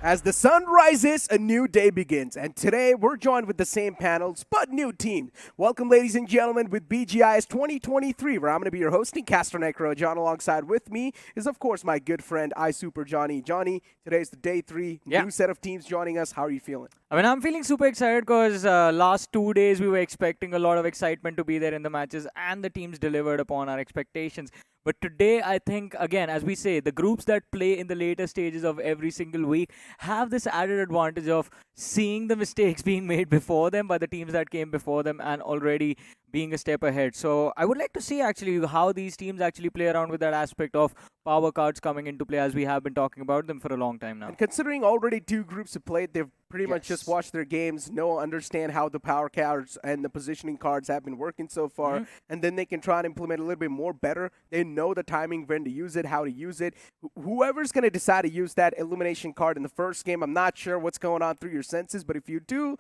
As the sun rises, a new day begins. And today, we're joined with the same panels, but new team. Welcome, ladies and gentlemen, with BGIS 2023, where I'm going to be your hosting, Castro Necro. John, alongside with me is, of course, my good friend, iSuper Johnny. Johnny, today's the day 3, new set of teams joining us. How are you feeling? I mean, I'm feeling super excited because last 2 days we were expecting a lot of excitement to be there in the matches, and the teams delivered upon our expectations. But today, I think, again, as we say, the groups that play in the later stages of every single week have this added advantage of seeing the mistakes being made before them by the teams that came before them and already being a step ahead. So I would like to see actually how these teams actually play around with that aspect of power cards coming into play, as we have been talking about them for a long time now. And considering already 2 groups have played, they've pretty much just watched their games, understand how the power cards and the positioning cards have been working so far, and then they can try and implement a little bit more better. They know the timing, when to use it, how to use it. Whoever's going to decide to use that elimination card in the first game, I'm not sure what's going on through your senses, but if you do,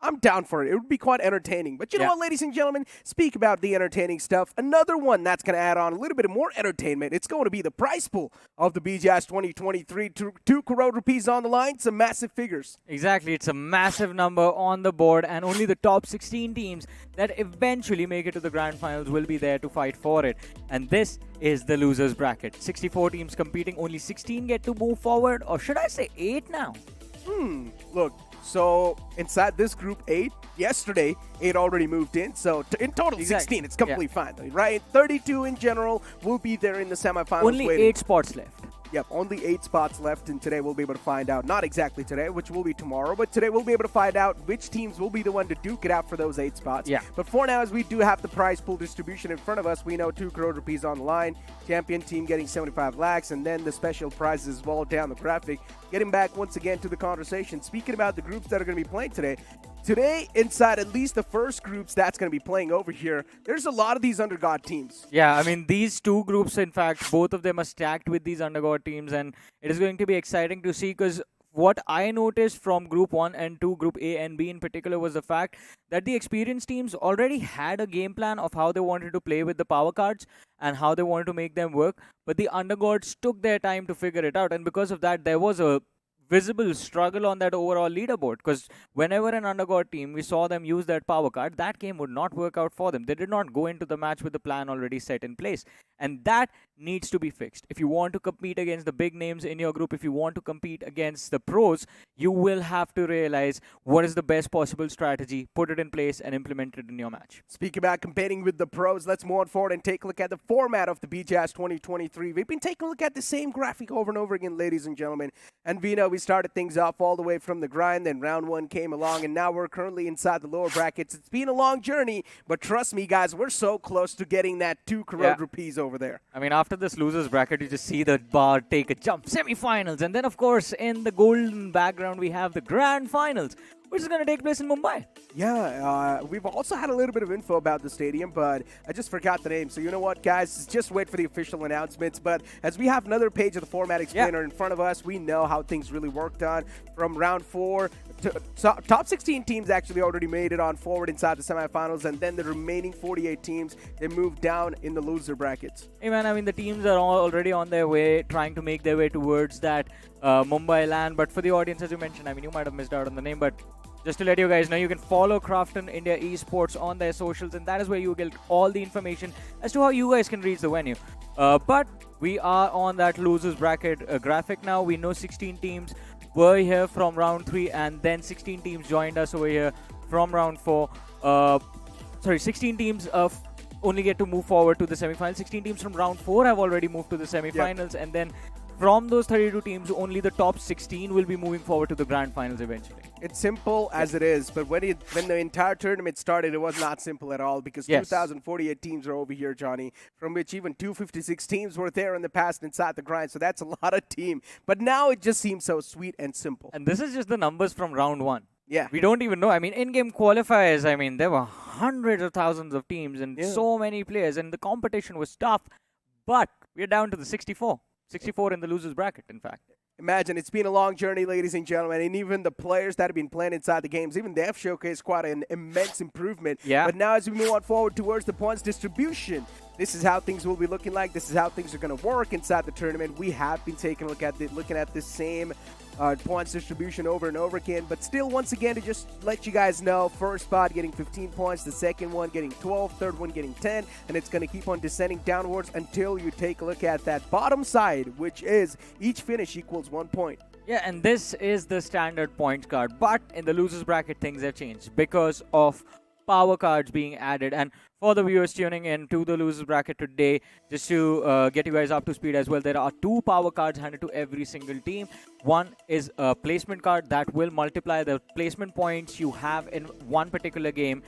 I'm down for it. It would be quite entertaining. But you know what, ladies and gentlemen? Speak about the entertaining stuff. Another one that's going to add on a little bit of more entertainment. It's going to be the prize pool of the BGIS 2023. 2 crore rupees on the line. Some massive figures. Exactly. It's a massive number on the board, and only the top 16 teams that eventually make it to the grand finals will be there to fight for it. And this is the losers bracket. 64 teams competing. Only 16 get to move forward. Or should I say 8 now? Look. So inside this group 8, yesterday 8 already moved in. So in total 16, it's completely fine, right? 32 in general will be there in the semifinals. Only waiting. 8 spots left. Yep, only 8 spots left, and today we'll be able to find out, not exactly today, which will be tomorrow, but today we'll be able to find out which teams will be the one to duke it out for those 8 spots. Yeah. But for now, as we do have the prize pool distribution in front of us, we know 2 crore rupees on the line, champion team getting 75 lakhs, and then the special prizes as well down the graphic. Getting back once again to the conversation, speaking about the groups that are going to be playing today, inside at least the first groups that's going to be playing over here, there's a lot of these undergod teams. Yeah, I mean, these 2 groups, in fact, both of them are stacked with these undergod teams, and it is going to be exciting to see, because what I noticed from Group 1 and 2, Group A and B in particular, was the fact that the experienced teams already had a game plan of how they wanted to play with the power cards and how they wanted to make them work, but the undergods took their time to figure it out, and because of that, there was a visible struggle on that overall leaderboard, because whenever an undergod team, we saw them use that power card, that game would not work out for them. They did not go into the match with the plan already set in place, and that needs to be fixed. If you want to compete against the big names in your group, if you want to compete against the pros, you will have to realize what is the best possible strategy, put it in place, and implement it in your match. Speaking about competing with the pros, let's move on forward and take a look at the format of the BGIS 2023. We've been taking a look at the same graphic over and over again, ladies and gentlemen, and we started things off all the way from the grind, then round 1 came along, and now we're currently inside the lower brackets. It's been a long journey, but trust me, guys, we're so close to getting that 2 crore rupees over there. I mean, after this losers bracket, you just see the bar take a jump. Semi-finals, and then, of course, in the golden background, we have the grand finals, which is going to take place in Mumbai. Yeah, we've also had a little bit of info about the stadium, but I just forgot the name. So you know what, guys? Just wait for the official announcements. But as we have another page of the format explainer in front of us, we know how things really worked on from round 4. Top 16 teams actually already made it on forward inside the semifinals, and then the remaining 48 teams, they moved down in the loser brackets. Hey man, I mean, the teams are already on their way, trying to make their way towards that Mumbai land. But for the audience, as you mentioned, I mean, you might have missed out on the name, but just to let you guys know, you can follow Crafton India Esports on their socials, and that is where you get all the information as to how you guys can reach the venue. But we are on that losers bracket graphic now. We know 16 teams were here from round 3, and then 16 teams joined us over here from round 4. 16 teams only get to move forward to the semifinals. 16 teams from round 4 have already moved to the semifinals, and then from those 32 teams, only the top 16 will be moving forward to the grand finals eventually. It's simple as it is, but when the entire tournament started, it was not simple at all, because 2,048 teams are over here, Johnny, from which even 256 teams were there in the past inside the grind, so that's a lot of team. But now it just seems so sweet and simple. And this is just the numbers from round 1. Yeah. We don't even know. I mean, in-game qualifiers, I mean, there were hundreds of thousands of teams and so many players, and the competition was tough, but we're down to the 64 in the losers bracket, in fact. Imagine, it's been a long journey, ladies and gentlemen, and even the players that have been playing inside the games, even they have showcased quite an immense improvement. Yeah. But now as we move on forward towards the points distribution, this is how things will be looking like. This is how things are going to work inside the tournament. We have been taking a look at looking at this same points distribution over and over again. But still, once again, to just let you guys know, first spot getting 15 points, the second one getting 12, third one getting 10, and it's going to keep on descending downwards until you take a look at that bottom side, which is each finish equals 1 point. Yeah, and this is the standard points card. But in the losers bracket, things have changed because of power cards being added. And for the viewers tuning in to the losers bracket today, just to get you guys up to speed as well, there are 2 power cards handed to every single team. One is a placement card that will multiply the placement points you have in one particular game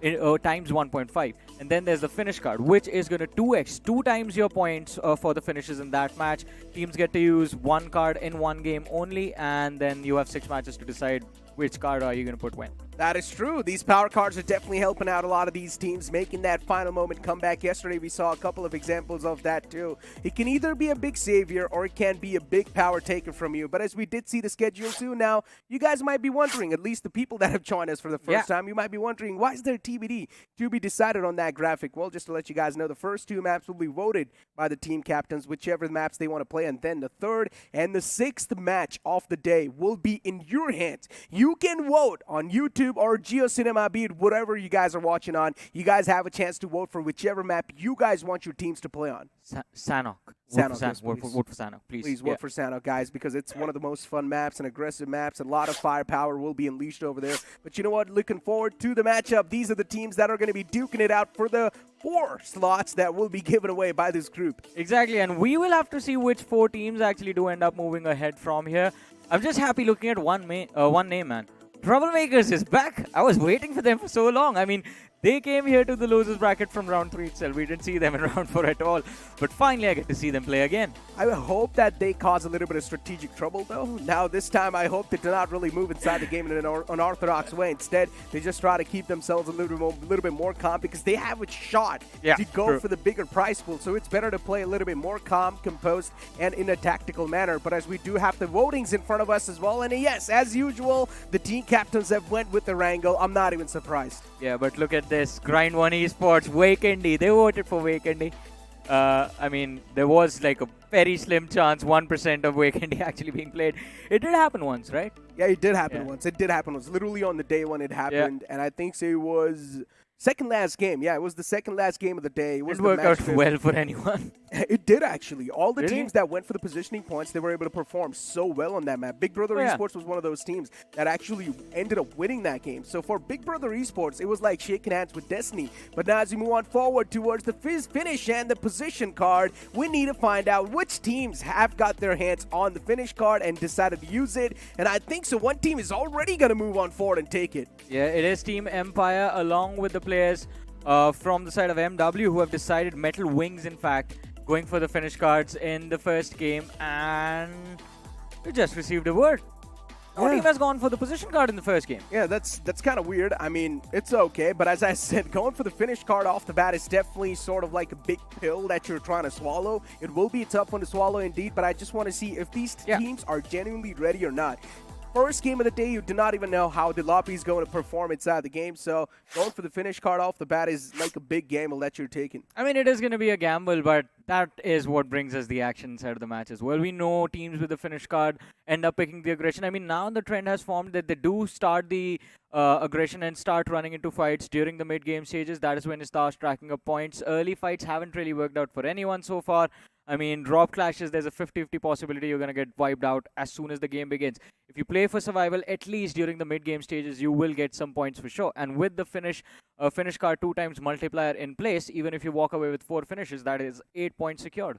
times 1.5, and then there's the finish card, which is going to 2x, 2 times your points for the finishes in that match. Teams get to use 1 card in 1 game only, and then you have 6 matches to decide which card are you going to put when. That is true. These power cards are definitely helping out a lot of these teams, making that final moment comeback. Yesterday, we saw a couple of examples of that too. It can either be a big savior or it can be a big power taker from you. But as we did see the schedule too, now you guys might be wondering, at least the people that have joined us for the first time, you might be wondering, why is there TBD to be decided on that graphic? Well, just to let you guys know, the first 2 maps will be voted by the team captains, whichever maps they want to play. And then the third and the 6th match of the day will be in your hands. You can vote on YouTube or GeoCinema, be it whatever you guys are watching on. You guys have a chance to vote for whichever map you guys want your teams to play on. Sanhok. Sanhok, Vote for Sanhok, please. Please vote for Sanhok, guys, because it's one of the most fun maps and aggressive maps. A lot of firepower will be unleashed over there. But you know what? Looking forward to the matchup. These are the teams that are going to be duking it out for the 4 slots that will be given away by this group. Exactly, and we will have to see which 4 teams actually do end up moving ahead from here. I'm just happy looking at one name, man. Troublemakers is back. I was waiting for them for so long. I mean, they came here to the losers bracket from round 3 itself. We didn't see them in round 4 at all. But finally, I get to see them play again. I hope that they cause a little bit of strategic trouble, though. Now, this time, I hope they do not really move inside the game in an unorthodox way. Instead, they just try to keep themselves a little bit more calm because they have a shot to go for the bigger prize pool. So it's better to play a little bit more calm, composed, and in a tactical manner. But as we do have the votings in front of us as well, and yes, as usual, the team captains have went with the wrangle. I'm not even surprised. Yeah, but look at this. Grind 1 Esports, Wakendi. They voted for Wakendi. I mean, there was like a very slim chance, 1% of Wakendi actually being played. It did happen once, right? Yeah, it did happen once. It did happen once. Literally on the day when it happened. And I think it was second last game. Yeah, it was the second last game of the day. It didn't work out well for anyone. It did, actually. All the teams that went for the positioning points, they were able to perform so well on that map. Big Brother Esports was one of those teams that actually ended up winning that game. So for Big Brother Esports, it was like shaking hands with destiny. But now as we move on forward towards the finish and the position card, we need to find out which teams have got their hands on the finish card and decided to use it. And I think so one team is already going to move on forward and take it. Yeah, it is Team Empire along with the players from the side of MW who have decided Metal Wings, in fact, going for the finish cards in the first game, and we just received a word. Our team has gone for the position card in the first game. Yeah, that's kind of weird. I mean, it's okay, but as I said, going for the finish card off the bat is definitely sort of like a big pill that you're trying to swallow. It will be a tough one to swallow indeed, but I just want to see if these teams are genuinely ready or not. First game of the day, you do not even know how the lobby is going to perform inside the game, so going for the finish card off the bat is like a big gamble that you're taking. I mean, it is going to be a gamble, but that is what brings us the action inside of the match as well. We know teams with the finish card end up picking the aggression. I mean, now the trend has formed that they do start the aggression and start running into fights during the mid-game stages. That is when it starts tracking up points. Early fights haven't really worked out for anyone so far. I mean, drop clashes, there's a 50-50 possibility you're going to get wiped out as soon as the game begins. If you play for survival, at least during the mid-game stages, you will get some points for sure. And with the finish card 2 times multiplier in place, even if you walk away with 4 finishes, that is 8 points secured.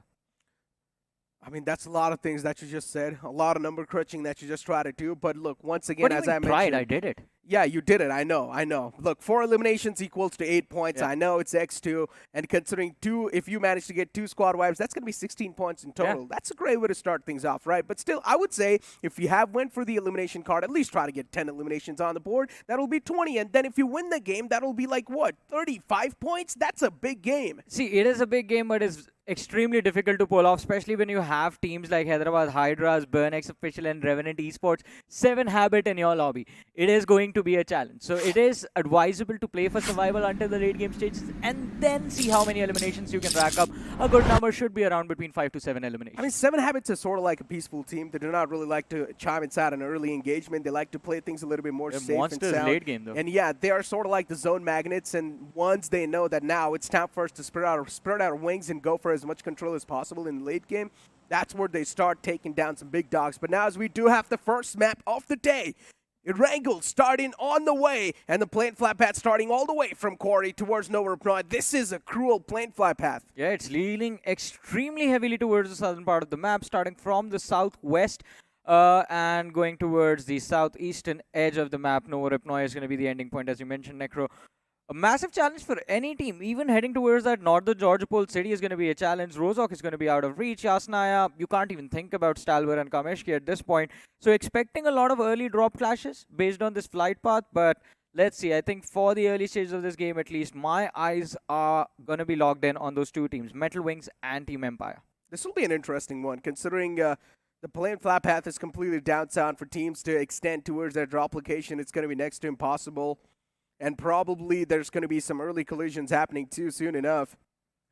I mean, that's a lot of things that you just said. A lot of number crunching that you just try to do. But look, once again, as I mentioned, I did it. Yeah, you did it. I know. Look, 4 eliminations equals to 8 points. I know it's X2. And considering 2, if you manage to get 2 squad wipes, that's going to be 16 points in total. That's a great way to start things off, right? But still, I would say if you have went for the elimination card, at least try to get 10 eliminations on the board. That'll be 20. And then if you win the game, that'll be like, what, 35 points? That's a big game. See, it is a big game, but it's extremely difficult to pull off, especially when you have teams like Hyderabad Hydras, Burnex Official, and Revenant Esports, 7 habit in your lobby. It is going to to be a challenge. So it is advisable to play for survival until the late game stages and then see how many eliminations you can rack up. A good number should be around between 5 to 7 eliminations. I mean, Seven Habits is sort of like a peaceful team. They do not really like to chime inside an early engagement. They like to play things a little bit more They're safe monsters and sound. late game, though. And yeah, they are sort of like the zone magnets. And once they know that now it's time for us to spread out our wings and go for as much control as possible in the late game, that's where they start taking down some big dogs. But now as we do have the first map of the day, Erangel starting on the way, and the plant flat path starting all the way from Quarry towards Nova Repnoy. This is a cruel plant flat path. Yeah, it's leaning extremely heavily towards the southern part of the map, starting from the southwest and going towards the southeastern edge of the map. Nova Repnoy is going to be the ending point, as you mentioned, Necro. A massive challenge for any team. Even heading towards that northern Georgopol city is going to be a challenge. Rozhok is going to be out of reach. Yasnaya, you can't even think about Stalwar and Kameshki at this point. So expecting a lot of early drop clashes based on this flight path. But let's see. I think for the early stages of this game, at least, my eyes are going to be locked in on those two teams, Metal Wings and Team Empire. This will be an interesting one, considering the plant flat path is completely downtown. For teams to extend towards their drop location, it's going to be next to impossible. And probably there's going to be some early collisions happening too soon enough.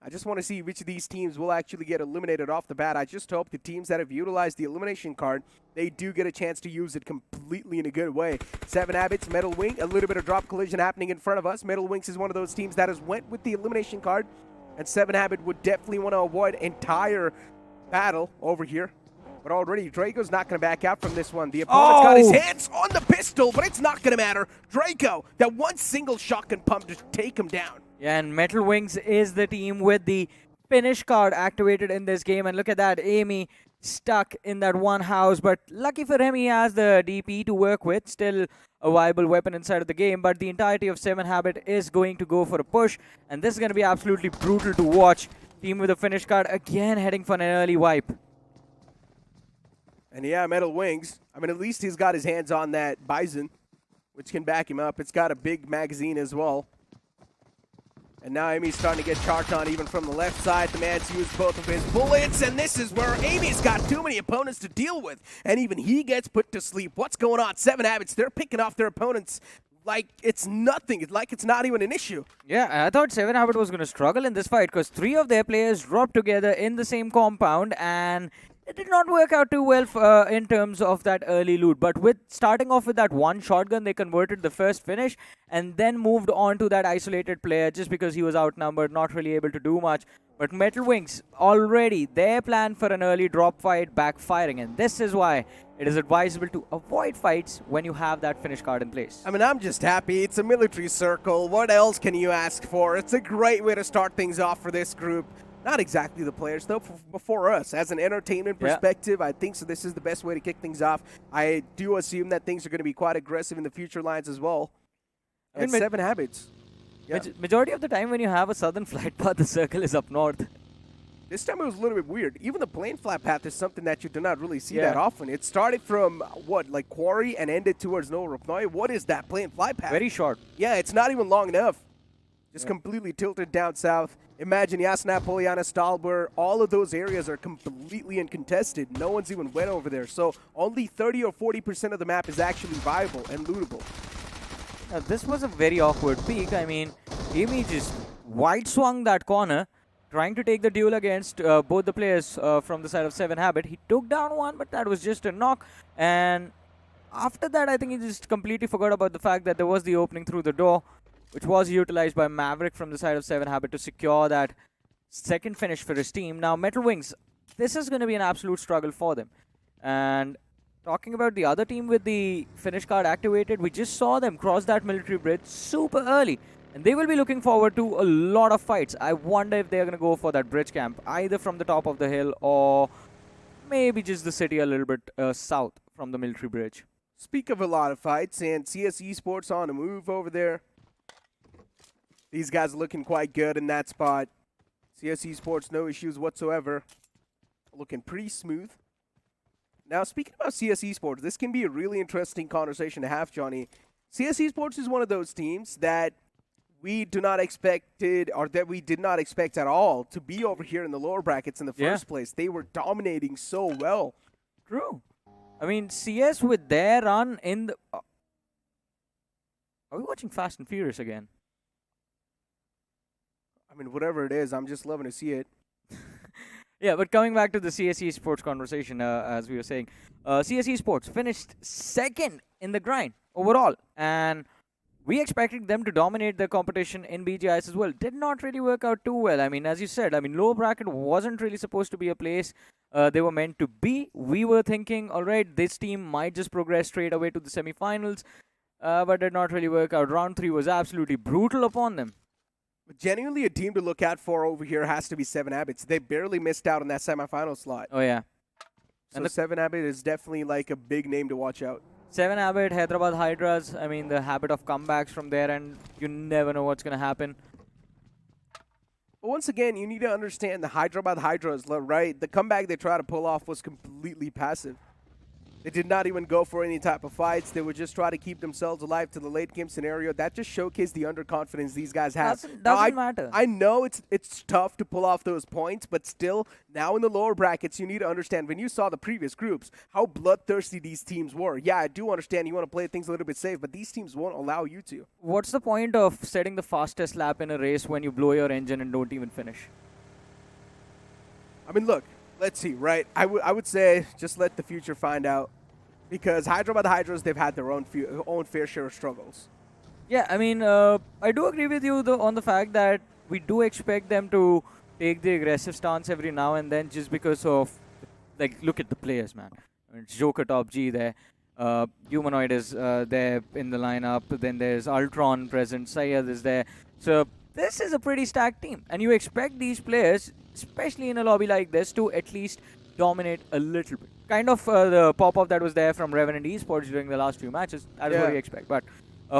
I just want to see which of these teams will actually get eliminated off the bat. I just hope the teams that have utilized the elimination card, they do get a chance to use it completely in a good way. Seven Habits, Metal Wing, a little bit of drop collision happening in front of us. Metal Wings is one of those teams that has went with the elimination card. And Seven Habit would definitely want to avoid entire battle over here. But already, Draco's not going to back out from this one. The opponent's got his hands on the pistol, but it's not going to matter. Draco, that one single shotgun pump to take him down. Yeah, and Metal Wings is the team with the finish card activated in this game. And look at that, Amy stuck in that one house. But lucky for him, he has the DP to work with. Still a viable weapon inside of the game. But the entirety of 7 Habit is going to go for a push. And this is going to be absolutely brutal to watch. Team with a finish card again heading for an early wipe. And yeah, Metal Wings, I mean, at least he's got his hands on that Bison, which can back him up. It's got a big magazine as well. And now Amy's starting to get charged on even from the left side. The man's used both of his bullets, and this is where Amy's got too many opponents to deal with. And even he gets put to sleep. What's going on? 7 Habits, they're picking off their opponents like it's nothing. It's like it's not even an issue. Yeah, I thought 7 Habit was going to struggle in this fight because 3 of their players dropped together in the same compound, and it did not work out too well in terms of that early loot. But with starting off with that one shotgun, they converted the first finish and then moved on to that isolated player just because he was outnumbered, not really able to do much. But Metal Wings, already their plan for an early drop fight backfiring. And this is why it is advisable to avoid fights when you have that finish card in place. I mean, I'm just happy. It's a military circle. What else can you ask for? It's a great way to start things off for this group. Not exactly the players, though, before us. As an entertainment perspective, I think so this is the best way to kick things off. I do assume that things are going to be quite aggressive in the future lines as well. And 7 Habits. Yeah. Majority of the time when you have a southern flight path, the circle is up north. This time it was a little bit weird. Even the plain flat path is something that you do not really see that often. It started from, what, like Quarry and ended towards Nova Repnoy? What is that plain flat path? Very short. Yeah, it's not even long enough. Just completely tilted down south. Imagine Yasna, Poliana, Stalber, all of those areas are completely uncontested. No one's even went over there. So only 30 or 40% of the map is actually viable and lootable. Now, this was a very awkward peak. I mean, Amy just wide swung that corner, trying to take the duel against both the players from the side of 7 Habit. He took down one, but that was just a knock. And after that, I think he just completely forgot about the fact that there was the opening through the door, which was utilized by Maverick from the side of 7 Habit to secure that second finish for his team. Now, Metal Wings, this is going to be an absolute struggle for them. And talking about the other team with the finish card activated, we just saw them cross that military bridge super early. And they will be looking forward to a lot of fights. I wonder if they're going to go for that bridge camp, either from the top of the hill or maybe just the city a little bit south from the military bridge. Speak of a lot of fights, and CS Esports on a move over there. These guys are looking quite good in that spot. CS Esports, no issues whatsoever. Looking pretty smooth. Now, speaking about CS Esports, this can be a really interesting conversation to have, Johnny. CS Esports is one of those teams that we do not expected, or that we did not expect at all to be over here in the lower brackets in the first place. They were dominating so well. True. I mean, CS with their run in the... Are we watching Fast and Furious again? I mean, whatever it is, I'm just loving to see it. Yeah, but coming back to the CSE Sports conversation, as we were saying, CSE Sports finished second in the grind overall, and we expected them to dominate the competition in BGIS as well. Did not really work out too well. I mean, as you said, I mean, lower bracket wasn't really supposed to be a place they were meant to be. We were thinking, all right, this team might just progress straight away to the semifinals, but did not really work out. Round 3 was absolutely brutal upon them. Genuinely, a team to look out for over here has to be 7 Abbots. They barely missed out on that semifinal slot. Oh, yeah. So 7 Abbott is definitely like a big name to watch out. 7 Abbott, Hyderabad Hydras, I mean, the habit of comebacks from there, and you never know what's going to happen. But once again, you need to understand the Hyderabad Hydras, right? The comeback they tried to pull off was completely passive. They did not even go for any type of fights. They would just try to keep themselves alive to the late game scenario. That just showcased the underconfidence these guys have. Doesn't matter. I know it's tough to pull off those points, but still, now in the lower brackets, you need to understand, when you saw the previous groups, how bloodthirsty these teams were. Yeah, I do understand you want to play things a little bit safe, but these teams won't allow you to. What's the point of setting the fastest lap in a race when you blow your engine and don't even finish? I mean, look, let's see, right? I would say just let the future find out. Because Hyderabad Hydras, they've had their own fair share of struggles. Yeah, I mean, I do agree with you on the fact that we do expect them to take the aggressive stance every now and then, just because of, like, look at the players, man. I mean, it's Joker Top G there. Humanoid is there in the lineup. Then there's Ultron present. Syed is there. So this is a pretty stacked team. And you expect these players, especially in a lobby like this, to at least dominate a little bit. Kind of the pop-up that was there from Revenant Esports during the last few matches. That is what you expect. But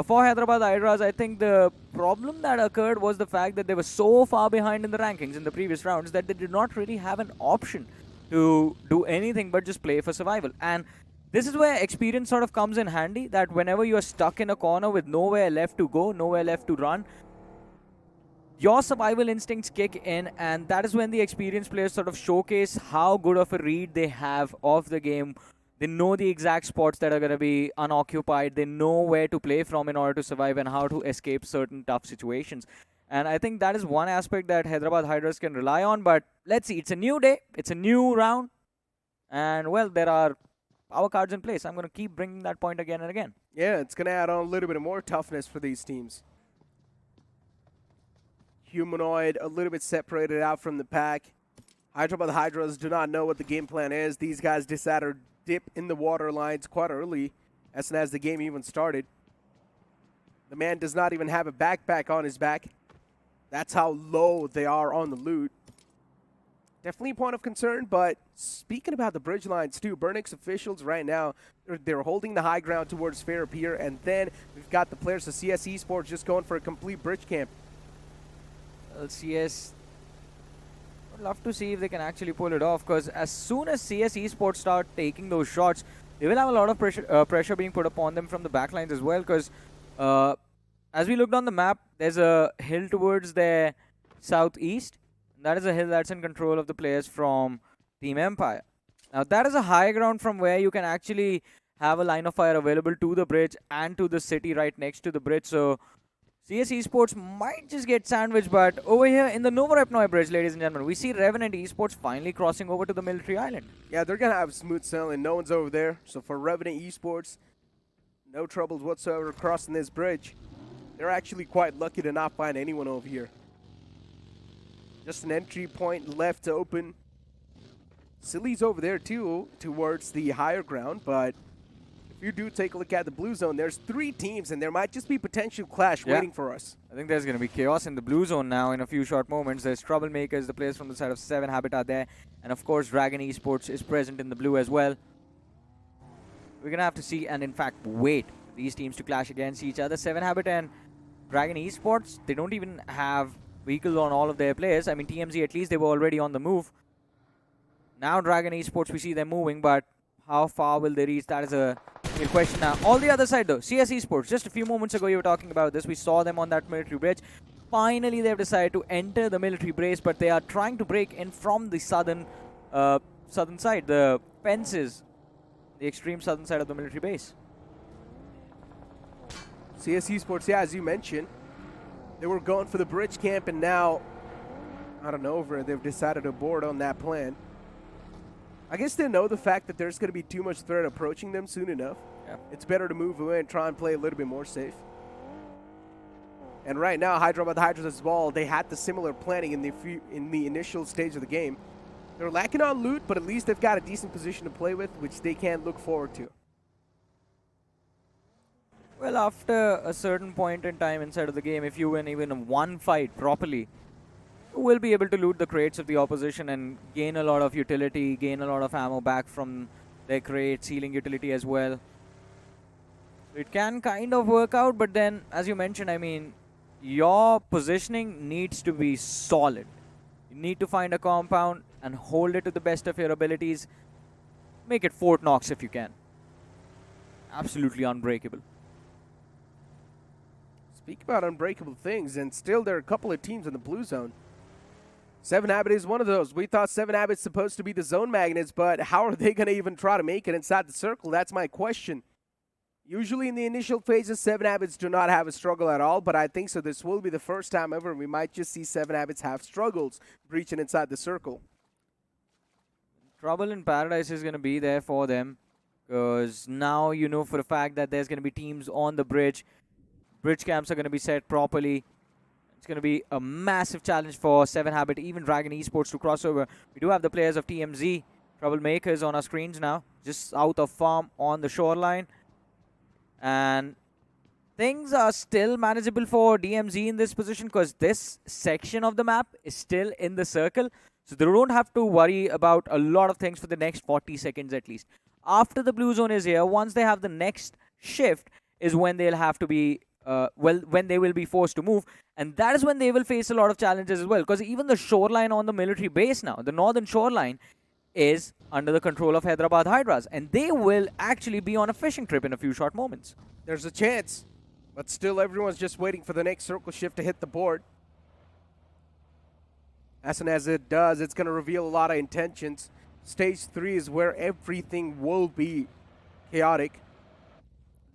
for Hyderabad Hydras, I think the problem that occurred was the fact that they were so far behind in the rankings in the previous rounds that they did not really have an option to do anything but just play for survival. And this is where experience sort of comes in handy, that whenever you are stuck in a corner with nowhere left to go, nowhere left to run, your survival instincts kick in, and that is when the experienced players sort of showcase how good of a read they have of the game. They know the exact spots that are going to be unoccupied. They know where to play from in order to survive and how to escape certain tough situations. And I think that is one aspect that Hyderabad Hydras can rely on. But let's see, it's a new day. It's a new round. And, well, there are power cards in place. I'm going to keep bringing that point again and again. Yeah, it's going to add on a little bit of more toughness for these teams. Humanoid a little bit separated out from the pack. Hyderabad Hydras do not know what the game plan is. These guys decided to dip in the water lines quite early, as soon as the game even started. The man does not even have a backpack on his back. That's how low they are on the loot. Definitely a point of concern, but speaking about the bridge lines too, Burnix officials right now, they're holding the high ground towards Fair Pier, and then we've got the players of CS Esports just going for a complete bridge camp. CS, I'd love to see if they can actually pull it off, because as soon as CS Esports start taking those shots, they will have a lot of pressure being put upon them from the backlines as well, because as we looked on the map, there's a hill towards their southeast. And that is a hill that's in control of the players from Team Empire. Now that is a high ground from where you can actually have a line of fire available to the bridge and to the city right next to the bridge. So CS Esports might just get sandwiched, but over here in the Novorepnoy Bridge, ladies and gentlemen, we see Revenant Esports finally crossing over to the military island. Yeah, they're going to have smooth sailing. No one's over there. So for Revenant Esports, no troubles whatsoever crossing this bridge. They're actually quite lucky to not find anyone over here. Just an entry point left to open. Silly's over there too, towards the higher ground, but if you do take a look at the blue zone, there's 3 teams, and there might just be potential clash waiting for us. I think there's going to be chaos in the blue zone now in a few short moments. There's Troublemakers, the players from the side of 7 Habitat there, and of course Dragon Esports is present in the blue as well. We're going to have to see, and in fact wait for these teams to clash against each other. 7 Habitat and Dragon Esports, they don't even have vehicles on all of their players. I mean, TMZ at least, they were already on the move. Now Dragon Esports, we see them moving, but how far will they reach? That is a real question now. On the other side though, CS Esports, just a few moments ago you were talking about this. We saw them on that military bridge. Finally they've decided to enter the military base, but they are trying to break in from the southern side, the fences, the extreme southern side of the military base. CS Esports, yeah, as you mentioned, they were going for the bridge camp, and now, I don't know, they've decided to board on that plan. I guess they know the fact that there's going to be too much threat approaching them soon enough. Yeah. It's better to move away and try and play a little bit more safe. And right now, Hyderabad Hydras as well, they had the similar planning in the initial stage of the game. They're lacking on loot, but at least they've got a decent position to play with, which they can look forward to. Well, after a certain point in time inside of the game, if you win even one fight properly, you will be able to loot the crates of the opposition and gain a lot of utility, gain a lot of ammo back from their crates, healing utility as well. It can kind of work out, but then, as you mentioned, I mean, your positioning needs to be solid. You need to find a compound and hold it to the best of your abilities. Make it Fort Knox if you can. Absolutely unbreakable. Speak about unbreakable things, and still there are a couple of teams in the blue zone. 7 Habit is one of those. We thought 7 Habit's supposed to be the zone magnets, but how are they going to even try to make it inside the circle? That's my question. Usually in the initial phases, 7 Habits do not have a struggle at all, but I think so this will be the first time ever we might just see 7 Habits have struggles breaching inside the circle. Trouble in paradise is going to be there for them, because now you know for a fact that there's going to be teams on the bridge. Bridge camps are going to be set properly. It's going to be a massive challenge for 7 Habit, even Dragon Esports, to cross over. We do have the players of TMZ, Troublemakers, on our screens now, just south of farm on the shoreline. And things are still manageable for DMZ in this position, because this section of the map is still in the circle. So they don't have to worry about a lot of things for the next 40 seconds at least. After the blue zone is here, once they have the next shift is when they'll have to be when they will be forced to move, and that is when they will face a lot of challenges as well, because even the shoreline on the military base now, the northern shoreline, is under the control of Hyderabad Hydras, and they will actually be on a fishing trip in a few short moments. There's a chance, but still everyone's just waiting for the next circle shift to hit the board. As soon as it does, it's going to reveal a lot of intentions. Stage 3 is where everything will be chaotic.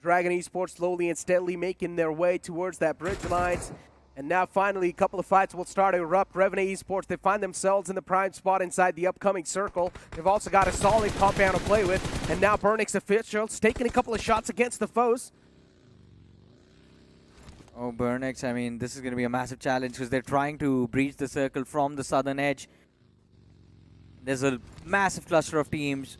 Dragon Esports slowly and steadily making their way towards that bridge lines. And now finally a couple of fights will start to erupt. Revenant Esports, they find themselves in the prime spot inside the upcoming circle. They've also got a solid compound to play with. And now Burnix officials taking a couple of shots against the foes. Oh, Burnix, I mean, this is going to be a massive challenge, because they're trying to breach the circle from the southern edge. There's a massive cluster of teams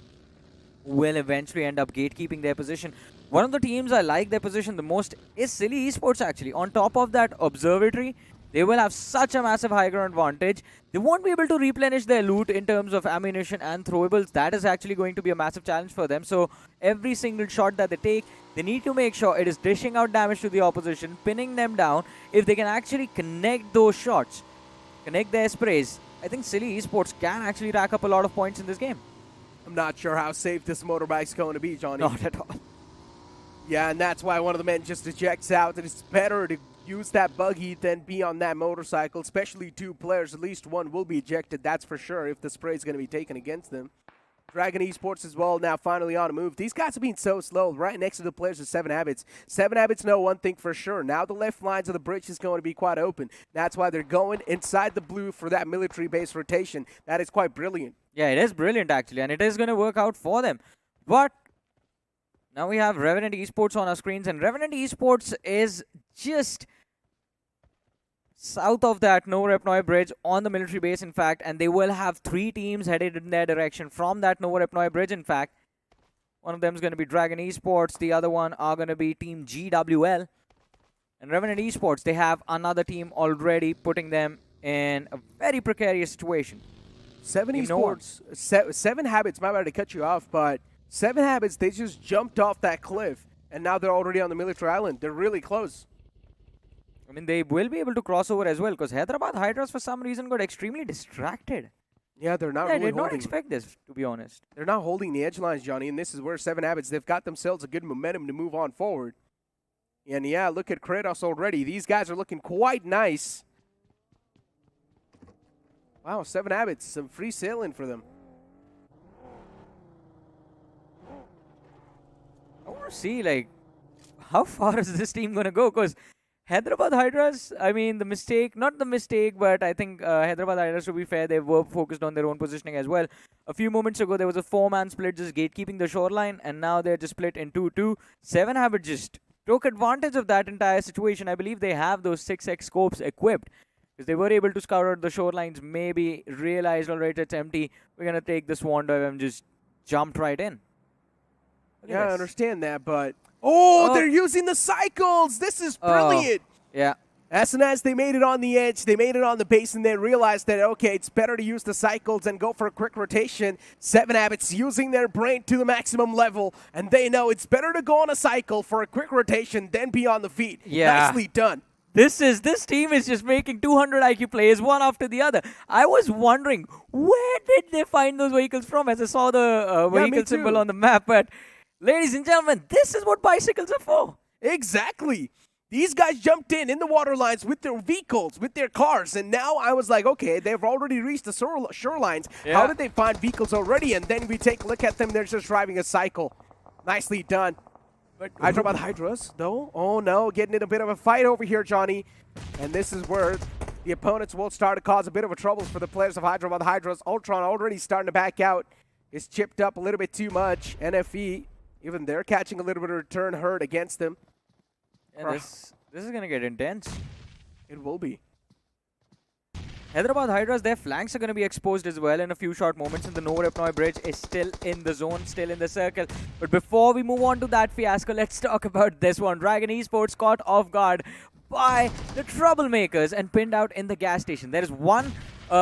who will eventually end up gatekeeping their position. One of the teams I like their position the most is Silly Esports, actually. On top of that observatory, they will have such a massive high ground advantage. They won't be able to replenish their loot in terms of ammunition and throwables. That is actually going to be a massive challenge for them. So every single shot that they take, they need to make sure it is dishing out damage to the opposition, pinning them down. If they can actually connect those shots, connect their sprays, I think Silly Esports can actually rack up a lot of points in this game. I'm not sure how safe this motorbike's going to be, Johnny. Not at all. Yeah, and that's why one of the men just ejects out. It's better to use that buggy than be on that motorcycle, especially 2 players. At least one will be ejected, that's for sure, if the spray is going to be taken against them. Dragon Esports as well, now finally on a move. These guys have been so slow, right next to the players of 7 Habits. 7 Habits know one thing for sure. Now the left lines of the bridge is going to be quite open. That's why they're going inside the blue for that military base rotation. That is quite brilliant. Yeah, it is brilliant, actually, and it is going to work out for them. But now we have Revenant Esports on our screens, and Revenant Esports is just south of that Novorepnoy bridge on the military base, in fact, and they will have 3 teams headed in their direction from that Novorepnoy bridge, in fact. One of them is going to be Dragon Esports, the other one are going to be Team GWL. And Revenant Esports, they have another team already, putting them in a very precarious situation. 7 Esports, 7 Habits, my bad to cut you off, but 7 Habits, they just jumped off that cliff, and now they're already on the military island. They're really close. I mean, they will be able to cross over as well, because Hyderabad Hydras, for some reason, got extremely distracted. Yeah, they're not really I did not holding. expect this, to be honest. They're not holding the edge lines, Johnny, and this is where 7 Habits, they've got themselves a good momentum to move on forward. And yeah, look at Kratos already. These guys are looking quite nice. Wow, 7 Habits, some free sailing for them. I want to see, like, how far is this team going to go? Because Hyderabad Hydras, I mean, not the mistake, but I think Hyderabad Hydras, to be fair, they were focused on their own positioning as well. A few moments ago, there was a 4-man split just gatekeeping the shoreline, and now they're just split in 2-2. 7 Habit just took advantage of that entire situation. I believe they have those 6x scopes equipped because they were able to scout out the shorelines, maybe realized, all right, it's empty. We're going to take the swan dive and just jumped right in. Yeah, I understand that, but... Oh, they're using the cycles! This is brilliant! Yeah. As soon as they made it on the edge, they made it on the base, and they realized that, okay, it's better to use the cycles and go for a quick rotation. 7 Habits using their brain to the maximum level, and they know it's better to go on a cycle for a quick rotation than be on the feet. Yeah. Nicely done. This team is just making 200 IQ plays one after the other. I was wondering, where did they find those vehicles from as I saw the vehicle symbol on the map, but... Ladies and gentlemen, this is what bicycles are for. Exactly. These guys jumped in the water lines with their vehicles, with their cars, and now I was like, okay, they've already reached the shorelines. Yeah. How did they find vehicles already? And then we take a look at them, they're just driving a cycle. Nicely done. But Hyderabad Hydras, though? Oh no, getting in a bit of a fight over here, Johnny. And this is where the opponents will start to cause a bit of a trouble for the players of Hyderabad Hydras. Ultron already starting to back out. Is chipped up a little bit too much. NFE... Even they're catching a little bit of return hurt against them. Yeah, this is going to get intense. It will be. Hyderabad Hydras, their flanks are going to be exposed as well in a few short moments, and the No Repnoy Bridge is still in the zone, still in the circle. But before we move on to that fiasco, let's talk about this one. Dragon Esports caught off guard by the Troublemakers and pinned out in the gas station. There is one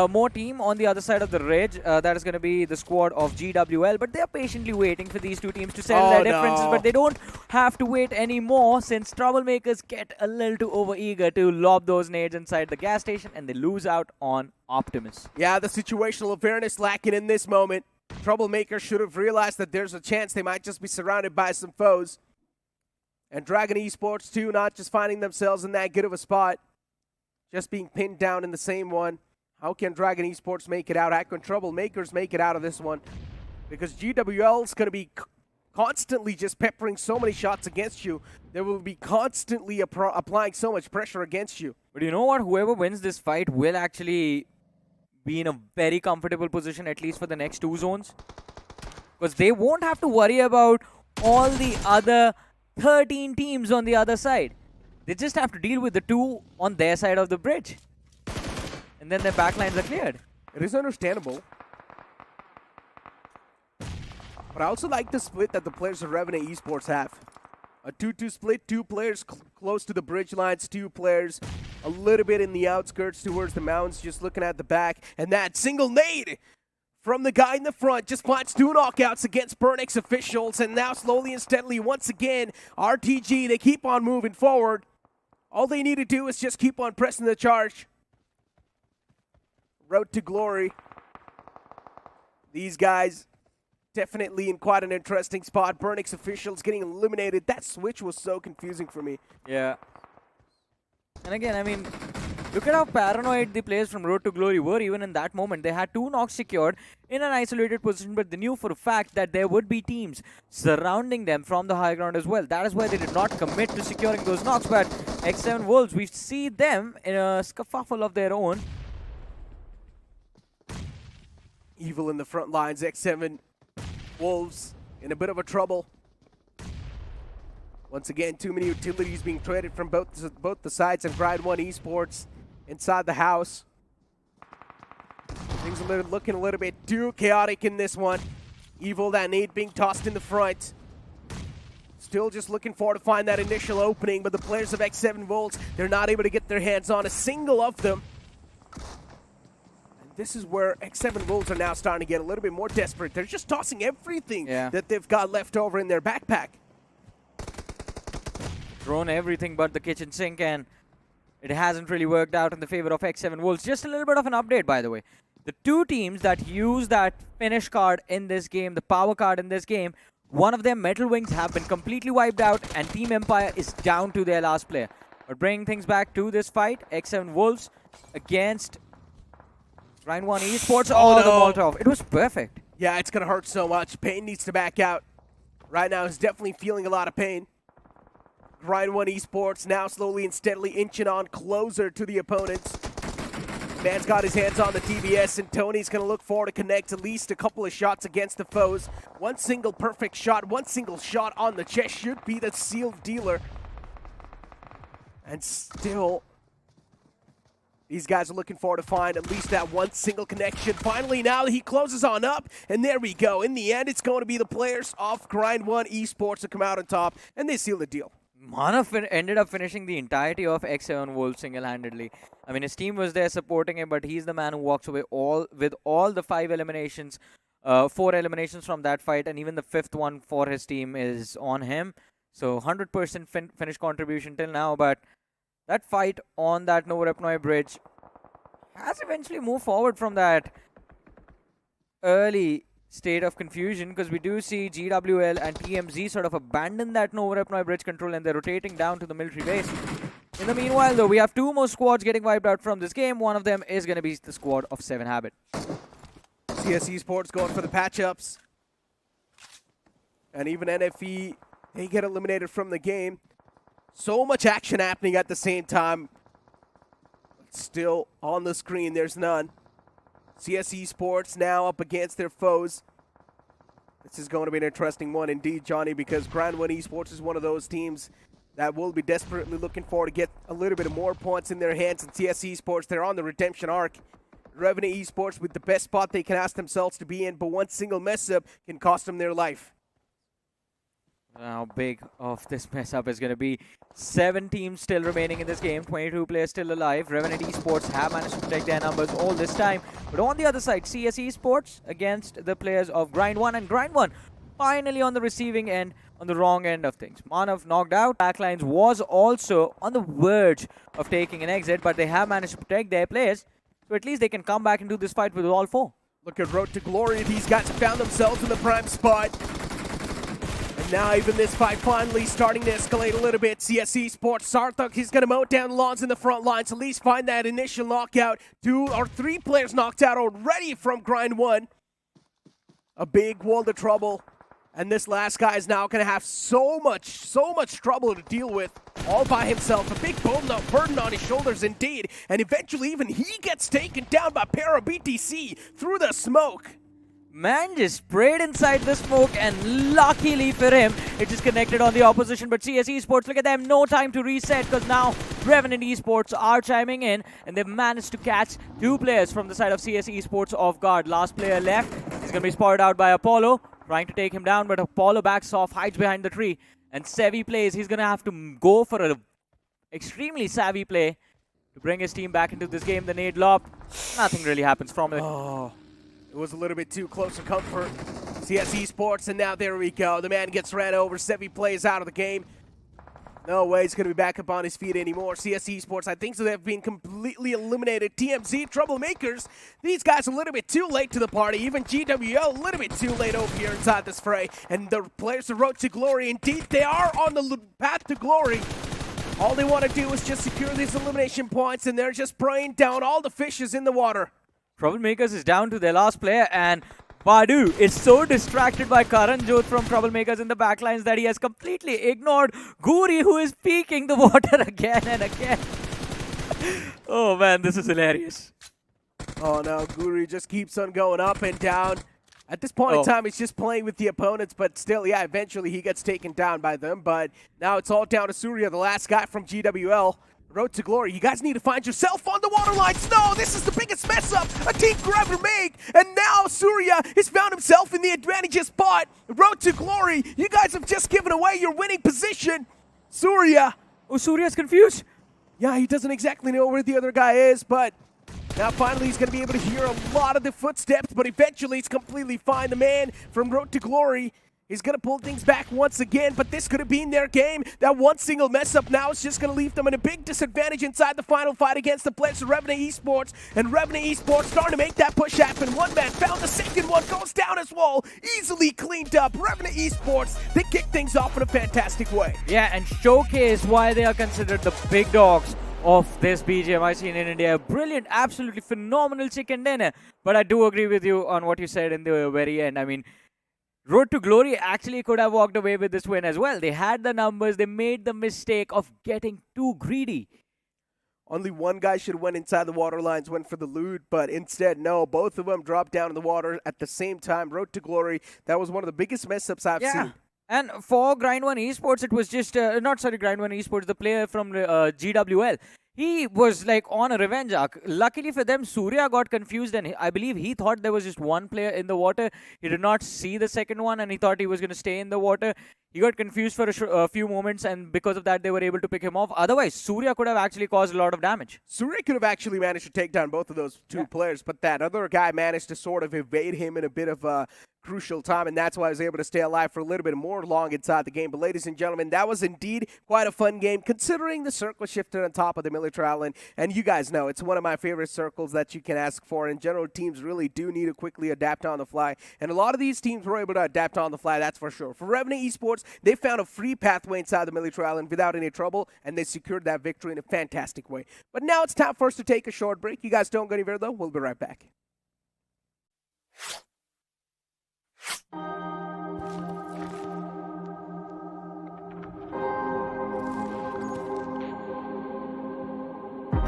more team on the other side of the ridge. That is going to be the squad of GWL, but they're patiently waiting for these two teams to settle their differences, but they don't have to wait anymore since Troublemakers get a little too overeager to lob those nades inside the gas station, and they lose out on Optimus. Yeah, the situational awareness lacking in this moment. Troublemakers should have realized that there's a chance they might just be surrounded by some foes. And Dragon Esports, too, not just finding themselves in that good of a spot, just being pinned down in the same one. How can Dragon Esports make it out? How can Troublemakers make it out of this one? Because GWL is going to be constantly just peppering so many shots against you. They will be constantly applying so much pressure against you. But you know what? Whoever wins this fight will actually be in a very comfortable position, at least for the next 2 zones. Because they won't have to worry about all the other 13 teams on the other side. They just have to deal with the 2 on their side of the bridge. And then their backlines are cleared. It is understandable. But I also like the split that the players of Revenant Esports have. A 2-2 split, 2 players close to the bridge lines, 2 players a little bit in the outskirts towards the mountains, just looking at the back. And that single nade from the guy in the front just finds 2 knockouts against Burnix officials. And now slowly and steadily, once again, RTG, they keep on moving forward. All they need to do is just keep on pressing the charge. Road to glory. These guys definitely in quite an interesting spot. Burnix officials getting eliminated. That switch was so confusing for me. Yeah. And again, I mean, look at how paranoid the players from Road to Glory were even in that moment. They had 2 knocks secured in an isolated position, but they knew for a fact that there would be teams surrounding them from the high ground as well. That is why they did not commit to securing those knocks. But X7 Wolves, we see them in a scuffle of their own. Evil in the front lines. X7 Wolves in a bit of a trouble. Once again, too many utilities being traded from both the sides of Grind 1 Esports inside the house. Things are looking a little bit too chaotic in this one. Evil, that nade being tossed in the front. Still just looking forward to find that initial opening, but the players of X7 Wolves, they're not able to get their hands on a single of them. This is where X7 Wolves are now starting to get a little bit more desperate. They're just tossing everything that they've got left over in their backpack. Thrown everything but the kitchen sink, and it hasn't really worked out in the favor of X7 Wolves. Just a little bit of an update, by the way. The 2 teams that use that finish card in this game, the power card in this game, one of their Metal Wings have been completely wiped out, and Team Empire is down to their last player. But bringing things back to this fight, X7 Wolves against Grind 1 Esports. Oh, no. The Molotov. It was perfect. Yeah, it's going to hurt so much. Pain needs to back out. Right now, he's definitely feeling a lot of pain. Grind 1 Esports now slowly and steadily inching on closer to the opponents. Man's got his hands on the TBS, and Tony's going to look forward to connect at least a couple of shots against the foes. One single perfect shot, one single shot on the chest should be the sealed dealer. And still, these guys are looking forward to find at least that one single connection. Finally, now he closes on up, and there we go. In the end, it's going to be the players of Grind 1 Esports to come out on top, and they seal the deal. Mana ended up finishing the entirety of X7 Wolf single-handedly. I mean, his team was there supporting him, but he's the man who walks away with all the 5 eliminations, 4 eliminations from that fight, and even the 5th one for his team is on him. So 100% finish contribution till now, but that fight on that Novorepnoy bridge has eventually moved forward from that early state of confusion, because we do see GWL and TMZ sort of abandon that Novorepnoy bridge control and they're rotating down to the military base. In the meanwhile, though, we have 2 more squads getting wiped out from this game. One of them is going to be the squad of 7 Habit. CS Esports going for the patch-ups. And even NFE, they get eliminated from the game. So much action happening at the same time. Still on the screen, there's none. CS Esports now up against their foes. This is going to be an interesting one indeed, Johnny, because Grind 1 Esports is one of those teams that will be desperately looking forward to get a little bit of more points in their hands. And CS Esports, they're on the redemption arc. Revenant Esports with the best spot they can ask themselves to be in, but one single mess-up can cost them their life. How big of this mess up is going to be. 7 teams still remaining in this game. 22 players still alive. Revenant Esports have managed to protect their numbers all this time. But on the other side, CS Esports against the players of Grind 1. And Grind 1 finally on the receiving end, on the wrong end of things. Manav knocked out. Backlines was also on the verge of taking an exit, but they have managed to protect their players. So at least they can come back and do this fight with all 4. Look at Road to Glory. These guys found themselves in the prime spot. Now even this fight finally starting to escalate a little bit. CS Esports, Sarthak, he's going to mow down Lons in the front lines. At least find that initial knockout. 2 or 3 players knocked out already from Grind 1. A big world of trouble. And this last guy is now going to have so much trouble to deal with all by himself. A big burden on his shoulders indeed. And eventually even he gets taken down by Para BTC through the smoke. Man just sprayed inside the smoke, and luckily for him, it just connected on the opposition. But CS Esports, look at them, no time to reset, because now Revenant Esports are chiming in, and they've managed to catch 2 players from the side of CS Esports off guard. Last player left, he's going to be spotted out by Apollo, trying to take him down, but Apollo backs off, hides behind the tree, and Sevi plays. He's going to have to go for an extremely savvy play to bring his team back into this game. The nade lob, nothing really happens from it. Oh. It was a little bit too close for comfort. CS Esports, and now there we go. The man gets ran over. Sevi plays out of the game. No way he's going to be back up on his feet anymore. CS Esports, I think so. They've been completely eliminated. TMZ, Troublemakers. These guys a little bit too late to the party. Even GWO, a little bit too late over here inside this fray. And the players of Road to Glory, indeed, they are on the path to glory. All they want to do is just secure these elimination points, and they're just spraying down all the fishes in the water. Troublemakers is down to their last player, and Badu is so distracted by Karan Jodh from Troublemakers in the backlines that he has completely ignored Guri, who is peeking the water again and again. Oh man, this is hilarious. Oh no, Guri just keeps on going up and down. At this point in time, he's just playing with the opponents, but still, yeah, eventually he gets taken down by them. But now it's all down to Surya, the last guy from GWL. Road to Glory, you guys need to find yourself on the water lines. No, this is the biggest mess up a team could ever make. And now Surya has found himself in the advantageous spot. Road to Glory, you guys have just given away your winning position. Surya. Oh, Surya's confused. Yeah, he doesn't exactly know where the other guy is, but now finally he's going to be able to hear a lot of the footsteps, but eventually it's completely fine. The man from Road to Glory, he's going to pull things back once again, but this could have been their game. That one single mess up now is just going to leave them in a big disadvantage inside the final fight against the players of Revenant Esports. And Revenant Esports starting to make that push happen. One man found the second one, goes down as well. Easily cleaned up. Revenant Esports, they kick things off in a fantastic way. Yeah, and showcase why they are considered the big dogs of this BGMI scene in India. Brilliant, absolutely phenomenal chicken dinner. But I do agree with you on what you said in the very end. I mean, Road to Glory actually could have walked away with this win as well. They had the numbers, they made the mistake of getting too greedy. Only one guy should have went inside the water lines, went for the loot, but instead, no, both of them dropped down in the water at the same time. Road to Glory, that was one of the biggest mess-ups I've seen. And for Grind 1 Esports, it was just, Grind 1 Esports, the player from GWL. He was like on a revenge arc. Luckily for them, Surya got confused and I believe he thought there was just one player in the water. He did not see the second one and he thought he was going to stay in the water. He got confused for a few moments and because of that, they were able to pick him off. Otherwise, Surya could have actually caused a lot of damage. Surya could have actually managed to take down both of those two players, but that other guy managed to sort of evade him in a bit of a crucial time, and that's why I was able to stay alive for a little bit more long inside the game. But ladies and gentlemen, that was indeed quite a fun game, considering the circle shifted on top of the military island. And you guys know it's one of my favorite circles that you can ask for. In general, teams really do need to quickly adapt on the fly, and a lot of these teams were able to adapt on the fly, that's for sure. For Revenant Esports, they found a free pathway inside the military island without any trouble, and they secured that victory in a fantastic way. But now it's time for us to take a short break. You guys don't go anywhere, though. We'll be right back.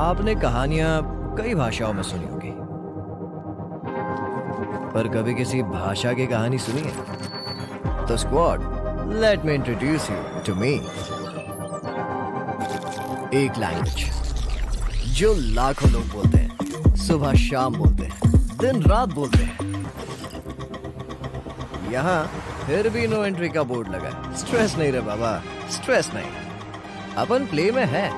आपने कहानियां कई भाषाओं में सुनी होगी, पर कभी किसी भाषा की कहानी सुनी है? तो squad, let me introduce you to me. एक लैंग्वेज जो लाखों लोग बोलते हैं, सुबह शाम बोलते हैं, दिन रात बोलते हैं। यहाँ फिर भी नो एंट्री का बोर्ड लगा है। स्ट्रेस नहीं रे बाबा, स्ट्रेस नहीं। अपन प्ले में है,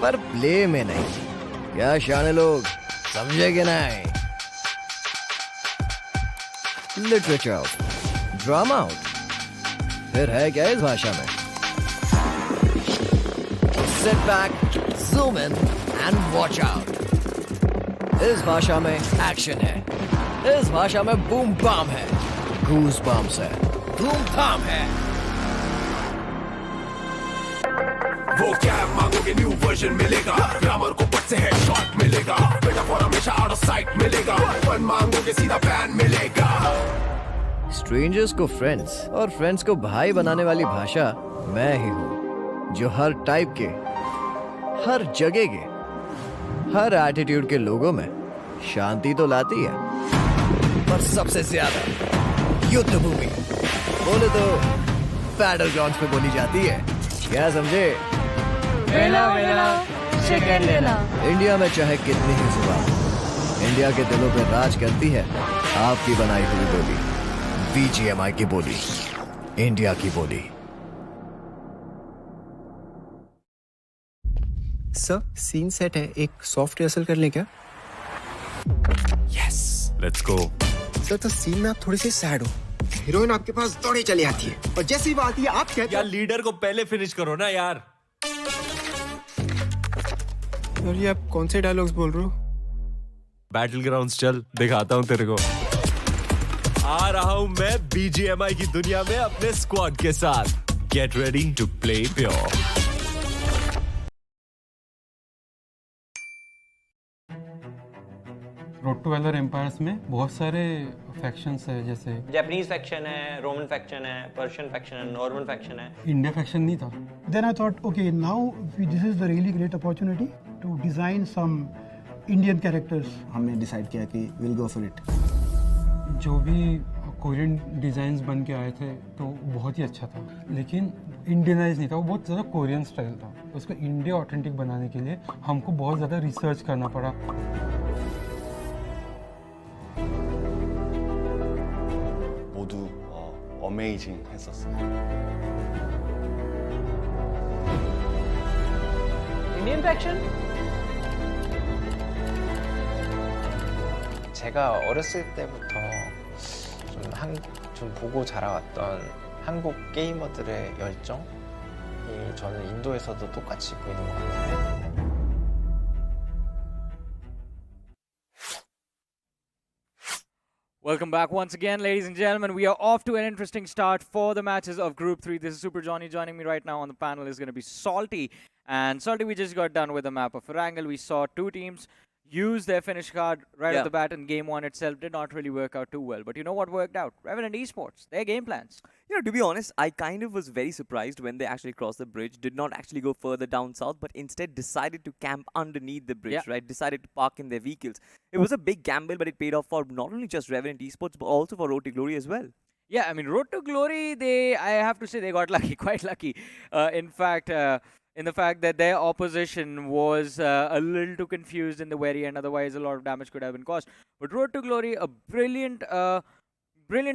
पर प्ले में नहीं। क्या शाने लोग समझे कि नहीं? लिटरेचर आउट, ड्रामा आउट, फिर है क्या इस भाषा में? Sit back, zoom in and watch out. इस भाषा में एक्शन है, इस भाषा में बूम बाम है, गूज बम्स है, धूम धाम है। वो क्या मांगोगे न्यू वर्जन मिलेगा, ग्रामर को पट से हेडशॉट मिलेगा, मेटाफोर हमेशा आउट ऑफ साइट मिलेगा, वन मांगोगे सीधा बैन मिलेगा। स्ट्रेंजर्स को फ्रेंड्स और फ्रेंड्स को भाई बनाने वाली भाषा मैं ही हूँ, जो हर टाइप के, हर जगह के, हर एटीट्यूड के लोगों में शांति तो लाती है, पर सबसे ज्यादा युद्ध भूमि बोले तो बैटल ग्राउंड्स पे बोली जाती है। क्या समझे? वेला वेला चिकन लेला। इंडिया में चाहे कितनी ही जुबान, इंडिया के दिलों पे राज करती है आपकी बनाई हुई बोली, BGMI की बोली, इंडिया की बोली। सर, सीन सेट है, एक सॉफ्ट रिहर्सल कर लें क्या? Yes, let's go. सर, तो सीन में आप थोड़ी सी सैड हो, हीरोइन आपके पास दौड़े चली आती है और जैसे ही वो आती है आप कहते यार लीडर को पहले फिनिश करो ना यार। और ये आप कौन से डायलॉग्स बोल रहे हो? बैटल ग्राउंड्स चल, दिखाता हूँ तेरे को। आ रहा हूँ मैं BGMI की दुनिया में अपने स्क्वाड के साथ। Get ready to play pure. Road to Valor Empires में बहुत सारे फैक्शंस है, जैसे जापानीज फैक्शन है, रोमन फैक्शन है, पर्शियन फैक्शन है, नॉर्मन फैक्शन है। इंडिया फैक्शन नहीं था। Then I thought, okay, now this is the really great opportunity to design some Indian characters. हमने डिसाइड किया कि we'll go for it. जो भी कोरियन डिजाइन्स बन के आए थे तो बहुत ही अच्छा था, लेकिन इंडियनाइज नहीं था, वो बहुत ज़्यादा कोरियन स्टाइल था। उसको इंडिया ऑथेंटिक बनाने के लिए हमको बहुत ज़्यादा रिसर्च करना पड़ा। 모두 어메이징 했었어요. Indian faction? 제가 어렸을 때부터 좀 보고 자라왔던 한국 게이머들의 열정이 저는 인도에서도 똑같이 보이는 것 같아요. Welcome back once again, ladies and gentlemen. We are off to an interesting start for the matches of Group 3. This is Super Johnny. Joining me right now on the panel is going to be Salty. And Salty, we just got done with the map of Erangel. We saw two teams used their finish card right Yeah. at the bat in game one itself. Did not really work out too well. But you know what worked out? Revenant Esports, their game plans. You know, to be honest, I kind of was very surprised when they actually crossed the bridge, did not actually go further down south, but instead decided to camp underneath the bridge, Yeah. right? Decided to park in their vehicles. It was a big gamble, but it paid off for not only just Revenant Esports, but also for Road to Glory as well. Yeah, I mean, Road to Glory, I have to say, they got lucky, quite lucky. In fact, in the fact that their opposition was a little too confused in the very end. Otherwise, a lot of damage could have been caused. But Road to Glory, a brilliant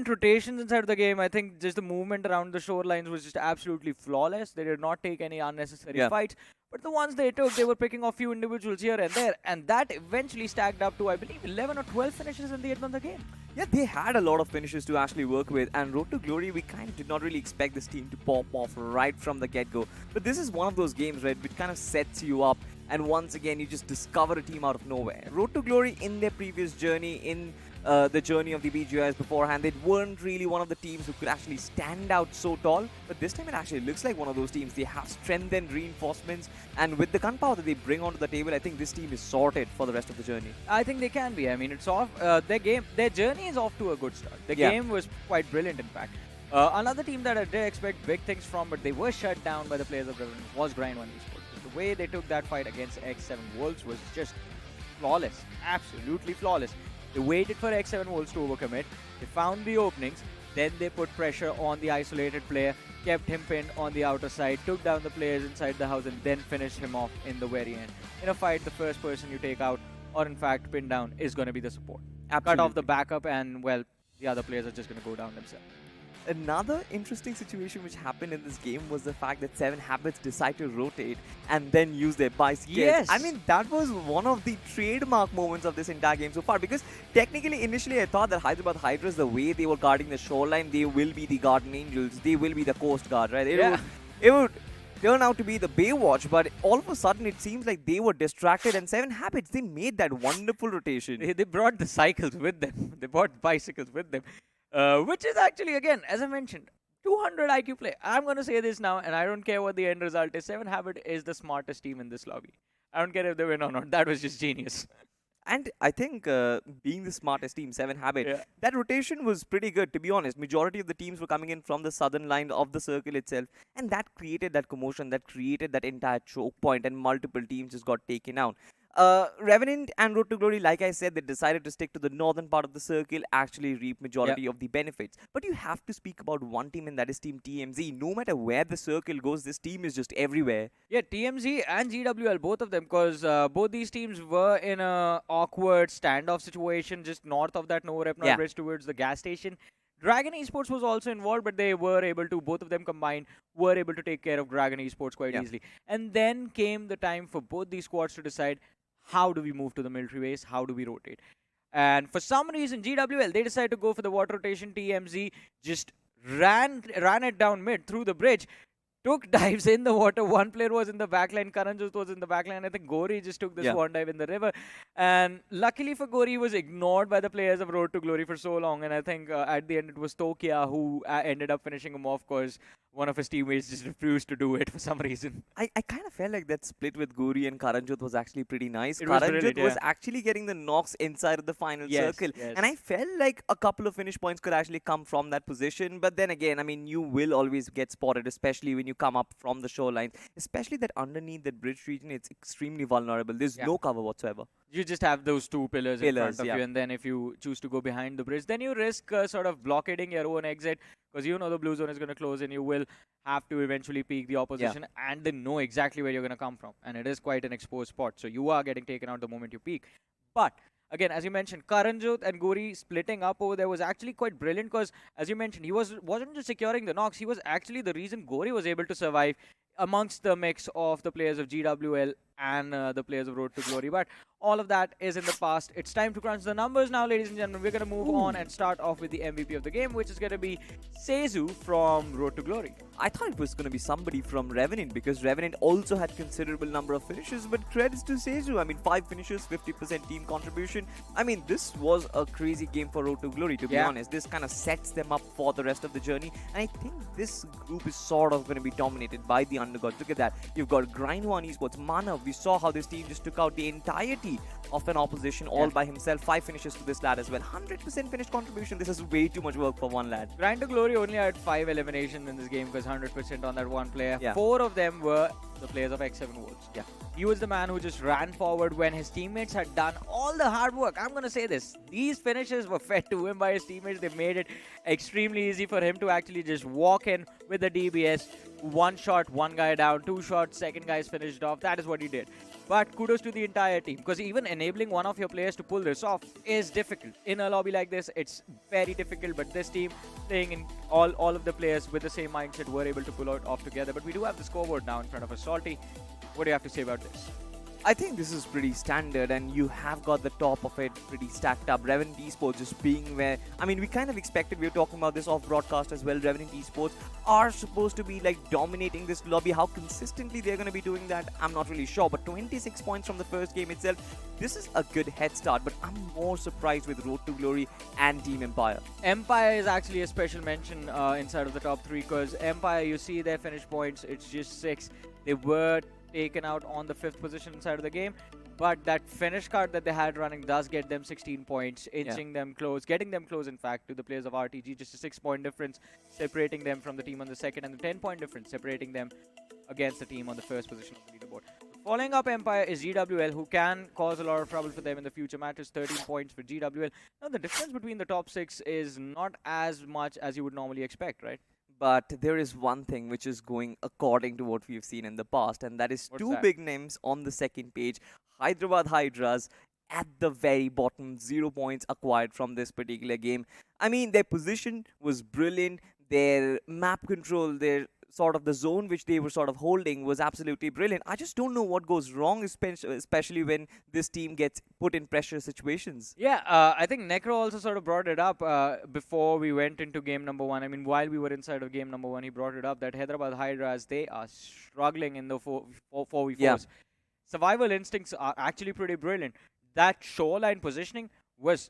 rotations inside of the game. I think just the movement around the shorelines was just absolutely flawless. They did not take any unnecessary fights. But the ones they took, they were picking off few individuals here and there. And that eventually stacked up to, I believe, 11 or 12 finishes in the end of the game. Yeah, they had a lot of finishes to actually work with, and Road to Glory, we kind of did not really expect this team to pop off right from the get-go. But this is one of those games, right, which kind of sets you up, and once again, you just discover a team out of nowhere. Road to Glory, in their previous journey, in the journey of the BGIS beforehand, they weren't really one of the teams who could actually stand out so tall, but this time it actually looks like one of those teams. They have strength and reinforcements, and with the gunpowder that they bring onto the table, I think this team is sorted for the rest of the journey. I think they can be. I mean, it's off. Their journey is off to a good start. The Yeah. game was quite brilliant, in fact. Another team that I did expect big things from, but they were shut down by the players of Revenant, was Grind 1 Esports. The way they took that fight against X7 Wolves was just flawless, absolutely flawless. They waited for X7 Wolves to overcommit. They found the openings. Then they put pressure on the isolated player, kept him pinned on the outer side, took down the players inside the house, and then finished him off in the very end. In a fight, the first person you take out, or in fact pin down, is going to be the support. Cut off the backup, and well, the other players are just going to go down themselves. Another interesting situation which happened in this game was the fact that 7 Habits decide to rotate and then use their bicycles. Yes! I mean, that was one of the trademark moments of this entire game so far, because technically, initially, I thought that Hyderabad Hydras, the way they were guarding the shoreline, they will be the Guardian Angels, they will be the Coast Guard, right? It would turn out to be the Baywatch, but all of a sudden, it seems like they were distracted, and 7 Habits, they made that wonderful rotation. They brought the cycles with them. They brought bicycles with them. Which is actually, again, as I mentioned, 200 IQ play. I'm going to say this now, and I don't care what the end result is. 7 Habit is the smartest team in this lobby. I don't care if they win or not. That was just genius. And I think being the smartest team, 7 Habit, that rotation was pretty good, to be honest. Majority of the teams were coming in from the southern line of the circle itself. And that created that commotion, that created that entire choke point, and multiple teams just got taken out. Revenant and Road to Glory, like I said, they decided to stick to the northern part of the circle, actually reap majority of the benefits. But you have to speak about one team, and that is Team TMZ. No matter where the circle goes, this team is just everywhere. Yeah, TMZ and GWL, both of them, because both these teams were in a awkward standoff situation just north of that Novo Repnor Bridge towards the gas station. Dragon Esports was also involved, but they were able to, both of them combined, were able to take care of Dragon Esports quite easily. And then came the time for both these squads to decide, how do we move to the military base? How do we rotate? And for some reason, GWL, they decided to go for the water rotation. TMZ just ran it down mid through the bridge. Took dives in the water. One player was in the backline. Karanjot was in the backline. I think Gori just took this one dive in the river. And luckily for Gori, he was ignored by the players of Road to Glory for so long. And I think at the end, it was Tokia who ended up finishing him off because one of his teammates just refused to do it for some reason. I kind of felt like that split with Gori and Karanjot was actually pretty nice. Karanjot was actually getting the knocks inside of the final circle. And I felt like a couple of finish points could actually come from that position. But then again, I mean, you will always get spotted, especially when you come up from the shoreline. Especially that underneath that bridge region, it's extremely vulnerable. There's no cover whatsoever. You just have those two pillars in front of you, and then if you choose to go behind the bridge, then you risk sort of blockading your own exit, because you know the blue zone is going to close and you will have to eventually peek the opposition and then know exactly where you're going to come from. And it is quite an exposed spot, so you are getting taken out the moment you peek. But again, as you mentioned, Karanjot and Gori splitting up over there was actually quite brilliant, because as you mentioned, he wasn't just securing the knocks, he was actually the reason Gori was able to survive amongst the mix of the players of GWL and the players of Road to Glory. But all of that is in the past. It's time to crunch the numbers now, ladies and gentlemen. We're going to move on and start off with the MVP of the game, which is going to be Seizu from Road to Glory. I thought it was going to be somebody from Revenant, because Revenant also had considerable number of finishes, but credits to Seizu. I mean, 5 finishes, 50% team contribution. I mean, this was a crazy game for Road to Glory, to be honest. This kind of sets them up for the rest of the journey. And I think this group is sort of going to be dominated by the underdogs. Look at that. You've got Grind 1 Esports, Mana. We saw how this team just took out the entire team mercy of an opposition all by himself. 5 finishes to this lad as well. 100% finish contribution. This is way too much work for one lad. Grind to Glory only had 5 eliminations in this game because 100% on that one player. Yeah. 4 of them were the players of X7 Wolves. Yeah. He was the man who just ran forward when his teammates had done all the hard work. I'm going to say this. These finishes were fed to him by his teammates. They made it extremely easy for him to actually just walk in with the DBS. 1 shot, 1 guy down, 2 shots, second guy's finished off. That is what he did. But kudos to the entire team, because even enabling one of your players to pull this off is difficult. In a lobby like this, it's very difficult, but this team playing in all of the players with the same mindset were able to pull it off together. But we do have the scoreboard now in front of us. Salty, what do you have to say about this? I think this is pretty standard, and you have got the top of it pretty stacked up. Revenant Esports just being where, I mean, we kind of expected, we were talking about this off broadcast as well. Revenant Esports are supposed to be like dominating this lobby. How consistently they're going to be doing that, I'm not really sure. But 26 points from the first game itself, this is a good head start. But I'm more surprised with Road to Glory and Team Empire. Empire is actually a special mention inside of the top 3, because Empire, you see their finish points, it's just 6. They were taken out on the 5th position inside of the game, but that finish card that they had running does get them 16 points, inching them close, getting them close in fact to the players of RTG. Just a 6-point difference separating them from the team on the 2nd, and the 10-point difference separating them against the team on the 1st position of the leaderboard. Following up Empire is GWL, who can cause a lot of trouble for them in the future matches. 13 points for GWL. Now the difference between the top 6 is not as much as you would normally expect, right? But there is one thing which is going according to what we've seen in the past, and that is two big names on the second page. Hyderabad Hydras at the very bottom, 0 points acquired from this particular game. I mean, their position was brilliant. Their map control, their sort of the zone which they were sort of holding was absolutely brilliant. I just don't know what goes wrong, especially when this team gets put in pressure situations. Yeah, I think Necro also sort of brought it up before we went into game number 1. I mean, while we were inside of game number 1, he brought it up that Hyderabad Hydras, they are struggling in the 4v4s. Yeah. Survival instincts are actually pretty brilliant. That shoreline positioning was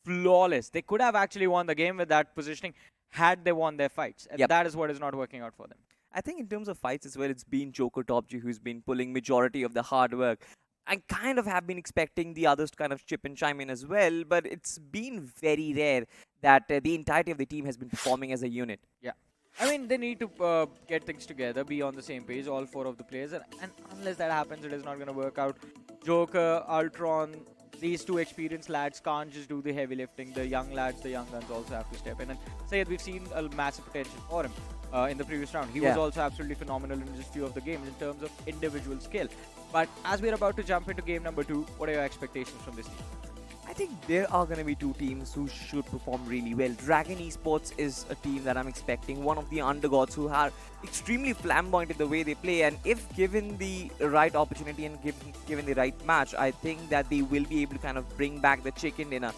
flawless. They could have actually won the game with that positioning had they won their fights. And that is what is not working out for them. I think in terms of fights as well, it's been Joker Topji who's been pulling majority of the hard work. I kind of have been expecting the others to kind of chip and chime in as well, but it's been very rare that the entirety of the team has been performing as a unit. Yeah. I mean, they need to get things together, be on the same page, all 4 of the players. And unless that happens, it is not going to work out. Joker, Ultron, these 2 experienced lads can't just do the heavy lifting. The young lads, the young guns also have to step in. And Sayed, we've seen a massive potential for him in the previous round. He was also absolutely phenomenal in just few of the games in terms of individual skill. But as we're about to jump into game number 2, what are your expectations from this team? I think there are going to be 2 teams who should perform really well. Dragon Esports is a team that I'm expecting, one of the undergods who are extremely flamboyant in the way they play, and if given the right opportunity and given the right match, I think that they will be able to kind of bring back the chicken dinner.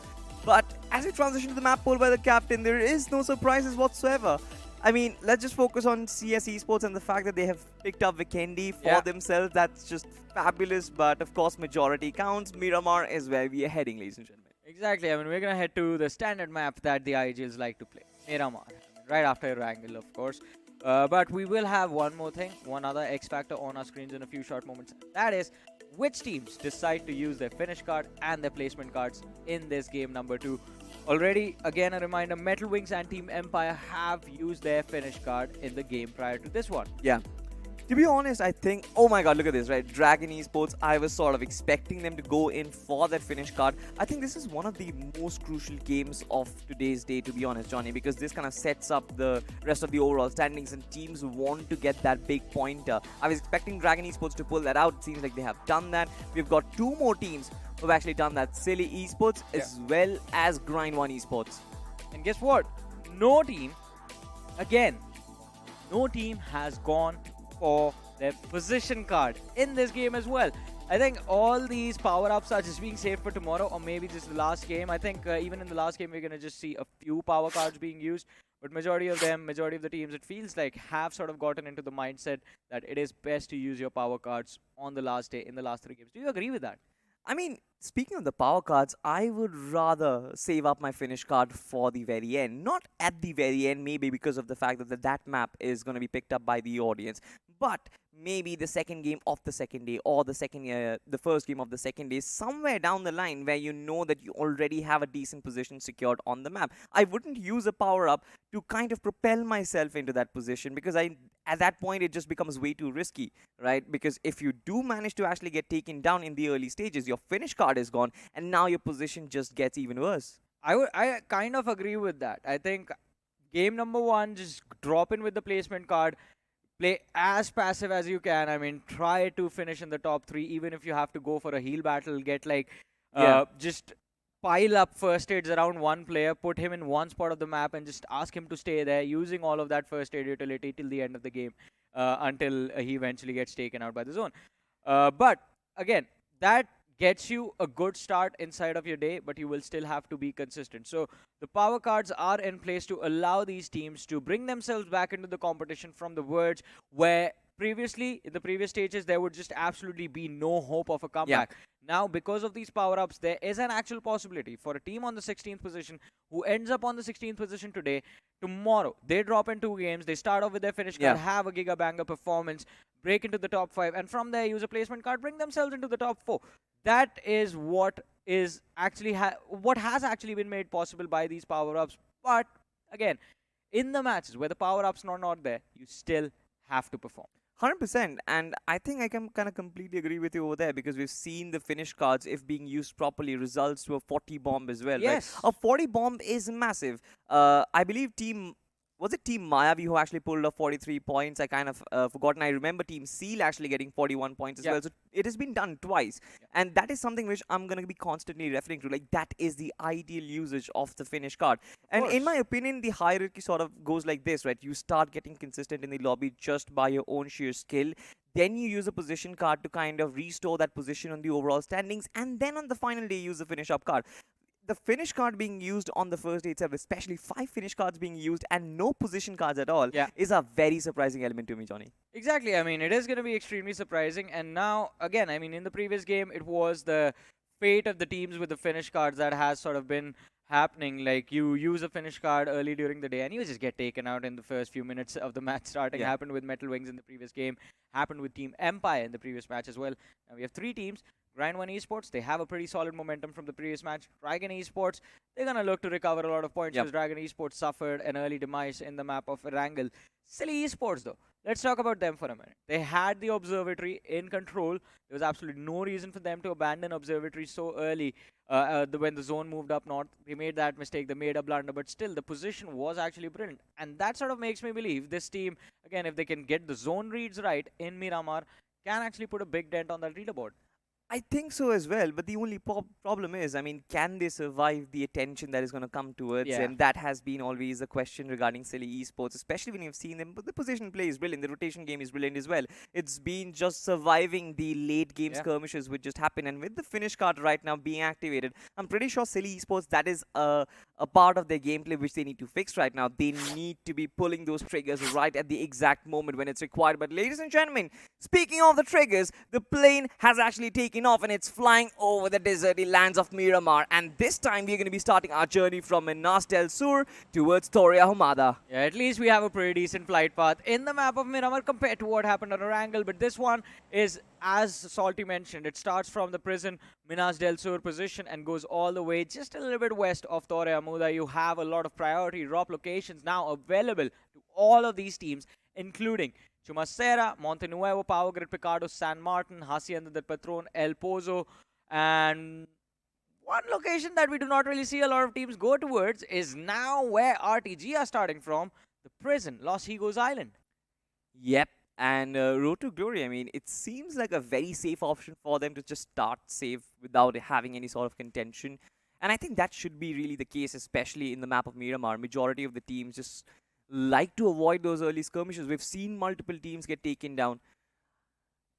But as we transition to the map pulled by the captain, there is no surprises whatsoever. I mean, let's just focus on CS Esports and the fact that they have picked up Vikendi for themselves. That's just fabulous. But of course, majority counts. Miramar is where we are heading, ladies and gentlemen. Exactly. I mean, we're going to head to the standard map that the IGLs like to play. Miramar. Right after Wrangle, of course. But we will have one more thing, one other X Factor on our screens in a few short moments. That is, which teams decide to use their finish card and their placement cards in this game number 2. Already, again, a reminder, Metal Wings and Team Empire have used their finish card in the game prior to this one. Yeah. To be honest, I think, oh my god, look at this, right? Dragon Esports, I was sort of expecting them to go in for that finish card. I think this is one of the most crucial games of today's day, to be honest, Johnny, because this kind of sets up the rest of the overall standings and teams want to get that big pointer. I was expecting Dragon Esports to pull that out. It seems like they have done that. We've got 2 more teams who have actually done that. Silly Esports as well as Grind One Esports. And guess what? No team, again, no team has gone for their position card in this game as well. I think all these power-ups are just being saved for tomorrow, or maybe just the last game. I think even in the last game, we're going to just see a few power cards being used. But majority of them, majority of the teams, it feels like have sort of gotten into the mindset that it is best to use your power cards on the last day in the last 3 games. Do you agree with that? I mean, speaking of the power cards, I would rather save up my finish card for the very end. Not at the very end, maybe because of the fact that that map is going to be picked up by the audience. But maybe the second game of the second day, or the first game of the second day, somewhere down the line where you know that you already have a decent position secured on the map, I wouldn't use a power up to kind of propel myself into that position, because at that point it just becomes way too risky, right? Because if you do manage to actually get taken down in the early stages, your finish card is gone, and now your position just gets even worse. I kind of agree with that. I think game number 1, just drop in with the placement card, play as passive as you can. I mean, try to finish in the top 3, even if you have to go for a heal battle, get like just pile up first aids around one player, put him in one spot of the map, and just ask him to stay there, using all of that first aid utility till the end of the game, until he eventually gets taken out by the zone. But again, that gets you a good start inside of your day, but you will still have to be consistent. So the power cards are in place to allow these teams to bring themselves back into the competition from the verge where previously, in the previous stages, there would just absolutely be no hope of a comeback. Now, because of these power-ups, there is an actual possibility for a team on the 16th position who ends up on the 16th position today. Tomorrow, they drop in 2 games, they start off with their finish card, have a giga banger performance, break into the top 5, and from there use a placement card, bring themselves into the top 4. That is what is actually what has actually been made possible by these power-ups. But again, in the matches where the power-ups are not there, you still have to perform. 100%, and I think I can kind of completely agree with you over there, because we've seen the finish cards, if being used properly, results to a 40 bomb as well. Yes. Right? A 40 bomb is massive. I believe was it Team Mayavi who actually pulled off 43 points? I kind of forgotten. I remember Team Seal actually getting 41 points as well. So it has been done twice. And that is something which I'm going to be constantly referring to. Like, that is the ideal usage of the finish card. And in my opinion, the hierarchy sort of goes like this, right? You start getting consistent in the lobby just by your own sheer skill. Then you use a position card to kind of restore that position on the overall standings. And then on the final day, use the finish up card. The finish card being used on the first day itself, especially 5 finish cards being used and no position cards at all, is a very surprising element to me, Johnny. Exactly. I mean, it is going to be extremely surprising. And now, again, I mean, in the previous game, it was the fate of the teams with the finish cards that has sort of been happening. Like, you use a finish card early during the day and you just get taken out in the first few minutes of the match starting. Happened with Metal Wings in the previous game. Happened with Team Empire in the previous match as well. Now we have 3 teams. Grind 1 Esports, they have a pretty solid momentum from the previous match. Dragon Esports, they're going to look to recover a lot of points because Dragon Esports suffered an early demise in the map of Erangel. Silly Esports, though. Let's talk about them for a minute. They had the observatory in control. There was absolutely no reason for them to abandon observatory so early when the zone moved up north. They made that mistake. They made a blunder, but still, the position was actually brilliant. And that sort of makes me believe this team, again, if they can get the zone reads right in Miramar, can actually put a big dent on that leaderboard. I think so as well, but the only problem is, I mean, can they survive the attention that is going to come towards them? That has been always a question regarding Silly Esports, especially when you've seen them. But the position play is brilliant. The rotation game is brilliant as well. It's been just surviving the late game skirmishes which just happen. And with the finish card right now being activated, I'm pretty sure Silly Esports, that is a part of their gameplay which they need to fix right now. They need to be pulling those triggers right at the exact moment when it's required. But ladies and gentlemen, speaking of the triggers, the plane has actually taken off and it's flying over the deserty lands of Miramar, and this time we're going to be starting our journey from Minas del Sur towards Toria Humada. Yeah, at least we have a pretty decent flight path in the map of Miramar compared to what happened on Erangel, but this one is, as Salty mentioned, it starts from the prison Minas del Sur position and goes all the way just a little bit west of Toria Humada. You have a lot of priority drop locations now available to all of these teams, including Chumacera, Monte Nuevo, Power Grid, Picardo, San Martin, Hacienda del Patron, El Pozo, and one location that we do not really see a lot of teams go towards is now where RTG are starting from, the prison, Los Higos Island. Yep, and Road to Glory, I mean, it seems like a very safe option for them to just start safe without having any sort of contention. And I think that should be really the case, especially in the map of Miramar. Majority of the teams just like to avoid those early skirmishes. We've seen multiple teams get taken down.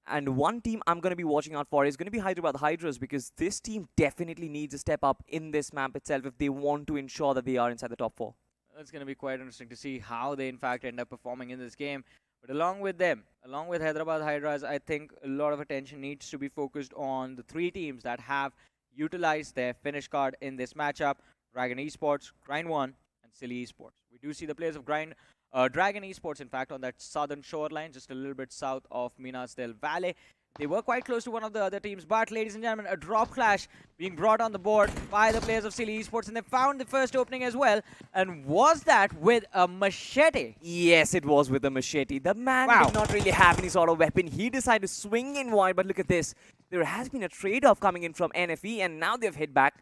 And one team I'm going to be watching out for is going to be Hyderabad Hydras, because this team definitely needs a step up in this map itself if they want to ensure that they are inside the top 4. It's going to be quite interesting to see how they in fact end up performing in this game. But along with them, along with Hyderabad Hydras, I think a lot of attention needs to be focused on the 3 teams that have utilized their finish card in this matchup: Dragon Esports, Grind 1, and Silly Esports. We do see the players of Grind Dragon Esports, in fact, on that southern shoreline, just a little bit south of Minas del Valle. They were quite close to one of the other teams, but ladies and gentlemen, a drop clash being brought on the board by the players of Silly Esports, and they found the first opening as well. And was that with a machete? Yes, it was with a machete. The man did not really have any sort of weapon. He decided to swing in wide, but look at this. There has been a trade-off coming in from NFE, and now they've hit back.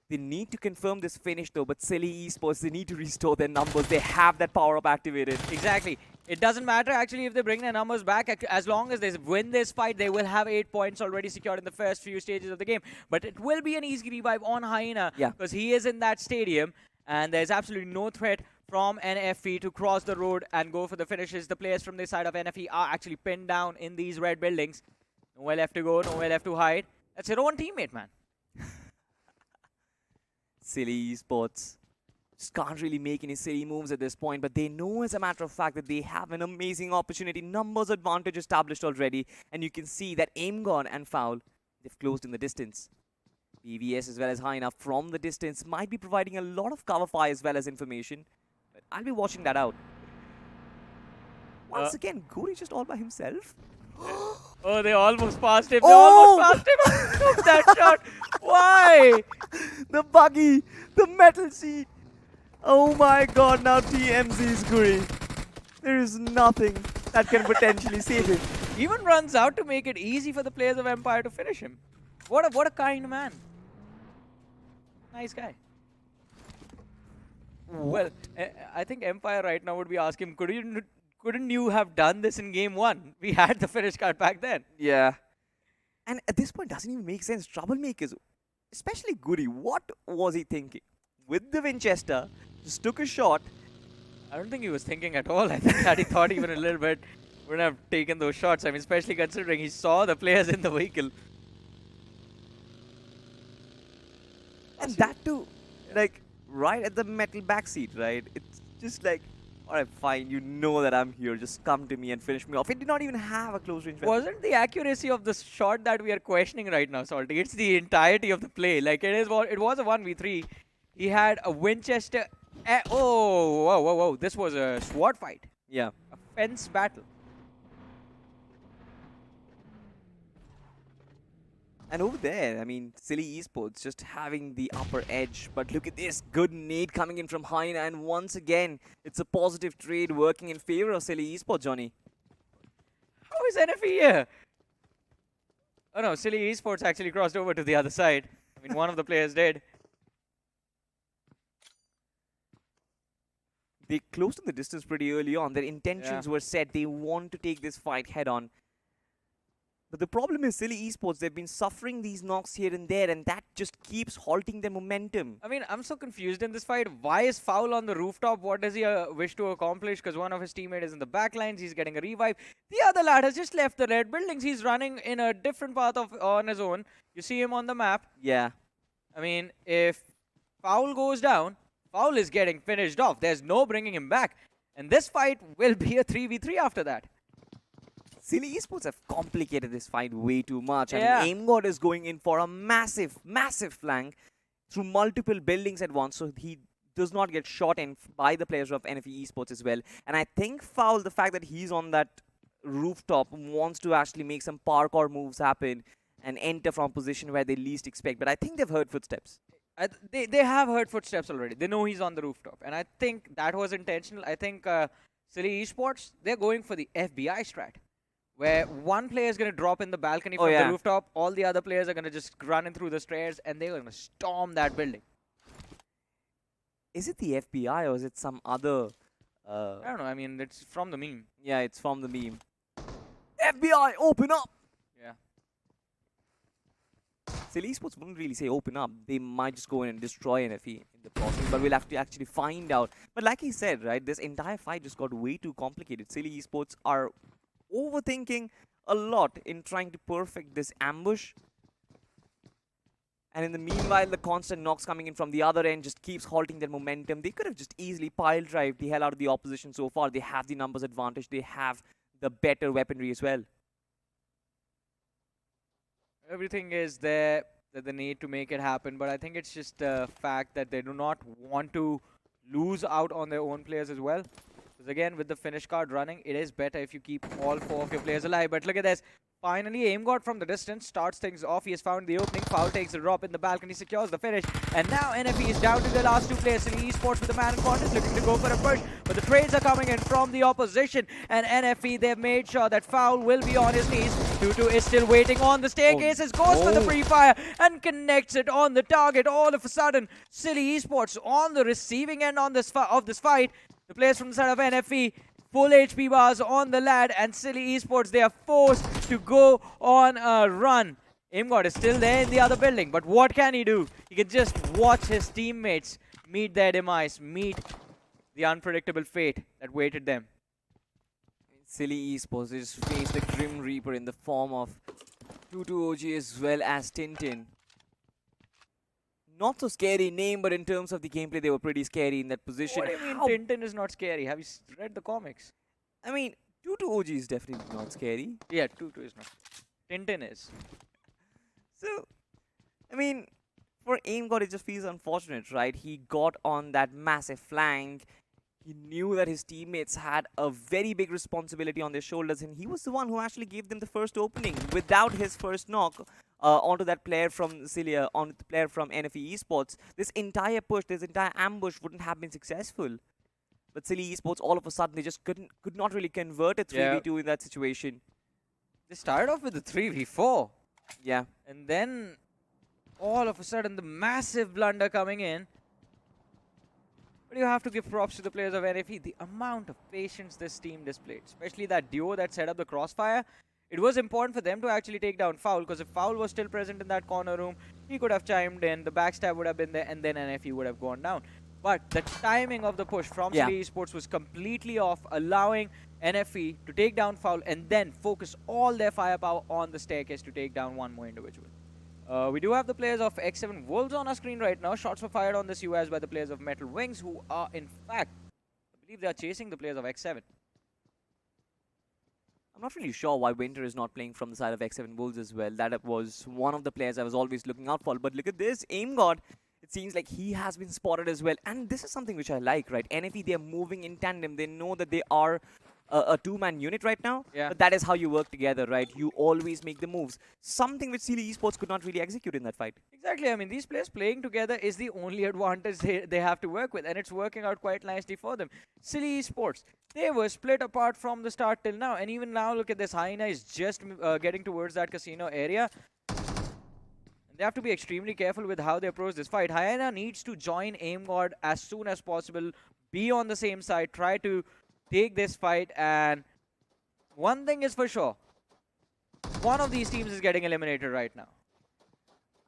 They need to confirm this finish though, but Silly Esports, they need to restore their numbers. They have that power-up activated. Exactly. It doesn't matter actually if they bring their numbers back. As long as they win this fight, they will have 8 points already secured in the first few stages of the game. But it will be an easy revive on Hyena because he is in that stadium and there's absolutely no threat from NFE to cross the road and go for the finishes. The players from this side of NFE are actually pinned down in these red buildings. Nowhere left to go, nowhere left to hide. That's your own teammate, man. Silly Esports just can't really make any silly moves at this point, but they know as a matter of fact that they have an amazing opportunity. Numbers advantage established already, and you can see that Aimgon and Foul, they've closed in the distance. BVS as well as Hyena from the distance might be providing a lot of cover fire as well as information, but I'll be watching that out. Once again, Gori just all by himself. Oh, they almost passed him. They almost passed him. Took that shot. Why? The buggy, the metal sheet. Oh my god, now TMZ's Guri. There is nothing that can potentially save him. Even runs out to make it easy for the players of Empire to finish him. What a kind man. Nice guy. Well, I think Empire right now would be asking, couldn't you have done this in game 1? We had the finish card back then. Yeah. And at this point, doesn't even make sense. Troublemakers, especially Guri, what was he thinking? With the Winchester, just took a shot. I don't think he was thinking at all. I think that he thought even a little bit wouldn't have taken those shots. I mean, especially considering he saw the players in the vehicle. And that too, like, right at the metal backseat, right? It's just like, alright, fine, you know that I'm here. Just come to me and finish me off. It did not even have a close range weapon. Wasn't the accuracy of the shot that we are questioning right now, Salty. It's the entirety of the play. Like, it was a 1v3. He had a Winchester. Oh, whoa. This was a SWAT fight. Yeah. A fence battle. And over there, I mean, Silly Esports just having the upper edge. But look at this. Good nade coming in from Hyena. And once again, it's a positive trade working in favor of Silly Esports, Johnny. How is NFE here? Oh no, Silly Esports actually crossed over to the other side. I mean, one of the players did. They closed in the distance pretty early on. Their intentions were set. They want to take this fight head on. But the problem is Silly Esports, they've been suffering these knocks here and there, and that just keeps halting their momentum. I mean, I'm so confused in this fight. Why is Foul on the rooftop? What does he wish to accomplish? Because one of his teammates is in the backlines. He's getting a revive. The other lad has just left the red buildings. He's running in a different path on his own. You see him on the map. Yeah. I mean, if Foul goes down, Foul is getting finished off. There's no bringing him back. And this fight will be a 3v3 after that. Silly Esports have complicated this fight way too much. I mean, AimGod is going in for a massive flank through multiple buildings at once, so he does not get shot in by the players of NFE Esports as well. And I think Foul, the fact that he's on that rooftop, wants to actually make some parkour moves happen and enter from a position where they least expect. But I think they've heard footsteps. They have heard footsteps already. They know he's on the rooftop. And I think that was intentional. I think Silly Esports, they're going for the FBI strat, where one player is going to drop in the balcony from the rooftop, all the other players are going to just run in through the stairs, and they're going to storm that building. Is it the FBI or is it some other... I don't know. I mean, it's from the meme. Yeah, it's from the meme. FBI, open up! Yeah. Silly Esports wouldn't really say open up. They might just go in and destroy NFE in the process, but we'll have to actually find out. But like he said, right, this entire fight just got way too complicated. Silly Esports are overthinking a lot in trying to perfect this ambush. And in the meanwhile, the constant knocks coming in from the other end just keeps halting their momentum. They could have just easily pile drive the hell out of the opposition so far. They have the numbers advantage. They have the better weaponry as well. Everything is there that they need to make it happen, but I think it's just the fact that they do not want to lose out on their own players as well. Because again, with the finish card running, it is better if you keep all 4 of your players alive. But look at this. Finally, AimGod from the distance starts things off. He has found the opening. Foul takes a drop in the balcony, secures the finish. And now NFE is down to the last 2 players. Silly Esports with the man in contest looking to go for a push. But the trades are coming in from the opposition. And NFE, they've made sure that Foul will be on his knees. Tutu is still waiting on the staircases. Goes for the pre-fire and connects it on the target. All of a sudden, Silly Esports on the receiving end on this of this fight. The players from the side of NFE, full HP bars on the lad, and Silly Esports, they are forced to go on a run. AimGod is still there in the other building, but what can he do? He can just watch his teammates meet their demise, meet the unpredictable fate that waited them. Silly Esports just faced the Grim Reaper in the form of Tutu OG as well as Tintin. Not so scary name, but in terms of the gameplay, they were pretty scary in that position. What do you mean Tintin is not scary? Have you read the comics? I mean, Tutu OG is definitely not scary. Yeah, Tutu is not. Tintin is. So, I mean, for AimGod, it just feels unfortunate, right? He got on that massive flank. He knew that his teammates had a very big responsibility on their shoulders, and he was the one who actually gave them the first opening. Without his first knock onto that player from Cilia, onto the player from NFE Esports, this entire push, this entire ambush wouldn't have been successful. But Silly Esports, all of a sudden, they just could not really convert a 3v2 in that situation. They started off with the 3v4. Yeah. And then, all of a sudden, the massive blunder coming in. But you have to give props to the players of NFE. The amount of patience this team displayed, especially that duo that set up the crossfire. It was important for them to actually take down Foul, because if Foul was still present in that corner room, he could have chimed in, the backstab would have been there, and then NFE would have gone down. But the timing of the push from Silly Esports was completely off, allowing NFE to take down Foul and then focus all their firepower on the staircase to take down one more individual. We do have the players of X7 Wolves on our screen right now. Shots were fired on this UAS by the players of Metal Wings, who are, in fact, I believe they are chasing the players of X7. I'm not really sure why Winter is not playing from the side of X7 Wolves as well. That was one of the players I was always looking out for. But look at this, AimGod. It seems like he has been spotted as well. And this is something which I like, right? NFE, they're moving in tandem. They know that they are a two-man unit right now. Yeah. But that is how you work together, right? You always make the moves. Something which Silly Esports could not really execute in that fight. Exactly. I mean, these players playing together is the only advantage they have to work with. And it's working out quite nicely for them. Silly Esports, they were split apart from the start till now. And even now, look at this. Hyena is just getting towards that casino area. They have to be extremely careful with how they approach this fight. Hyena needs to join AimGod as soon as possible, be on the same side, try to take this fight, and one thing is for sure, one of these teams is getting eliminated right now.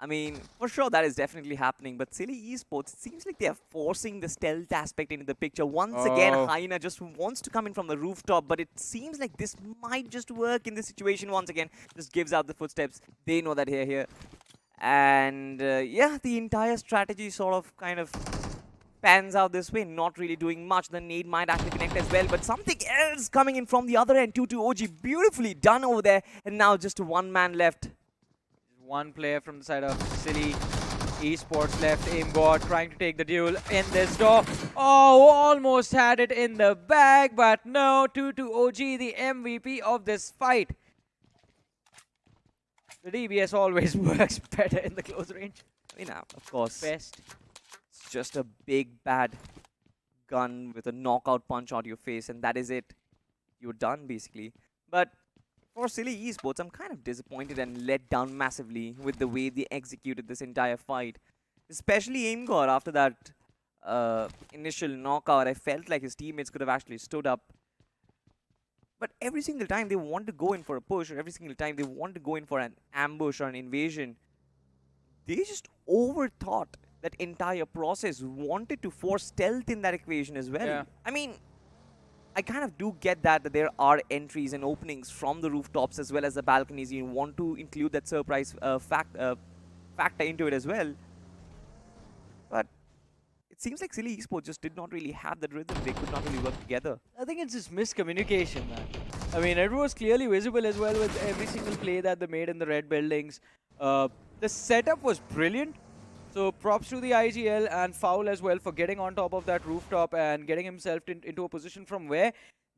I mean, for sure that is definitely happening, but Silly Esports, it seems like they are forcing the stealth aspect into the picture. Once again, Hyena just wants to come in from the rooftop, but it seems like this might just work in this situation once again. Just gives out the footsteps. They know that they're here. And yeah, the entire strategy sort of kind of pans out this way, not really doing much. The nade might actually connect as well, but something else coming in from the other end. Tutu OG beautifully done over there, and now just one man left. One player from the side of Silly Esports left. AimGod trying to take the duel in this door. Oh, almost had it in the bag, but no. Tutu OG, the MVP of this fight. The DBS always works better in the close range. I mean, of course. Best. It's just a big, bad gun with a knockout punch on your face, and that is it. You're done, basically. But for Silly Esports, I'm kind of disappointed and let down massively with the way they executed this entire fight. Especially AimGod after that initial knockout. I felt like his teammates could have actually stood up. But every single time they want to go in for a push, or every single time they want to go in for an ambush or an invasion, they just overthought that entire process, wanted to force stealth in that equation as well. Yeah. I mean, I kind of do get that there are entries and openings from the rooftops as well as the balconies. You want to include that surprise factor into it as well. But it seems like Silly Esports just did not really have that rhythm. They could not really work together. I think it's just miscommunication, man. I mean, it was clearly visible as well with every single play that they made in the red buildings. The setup was brilliant. So props to the IGL and Foul as well for getting on top of that rooftop and getting himself into a position from where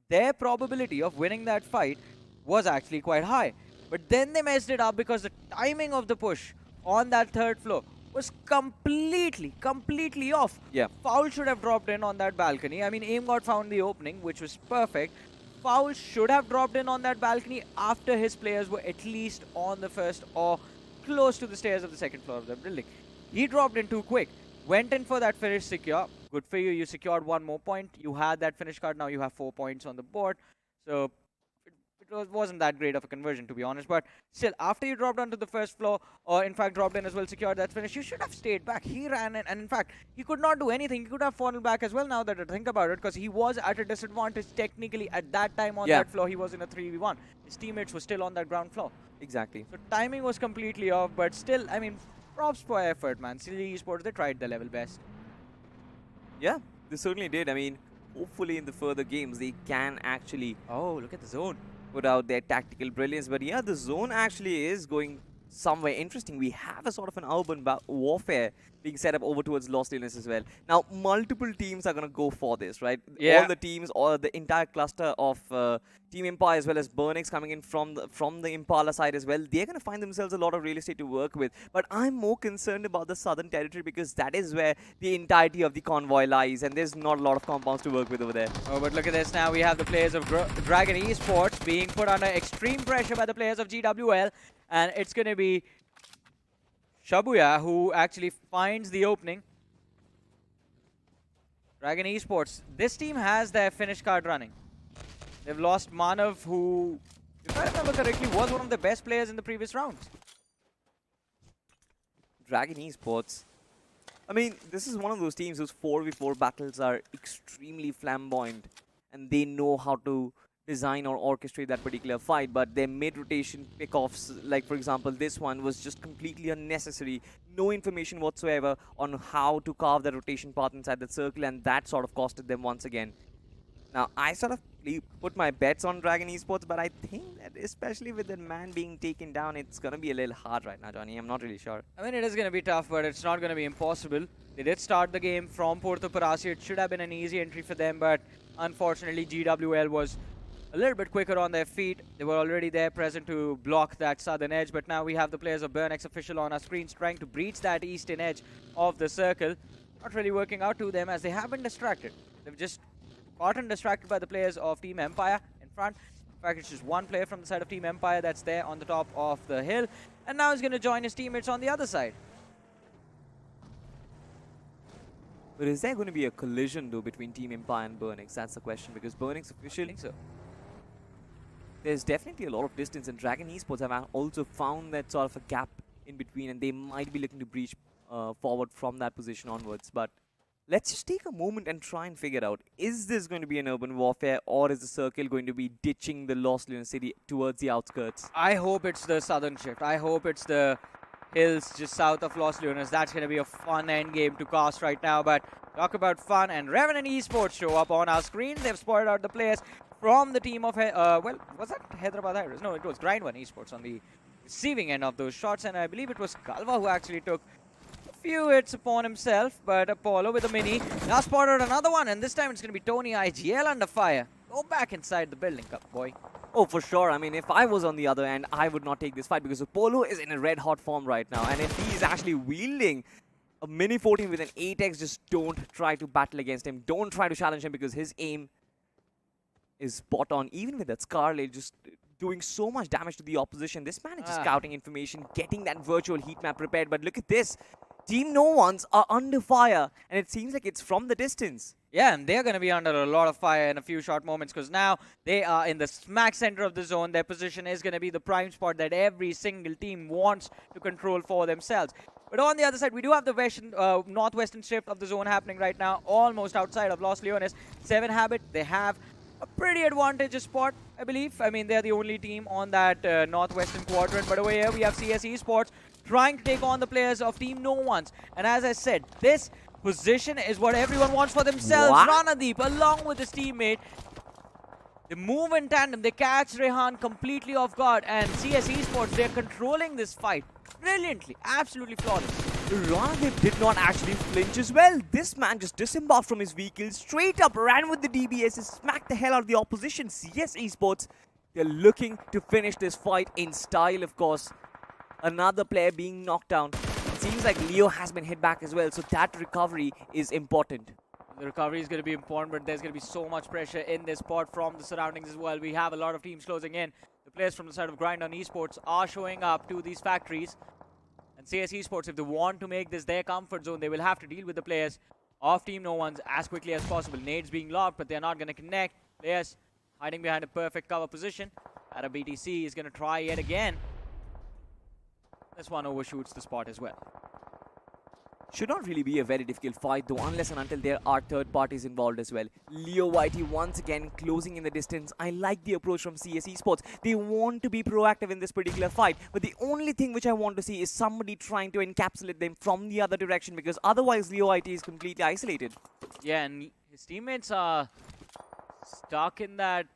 their probability of winning that fight was actually quite high. But then they messed it up because the timing of the push on that third floor was completely off. Yeah. Foul should have dropped in on that balcony. I mean, Aim got found the opening, which was perfect. Foul should have dropped in on that balcony after his players were at least on the first or close to the stairs of the second floor of the building. He dropped in too quick. Went in for that finish secure. Good for you. You secured one more point. You had that finish card. Now you have 4 points on the board. So it wasn't that great of a conversion, to be honest. But still, after you dropped onto the first floor, or in fact dropped in as well, secured that finish, you should have stayed back. He ran in, and in fact, he could not do anything. He could have fallen back as well, now that I think about it, because he was at a disadvantage technically at that time on that floor. He was in a 3v1. His teammates were still on that ground floor. Exactly. So timing was completely off, but still, I mean, props for effort, man. Silly Esports, they tried their level best. Yeah, they certainly did. I mean, hopefully in the further games, they can actually... Oh, look at the zone. Put out their tactical brilliance. But yeah, the zone actually is going somewhere interesting. We have a sort of an urban warfare being set up over towards Lost Illness as well. Now, multiple teams are going to go for this, right? Yeah. All the teams, or the entire cluster of Team Empire as well as Burnix coming in from the Impala side as well. They're going to find themselves a lot of real estate to work with. But I'm more concerned about the southern territory because that is where the entirety of the convoy lies, and there's not a lot of compounds to work with over there. Oh, but look at this now. We have the players of Dragon Esports being put under extreme pressure by the players of GWL, and it's going to be Shabuya who actually finds the opening. Dragon Esports. This team has their finish card running. They've lost Manav, who, if I remember correctly, was one of the best players in the previous rounds. Dragon Esports. I mean, this is one of those teams whose 4v4 battles are extremely flamboyant, and they know how to design or orchestrate that particular fight, but their mid-rotation pickoffs, like for example this one, was just completely unnecessary. No information whatsoever on how to carve the rotation path inside the circle, and that sort of costed them once again. Now, I sort of put my bets on Dragon Esports, but I think that especially with the man being taken down, it's going to be a little hard right now, Johnny. I'm not really sure. I mean, it is going to be tough, but it's not going to be impossible. They did start the game from Porto Parasi. It should have been an easy entry for them, but unfortunately GWL was a little bit quicker on their feet. They were already there present to block that southern edge, but now we have the players of Burnex official on our screens trying to breach that eastern edge of the circle. Not really working out to them as they have been distracted. They've just gotten distracted by the players of Team Empire in front. In fact, it's just one player from the side of Team Empire that's there on the top of the hill, and now he's going to join his teammates on the other side. But is there going to be a collision though between Team Empire and Burnix? That's the question, because Burnix official... I think so. There's definitely a lot of distance, and Dragon Esports have also found that sort of a gap in between, and they might be looking to breach forward from that position onwards. But let's just take a moment and try and figure out, is this going to be an urban warfare, or is the circle going to be ditching the Lost Lunar City towards the outskirts? I hope it's the southern shift. I hope it's the hills just south of Lost Lunas. That's going to be a fun end game to cast right now. But talk about fun, and Revenant Esports show up on our screen. They've spotted out the players from the team of, well, was that Hyderabad Hybrids? No, it was Grind One Esports on the receiving end of those shots, and I believe it was Kalva who actually took a few hits upon himself, but Apollo with a mini now spotted another one, and this time it's going to be Tony IGL under fire. Go back inside the building, boy. Oh, for sure. I mean, if I was on the other end, I would not take this fight, because Apollo is in a red-hot form right now, and if he's actually wielding a Mini 14 with an 8x, just don't try to battle against him. Don't try to challenge him, because his aim is spot on. Even with that Scarlet just doing so much damage to the opposition, this man is just scouting information, getting that virtual heat map prepared. But look at this. Team No Ones are under fire, and it seems like it's from the distance. Yeah, and they're going to be under a lot of fire in a few short moments, because now they are in the smack center of the zone. Their position is going to be the prime spot that every single team wants to control for themselves. But on the other side, we do have the northwestern shift of the zone happening right now, almost outside of Los Leones. 7 Habit, they have a pretty advantageous spot, I believe. I mean, they're the only team on that northwestern quadrant. But over here, we have CS Esports trying to take on the players of Team No Ones. And as I said, this position is what everyone wants for themselves. Ranadeep, along with his teammate, they move in tandem. They catch Rehan completely off guard. And CS Esports, they're controlling this fight brilliantly. Absolutely flawless. Ranadev did not actually flinch as well. This man just disembarked from his vehicle, straight up ran with the DBS and smacked the hell out of the opposition. CS Esports, they're looking to finish this fight in style, of course. Another player being knocked down. It seems like Leo has been hit back as well, so that recovery is important. The recovery is going to be important, but there's going to be so much pressure in this spot from the surroundings as well. We have a lot of teams closing in. The players from the side of Grind on Esports are showing up to these factories. And CS Esports, if they want to make this their comfort zone, they will have to deal with the players of Team No One's as quickly as possible. Nades being locked, but they're not going to connect. Players hiding behind a perfect cover position. Arab BTC is going to try yet again. This one overshoots the spot as well. Should not really be a very difficult fight though, unless and until there are third parties involved as well. Leo YT once again closing in the distance. I like the approach from CS Esports. They want to be proactive in this particular fight, but the only thing which I want to see is somebody trying to encapsulate them from the other direction, because otherwise Leo YT is completely isolated. Yeah, and his teammates are stuck in that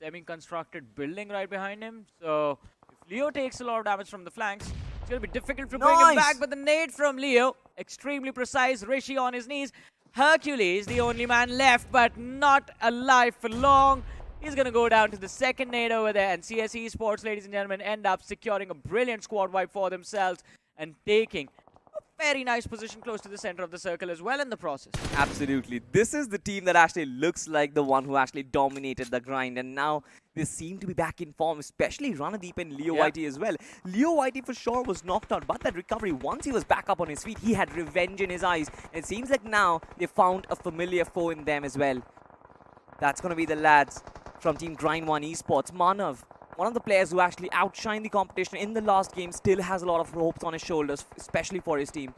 semi-constructed building right behind him. So if Leo takes a lot of damage from the flanks, it's going to be difficult to bring him back, but the nade from Leo, extremely precise. Rishi on his knees. Hercules, the only man left, but not alive for long. He's going to go down to the second nade over there, and CS Esports, ladies and gentlemen, end up securing a brilliant squad wipe for themselves and taking a very nice position close to the center of the circle as well in the process. Absolutely. This is the team that actually looks like the one who actually dominated the grind, and now they seem to be back in form, especially Ranadeep and Leo YT as well. Leo YT for sure was knocked out, but that recovery, once he was back up on his feet, he had revenge in his eyes. It seems like now they found a familiar foe in them as well. That's going to be the lads from Team Grind 1 Esports. Manav, one of the players who actually outshined the competition in the last game, still has a lot of hopes on his shoulders, especially for his team.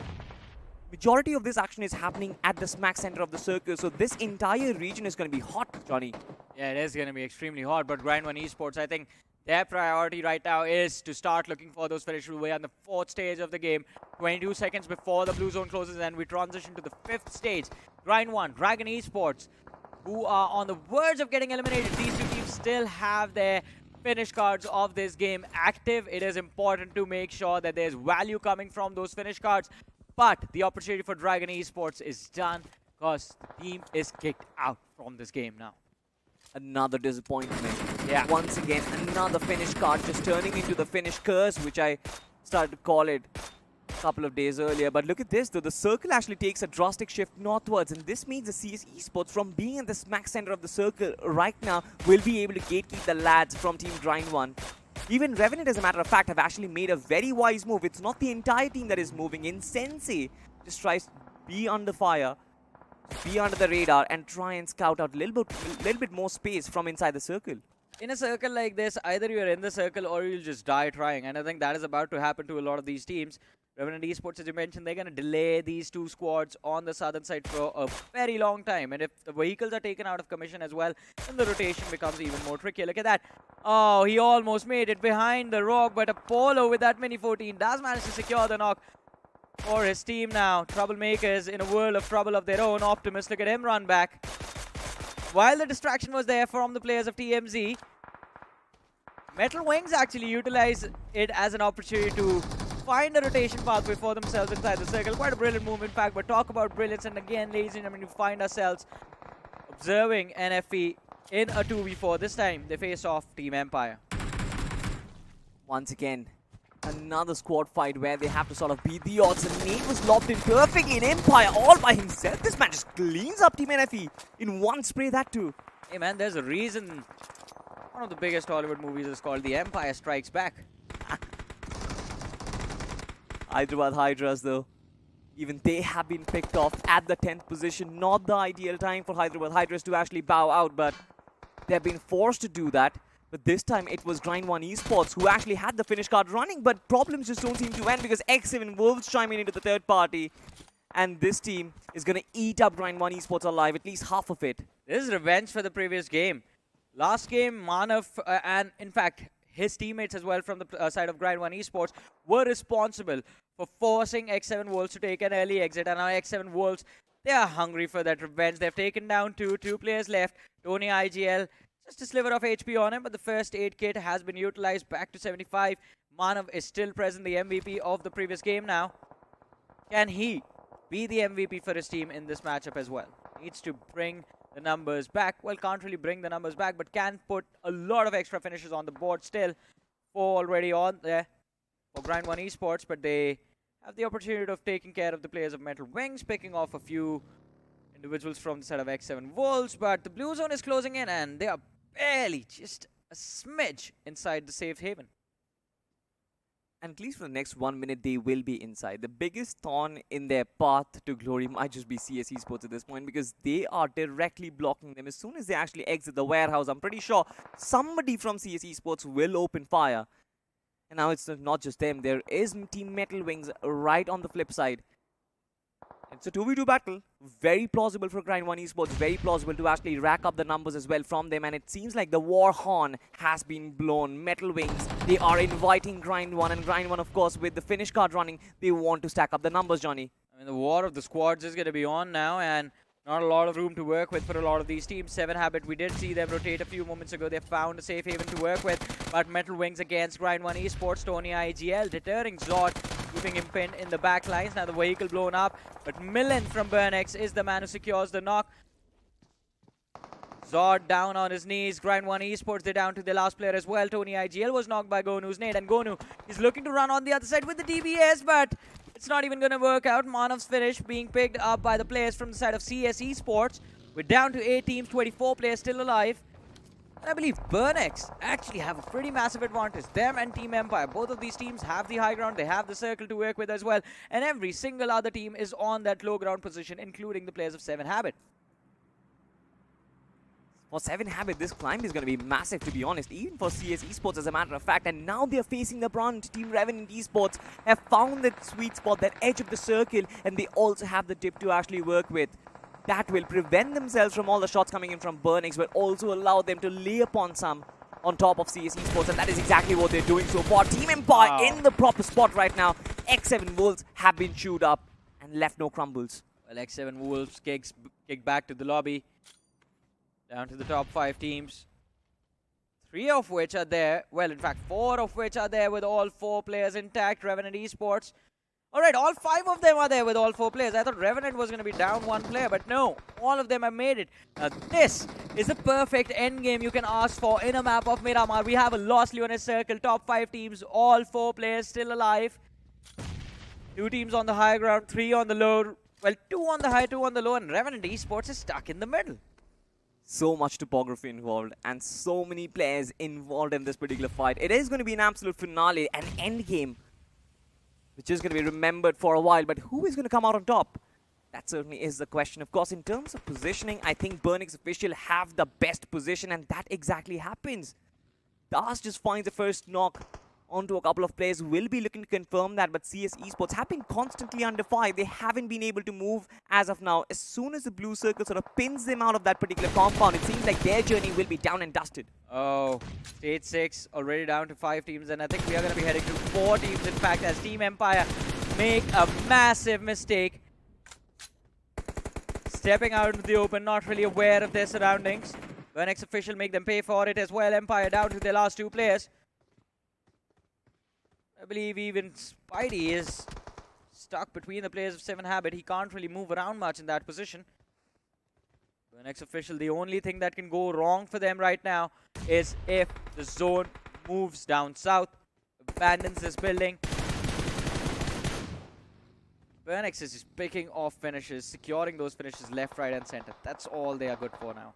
Majority of this action is happening at the smack center of the circle, so this entire region is going to be hot, Johnny. Yeah, it is going to be extremely hot, but Grind 1 Esports, I think their priority right now is to start looking for those finishes. We're on the 4th stage of the game, 22 seconds before the blue zone closes, and we transition to the 5th stage. Grind 1, Dragon Esports, who are on the verge of getting eliminated. These two teams still have their finish cards of this game active. It is important to make sure that there's value coming from those finish cards, but the opportunity for Dragon Esports is done because the team is kicked out from this game now. Another disappointment. Yeah. Once again, another finish card just turning into the finish curse, which I started to call it a couple of days earlier. But look at this, though. The circle actually takes a drastic shift northwards, and this means the CS Esports, from being in the smack center of the circle right now, will be able to gatekeep the lads from Team Grind 1. Even Revenant, as a matter of fact, have actually made a very wise move. It's not the entire team that is moving in. Sensei just tries to be under fire, be under the radar, and try and scout out a little bit more space from inside the circle. In a circle like this, either you're in the circle or you'll just die trying, and I think that is about to happen to a lot of these teams. Revenant Esports, as you mentioned, they're going to delay these two squads on the southern side for a very long time. And if the vehicles are taken out of commission as well, then the rotation becomes even more tricky. Look at that. Oh, he almost made it behind the rock, but Apollo with that mini 14 does manage to secure the knock for his team now. Troublemakers in a world of trouble of their own. Optimus, look at him run back. While the distraction was there from the players of TMZ, Metal Wings actually utilize it as an opportunity to find a rotation pathway for themselves inside the circle. Quite a brilliant move, in fact, but talk about brilliance. And again, ladies and gentlemen, we find ourselves observing NFE in a 2v4. This time, they face off Team Empire. Once again, another squad fight where they have to sort of beat the odds. And Nate was lobbed in perfectly in Empire all by himself. This man just cleans up Team NFE in one spray, that too. Hey man, there's a reason one of the biggest Hollywood movies is called The Empire Strikes Back. Hyderabad Hydras, though, even they have been picked off at the 10th position. Not the ideal time for Hyderabad Hydras to actually bow out, but they've been forced to do that. But this time it was Grind 1 Esports who actually had the finish card running, but problems just don't seem to end because X7 Wolves chiming into the third party. And this team is going to eat up Grind 1 Esports alive, at least half of it. This is revenge for the previous game. Last game, Manav, and in fact, his teammates as well from the side of Grind 1 Esports were responsible for forcing X7 Wolves to take an early exit. And now X7 Wolves, they are hungry for that revenge. They've taken down two players left. Tony IGL, just a sliver of HP on him, but the first aid kit has been utilized back to 75. Manav is still present, the MVP of the previous game now. can he be the MVP for his team in this matchup as well? Needs to bring the numbers back. Well, can't really bring the numbers back, but can put a lot of extra finishes on the board still. 4 already on there for Grind 1 Esports, but they have the opportunity of taking care of the players of Metal Wings, picking off a few individuals from the side of X7 Wolves, but the blue zone is closing in and they are barely just a smidge inside the safe haven. And at least for the next 1 minute, they will be inside. The biggest thorn in their path to glory might just be CS Esports at this point, because they are directly blocking them. As soon as they actually exit the warehouse, I'm pretty sure somebody from CS Esports will open fire. And now it's not just them. There is Team Metal Wings right on the flip side. It's a 2v2 battle. Very plausible for Grind 1 Esports. Very plausible to actually rack up the numbers as well from them. And it seems like the war horn has been blown. Metal Wings, they are inviting Grind 1. And Grind 1, of course, with the finish card running, they want to stack up the numbers, Johnny. I mean, the war of the squads is going to be on now. And not a lot of room to work with for a lot of these teams. 7 Habit, we did see them rotate a few moments ago. They found a safe haven to work with. But Metal Wings against Grind 1 Esports, Tony IGL deterring Zod, keeping him pinned in the back lines. Now the vehicle blown up, but Millen from Burnex is the man who secures the knock. Zod down on his knees. Grind 1 Esports, they're down to their last player as well. Tony IGL was knocked by Gonu's nade, and Gonu is looking to run on the other side with the DBS, but it's not even going to work out. Manav's finish being picked up by the players from the side of CS Esports. We're down to 8 teams, 24 players still alive. And I believe Burnex actually have a pretty massive advantage. Them and Team Empire, both of these teams have the high ground. They have the circle to work with as well. And every single other team is on that low ground position, including the players of 7 Habit. For 7 Habit, this climb is going to be massive, to be honest, even for CS Esports as a matter of fact. And now they're facing the brunt. Team Revenant Esports have found that sweet spot, that edge of the circle, and they also have the tip to actually work with. That will prevent themselves from all the shots coming in from Burnex, but also allow them to lay upon some on top of CS Esports, and that is exactly what they're doing so far. Team Empire in the proper spot right now. X7 Wolves have been chewed up and left no crumbles. Well, X7 Wolves kick back to the lobby. Down to the top 5 teams. 3 of which are there. Well, in fact, 4 of which are there with all 4 players intact. Revenant Esports. Alright, all 5 of them are there with all 4 players. I thought Revenant was going to be down 1 player, but no. All of them have made it. Now, this is the perfect end game you can ask for in a map of Miramar. We have a Lost Leones circle. Top 5 teams. All 4 players still alive. 2 teams on the high ground. 3 on the low. Well, 2 on the high, 2 on the low. And Revenant Esports is stuck in the middle. So much topography involved and so many players involved in this particular fight. It is going to be an absolute finale, an end game, which is going to be remembered for a while. But who is going to come out on top? That certainly is the question. Of course, in terms of positioning, I think Burnex official have the best position, and that exactly happens. Das just finds the first knock onto a couple of players. Will be looking to confirm that, but CS Esports have been constantly under fire. They haven't been able to move as of now. As soon as the blue circle sort of pins them out of that particular compound, it seems like their journey will be down and dusted. Oh, stage 6 already down to 5 teams, and I think we are going to be heading to 4 teams, in fact, as Team Empire make a massive mistake. Stepping out into the open, not really aware of their surroundings. Burnex official make them pay for it as well. Empire down to their last 2 players. I believe even Spidey is stuck between the players of 7 Habit. He can't really move around much in that position. Burnex official, the only thing that can go wrong for them right now is if the zone moves down south, abandons this building. Burnex is just picking off finishes, securing those finishes left, right, and center. That's all they are good for now.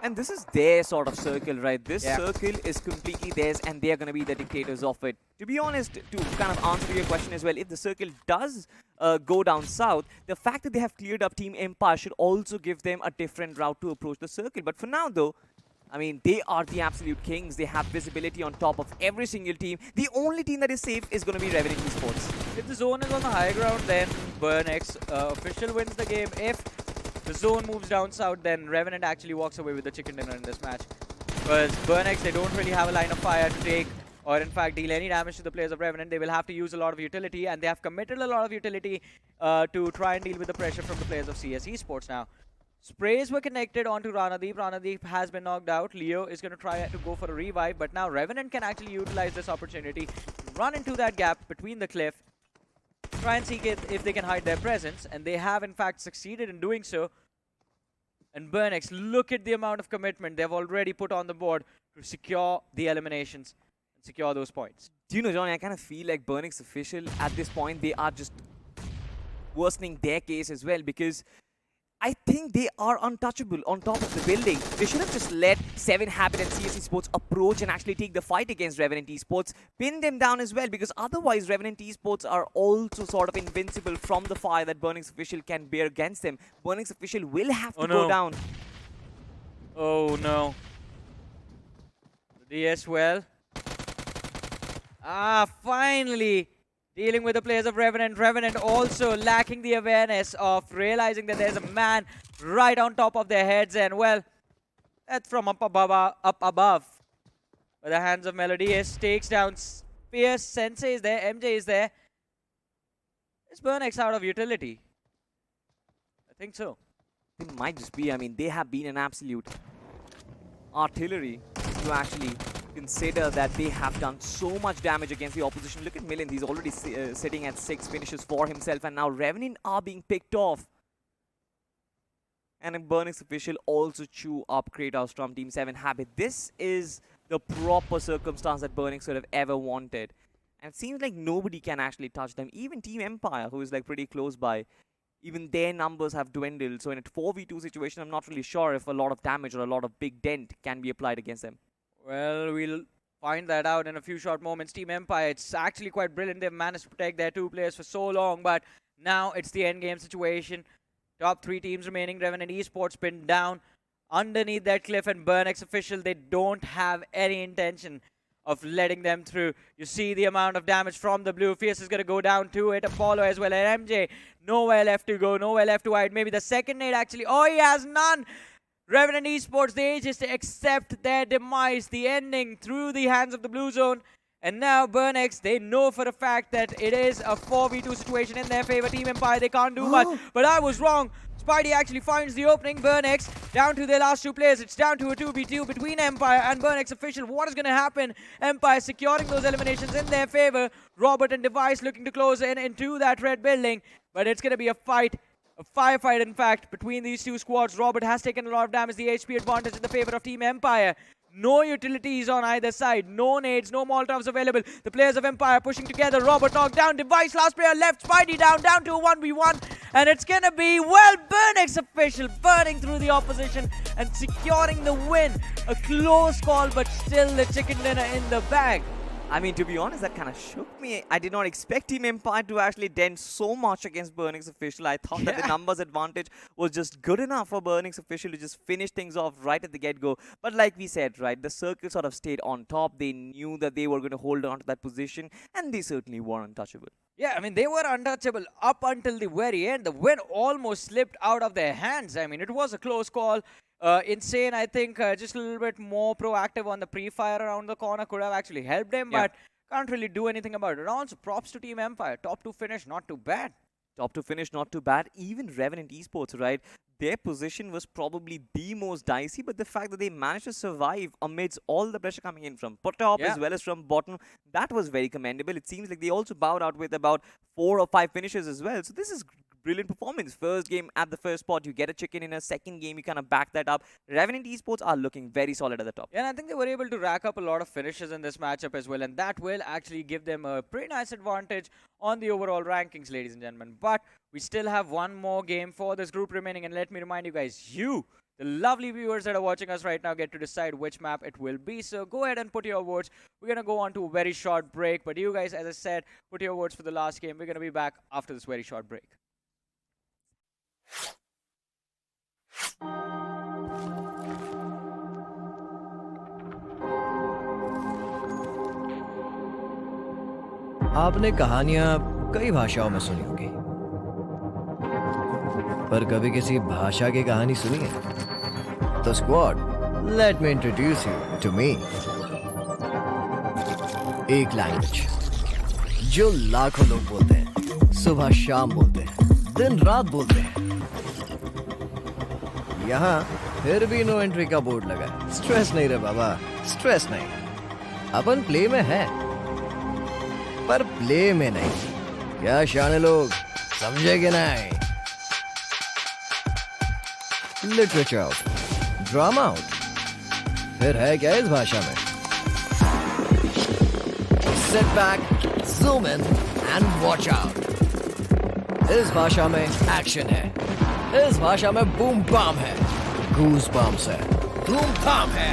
And this is their sort of circle, right? This circle is completely theirs, and they're going to be the dictators of it. To be honest, to kind of answer your question as well, if the circle does go down south, the fact that they have cleared up Team Empire should also give them a different route to approach the circle. But for now, though, I mean, they are the absolute kings. They have visibility on top of every single team. The only team that is safe is going to be Revenant Esports. If the zone is on the high ground, then Burnex official wins the game. If the zone moves down south, then Revenant actually walks away with the chicken dinner in this match. Because Burnex, they don't really have a line of fire to take or in fact deal any damage to the players of Revenant. They will have to use a lot of utility, and they have committed a lot of utility to try and deal with the pressure from the players of CS Esports now. Sprays were connected onto Ranadeep. Ranadeep has been knocked out. Leo is going to try to go for a revive, but now Revenant can actually utilize this opportunity to run into that gap between the cliff. try and see if they can hide their presence, and they have in fact succeeded in doing so. And Burnix, look at the amount of commitment they've already put on the board to secure the eliminations and secure those points. Do you know, Johnny, I kind of feel like Burnix official at this point, they are just worsening their case as well, because I think they are untouchable on top of the building. They should have just let 7 Habit and CS Esports approach and actually take the fight against Revenant Esports, pin them down as well, because otherwise Revenant Esports are also sort of invincible from the fire that Burnix official can bear against them. Burnix official will have to go down. Oh no. The DS well. Finally dealing with the players of Revenant. Revenant also lacking the awareness of realizing that there's a man right on top of their heads, and well, that's from up above. But the hands of Melodious takes down Fierce. Sensei is there, MJ is there. Is Burnix out of utility? I think so. It might just be, I mean, they have been an absolute artillery to actually consider that they have done so much damage against the opposition. Look at Milind, he's already sitting at 6 finishes for himself, and now Revenant are being picked off. And a Burnix official also chew up Kratos from Team 7 Habit. This is the proper circumstance that Burnix could have ever wanted. And it seems like nobody can actually touch them. Even Team Empire, who is like pretty close by, even their numbers have dwindled. So in a 4v2 situation, I'm not really sure if a lot of damage or a lot of big dent can be applied against them. Well, we'll find that out in a few short moments. Team Empire, it's actually quite brilliant. They've managed to protect their 2 players for so long, but now it's the endgame situation. Top 3 teams remaining. Revenant Esports pinned down underneath that cliff, and Burnix official, they don't have any intention of letting them through. You see the amount of damage from the blue. Fierce is going to go down to it. Apollo as well, and MJ, nowhere left to go, nowhere left to hide. Maybe the second nade actually. Oh, he has none. Revenant Esports, they just accept their demise, the ending through the hands of the blue zone. And now Burnix, they know for a fact that it is a 4v2 situation in their favor. Team Empire, they can't do much. But I was wrong. Spidey actually finds the opening. Burnix down to their last 2 players. It's down to a 2v2 between Empire and Burnix official. What is going to happen? Empire securing those eliminations in their favor. Robert and Device looking to close in into that red building. But it's going to be a fight. A firefight, in fact, between these 2 squads. Robert has taken a lot of damage. The HP advantage in the favor of Team Empire. No utilities on either side. No nades, no Molotovs available. The players of Empire pushing together. Robert knocked down. Device, last player left. Spidey down to a 1v1. And it's going to be, well, Burnix official burning through the opposition and securing the win. A close call, but still the chicken dinner in the bag. I mean, to be honest, that kind of shook me. I did not expect Team Empire to actually dent so much against Burnix official. I thought that the numbers advantage was just good enough for Burnix official to just finish things off right at the get-go. But like we said, right, the circle sort of stayed on top. They knew that they were going to hold on to that position, and they certainly were untouchable. Yeah, I mean, they were untouchable up until the very end. The win almost slipped out of their hands. I mean, it was a close call. Insane, I think, just a little bit more proactive on the pre-fire around the corner could have actually helped him, but can't really do anything about it. Also, props to Team Empire. Top 2 finish, not too bad. Top 2 finish, not too bad. Even Revenant Esports, right? Their position was probably the most dicey, but the fact that they managed to survive amidst all the pressure coming in from top as well as from bottom, that was very commendable. It seems like they also bowed out with about 4 or 5 finishes as well. So this is brilliant performance. First game at the first spot, you get a chicken in a second game, you kind of back that up. Revenant Esports are looking very solid at the top. Yeah, and I think they were able to rack up a lot of finishes in this matchup as well, and that will actually give them a pretty nice advantage on the overall rankings, ladies and gentlemen. But we still have one more game for this group remaining, and let me remind you guys, the lovely viewers that are watching us right now, get to decide which map it will be. So go ahead and put your votes. We're going to go on to a very short break, but you guys, as I said, put your votes for the last game. We're going to be back after this very short break. आपने कहानियां कई भाषाओं में सुनी होगी, पर कभी किसी भाषा की कहानी सुनी है? तो squad, let me introduce you to me. एक लैंग्वेज जो लाखों लोग बोलते हैं, सुबह शाम बोलते हैं, दिन रात बोलते हैं। यहाँ फिर भी नो एंट्री का बोर्ड लगा है। स्ट्रेस नहीं रे बाबा, स्ट्रेस नहीं। अपन प्ले में है, पर प्ले में नहीं। क्या शाने लोग समझे कि नहीं? लिटरेचर, ड्रामा आउट, फिर है क्या इस भाषा में? Sit back, zoom in and watch out. इस भाषा में एक्शन है, इस भाषा में बूम बाम है, गूज बम्स है, धूम धाम है.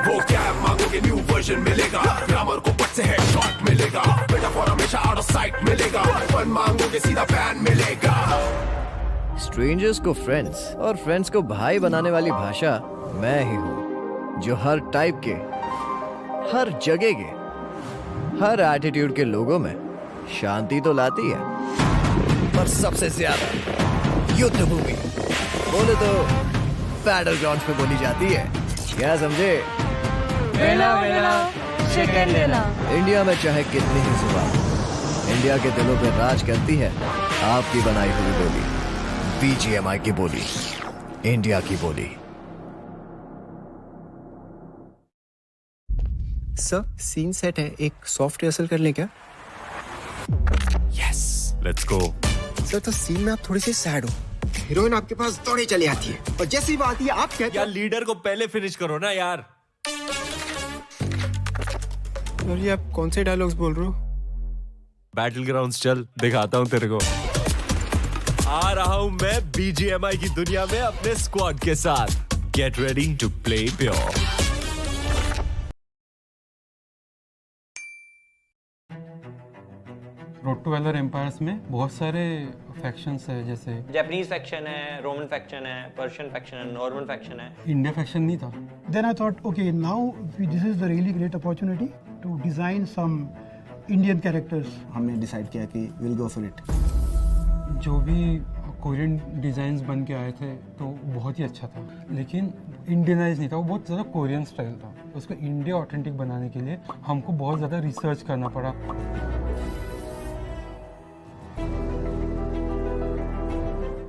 वो क्या मांगोगे न्यू वर्जन मिलेगा, ग्रामर को पट से हेडशॉट मिलेगा, मेटाफोर हमेशा आउट ऑफ साइट मिलेगा, फन मांगोगे सीधा बैन मिलेगा. स्ट्रेंजर्स को फ्रेंड्स और फ्रेंड्स को भाई बनाने वाली भाषा मैं ही हूँ, जो हर टाइप के, हर जगह के, हर एटीट्यूड के लोगों में शांति तो लाती है, पर सबसे ज्यादा युद्ध भूमि बोले तो बैटल ग्राउंड्स पे बोली जाती है. क्या समझे? वेला वेला चिकन लेला. इंडिया में चाहे कितनी ही जुबान, इंडिया के दिलों पे राज करती है आपकी बनाई हुई बोली, BGMI की बोली, इंडिया की बोली. सर सीन सेट है, एक सॉफ्ट रिहर्सल कर लें क्या? Yes, let's go. सर तो सीन में आप थोड़ी सी सैड हो, हीरोइन आपके पास दौड़े चली आती है और जैसी बात आती है आप कहते यार लीडर को पहले फिनिश करो ना यार. और ये आप कौन से डायलॉग्स बोल रहे हो? बैटल ग्राउंड्स चल, दिखाता हूँ तेरे को. आ रहा हूँ मैं BGMI की दुनिया में अपने स्क्वाड के साथ. Get ready to play pure. Road to Valor Empires में बहुत सारे फैक्शंस है, जैसे जापानीज फैक्शन है, रोमन फैक्शन है, पर्शियन फैक्शन है, नॉर्मन फैक्शन है. इंडिया फैक्शन नहीं था. Then I thought, okay, now this is the really great opportunity to design some Indian characters. हमने डिसाइड किया कि we'll go for it. जो भी कोरियन डिज़ाइंस बन के आए थे तो बहुत ही अच्छा था, लेकिन इंडियनाइज नहीं था, वो बहुत ज़्यादा कोरियन स्टाइल था. उसको इंडिया ऑथेंटिक बनाने के लिए हमको बहुत ज़्यादा रिसर्च करना पड़ा.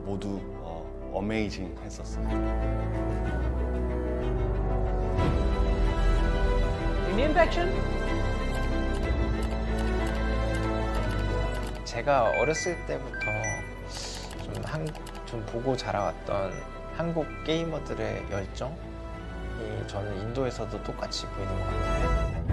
모두 어메이징 했었어요. Indian faction? 제가 어렸을 때부터 좀 보고 자라왔던 한국 게이머들의 열정이 저는 인도에서도 똑같이 보이는 것 같아요.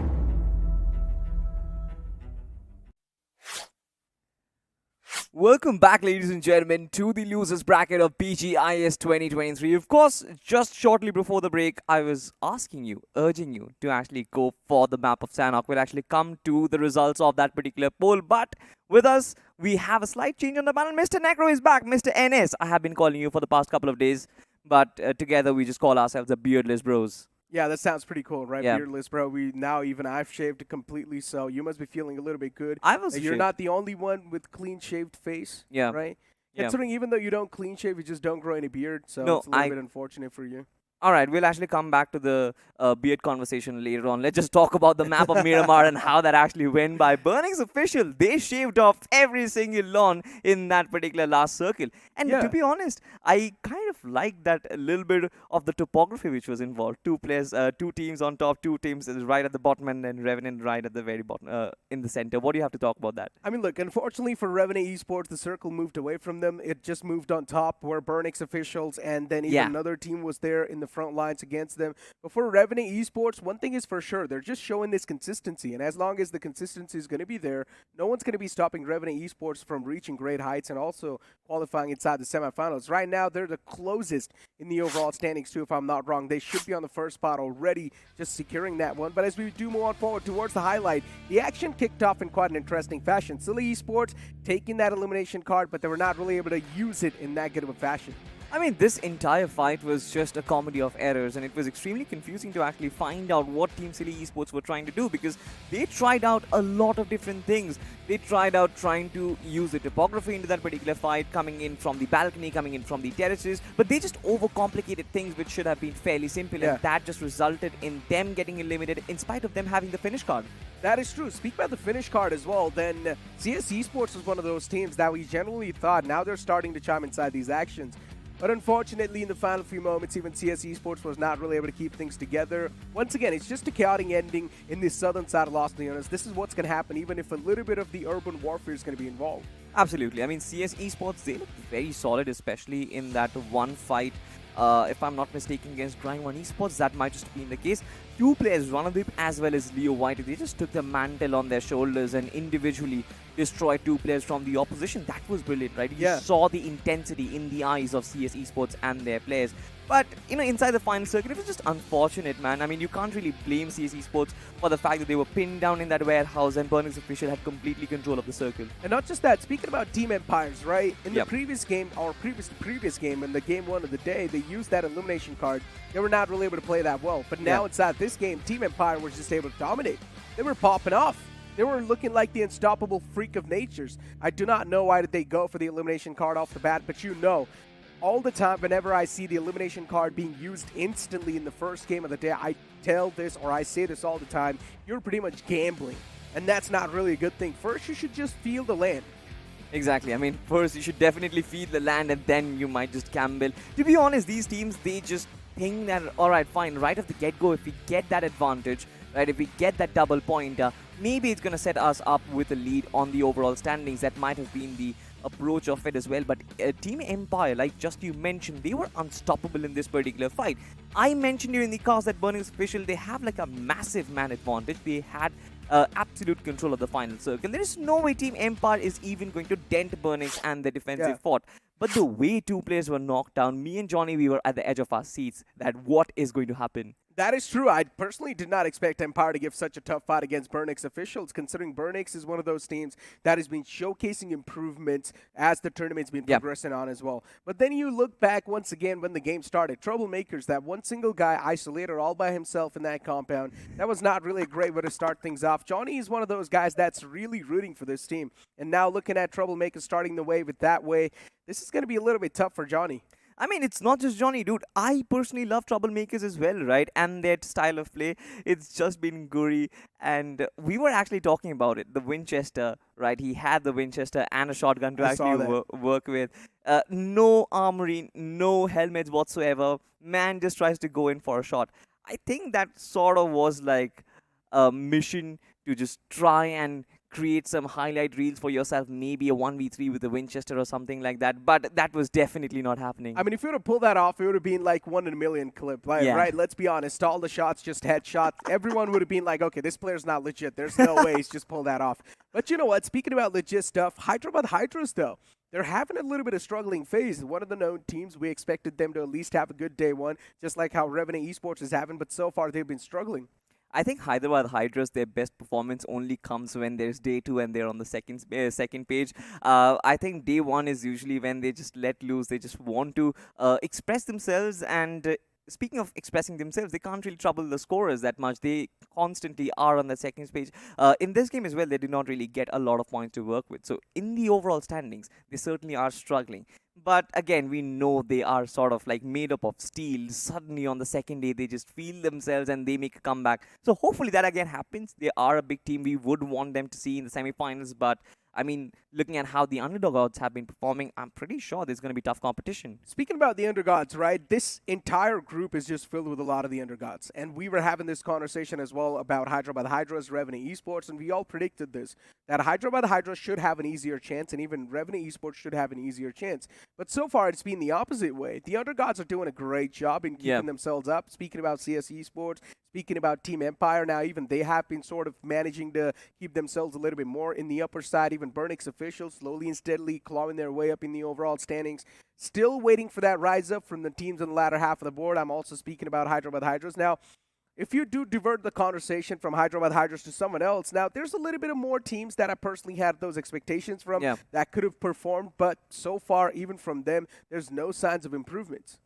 Welcome back, ladies and gentlemen, to the losers bracket of BGIS 2023. Of course, just shortly before the break, I was asking you, urging you to actually go for the map of Sanhok. We'll actually come to the results of that particular poll. But with us, we have a slight change on the panel. Mr. Necro is back. Mr. NS, I have been calling you for the past couple of days. But together, we just call ourselves the Beardless Bros. Yeah, that sounds pretty cool, right? Yeah. Beardless, bro. Even I've shaved completely, so you must be feeling a little bit good. I was You're shaved. not the only one with clean shaved face. Yeah. Right? Yeah. Considering even though you don't clean shave, you just don't grow any beard, so No, it's a little bit unfortunate for you. All right, we'll actually come back to the beard conversation later on. Let's just talk about the map of Miramar and how that actually went by. Burning's official, they shaved off every single lawn in that particular last circle. And to be honest, I kind of like that a little bit of the topography which was involved. Two teams on top, two teams right at the bottom, and then Revenant right at the very bottom, in the center. What do you have to talk about that? I mean, look, unfortunately for Revenant Esports, the circle moved away from them. It just moved on top where Burnix officials and then even another team was there in the front lines against them. But for Revenant Esports, one thing is for sure, they're just showing this consistency. And as long as the consistency is going to be there, no one's going to be stopping Revenant Esports from reaching great heights and also qualifying inside the semifinals. Right now, they're the closest in the overall standings too, if I'm not wrong. They should be on the first spot already, just securing that one. But as we do move on forward towards the highlight, the action kicked off in quite an interesting fashion. Silly Esports taking that elimination card, but they were not really able to use it in that good of a fashion. I mean, this entire fight was just a comedy of errors, and it was extremely confusing to actually find out what Team Silly Esports were trying to do, because they tried out a lot of different things. They tried out trying to use the topography into that particular fight, coming in from the balcony, coming in from the terraces, but they just overcomplicated things which should have been fairly simple, and that just resulted in them getting eliminated in spite of them having the finish card. That is true. Speak about the finish card as well, then CS Esports was one of those teams that we generally thought now they're starting to chime inside these actions. But unfortunately, in the final few moments, even CS Esports was not really able to keep things together. Once again, it's just a chaotic ending in the southern side of Los Leones. This is what's going to happen, even if a little bit of the urban warfare is going to be involved. Absolutely. I mean, CS Esports, they look very solid, especially in that one fight. If I'm not mistaken, against Grind 1 Esports, that might just be in the case. Two players, Ranadip as well as Leo White, they just took the mantle on their shoulders and individually destroyed two players from the opposition. That was brilliant, right? You saw the intensity in the eyes of CS Esports and their players. But, you know, inside the final circuit, it was just unfortunate, man. I mean, you can't really blame CS Esports for the fact that they were pinned down in that warehouse and Burnix official had completely control of the circle. And not just that, speaking about Team Empires, right? In the previous game, or previous game, in the game 1 of the day, they used that elimination card. They were not really able to play that well. But now inside this game, Team Empire was just able to dominate. They were popping off. They were looking like the unstoppable freak of natures. I do not know why did they go for the elimination card off the bat, but you know, all the time, whenever I see the elimination card being used instantly in the first game of the day, I tell this, or I say this all the time, you're pretty much gambling. And that's not really a good thing. First, you should just feel the land. Exactly. I mean, first, you should definitely feel the land, and then you might just gamble. To be honest, these teams, they just think that, all right, fine, right off the get-go, if we get that advantage, right, if we get that double pointer, maybe it's going to set us up with a lead on the overall standings. That might have been the approach of it as well. But Team Empire, like just you mentioned, they were unstoppable in this particular fight. I mentioned during the cast that Burnix official, they have like a massive man advantage. They had absolute control of the final circle. There is no way Team Empire is even going to dent Burnix and the defensive fort. But the way two players were knocked down, me and Johnny, we were at the edge of our seats that what is going to happen. That is true. I personally did not expect Empire to give such a tough fight against Burnix officials, considering Burnix is one of those teams that has been showcasing improvements as the tournament's been progressing on as well. But then you look back once again when the game started. Troublemakers, that one single guy isolated all by himself in that compound, that was not really a great way to start things off. Johnny is one of those guys that's really rooting for this team. And now looking at Troublemakers starting the wave with that way, this is going to be a little bit tough for Johnny. I mean, it's not just Johnny, dude. I personally love Troublemakers as well, right? And their style of play, it's just been gory. And we were actually talking about it. The Winchester, right? He had the Winchester and a shotgun to actually work with. No armory, no helmets whatsoever. Man just tries to go in for a shot. I think that sort of was like a mission to just try and create some highlight reels for yourself, maybe a 1v3 with a Winchester or something like that, but that was definitely not happening. I mean, if you would have pulled that off, it would have been like 1 in a million clip, like, right? Let's be honest, all the shots just headshots. Everyone would have been like, okay, this player's not legit. There's no way he's just pulled that off. But you know what? Speaking about legit stuff, Hyderabad Hydras, though, they're having a little bit of struggling phase. One of the known teams, we expected them to at least have a good day one, just like how Revenant Esports is having, but so far they've been struggling. I think Hyderabad Hydras, their best performance only comes when there's day 2 and they're on the second page. I think day 1 is usually when they just let loose. They just want to express themselves. And speaking of expressing themselves, they can't really trouble the scorers that much. They constantly are on the second page. In this game as well, they did not really get a lot of points to work with. So in the overall standings, they certainly are struggling. But again, we know they are sort of like made up of steel. Suddenly on the second day, they just feel themselves and they make a comeback. So hopefully that again happens. They are a big team. We would want them to see in the semifinals. But I mean, looking at how the underdog odds have been performing, I'm pretty sure there's going to be tough competition. Speaking about the underdogs, right, this entire group is just filled with a lot of the underdogs. And we were having this conversation as well about Hyderabad Hydras, Revenant Esports, and we all predicted this, that Hyderabad Hydras should have an easier chance, and even Revenant Esports should have an easier chance. But so far, it's been the opposite way. The underdogs are doing a great job in keeping themselves up. Speaking about CS Esports, speaking about Team Empire, now even they have been sort of managing to keep themselves a little bit more in the upper side. Even Burnix officials slowly and steadily clawing their way up in the overall standings. Still waiting for that rise up from the teams in the latter half of the board. I'm also speaking about Hyderabad Hydras. Now, if you do divert the conversation from Hyderabad Hydras to someone else, now there's a little bit of more teams that I personally had those expectations from that could have performed, but so far, even from them, there's no signs of improvements.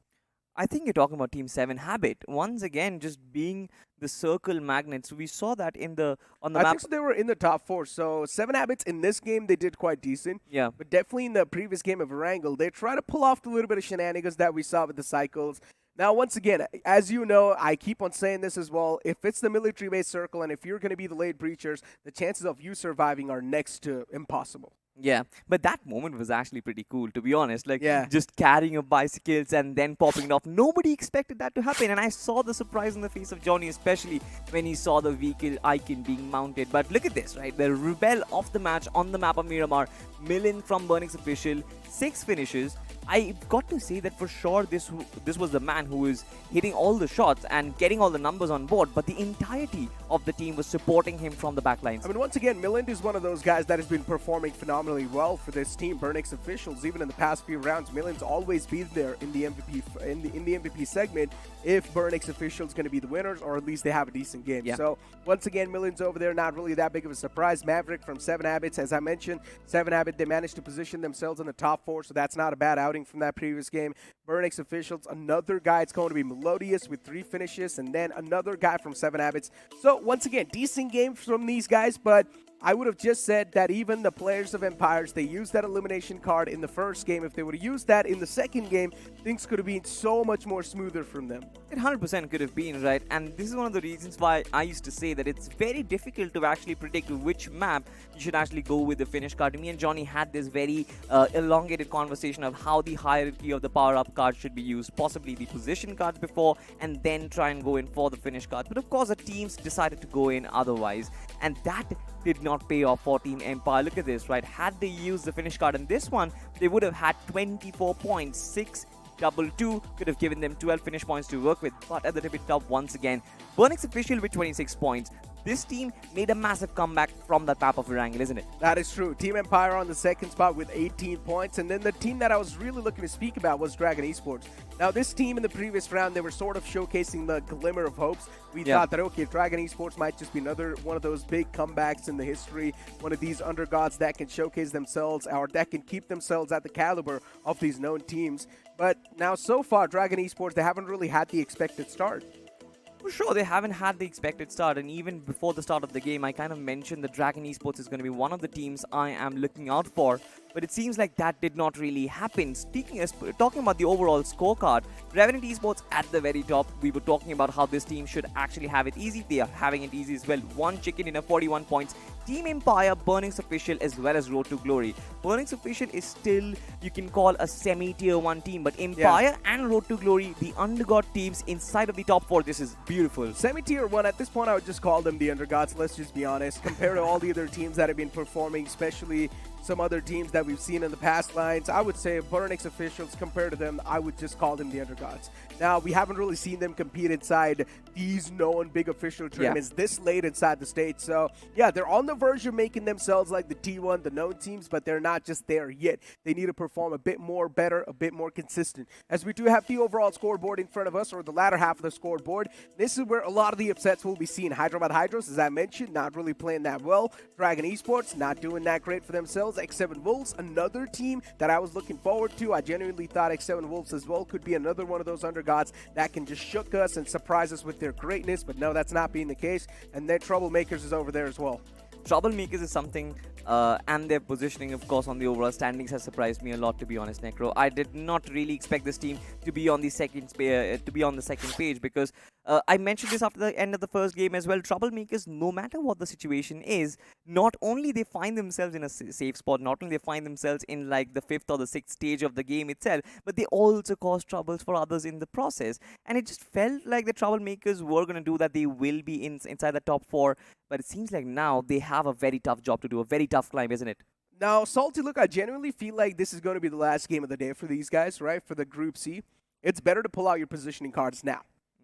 I think you're talking about Team 7 Habit. Once again, just being the circle magnets. We saw that on the map. I think so they were in the top 4. So 7 Habits in this game, they did quite decent. Yeah. But definitely in the previous game of Erangel, they try to pull off a little bit of shenanigans that we saw with the cycles. Now, once again, as you know, I keep on saying this as well. If it's the military-based circle and if you're going to be the late breachers, the chances of you surviving are next to impossible. Yeah, but that moment was actually pretty cool, to be honest. Like, Yeah. just carrying up bicycles and then popping it off. Nobody expected that to happen. And I saw the surprise on the face of Johnny, especially when he saw the vehicle icon being mounted. But look at this, right? The rebel of the match on the map of Miramar, Millen from Burnix official, 6 finishes. I've got to say that for sure this was the man who was hitting all the shots and getting all the numbers on board, but the entirety of the team was supporting him from the back lines. I mean, once again, Millen is one of those guys that has been performing phenomenally well for this team. Burnix officials, even in the past few rounds, Millen's always been there in the MVP in the MVP segment if Burnix officials going to be the winners, or at least they have a decent game. Yeah. So once again, Millen's over there, not really that big of a surprise. Maverick from 7 Habits, as I mentioned, 7 Habit, they managed to position themselves in the top 4, so that's not a bad outing from that previous game. Burnix officials, another guy, it's going to be Melodious with 3 finishes, and then another guy from 7 Habits. So once again, decent game from these guys, but I would have just said that even the players of Empires, they used that elimination card in the first game. If they would have used that in the second game, things could have been so much more smoother from them. It 100% could have been, right? And this is one of the reasons why I used to say that it's very difficult to actually predict which map you should actually go with the finish card. Me and Johnny had this very elongated conversation of how the hierarchy of the power-up cards should be used, possibly the position cards before, and then try and go in for the finish cards. But of course, the teams decided to go in otherwise, and that did not pay off for Team Empire. Look at this, right? Had they used the finish card in this one, they would have had 24 points. 6 double 2 could have given them 12 finish points to work with. But at the tippy top, once again, Burnix official with 26 points. This team made a massive comeback from that map of Erangel, isn't it? That is true. Team Empire on the second spot with 18 points. And then the team that I was really looking to speak about was Dragon Esports. Now, this team in the previous round, they were sort of showcasing the glimmer of hopes. We thought that, okay, Dragon Esports might just be another one of those big comebacks in the history, one of these undergods that can showcase themselves or that can keep themselves at the caliber of these known teams. But now, so far, Dragon Esports, they haven't really had the expected start. For sure, they haven't had the expected start, and even before the start of the game, I kind of mentioned that Dragon Esports is going to be one of the teams I am looking out for, but it seems like that did not really happen. Talking about the overall scorecard, Revenant Esports at the very top, we were talking about how this team should actually have it easy. They are having it easy as well. 1 chicken in a 41 points. Team Empire, Burnix official, as well as Road to Glory. Burnix official is still, you can call a semi-tier 1 team, but Empire and Road to Glory, the undergod teams inside of the top 4, this is beautiful. Semi-tier 1, at this point, I would just call them the undergods, let's just be honest. Compared to all the other teams that have been performing, especially some other teams that we've seen in the past lines, I would say Burnix officials, compared to them, I would just call them the undergods. Now, we haven't really seen them compete inside these known big official tournaments this late inside the state. So, yeah, they're on the verge of making themselves like the T1, the known teams, but they're not just there yet. They need to perform a bit more better, a bit more consistent. As we do have the overall scoreboard in front of us, or the latter half of the scoreboard, this is where a lot of the upsets will be seen. Hyderabad Hydros, as I mentioned, not really playing that well. Dragon Esports, not doing that great for themselves. X7 Wolves, another team that I was looking forward to. I genuinely thought X7 Wolves as well could be another one of those undergods that can just shook us and surprise us with their greatness, but no, that's not being the case. And then Troublemakers is over there as well. Troublemakers is something, and their positioning, of course, on the overall standings has surprised me a lot, to be honest, Necro. I did not really expect this team to be on the second page because I mentioned this after the end of the first game as well. Troublemakers, no matter what the situation is, not only they find themselves in a safe spot, not only they find themselves in like the 5th or the 6th stage of the game itself, but they also cause troubles for others in the process. And it just felt like the Troublemakers were going to do that. They will be inside the top 4, but it seems like now they have a very tough job to do, a very tough climb, isn't it? Now, Salty, look, I genuinely feel like this is going to be the last game of the day for these guys, right? For the Group C. It's better to pull out your positioning cards now.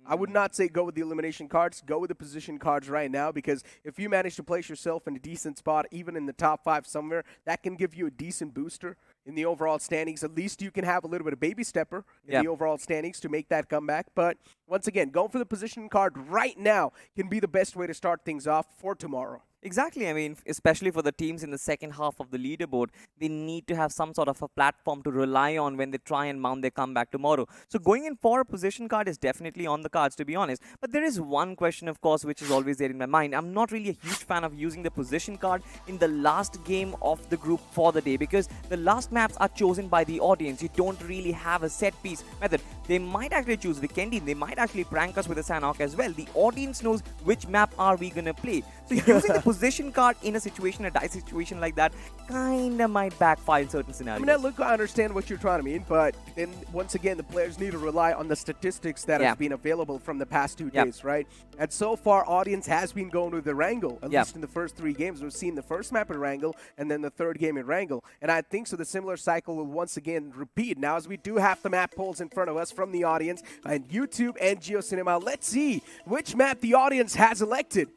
I would not say go with the elimination cards. Go with the position cards right now, because if you manage to place yourself in a decent spot, even in the top 5 somewhere, that can give you a decent booster in the overall standings. At least you can have a little bit of baby stepper in the overall standings to make that comeback. But once again, going for the position card right now can be the best way to start things off for tomorrow. Exactly. I mean, especially for the teams in the second half of the leaderboard, they need to have some sort of a platform to rely on when they try and mount their comeback tomorrow. So going in for a position card is definitely on the cards, to be honest. But there is one question, of course, which is always there in my mind. I'm not really a huge fan of using the position card in the last game of the group for the day, because the last maps are chosen by the audience. You don't really have a set piece method. They might actually choose Vikendi. They might actually prank us with a Sanhok as well. The audience knows which map are we going to play. So using the position card in a situation, a dice situation like that, kinda might backfire in certain I scenarios. mean, look, I understand what you're trying to mean, but then once again, the players need to rely on the statistics that have been available from the past 2 days, right? And so far, audience has been going with the Wrangle, at least in the first 3 games. We've seen the first map in Wrangle, and then the third game in Wrangle. And I think so the similar cycle will once again repeat. Now, as we do have the map polls in front of us from the audience, and YouTube and GeoCinema, let's see which map the audience has elected.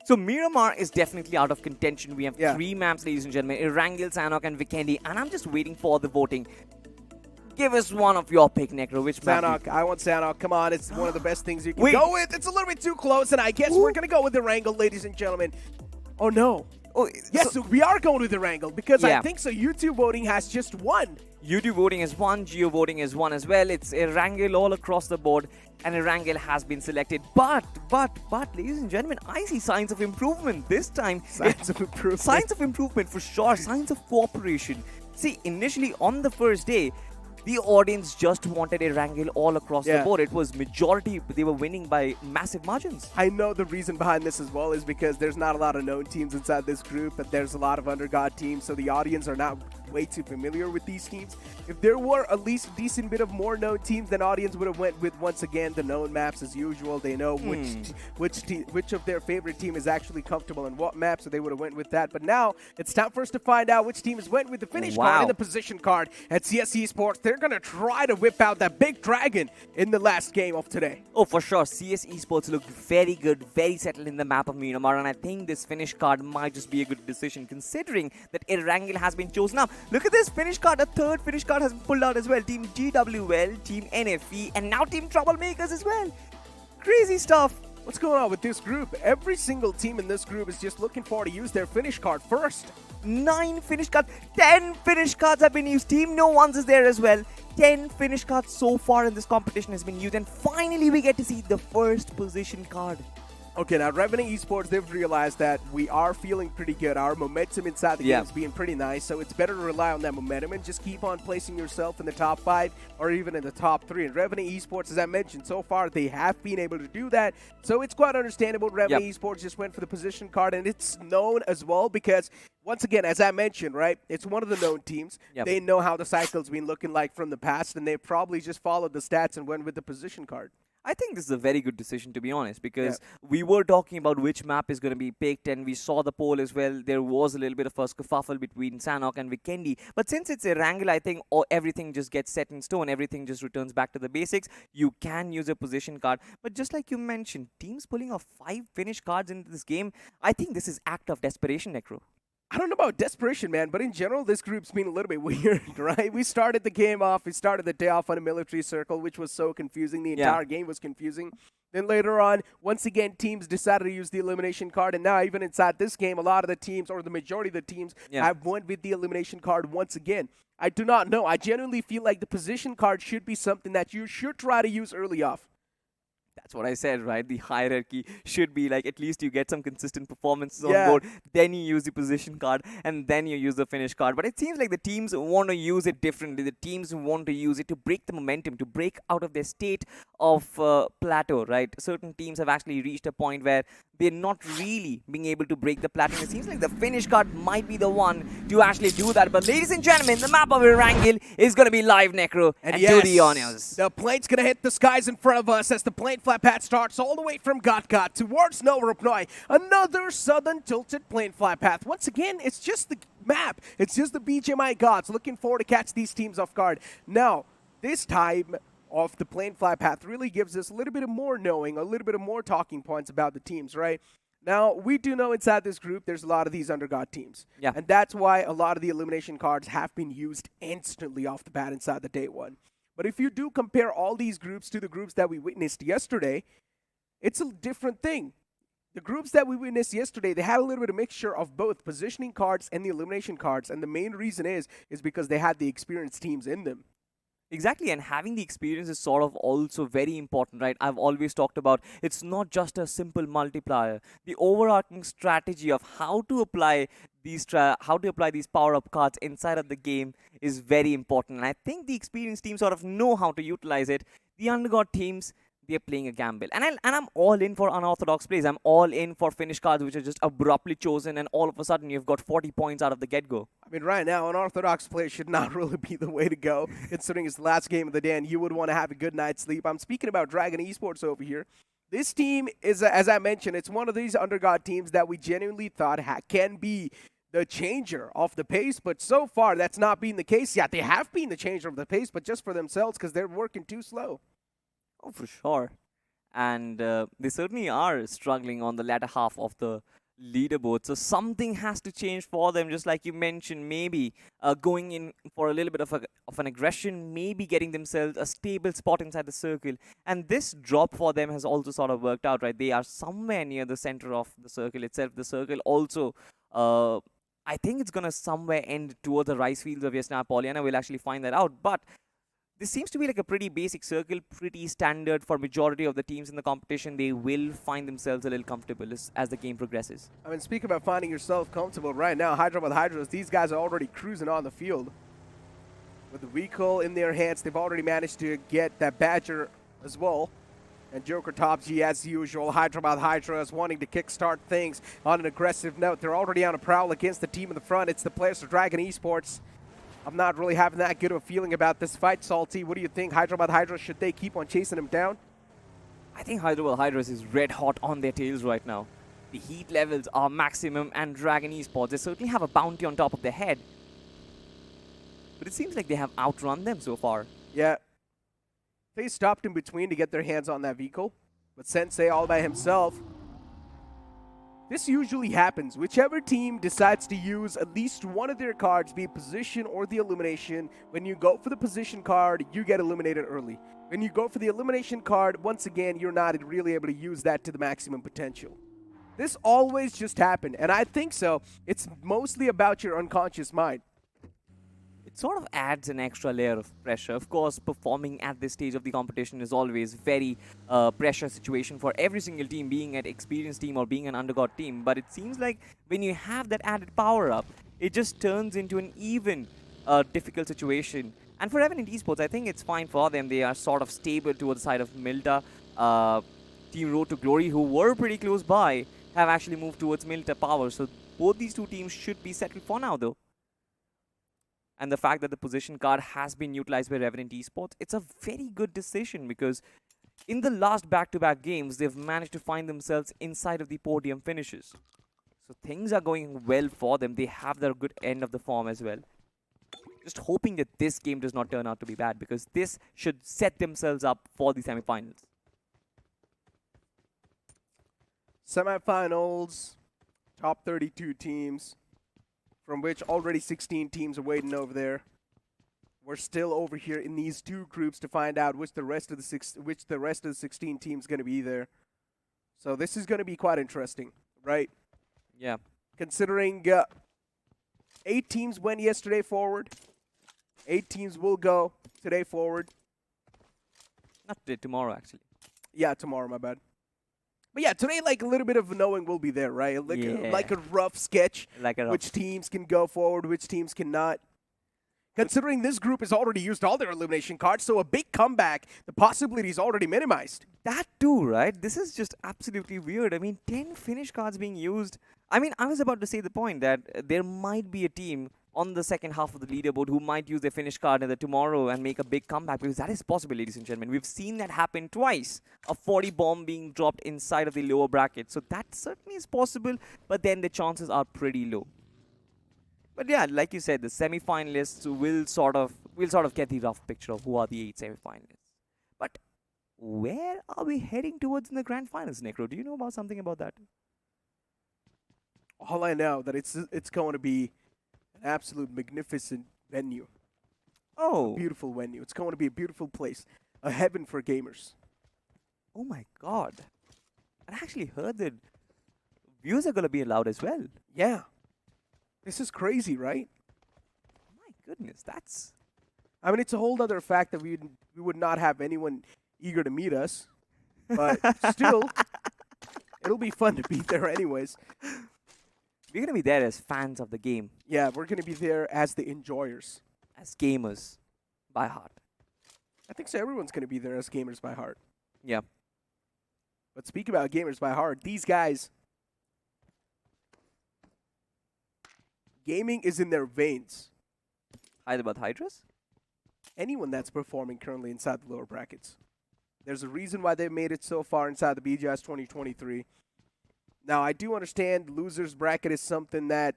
So Miramar is definitely out of contention. We have 3 maps, ladies and gentlemen, Erangel, Sanhok and Vikendi, and I'm just waiting for the voting. Give us one of your pick, Necro. Which map? Sanhok. I want Sanhok. Come on, it's one of the best things you can go with. It's a little bit too close, and I guess we're going to go with the Wrangle, ladies and gentlemen. Oh, no. Oh, yes, so we are going with the Wrangle, because I think so YouTube voting has just won. YouTube voting is 1, Geo voting is 1 as well. It's Erangel all across the board, and Erangel has been selected. But, ladies and gentlemen, I see signs of improvement this time. Signs of improvement. Signs of improvement for sure. Signs of cooperation. See, initially on the first day, the audience just wanted Erangel all across the board. It was majority. They were winning by massive margins. I know the reason behind this as well is because there's not a lot of known teams inside this group, but there's a lot of undergod teams, so the audience are not way too familiar with these teams. If there were at least a decent bit of more known teams, then audience would have went with, once again, the known maps as usual. They know which of their favorite team is actually comfortable in what map, so they would have went with that. But now it's time for us to find out which teams went with the finish card and the position card at CS Esports. They're going to try to whip out that big dragon in the last game of today. Oh, for sure. CS Esports look very good, very settled in the map of Miramar, and I think this finish card might just be a good decision considering that Erangel has been chosen. Now, look at this finish card. A third finish card has been pulled out as well. Team GWL, Team NFE, and now Team Troublemakers as well. Crazy stuff. What's going on with this group? Every single team in this group is just looking forward to use their finish card first. 9 finish cards, 10 finish cards have been used. Team No Ones is there as well. 10 finish cards so far in this competition has been used, and finally we get to see the first position card. Okay, now Revenant Esports, they've realized that we are feeling pretty good. Our momentum inside the game is being pretty nice, so it's better to rely on that momentum and just keep on placing yourself in the top 5 or even in the top 3. And Revenant Esports, as I mentioned, so far they have been able to do that, so it's quite understandable. Revenant Esports just went for the position card, and it's known as well because, once again, as I mentioned, right, it's one of the known teams. They know how the cycle's been looking like from the past, and they probably just followed the stats and went with the position card. I think this is a very good decision, to be honest, because we were talking about which map is going to be picked, and we saw the poll as well. There was a little bit of a scuffle between Sanhok and Vikendi. But since it's Erangel, I think everything just gets set in stone. Everything just returns back to the basics. You can use a position card. But just like you mentioned, teams pulling off 5 finish cards into this game, I think this is act of desperation, Necro. I don't know about desperation, man, but in general, this group's been a little bit weird, right? We started the game off, we started the day off on a military circle, which was so confusing. The entire game was confusing. Then later on, once again, teams decided to use the elimination card, and now even inside this game, a lot of the teams, or the majority of the teams, have went with the elimination card once again. I do not know. I genuinely feel like the position card should be something that you should try to use early off. That's what I said, right? The hierarchy should be like, at least you get some consistent performances on board, then you use the position card, and then you use the finish card. But it seems like the teams want to use it differently. The teams want to use it to break the momentum, to break out of their state of plateau, right? Certain teams have actually reached a point where they're not really being able to break the plateau. It seems like the finish card might be the one to actually do that. But ladies and gentlemen, the map of Erangel is going to be live, Necro, and yes, to the honors. The plane's going to hit the skies in front of us as the plane flat path starts all the way from Gatgat towards Novorupnoi. Another southern tilted plane flat path. Once again, it's just the map. It's just the BGMI gods looking forward to catch these teams off guard. Now, this time of the plane flat path really gives us a little bit of more knowing, a little bit of more talking points about the teams, right? Now, we do know inside this group there's a lot of these undergod teams. And that's why a lot of the elimination cards have been used instantly off the bat inside the day one. But if you do compare all these groups to the groups that we witnessed yesterday, it's a different thing. The groups that we witnessed yesterday, they had a little bit of mixture of both positioning cards and the elimination cards. And the main reason is because they had the experienced teams in them. Exactly, and having the experience is sort of also very important, right? I've always talked about it's not just a simple multiplier. The overarching strategy of how to apply these power-up cards inside of the game is very important. And I think the experienced teams sort of know how to utilize it. The undergod teams, they're playing a gamble. And I'm all in for unorthodox plays. I'm all in for finish cards which are just abruptly chosen, and all of a sudden you've got 40 points out of the get-go. I mean, right now, unorthodox play should not really be the way to go, considering it's the last game of the day and you would want to have a good night's sleep. I'm speaking about Dragon Esports over here. This team is, as I mentioned, it's one of these underdog teams that we genuinely thought can be the changer of the pace, but so far that's not been the case yet. They have been the changer of the pace, but just for themselves because they're working too slow. Oh, for sure. And they certainly are struggling on the latter half of the leaderboard. So something has to change for them, just like you mentioned, maybe going in for a little bit of an aggression, maybe getting themselves a stable spot inside the circle. And this drop for them has also sort of worked out, right? They are somewhere near the center of the circle itself. The circle also, I think it's going to somewhere end towards the rice fields of Yasna Poliana. We'll actually find that out. But this seems to be like a pretty basic circle, pretty standard for majority of the teams in the competition. They will find themselves a little comfortable as the game progresses. I mean, speak about finding yourself comfortable right now. Hyderabad Hydras, these guys are already cruising on the field. With the recall in their hands, they've already managed to get that Badger as well. And Joker Top G, as usual, Hyderabad Hydras wanting to kickstart things on an aggressive note. They're already on a prowl against the team in the front. It's the players of Dragon Esports. I'm not really having that good of a feeling about this fight, Salty. What do you think? Hyderabad Hydras, should they keep on chasing him down? I think Hyderabad Hydras is red hot on their tails right now. The heat levels are maximum, and Dragon Esports, they certainly have a bounty on top of their head. But it seems like they have outrun them so far. Yeah. They stopped in between to get their hands on that vehicle. But Sensei all by himself. This usually happens. Whichever team decides to use at least one of their cards, be it position or the elimination, when you go for the position card, you get eliminated early. When you go for the elimination card, once again, you're not really able to use that to the maximum potential. This always just happened, and I think so. It's mostly about your unconscious mind. It sort of adds an extra layer of pressure. Of course, performing at this stage of the competition is always very pressure situation for every single team, being an experienced team or being an underdog team. But it seems like when you have that added power up, it just turns into an even difficult situation. And for Evident Esports, I think it's fine for them. They are sort of stable towards the side of Milta. Team Road to Glory, who were pretty close by, have actually moved towards Milta Power. So both these two teams should be settled for now, though. And the fact that the position card has been utilized by Revenant Esports, it's a very good decision, because in the last back-to-back games, they've managed to find themselves inside of the podium finishes. So things are going well for them. They have their good end of the form as well. Just hoping that this game does not turn out to be bad, because this should set themselves up for the semifinals. Semifinals, top 32 teams, from which already 16 teams are waiting over there. We're still over here in these two groups to find out which the rest of the 16 teams going to be there. So this is going to be quite interesting, right? Yeah. Considering 8 teams went yesterday forward, 8 teams will go today forward. Not today, tomorrow actually. Yeah, tomorrow, my bad. But yeah, today, like, a little bit of knowing will be there, right? Like a rough sketch, which teams can go forward, which teams cannot. Considering this group has already used all their elimination cards, so a big comeback, the possibility is already minimized. That too, right? This is just absolutely weird. I mean, 10 finish cards being used. I mean, I was about to say the point that there might be a team on the second half of the leaderboard who might use their finish card in the tomorrow and make a big comeback, because that is possible, ladies and gentlemen. We've seen that happen twice. A 40 bomb being dropped inside of the lower bracket. So that certainly is possible, but then the chances are pretty low. But yeah, like you said, the semi-finalists will sort of get the rough picture of who are the 8 semi-finalists. But where are we heading towards in the grand finals, Necro? Do you know about something about that? All I know that it's going to be an absolute magnificent venue. Oh. A beautiful venue. It's going to be a beautiful place. A heaven for gamers. Oh my god. I actually heard that views are going to be allowed as well. Yeah. This is crazy, right? My goodness, that's... I mean, it's a whole other fact that we would not have anyone eager to meet us. But still, it'll be fun to be there anyways. We're going to be there as fans of the game. Yeah, we're going to be there as the enjoyers. As gamers by heart. I think so. Everyone's going to be there as gamers by heart. Yeah. But speaking about gamers by heart, these guys, gaming is in their veins. Hyderabad Hydras? Anyone that's performing currently inside the lower brackets. There's a reason why they've made it so far inside the BGIS 2023. Now, I do understand losers bracket is something that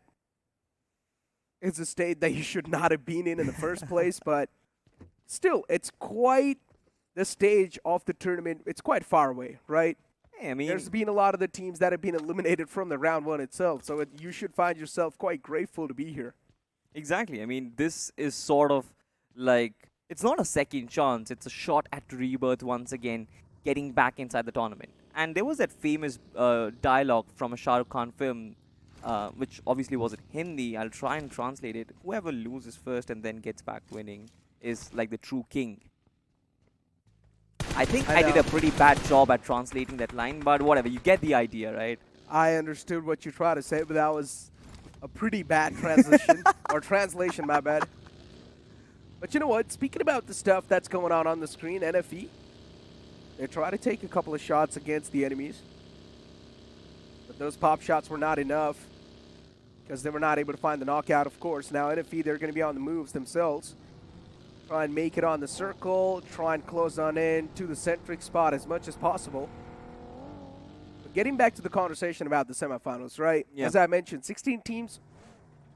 is a state that you should not have been in the first place, but still, it's quite the stage of the tournament. It's quite far away, right? I mean, there's been a lot of the teams that have been eliminated from the round one itself, so you should find yourself quite grateful to be here. Exactly. I mean, this is sort of like, it's not a second chance, it's a shot at rebirth once again, getting back inside the tournament. And there was that famous dialogue from a Shah Rukh Khan film, which obviously was in Hindi. I'll try and translate it. Whoever loses first and then gets back winning is like the true king. I think I did a pretty bad job at translating that line, but whatever, you get the idea, right? I understood what you tried to say, but that was a pretty bad transition, or translation, my bad. But you know what? Speaking about the stuff that's going on the screen, NFE, they try to take a couple of shots against the enemies. But those pop shots were not enough because they were not able to find the knockout, of course. Now, NFE, they're going to be on the moves themselves. Try and make it on the circle, try and close on in to the centric spot as much as possible. But getting back to the conversation about the semifinals, right? Yeah. As I mentioned, 16 teams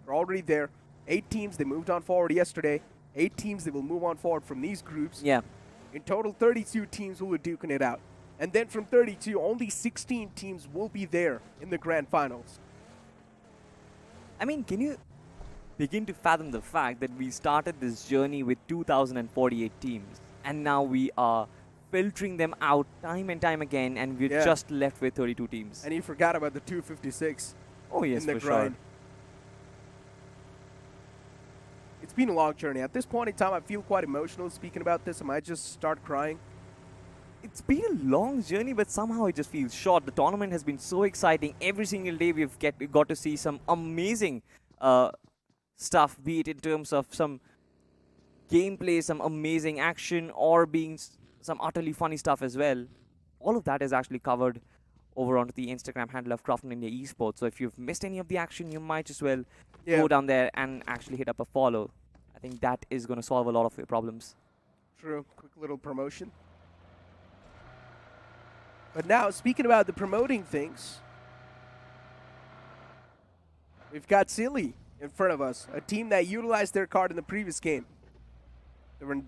are already there. 8 teams, they moved on forward yesterday. 8 teams, they will move on forward from these groups. Yeah. In total, 32 teams will be duking it out. And then from 32, only 16 teams will be there in the grand finals. I mean, can you begin to fathom the fact that we started this journey with 2,048 teams, and now we are filtering them out time and time again, and we're just left with 32 teams. And you forgot about the 256 oh, yes, in the for grind. sure. It's been a long journey. At this point in time, I feel quite emotional speaking about this. I might just start crying. It's been a long journey, but somehow it just feels short. The tournament has been so exciting. Every single day we've got to see some amazing stuff, be it in terms of some gameplay, some amazing action, or being some utterly funny stuff as well. All of that is actually covered over onto the Instagram handle of Crafton India Esports. So if you've missed any of the action, you might as well go down there and actually hit up a follow. I think that is going to solve a lot of your problems. True. Quick little promotion. But now, speaking about the promoting things, we've got Silly in front of us, a team that utilized their card in the previous game.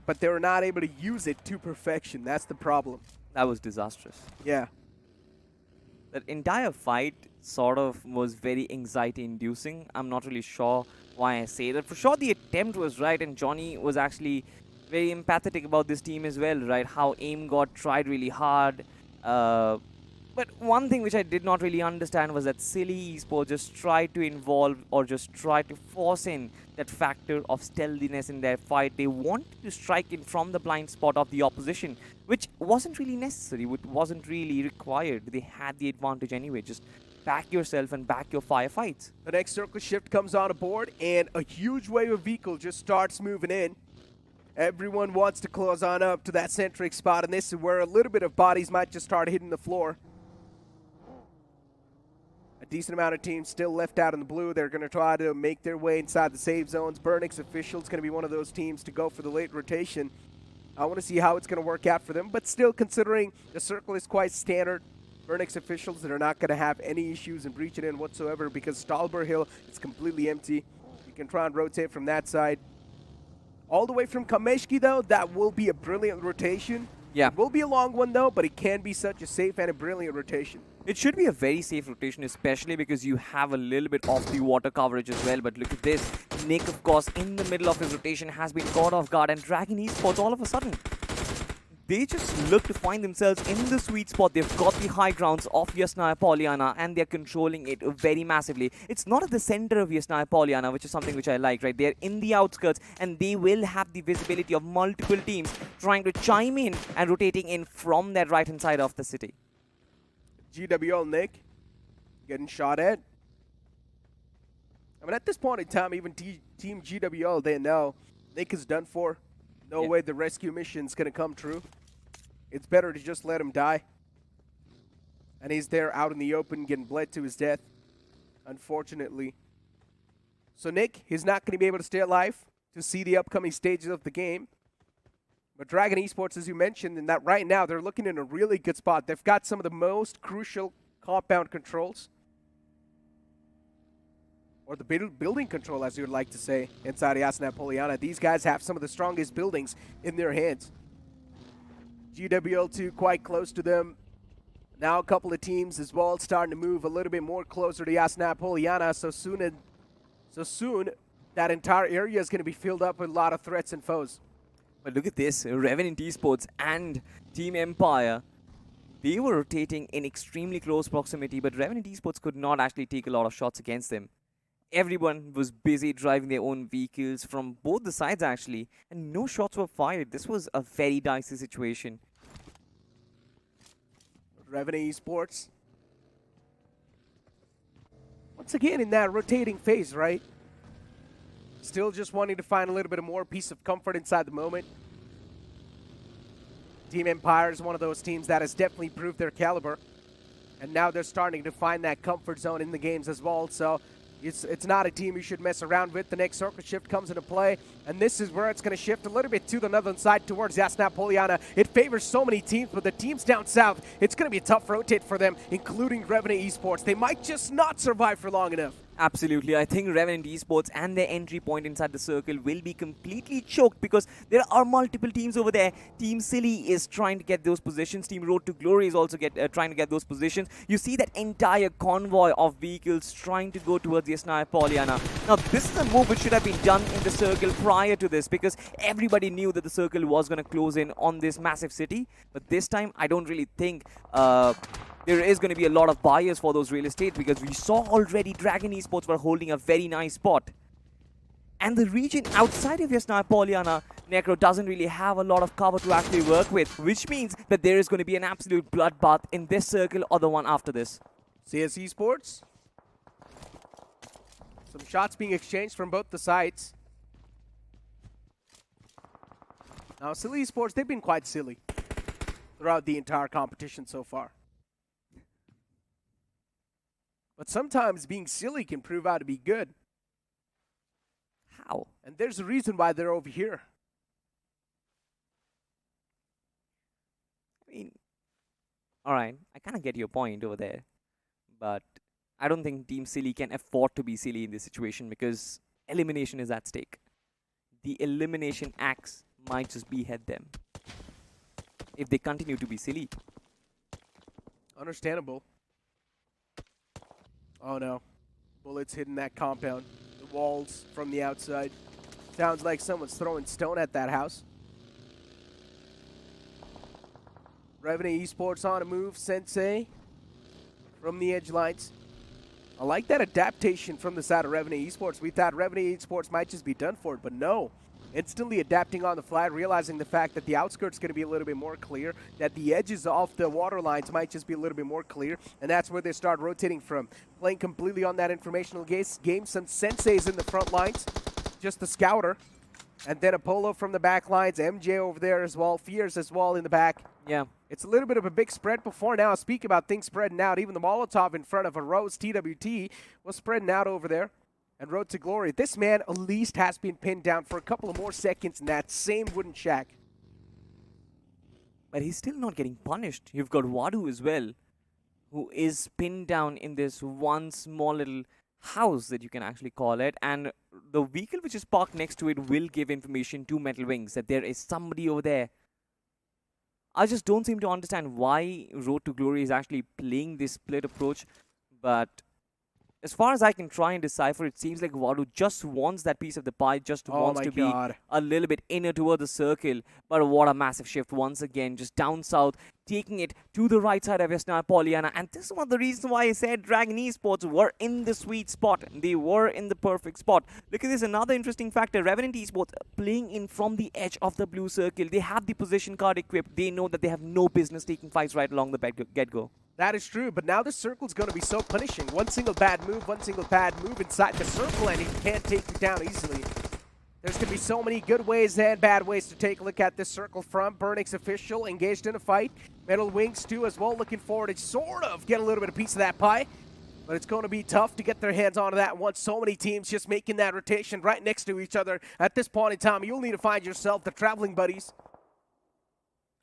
But they were not able to use it to perfection. That's the problem. That was disastrous. Yeah. That entire fight sort of was very anxiety-inducing. I'm not really sure why I say that. For sure, the attempt was right, and Johnny was actually very empathetic about this team as well, right? How AIM got tried really hard. But one thing which I did not really understand was that Silly Esports just tried to involve or just tried to force in that factor of stealthiness in their fight. They wanted to strike in from the blind spot of the opposition, which wasn't really necessary, it wasn't really required. They had the advantage anyway. Just back yourself and back your firefights. The next circle shift comes on aboard, and a huge wave of vehicle just starts moving in. Everyone wants to close on up to that centric spot, and this is where a little bit of bodies might just start hitting the floor. A decent amount of teams still left out in the blue. They're going to try to make their way inside the save zones. Burnix Official is going to be one of those teams to go for the late rotation. I want to see how it's going to work out for them, but still, considering the circle is quite standard, Burnix Officials that are not going to have any issues in breaching in whatsoever because Stalber Hill is completely empty. You can try and rotate from that side. All the way from Kameshki, though, that will be a brilliant rotation. Yeah. It will be a long one, though, but it can be such a safe and a brilliant rotation. It should be a very safe rotation, especially because you have a little bit of the water coverage as well. But look at this. Nick, of course, in the middle of his rotation has been caught off guard, and Dragon Esports all of a sudden, they just look to find themselves in the sweet spot. They've got the high grounds of Yasnaya Poliana, and they're controlling it very massively. It's not at the center of Yasnaya Poliana, which is something which I like, right? They're in the outskirts, and they will have the visibility of multiple teams trying to chime in and rotating in from that right-hand side of the city. GWL Nick getting shot at. I mean, at this point in time, even Team GWL, they know Nick is done for. No way the rescue mission's going to come true. It's better to just let him die. And he's there out in the open getting bled to his death, unfortunately. So Nick, he's not going to be able to stay alive to see the upcoming stages of the game. But Dragon Esports, as you mentioned, in that right now they're looking in a really good spot. They've got some of the most crucial compound controls, or the building control, as you would like to say, inside Yasna Poliana. These guys have some of the strongest buildings in their hands. GWL2 quite close to them. Now a couple of teams as well starting to move a little bit more closer to Yasna Poliana. So soon that entire area is going to be filled up with a lot of threats and foes. But look at this, Revenant Esports and Team Empire, they were rotating in extremely close proximity, but Revenant Esports could not actually take a lot of shots against them. Everyone was busy driving their own vehicles from both the sides actually, and no shots were fired. This was a very dicey situation. Revenant Esports, once again in that rotating phase, right? Still just wanting to find a little bit of more piece of comfort inside the moment. Team Empire is one of those teams that has definitely proved their caliber. And now they're starting to find that comfort zone in the games as well. So it's not a team you should mess around with. The next circle shift comes into play. And this is where it's going to shift a little bit to the northern side towards Yasna Poliana. It favors so many teams, but the teams down south, it's going to be a tough rotate for them, including Revenant Esports. They might just not survive for long enough. Absolutely. I think Revenant Esports and their entry point inside the circle will be completely choked because there are multiple teams over there. Team Silly is trying to get those positions. Team Road to Glory is also trying to get those positions. You see that entire convoy of vehicles trying to go towards Yasna Poliana. Now, this is a move which should have been done in the circle prior to this because everybody knew that the circle was going to close in on this massive city. But this time, I don't really think there is going to be a lot of buyers for those real estate because we saw already Dragon Esports were holding a very nice spot. And the region outside of Yasna Poliana, Necro doesn't really have a lot of cover to actually work with, which means that there is going to be an absolute bloodbath in this circle or the one after this. CS Esports. Some shots being exchanged from both the sides. Now, Silly Esports, they've been quite silly throughout the entire competition so far. But sometimes being silly can prove out to be good. How? And there's a reason why they're over here. I mean, alright, I kind of get your point over there. But I don't think Team Silly can afford to be silly in this situation because elimination is at stake. The elimination axe might just behead them if they continue to be silly. Understandable. Oh no. Bullets hitting that compound. The walls from the outside. Sounds like someone's throwing stone at that house. Revenant Esports on a move. Sensei from the edge lines. I like that adaptation from the side of Revenant Esports. We thought Revenant Esports might just be done for it, but no. Instantly adapting on the fly, realizing the fact that the outskirts going to be a little bit more clear, that the edges off the water lines might just be a little bit more clear, and that's where they start rotating from. Playing completely on that informational game. Some Senseis in the front lines, just the scouter, and then Apollo from the back lines, MJ over there as well, Fears as well in the back. Yeah. It's a little bit of a big spread before now. Speak about things spreading out. Even the Molotov in front of a Rose TWT was spreading out over there. And Road to Glory. This man at least has been pinned down for a couple of more seconds in that same wooden shack. But he's still not getting punished. You've got Wadu as well, who is pinned down in this one small little house that you can actually call it. And the vehicle which is parked next to it will give information to Metal Wings that there is somebody over there. I just don't seem to understand why Road to Glory is actually playing this split approach. But as far as I can try and decipher, it seems like Wadu just wants that piece of the pie, just wants to be a little bit inner toward the circle. But what a massive shift once again, just down south, taking it to the right side of Yasna Poliana. And this is one of the reasons why I said Dragon Esports were in the sweet spot. They were in the perfect spot. Look at this, another interesting factor. Revenant Esports playing in from the edge of the blue circle. They have the position card equipped. They know that they have no business taking fights right along the get-go. That is true, but now this circle's going to be so punishing. One single bad move inside the circle, and he can't take you down easily. There's going to be so many good ways and bad ways to take a look at this circle from. Burnix official engaged in a fight. Metal Wings too as well, looking forward to sort of get a little bit of piece of that pie. But it's going to be tough to get their hands onto that once so many teams just making that rotation right next to each other. At this point in time, you'll need to find yourself the traveling buddies.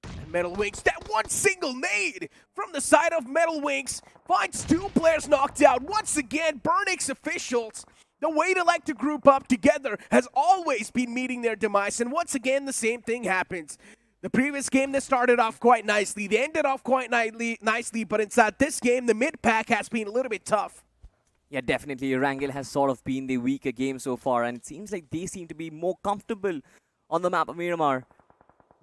And Metal Wings, that one single nade from the side of Metal Wings finds two players knocked out. Once again, Burnix officials, the way they like to group up together has always been meeting their demise. And once again, the same thing happens. The previous game, they started off quite nicely. They ended off quite nicely, but inside this game, the mid-pack has been a little bit tough. Yeah, definitely. Erangel has sort of been the weaker game so far, and it seems like they seem to be more comfortable on the map of Miramar.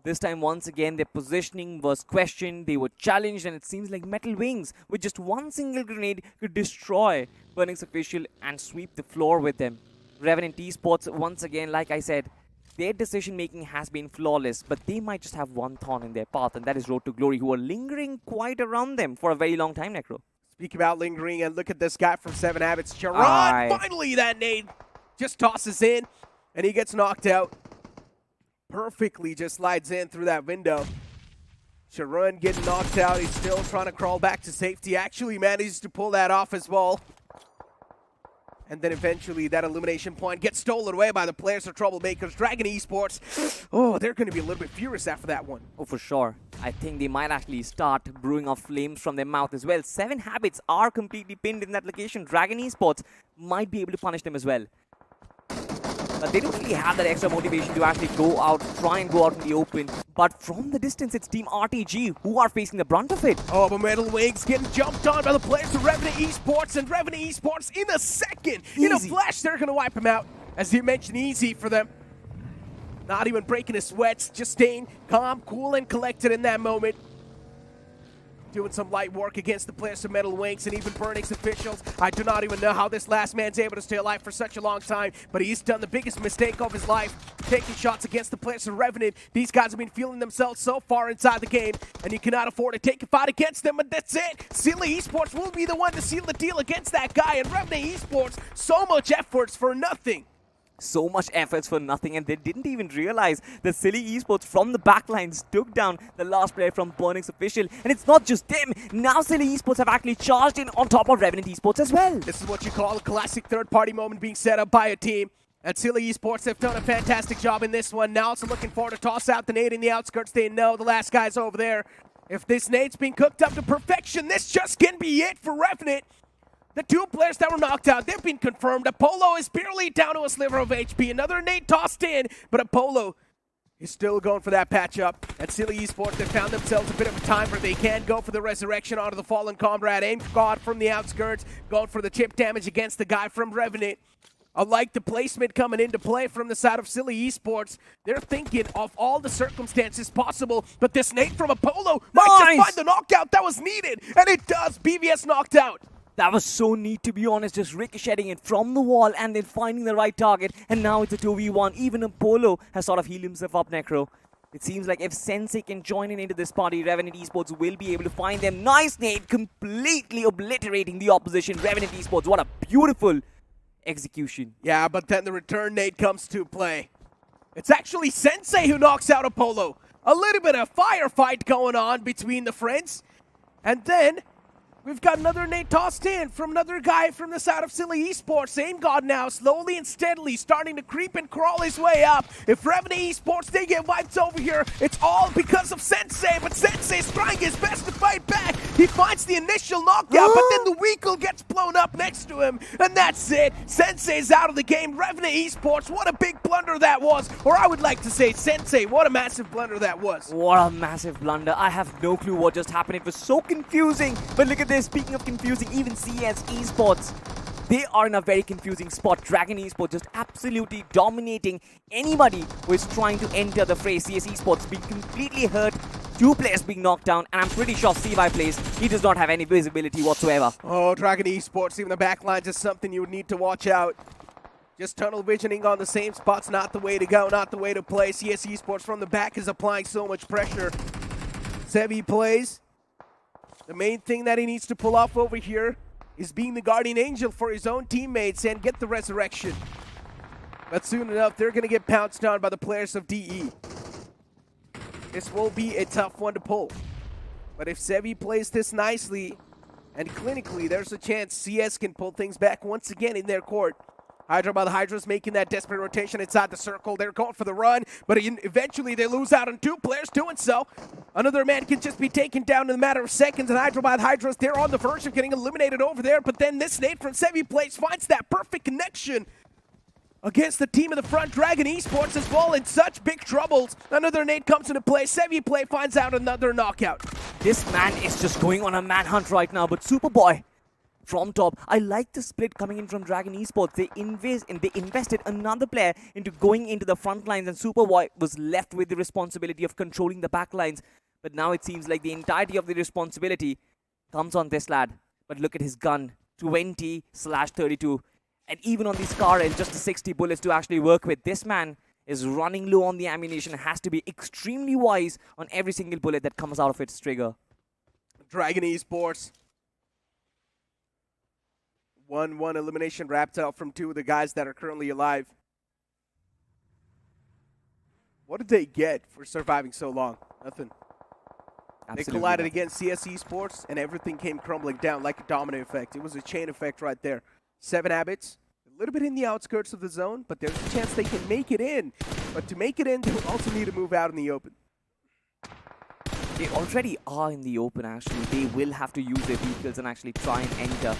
This time, once again, their positioning was questioned, they were challenged, and it seems like Metal Wings, with just one single grenade, could destroy Burnix Official and sweep the floor with them. Revenant Esports, once again, like I said, their decision-making has been flawless, but they might just have one thorn in their path, and that is Road to Glory, who are lingering quite around them for a very long time, Necro. Speak about lingering, and look at this guy from 7 Habits. Charon, finally that nade just tosses in, and he gets knocked out. Perfectly just slides in through that window. Charon getting knocked out. He's still trying to crawl back to safety. Actually manages to pull that off as well. And then eventually that elimination point gets stolen away by the players of Troublemakers. Dragon Esports, oh, they're going to be a little bit furious after that one. Oh, for sure. I think they might actually start brewing off flames from their mouth as well. 7 Habits are completely pinned in that location. Dragon Esports might be able to punish them as well. But they don't really have that extra motivation to actually go out, try and go out in the open. But from the distance, it's Team RTG who are facing the brunt of it. Oh, but Metal Wings getting jumped on by the players of Revenant Esports, and Revenant Esports in a second, in a flash, they're going to wipe him out. As you mentioned, easy for them. Not even breaking his sweats, just staying calm, cool, and collected in that moment. Doing some light work against the players of Metal Wings and even Burnix officials. I do not even know how this last man's able to stay alive for such a long time, but he's done the biggest mistake of his life, taking shots against the players of Revenant. These guys have been feeling themselves so far inside the game, and you cannot afford to take a fight against them, and that's it. Silly Esports will be the one to seal the deal against that guy, and Revenant Esports, so much efforts for nothing. So much efforts for nothing, and they didn't even realize that Silly Esports from the backlines took down the last player from Burnix Official. And it's not just them. Now Silly Esports have actually charged in on top of Revenant Esports as well. This is what you call a classic third-party moment being set up by a team. And Silly Esports have done a fantastic job in this one. Now also looking forward to toss out the nade in the outskirts. They know the last guy's over there. If this nade's being cooked up to perfection, this just can be it for Revenant. The 2 players that were knocked out, they've been confirmed. Apollo is barely down to a sliver of HP. Another nade tossed in, but Apollo is still going for that patch up. At Silly Esports, they found themselves a bit of a time where they can go for the resurrection onto the fallen comrade. Aim God from the outskirts, going for the chip damage against the guy from Revenant. I like the placement coming into play from the side of Silly Esports. They're thinking of all the circumstances possible, but this nade from Apollo might just find the knockout that was needed, and it does. BVS knocked out. That was so neat, to be honest, just ricocheting it from the wall and then finding the right target. And now it's a 2v1. Even Apollo has sort of healed himself up, Necro. It seems like if Sensei can join in into this party, Revenant Esports will be able to find them. Nice nade, completely obliterating the opposition. Revenant Esports, what a beautiful execution. Yeah, but then the return nade comes to play. It's actually Sensei who knocks out Apollo. A little bit of firefight going on between the friends. And then we've got another nade tossed in from another guy from the side of Silly Esports. Aim God now, slowly and steadily starting to creep and crawl his way up. If Revenant Esports, they get wiped over here, it's all because of Sensei, but Sensei's trying his best to fight back. He finds the initial knockout, but then the Weakle gets blown up next to him, and that's it. Sensei's out of the game. Revenant Esports, what a big blunder that was. Or I would like to say, Sensei, what a massive blunder that was. What a massive blunder. I have no clue what just happened. It was so confusing. But look at this. Speaking of confusing, even CS Esports, they are in a very confusing spot. Dragon Esports just absolutely dominating anybody who is trying to enter the fray. CS Esports being completely hurt, 2 players being knocked down, and I'm pretty sure CY plays. He does not have any visibility whatsoever. Oh, Dragon Esports, even the backlines is something you would need to watch out. Just tunnel visioning on the same spots, not the way to go, not the way to play. CS Esports from the back is applying so much pressure. Sevi plays. The main thing that he needs to pull off over here is being the guardian angel for his own teammates and get the resurrection. But soon enough, they're going to get pounced on by the players of DE. This will be a tough one to pull. But if Sevi plays this nicely and clinically, there's a chance CS can pull things back once again in their court. Hyderabad Hydras making that desperate rotation inside the circle. They're going for the run, but eventually they lose out on 2 players doing so. Another man can just be taken down in a matter of seconds, and Hyderabad Hydras, they're on the verge of getting eliminated over there, but then this nade from Sevi Plays finds that perfect connection against the team in the front. Dragon Esports as well in such big troubles. Another nade comes into play. Sevi Play finds out another knockout. This man is just going on a manhunt right now, but Superboy from top. I like the split coming in from Dragon Esports. They invested another player into going into the front lines, and Superboy was left with the responsibility of controlling the back lines. But now it seems like the entirety of the responsibility comes on this lad. But look at his gun, 20/32. And even on the Scar, it's just 60 bullets to actually work with. This man is running low on the ammunition, has to be extremely wise on every single bullet that comes out of its trigger. Dragon Esports. 1-1 elimination wrapped up from 2 of the guys that are currently alive. What did they get for surviving so long? Nothing. Absolutely they collided nothing. against CS Esports, and everything came crumbling down like a domino effect. It was a chain effect right there. 7 habits, a little bit in the outskirts of the zone, but there's a chance they can make it in. But to make it in, they also need to move out in the open. They already are in the open, actually. They will have to use their vehicles and actually try and enter.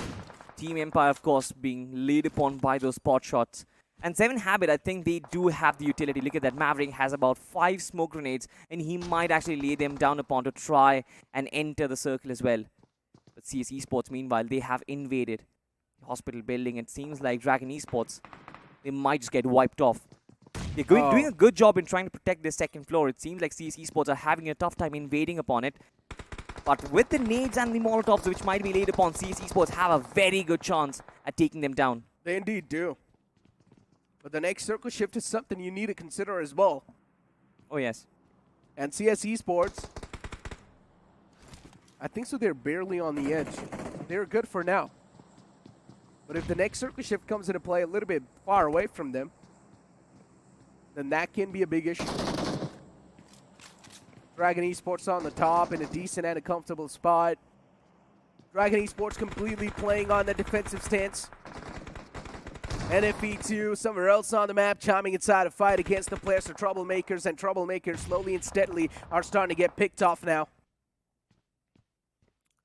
Team Empire, of course, being laid upon by those spot shots. And 7 Habit, I think they do have the utility. Look at that. Maverick has about 5 smoke grenades, and he might actually lay them down upon to try and enter the circle as well. But CS Esports, meanwhile, they have invaded the hospital building. It seems like Dragon Esports, they might just get wiped off. They're doing a good job in trying to protect their second floor. It seems like CS Esports are having a tough time invading upon it. But with the nades and the molotovs which might be laid upon, CS Esports have a very good chance at taking them down. They indeed do. But the next circle shift is something you need to consider as well. Oh, yes. And CS Esports, I think so they're barely on the edge. They're good for now. But if the next circle shift comes into play a little bit far away from them, then that can be a big issue. Dragon Esports on the top in a decent and a comfortable spot. Dragon Esports completely playing on the defensive stance. NFE2 somewhere else on the map, chiming inside a fight against the players for Troublemakers, and Troublemakers slowly and steadily are starting to get picked off now.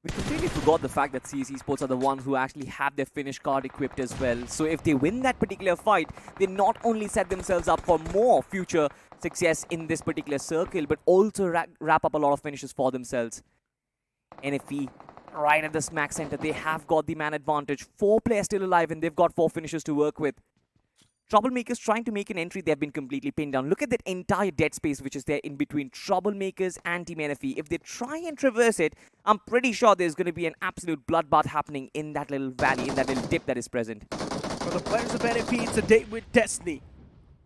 We completely forgot the fact that CS Esports are the ones who actually have their finish card equipped as well. So if they win that particular fight, they not only set themselves up for more future success in this particular circle, but also wrap up a lot of finishes for themselves. NFE, right at the smack center, they have got the man advantage. 4 players still alive, and they've got 4 finishes to work with. Troublemakers trying to make an entry, they've been completely pinned down. Look at that entire dead space which is there in between Troublemakers and Team NFE. If they try and traverse it, I'm pretty sure there's going to be an absolute bloodbath happening in that little valley, in that little dip that is present. For the players of NFE, it's a date with destiny.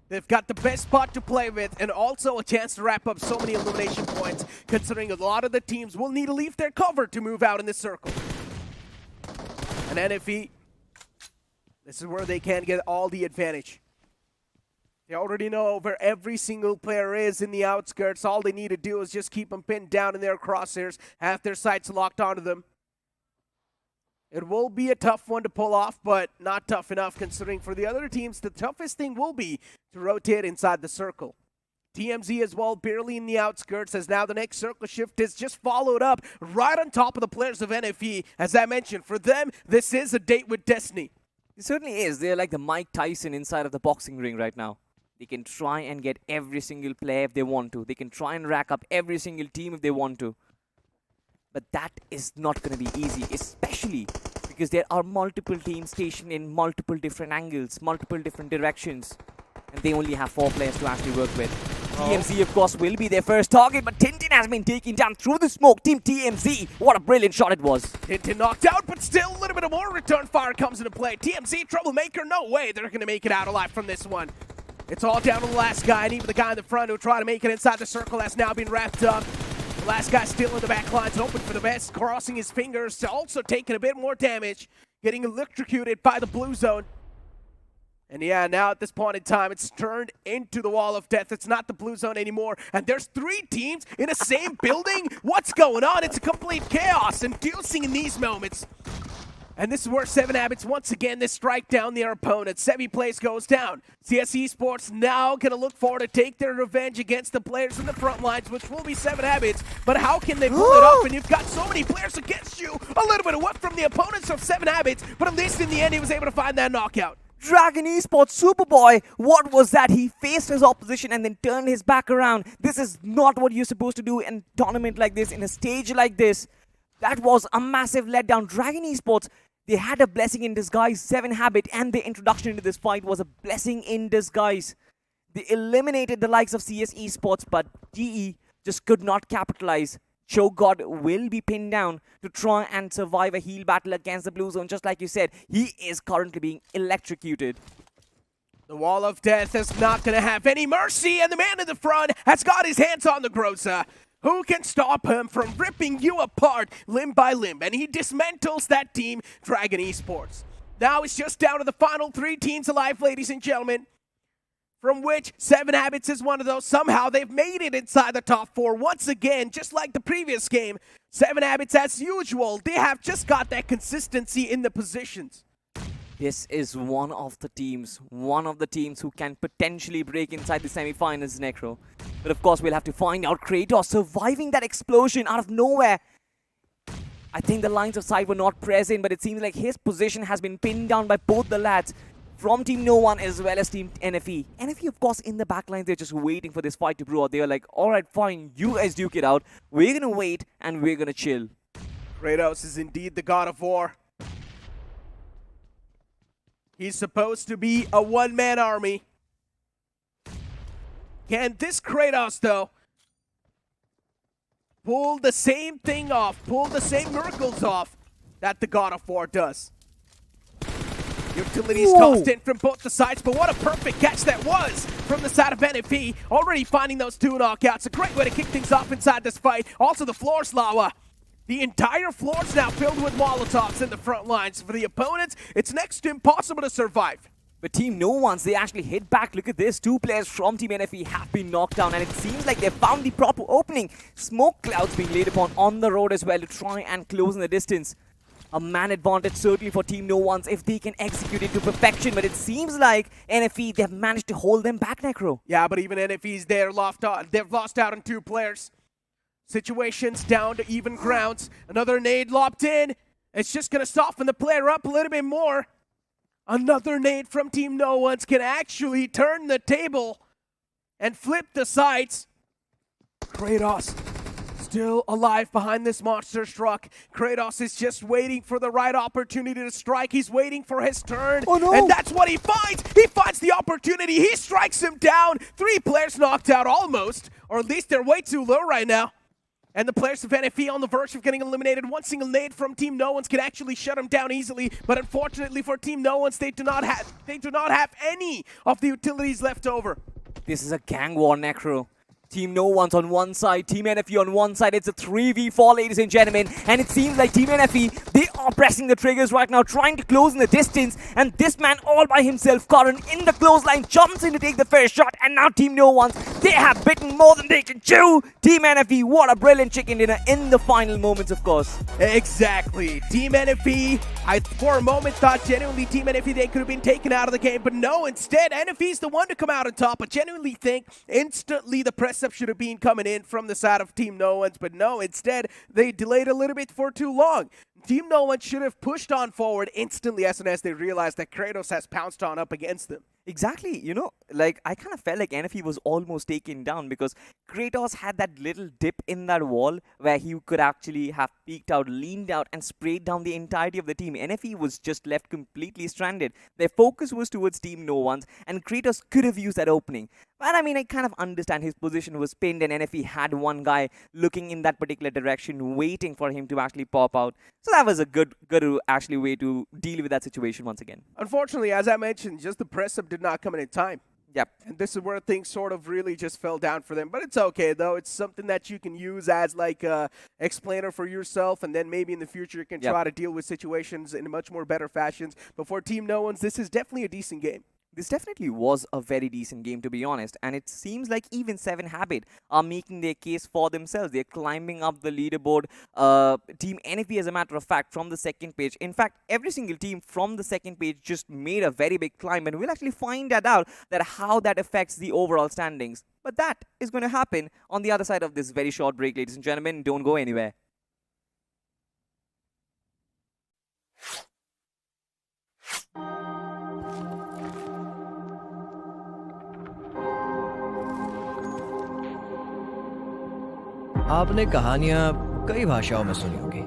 They've got the best spot to play with, and also a chance to wrap up so many elimination points, considering a lot of the teams will need to leave their cover to move out in this circle. And NFE, this is where they can get all the advantage. They already know where every single player is in the outskirts. All they need to do is just keep them pinned down in their crosshairs, have their sights locked onto them. It will be a tough one to pull off, but not tough enough considering for the other teams, the toughest thing will be to rotate inside the circle. TMZ as well, barely in the outskirts, as now the next circle shift is just followed up right on top of the players of NFE. As I mentioned, for them, this is a date with destiny. It certainly is. They're like the Mike Tyson inside of the boxing ring right now. They can try and get every single player if they want to. They can try and rack up every single team if they want to. But that is not going to be easy, especially because there are multiple teams stationed in multiple different angles, multiple different directions. And they only have 4 players to actually work with. TMZ, of course, will be their first target, but Tintin has been taken down through the smoke. Team TMZ, what a brilliant shot it was. Tintin knocked out, but still a little bit of more return fire comes into play. TMZ, Troublemaker, no way they're going to make it out alive from this one. It's all down to the last guy, and even the guy in the front who tried to make it inside the circle has now been wrapped up. The last guy still in the back lines, hoping for the best, crossing his fingers, also taking a bit more damage, getting electrocuted by the blue zone. And yeah, now at this point in time, it's turned into the wall of death. It's not the blue zone anymore. And there's 3 teams in the same building. What's going on? It's a complete chaos inducing in these moments. And this is where 7 Habits, once again, they strike down their opponent. Sevi Place goes down. CS Esports now going to look forward to take their revenge against the players in the front lines, which will be 7 Habits. But how can they pull it off? And you've got so many players against you. A little bit of work from the opponents of 7 Habits, but at least in the end, he was able to find that knockout. Dragon Esports Superboy, what was that? He faced his opposition and then turned his back around. This is not what you're supposed to do in a tournament like this, in a stage like this. That was a massive letdown. Dragon Esports, they had a blessing in disguise. 7 Habit and their introduction into this fight was a blessing in disguise. They eliminated the likes of CS Esports, but GE just could not capitalize. Chogod will be pinned down to try and survive a heal battle against the Blue Zone. Just like you said, he is currently being electrocuted. The wall of death is not going to have any mercy, and the man in the front has got his hands on the Groza. Who can stop him from ripping you apart limb by limb? And he dismantles that team, Dragon Esports. Now it's just down to the final 3 teams alive, ladies and gentlemen, from which 7 Habits is one of those. Somehow they've made it inside the top 4 once again, just like the previous game. 7 Habits, as usual, they have just got that consistency in the positions. This is one of the teams who can potentially break inside the semi-finals, Necro. But of course, we'll have to find out. Kratos surviving that explosion out of nowhere. I think the lines of sight were not present, but it seems like his position has been pinned down by both the lads from Team No One as well as Team NFE. NFE, of course, in the backline, they're just waiting for this fight to brew out. They were like, all right, fine, you guys duke it out. We're going to wait and we're going to chill. Kratos is indeed the god of war. He's supposed to be a one-man army. Can this Kratos, though, pull the same thing off, pull the same miracles off that the God of War does? Utilities tossed in from both the sides, but what a perfect catch that was from the side of NFP. Already finding those 2 knockouts. A great way to kick things off inside this fight. Also the floor's lava. The entire floor's now filled with Molotovs in the front lines. For the opponents, it's next to impossible to survive. But Team No Ones, they actually hit back. Look at this. 2 players from Team NFE have been knocked down, and it seems like they found the proper opening. Smoke clouds being laid upon on the road as well to try and close in the distance. A man advantage certainly for Team No Ones if they can execute it to perfection, but it seems like NFE, they have managed to hold them back, Necro. Yeah, but even NFE's there, they've lost out on 2 players. Situations down to even grounds. Another nade lopped in. It's just going to soften the player up a little bit more. Another nade from Team No Ones can actually turn the table and flip the sides. Kratos still alive behind this monster truck. Kratos is just waiting for the right opportunity to strike. He's waiting for his turn. Oh, no. And that's what he finds. He finds the opportunity. He strikes him down. 3 players knocked out almost, or at least they're way too low right now. And the players of NFE on the verge of getting eliminated. One single nade from Team No Ones can actually shut them down easily. But unfortunately for Team No Ones, they do not have any of the utilities left over. This is a gang war, Necro. Team No One's on one side, Team NFE on one side. It's a 3v4, ladies and gentlemen. And it seems like Team NFE, they are pressing the triggers right now, trying to close in the distance. And this man all by himself, Karan, in the close line, jumps in to take the first shot. And now Team No One's, they have bitten more than they can chew. Team NFE, what a brilliant chicken dinner in the final moments, of course. Exactly. Team NFE, I for a moment thought genuinely Team NFE, they could have been taken out of the game. But no, instead, NFE's the one to come out on top. I genuinely think instantly the press up should have been coming in from the side of Team No One's, but no, instead they delayed a little bit for too long. Team No One should have pushed on forward instantly as soon as they realized that Kratos has pounced on up against them. Exactly, you know, like I kind of felt like NFE was almost taken down because Kratos had that little dip in that wall where he could actually have peeked out, leaned out and sprayed down the entirety of the team. NFE was just left completely stranded. Their focus was towards Team No One's and Kratos could have used that opening. But I mean, I kind of understand his position was pinned and NFE had one guy looking in that particular direction, waiting for him to actually pop out. So that was a good actually way to deal with that situation once again. Unfortunately, as I mentioned, just the press-up did not come in time. Yep. And this is where things sort of really just fell down for them. But it's okay, though. It's something that you can use as like a explainer for yourself, and then maybe in the future you can try to deal with situations in much more better fashions. But for Team No One's, this is definitely a decent game. this definitely was a very decent game, to be honest, and it seems like even 7 Habit are making their case for themselves. They're climbing up the leaderboard. Team NFP, as a matter of fact, from the second page. In fact, every single team from the second page just made a very big climb, and we'll actually find that out, that how that affects the overall standings. But that is going to happen on the other side of this very short break, ladies and gentlemen. Don't go anywhere. आपने कहानियां कई भाषाओं में सुनी होगी,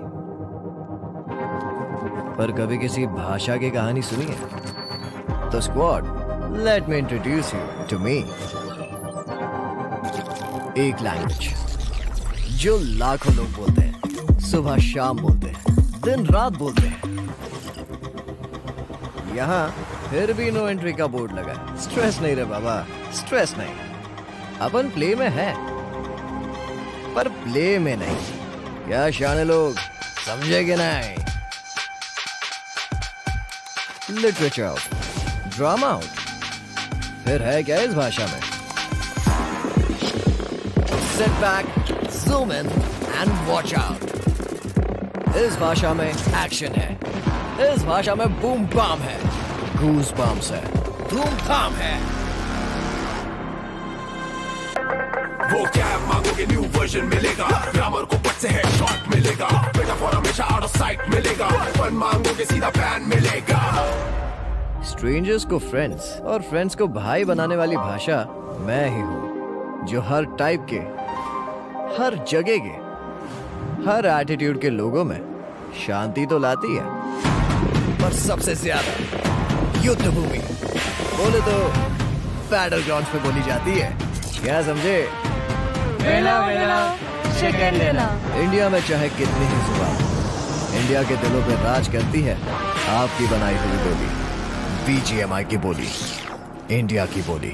पर कभी किसी भाषा की कहानी सुनी है? तो squad, let me introduce you to me. एक लैंग्वेज जो लाखों लोग बोलते हैं, सुबह शाम बोलते हैं, दिन रात बोलते हैं। यहाँ फिर भी नो एंट्री का बोर्ड लगा है। स्ट्रेस नहीं रे बाबा, स्ट्रेस नहीं। अपन प्ले में है, पर प्ले में नहीं। क्या शाने लोग समझेगे नहीं? लिटरेचर आउट, ड्रामा आउट, फिर है क्या इस भाषा में? Sit back, zoom in and watch out. इस भाषा में एक्शन है, इस भाषा में बूम बाम है, गूज बम्स है, धूम धाम है। वो क्या मांगोगे न्यू वर्जन मिलेगा, ग्रामर को पट से हेडशॉट मिलेगा, मेटाफोर हमेशा आउट ऑफ साइट मिलेगा, फन मांगोगे सीधा बैन मिलेगा। स्ट्रेंजर्स को फ्रेंड्स और फ्रेंड्स को भाई बनाने वाली भाषा मैं ही हूँ, जो हर टाइप के, हर जगह के, हर एटीट्यूड के लोगों में शांति तो लाती है, पर सबसे ज्यादा युद्ध भूमि बोले तो बैटल ग्राउंड्स पे बोली जाती है। क्या समझे? वेला वेला चिकन लेला। इंडिया में चाहे कितनी ही जुबान, इंडिया के दिलों पे राज करती है आपकी बनाई हुई बोली, BGMI की बोली, इंडिया की बोली।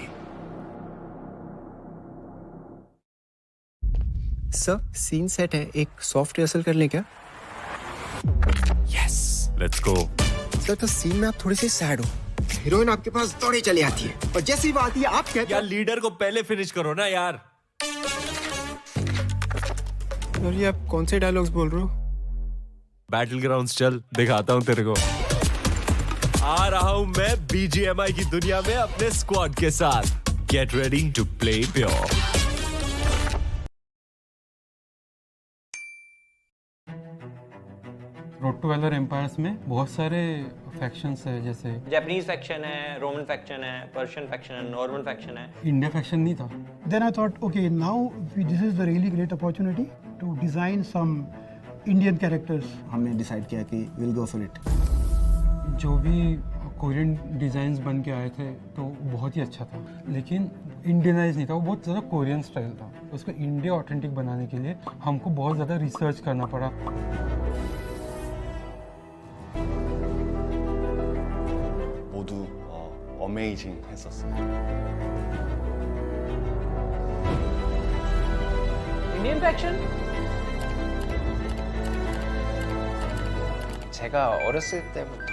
सर, सीन सेट है, एक सॉफ्ट रिहर्सल कर लें क्या? Yes, let's go. सर, तो सीन में आप थोड़े से सैड हो, हीरोइन आपके पास दौड़े चली आती है और जैसी वो आती है आप कहते यार लीडर को पहले फिनिश करो ना यार। और ये आप कौन से डायलॉग्स बोल रहे हो? बैटल ग्राउंड्स चल, दिखाता हूँ तेरे को। आ रहा हूँ मैं BGMI की दुनिया में अपने स्क्वाड के साथ। Get ready to play pure. Road to Valor Empires में बहुत सारे फैक्शंस है, जैसे जापानीज फैक्शन है, रोमन फैक्शन है, पर्शियन फैक्शन है, नॉर्मन फैक्शन है। इंडिया फैक्शन नहीं था। Then I thought, okay, now this is the really great opportunity to design some Indian characters. हमने डिसाइड किया कि we'll go for it. जो भी कोरियन डिज़ाइंस बन के आए थे तो बहुत ही अच्छा था, लेकिन इंडियनाइज नहीं था, वो बहुत ज़्यादा कोरियन स्टाइल था। उसको इंडिया ऑथेंटिक बनाने के लिए हमको बहुत ज़्यादा रिसर्च करना पड़ा। 모두 어메이징 했었어요. Indian faction? 제가 어렸을 때부터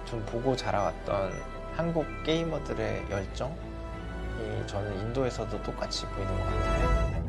좀 보고 자라왔던 한국 게이머들의 열정이 저는 인도에서도 똑같이 보이는 것 같아요.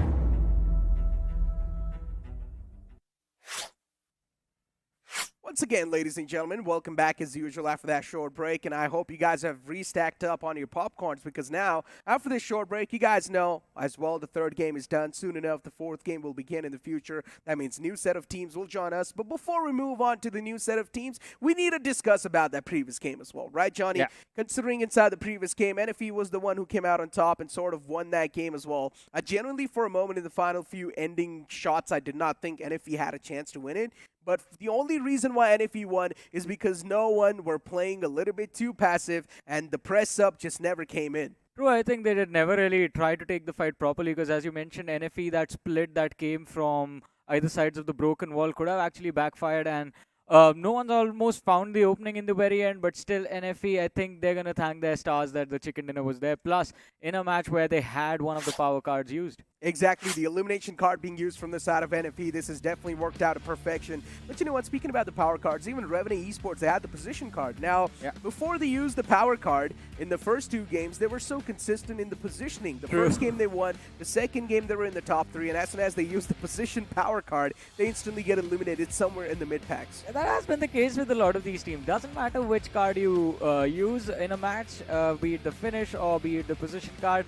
Once again, ladies and gentlemen, welcome back as usual after that short break, and I hope you guys have restacked up on your popcorns, because now, after this short break, you guys know as well the third game is done. Soon enough, the fourth game will begin in the future. That means new set of teams will join us. But before we move on to the new set of teams, we need to discuss about that previous game as well, right, Johnny? Yeah. Considering inside the previous game, NFE was the one who came out on top and sort of won that game as well. I genuinely, for a moment in the final few ending shots, I did not think NFE had a chance to win it. But the only reason why NFE won is because no one were playing a little bit too passive, and the press up just never came in. True, I think they did never really try to take the fight properly, because as you mentioned, NFE, that split that came from either sides of the broken wall could have actually backfired, and no one's almost found the opening in the very end. But still, NFE, I think they're going to thank their stars that the chicken dinner was there. Plus, in a match where they had one of the power cards used. Exactly, the elimination card being used from the side of NFE, this has definitely worked out to perfection. But you know what, speaking about the power cards, even Revenant Esports, they had the position card. Now, before they used the power card, in the first 2 games, they were so consistent in the positioning. The first game they won, the second game they were in the top 3, and as soon as they used the position power card, they instantly get eliminated somewhere in the mid-packs. That has been the case with a lot of these teams. Doesn't matter which card you use in a match, be it the finish or be it the position card.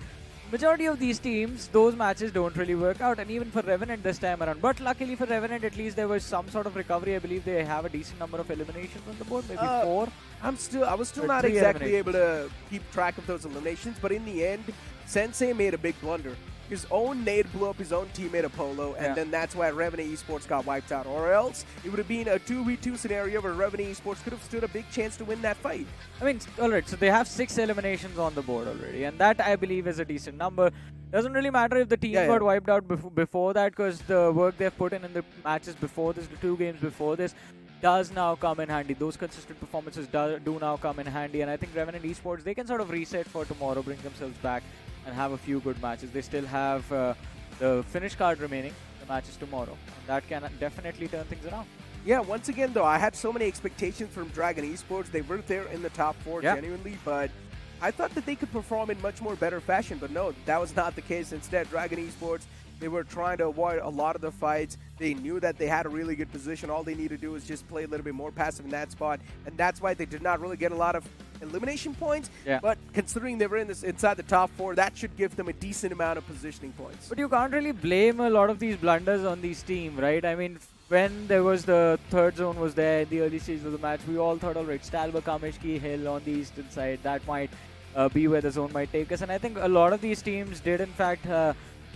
Majority of these teams, those matches don't really work out, and even for Revenant this time around. But luckily for Revenant, at least there was some sort of recovery. I believe they have a decent number of eliminations on the board, maybe 4. I was still not exactly able to keep track of those eliminations, but in the end, Sensei made a big blunder. His own nade blew up his own teammate Apollo, and then that's why Revenant Esports got wiped out. Or else, it would have been a 2v2 scenario where Revenant Esports could have stood a big chance to win that fight. I mean, alright, so they have 6 eliminations on the board already, and that, I believe, is a decent number. Doesn't really matter if the team got wiped out before that, because the work they've put in the matches before this, the 2 games before this, does now come in handy. Those consistent performances do now come in handy, and I think Revenant Esports, they can sort of reset for tomorrow, bring themselves back, and have a few good matches. They still have the finish card remaining, the matches tomorrow. And that can definitely turn things around. Yeah, once again, though, I had so many expectations from Dragon Esports. They were there in the top 4 genuinely, but I thought that they could perform in much more better fashion. But no, that was not the case. Instead, Dragon Esports, they were trying to avoid a lot of the fights. They knew that they had a really good position. All they need to do is just play a little bit more passive in that spot. And that's why they did not really get a lot of elimination points. But considering they were inside the top 4, that should give them a decent amount of positioning points. But you can't really blame a lot of these blunders on these teams, right? I mean, when there was the third zone was there in the early stages of the match, we all thought, alright, Stalber, Kamishki, Hill on the eastern side, that might be where the zone might take us. And I think a lot of these teams did, in fact,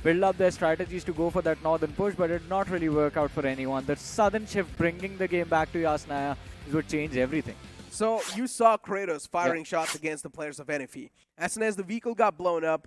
build up their strategies to go for that northern push, but it did not really work out for anyone. The southern shift bringing the game back to Yasnaya is what changed everything. So you saw Kratos firing shots against the players of NFE. As soon as the vehicle got blown up,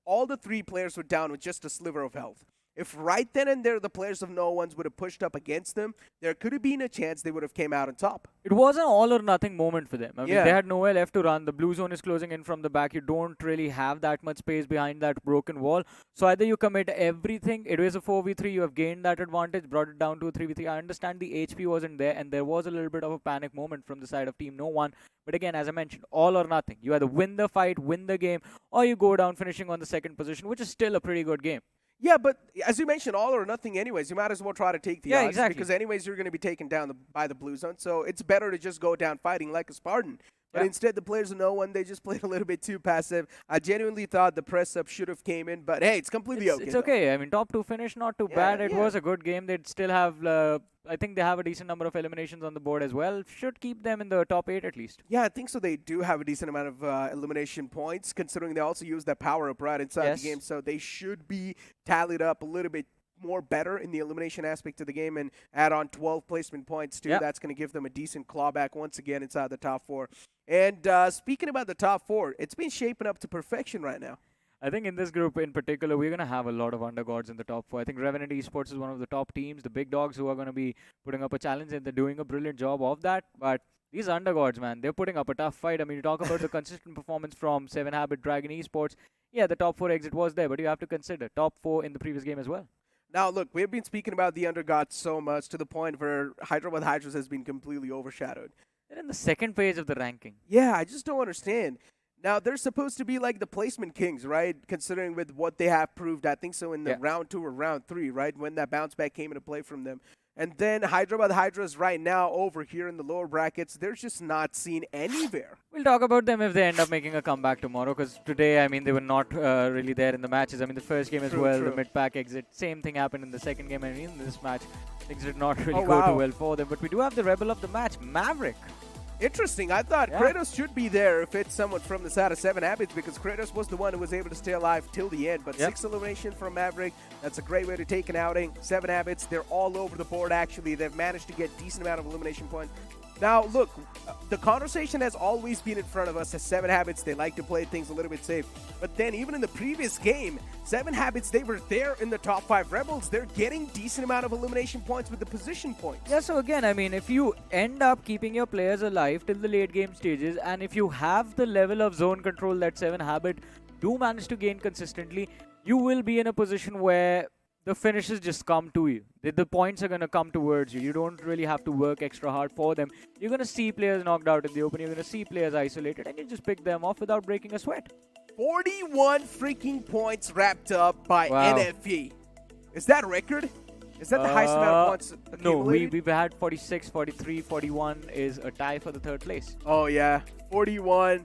all the 3 players were down with just a sliver of health. If right then and there the players of No Ones would have pushed up against them, there could have been a chance they would have came out on top. It was an all or nothing moment for them. I mean, they had nowhere left to run. The blue zone is closing in from the back. You don't really have that much space behind that broken wall. So either you commit everything. It was a 4v3. You have gained that advantage, brought it down to a 3v3. I understand the HP wasn't there, and there was a little bit of a panic moment from the side of Team No One. But again, as I mentioned, all or nothing. You either win the fight, win the game, or you go down finishing on the 2nd position, which is still a pretty good game. Yeah, but as you mentioned, all or nothing anyways. You might as well try to take the odds. Exactly. Because anyways, you're going to be taken down by the blue zone. So it's better to just go down fighting like a Spartan. But instead, the players of No One, they just played a little bit too passive. I genuinely thought the press-up should have came in. But hey, it's completely okay. It's okay. I mean, top 2 finish, not too bad. It was a good game. They'd still have, I think they have a decent number of eliminations on the board as well. Should keep them in the top 8 at least. Yeah, I think so. They do have a decent amount of elimination points, considering they also use that power-up right inside the game. So they should be tallied up a little bit more better in the elimination aspect of the game and add on 12 placement points too. That's going to give them a decent clawback once again inside the top 4. And speaking about the top 4, it's been shaping up to perfection right now. I think in this group in particular, we're going to have a lot of undergods in the top 4. I think Revenant Esports is one of the top teams, the big dogs who are going to be putting up a challenge, and they're doing a brilliant job of that. But these undergods, man, they're putting up a tough fight. I mean, you talk about the consistent performance from 7 Habit, Dragon Esports. Yeah, the top 4 exit was there, but you have to consider top 4 in the previous game as well. Now, look, we've been speaking about the undergods so much to the point where Hyderabad Hydras has been completely overshadowed. They're in the 2nd page of the ranking. Yeah, I just don't understand. Now, they're supposed to be like the placement kings, right? Considering with what they have proved, I think so in the round 2 or round 3, right? When that bounce back came into play from them. And then Hyderabad Hydras right now over here in the lower brackets, they're just not seen anywhere. We'll talk about them if they end up making a comeback tomorrow, because today, I mean, they were not really there in the matches. I mean, the first game as well, the mid-pack exit, same thing happened in the second game, and in this match, things did not really go too well for them. But we do have the rebel of the match, Maverick. Interesting. I thought Kratos should be there if it's someone from the side of 7 Habits, because Kratos was the one who was able to stay alive till the end. But 6 elimination from Maverick, that's a great way to take an outing. 7 Habits, they're all over the board, actually. They've managed to get decent amount of elimination points. Now, look, the conversation has always been in front of us as 7 Habits. They like to play things a little bit safe. But then even in the previous game, 7 Habits, they were there in the top 5 Rebels. They're getting decent amount of elimination points with the position points. Yeah, so again, I mean, if you end up keeping your players alive till the late game stages, and if you have the level of zone control that 7 Habit do manage to gain consistently, you will be in a position where the finishes just come to you. The points are going to come towards you. You don't really have to work extra hard for them. You're going to see players knocked out in the open. You're going to see players isolated, and you just pick them off without breaking a sweat. 41 freaking points wrapped up by NFE. Is that a record? Is that the highest amount of points accumulated? No, we've had 46, 43, 41 is a tie for the third place. Oh, yeah. 41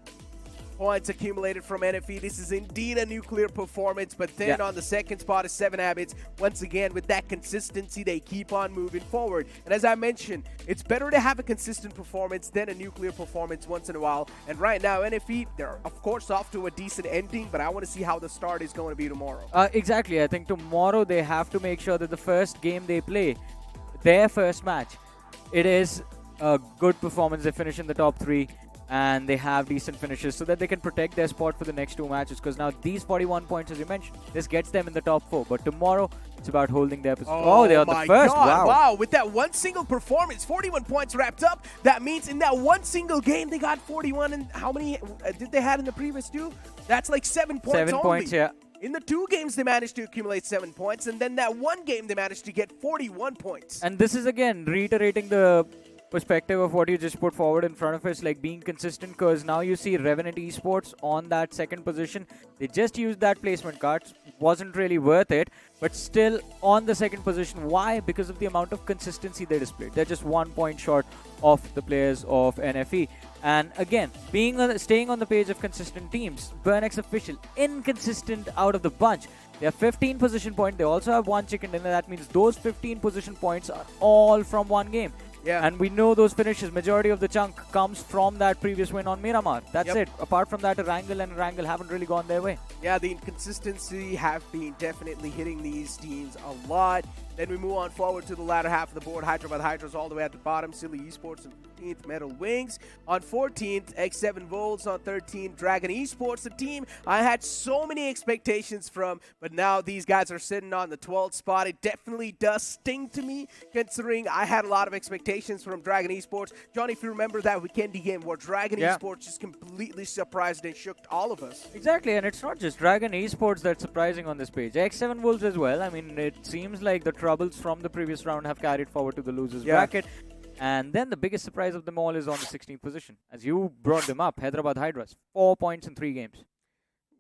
points accumulated from NFE. This is indeed a nuclear performance, but then on the second spot is 7 Habits. Once again, with that consistency, they keep on moving forward. And as I mentioned, it's better to have a consistent performance than a nuclear performance once in a while. And right now, NFE, they're of course off to a decent ending, but I want to see how the start is going to be tomorrow. Exactly. I think tomorrow they have to make sure that the first game they play, their first match, it is a good performance. They finish in the top 3. And they have decent finishes so that they can protect their spot for the next 2 matches. Because now these 41 points, as you mentioned, this gets them in the top 4. But tomorrow, it's about holding their position. Oh, they are the first. God. Wow. With that one single performance, 41 points wrapped up. That means in that one single game, they got 41. And how many did they had in the previous 2? That's like 7 points 7 only. Points, yeah. In the 2 games, they managed to accumulate 7 points. And then that one game, they managed to get 41 points. And this is, again, reiterating the perspective of what you just put forward in front of us, like being consistent, because now you see Revenant Esports on that second position. They just used that placement card. Wasn't really worth it, but still on the second position. Why? Because of the amount of consistency they displayed. They're just 1 point short of the players of NFE. And again, staying on the page of consistent teams, Burnex official, inconsistent out of the bunch. They have 15 position points. They also have 1 chicken dinner. That means those 15 position points are all from 1 game. Yeah. And we know those finishes, majority of the chunk comes from that previous win on Miramar. That's it. Apart from that, Erangel and Erangel haven't really gone their way. Yeah, the inconsistency have been definitely hitting these teams a lot. Then we move on forward to the latter half of the board. Hyderabad Hydras all the way at the bottom. Silly Esports on 15th, Metal Wings. On 14th, X7 Volts. On 13th, Dragon Esports, the team I had so many expectations from, but now these guys are sitting on the 12th spot. It definitely does sting to me, considering I had a lot of expectations from Dragon Esports. Johnny, if you remember that weekendy game where Dragon Esports just completely surprised and shook all of us. Exactly, and it's not just Dragon Esports that's surprising on this page. X7 Wolves as well. I mean, it seems like the troubles from the previous round have carried forward to the losers bracket. And then the biggest surprise of them all is on the 16th position. As you brought them up, Hyderabad Hydras, 4 points in 3 games.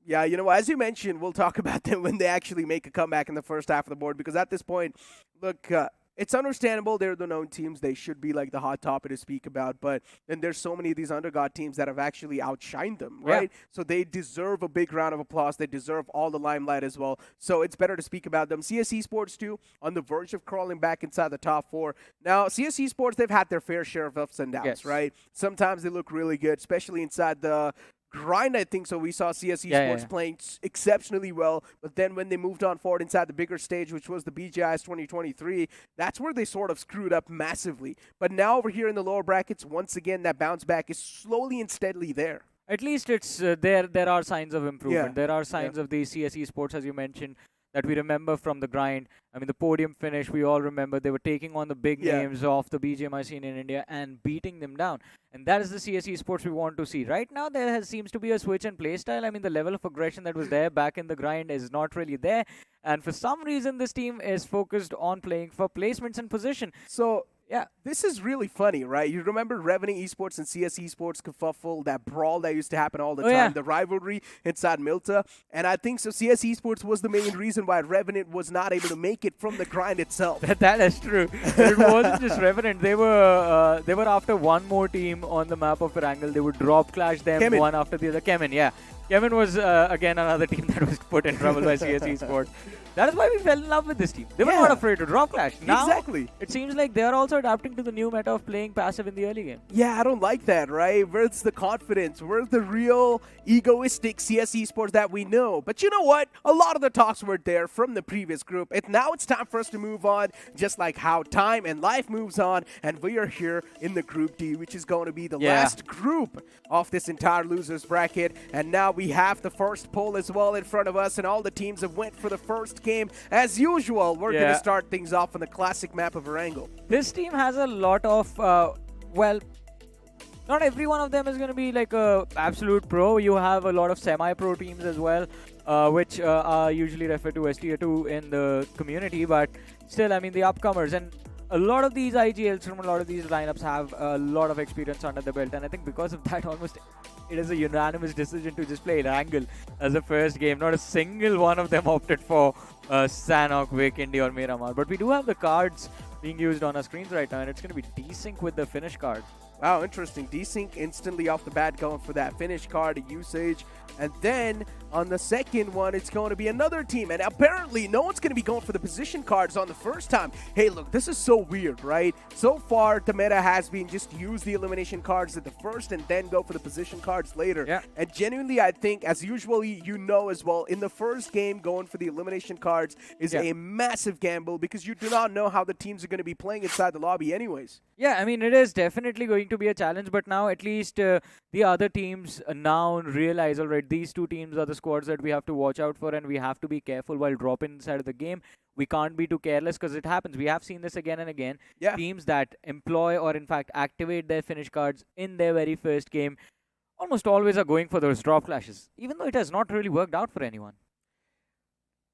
Yeah, you know, as you mentioned, we'll talk about them when they actually make a comeback in the first half of the board, because at this point, look, it's understandable. They're the known teams. They should be like the hot topic to speak about. But then there's so many of these underdog teams that have actually outshined them, right? Yeah. So they deserve a big round of applause. They deserve all the limelight as well. So it's better to speak about them. CS Esports, too, on the verge of crawling back inside the top 4. Now, CS Esports, they've had their fair share of ups and downs, right? Sometimes they look really good, especially inside the grind, I think. So we saw CS Esports playing exceptionally well, but then when they moved on forward inside the bigger stage, which was the BGIS 2023, that's where they sort of screwed up massively. But now over here in the lower brackets, once again, that bounce back is slowly and steadily there. At least it's there are signs of improvement. There are signs of the CS Esports, as you mentioned, that we remember from the grind. I mean, the podium finish, we all remember. They were taking on the big names of the BGMI scene in India and beating them down. And that is the CS Esports we want to see. Right now, there seems to be a switch in playstyle. I mean, the level of aggression that was there back in the grind is not really there. And for some reason, this team is focused on playing for placements and position. So, yeah, this is really funny, right? You remember Revenant Esports and CS Esports kerfuffle, that brawl that used to happen all the time, the rivalry inside Milta. And I think so CS Esports was the main reason why Revenant was not able to make it from the grind itself. That is true. It wasn't just Revenant. They were after one more team on the map of Erangel. They would drop clash them one after the other. Kemen, Kemen was, again, another team that was put in trouble by CS Esports. That is why we fell in love with this team. They were not afraid to drop clash. Now, it seems like they are also adapting to the new meta of playing passive in the early game. Yeah, I don't like that, right? Where's the confidence? Where's the real egoistic CS Esports that we know? But you know what? A lot of the talks were there from the previous group. Now it's time for us to move on, just like how time and life moves on. And we are here in the Group D, which is going to be the last group of this entire losers bracket. And now we have the first poll as well in front of us, and all the teams have went for the first game. As usual, we're going to start things off on the classic map of Erangel. This team has a lot of, well, not every one of them is going to be like a absolute pro. You have a lot of semi-pro teams as well. which are usually referred to as Tier 2 in the community. But still, I mean, the upcomers and a lot of these IGLs from a lot of these lineups have a lot of experience under the belt, and I think because of that, almost it is a unanimous decision to just play Wrangle as the first game. Not a single one of them opted for Sanhok, Vic, Indy, or Miramar. But we do have the cards being used on our screens right now, and it's going to be Desync with the finish card. Wow, interesting. Desync instantly off the bat going for that finish card usage. And then on the second one, it's going to be another team. And apparently, no one's going to be going for the position cards on the first time. Hey, look, this is so weird, right? So far, the meta has been just use the elimination cards at the first and then go for the position cards later. Yeah. And genuinely, I think, as usually you know as well, in the first game, going for the elimination cards is a massive gamble because you do not know how the teams are going to be playing inside the lobby anyways. Yeah, I mean, it is definitely going to be a challenge, but now at least the other teams now realize, all right, these two teams are the squads that we have to watch out for, and we have to be careful while dropping inside of the game. We can't be too careless because it happens. We have seen this again and again. Yeah. Teams that employ or, in fact, activate their finish cards in their very first game almost always are going for those drop clashes, even though it has not really worked out for anyone.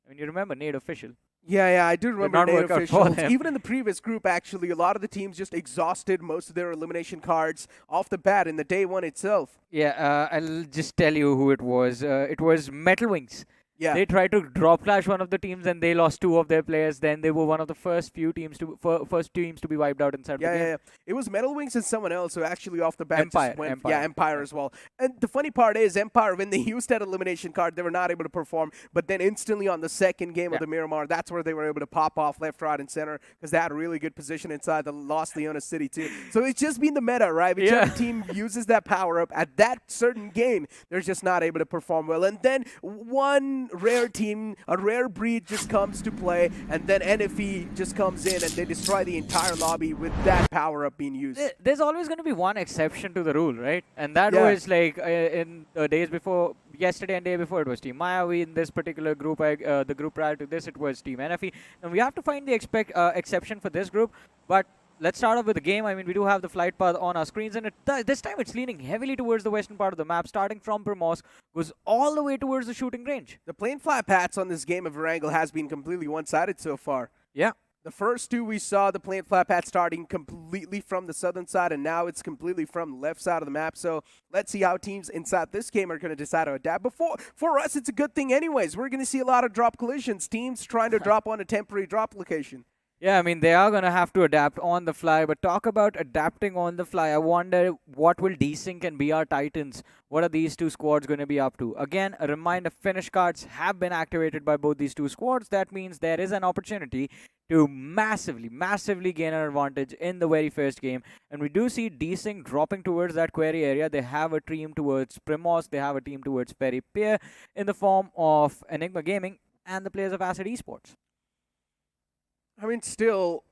I mean, you remember Nade Official. Yeah, I do remember Nade Officials. Even Even in the previous group, actually, a lot of the teams just exhausted most of their elimination cards off the bat in the day one itself. Yeah, I'll just tell you who it was. It was Metal Wings. Yeah. They tried to drop clash one of the teams and they lost two of their players. Then they were one of the first teams to be wiped out inside the game. Yeah. It was Metal Wings and someone else who actually off the bat Empire, just went. Empire. Yeah, Empire as well. And the funny part is Empire, when they used that elimination card, they were not able to perform. But then instantly on the second game of the Miramar, that's where they were able to pop off left, right, and center because they had a really good position inside the Lost Leona City too. So it's just been the meta, right? Whichever team uses that power up at that certain game, they're just not able to perform well. And then one rare team, a rare breed just comes to play, and then NFE just comes in and they destroy the entire lobby with that power up being used. There's always going to be one exception to the rule, right? And that was like in the days before, yesterday and day before, it was Team Mayavi. In this particular group, the group prior to this, it was Team NFE. And we have to find the exception for this group, but let's start off with the game. I mean, we do have the flight path on our screens, and this time it's leaning heavily towards the western part of the map, starting from Primos, goes all the way towards the shooting range. The plane flight paths on this game of Wrangle has been completely one-sided so far. Yeah. The first two we saw the plane flat path starting completely from the southern side, and now it's completely from the left side of the map. So let's see how teams inside this game are going to decide to adapt. But for us, it's a good thing anyways. We're going to see a lot of drop collisions, teams trying to drop on a temporary drop location. Yeah, I mean, they are going to have to adapt on the fly, but talk about adapting on the fly. I wonder what will Desync and BR Titans, what are these two squads going to be up to? Again, a reminder, finish cards have been activated by both these two squads. That means there is an opportunity to massively gain an advantage in the very first game. And we do see Desync dropping towards that query area. They have a team towards Primos, they have a team towards Ferry Pier in the form of Enigma Gaming and the players of Acid Esports. I mean, still,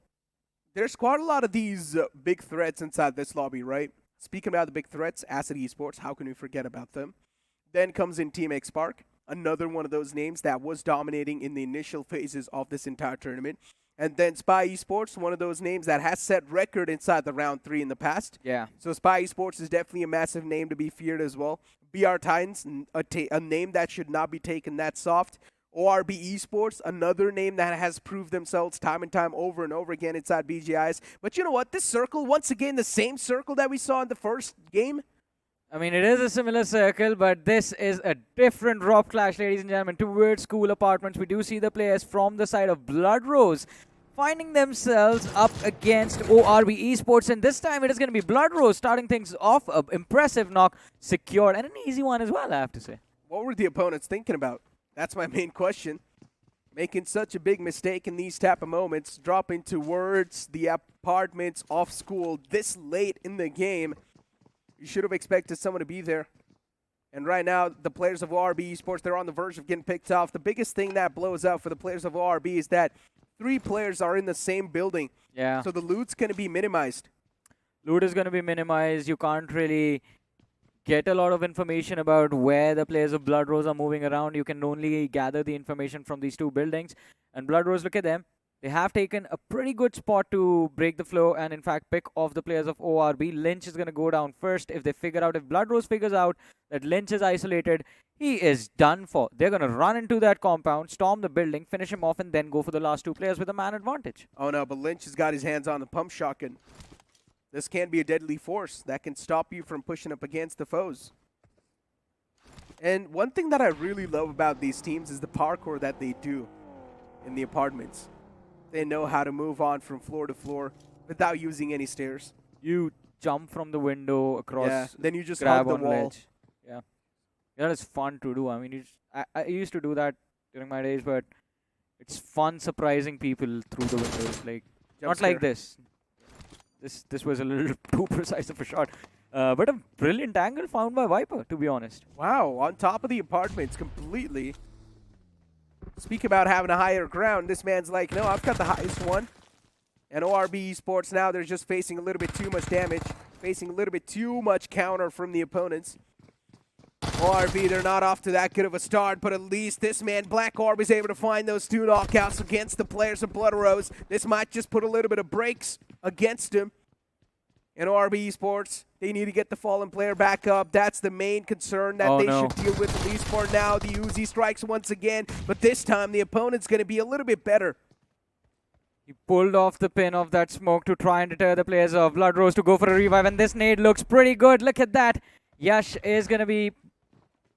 there's quite a lot of these big threats inside this lobby, right? Speaking about the big threats, Acid Esports, how can we forget about them? Then comes in Team X Spark, another one of those names that was dominating in the initial phases of this entire tournament. And then Spy Esports, one of those names that has set record inside the round 3 in the past. Yeah. So Spy Esports is definitely a massive name to be feared as well. BR Titans, a name that should not be taken that soft. ORB Esports, another name that has proved themselves time and time over and over again inside BGIS. But you know what? This circle, once again, the same circle that we saw in the first game. I mean, it is a similar circle, but this is a different drop clash, ladies and gentlemen, towards school apartments. We do see the players from the side of Blood Rose finding themselves up against ORB Esports, and this time it is going to be Blood Rose starting things off. An impressive knock secured, and an easy one as well, I have to say. What were the opponents thinking about? That's my main question. Making such a big mistake in these type of moments, dropping towards the apartments off school this late in the game. You should have expected someone to be there. And right now, the players of ORB Esports, they're on the verge of getting picked off. The biggest thing that blows out for the players of ORB is that 3 players are in the same building. Yeah. So the loot's going to be minimized. Loot is going to be minimized. You can't really get a lot of information about where the players of Blood Rose are moving around. You can only gather the information from these 2 buildings. And Blood Rose, look at them. They have taken a pretty good spot to break the flow and, in fact, pick off the players of ORB. Lynch is going to go down first. If they figure out, if Blood Rose figures out that Lynch is isolated, he is done for. They're going to run into that compound, storm the building, finish him off, and then go for the last two players with a man advantage. Oh no, but Lynch has got his hands on the pump shotgun. This can be a deadly force that can stop you from pushing up against the foes. And one thing that I really love about these teams is the parkour that they do in the apartments. They know how to move on from floor to floor without using any stairs. You jump from the window across. Yeah, then you just grab hug the on wall. ledge. Yeah, that is fun to do. I mean, I used to do that during my days, but it's fun surprising people through the windows. Like not like this. This was a little too precise of a shot. But a brilliant angle found by Viper, to be honest. Wow, on top of the apartments completely. Speak about having a higher ground. This man's like, no, I've got the highest one. And ORB Esports now, they're just facing a little bit too much damage, facing a little bit too much counter from the opponents. ORB, they're not off to that good of a start, but at least this man, Black Orb, is able to find those two knockouts against the players of Blood Rose. This might just put a little bit of brakes against him. And ORB Esports, they need to get the fallen player back up. That's the main concern that they should deal with, at least for now. The Uzi strikes once again, but this time the opponent's going to be a little bit better. He pulled off the pin of that smoke to try and deter the players of Blood Rose to go for a revive, and this nade looks pretty good. Look at that. Yash is going to be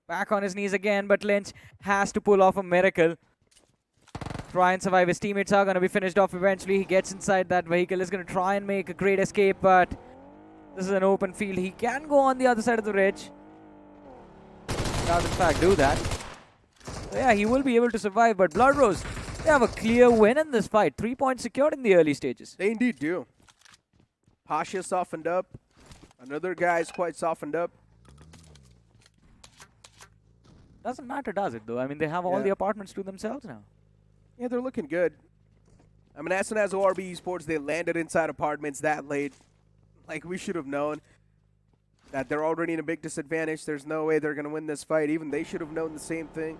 back on his knees again, but Lynch has to pull off a miracle. Try and survive. His teammates are going to be finished off eventually. He gets inside that vehicle, is going to try and make a great escape, but this is an open field. He can go on the other side of the ridge. Does in fact do that. So yeah, he will be able to survive, but Blood Rose, they have a clear win in this fight. 3 points secured in the early stages. They indeed do. Pasha softened up. Another guy's quite softened up. Doesn't matter, does it, though? I mean, they have all the apartments to themselves now. Yeah, they're looking good. I mean, as soon as ORB Esports, they landed inside apartments that late. Like, we should have known that they're already in a big disadvantage. There's no way they're going to win this fight. Even they should have known the same thing.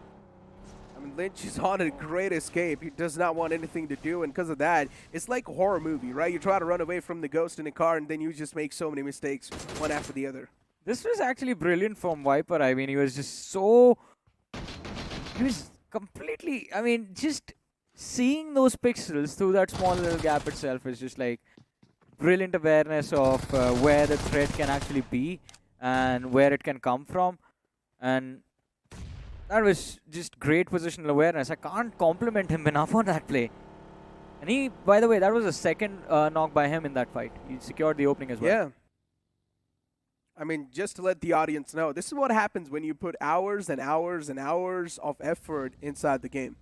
I mean, Lynch is on a great escape. He does not want anything to do, and because of that, it's like a horror movie, right? You try to run away from the ghost in a car, and then you just make so many mistakes, one after the other. This was actually brilliant from Viper. I mean, he was just so... He was completely... I mean, just seeing those pixels through that small little gap itself is just like brilliant awareness of where the threat can actually be and where it can come from. And that was just great positional awareness. I can't compliment him enough on that play. And he, by the way, that was a second knock by him in that fight. He secured the opening as well. Yeah. I mean, just to let the audience know, this is what happens when you put hours and hours and hours of effort inside the game.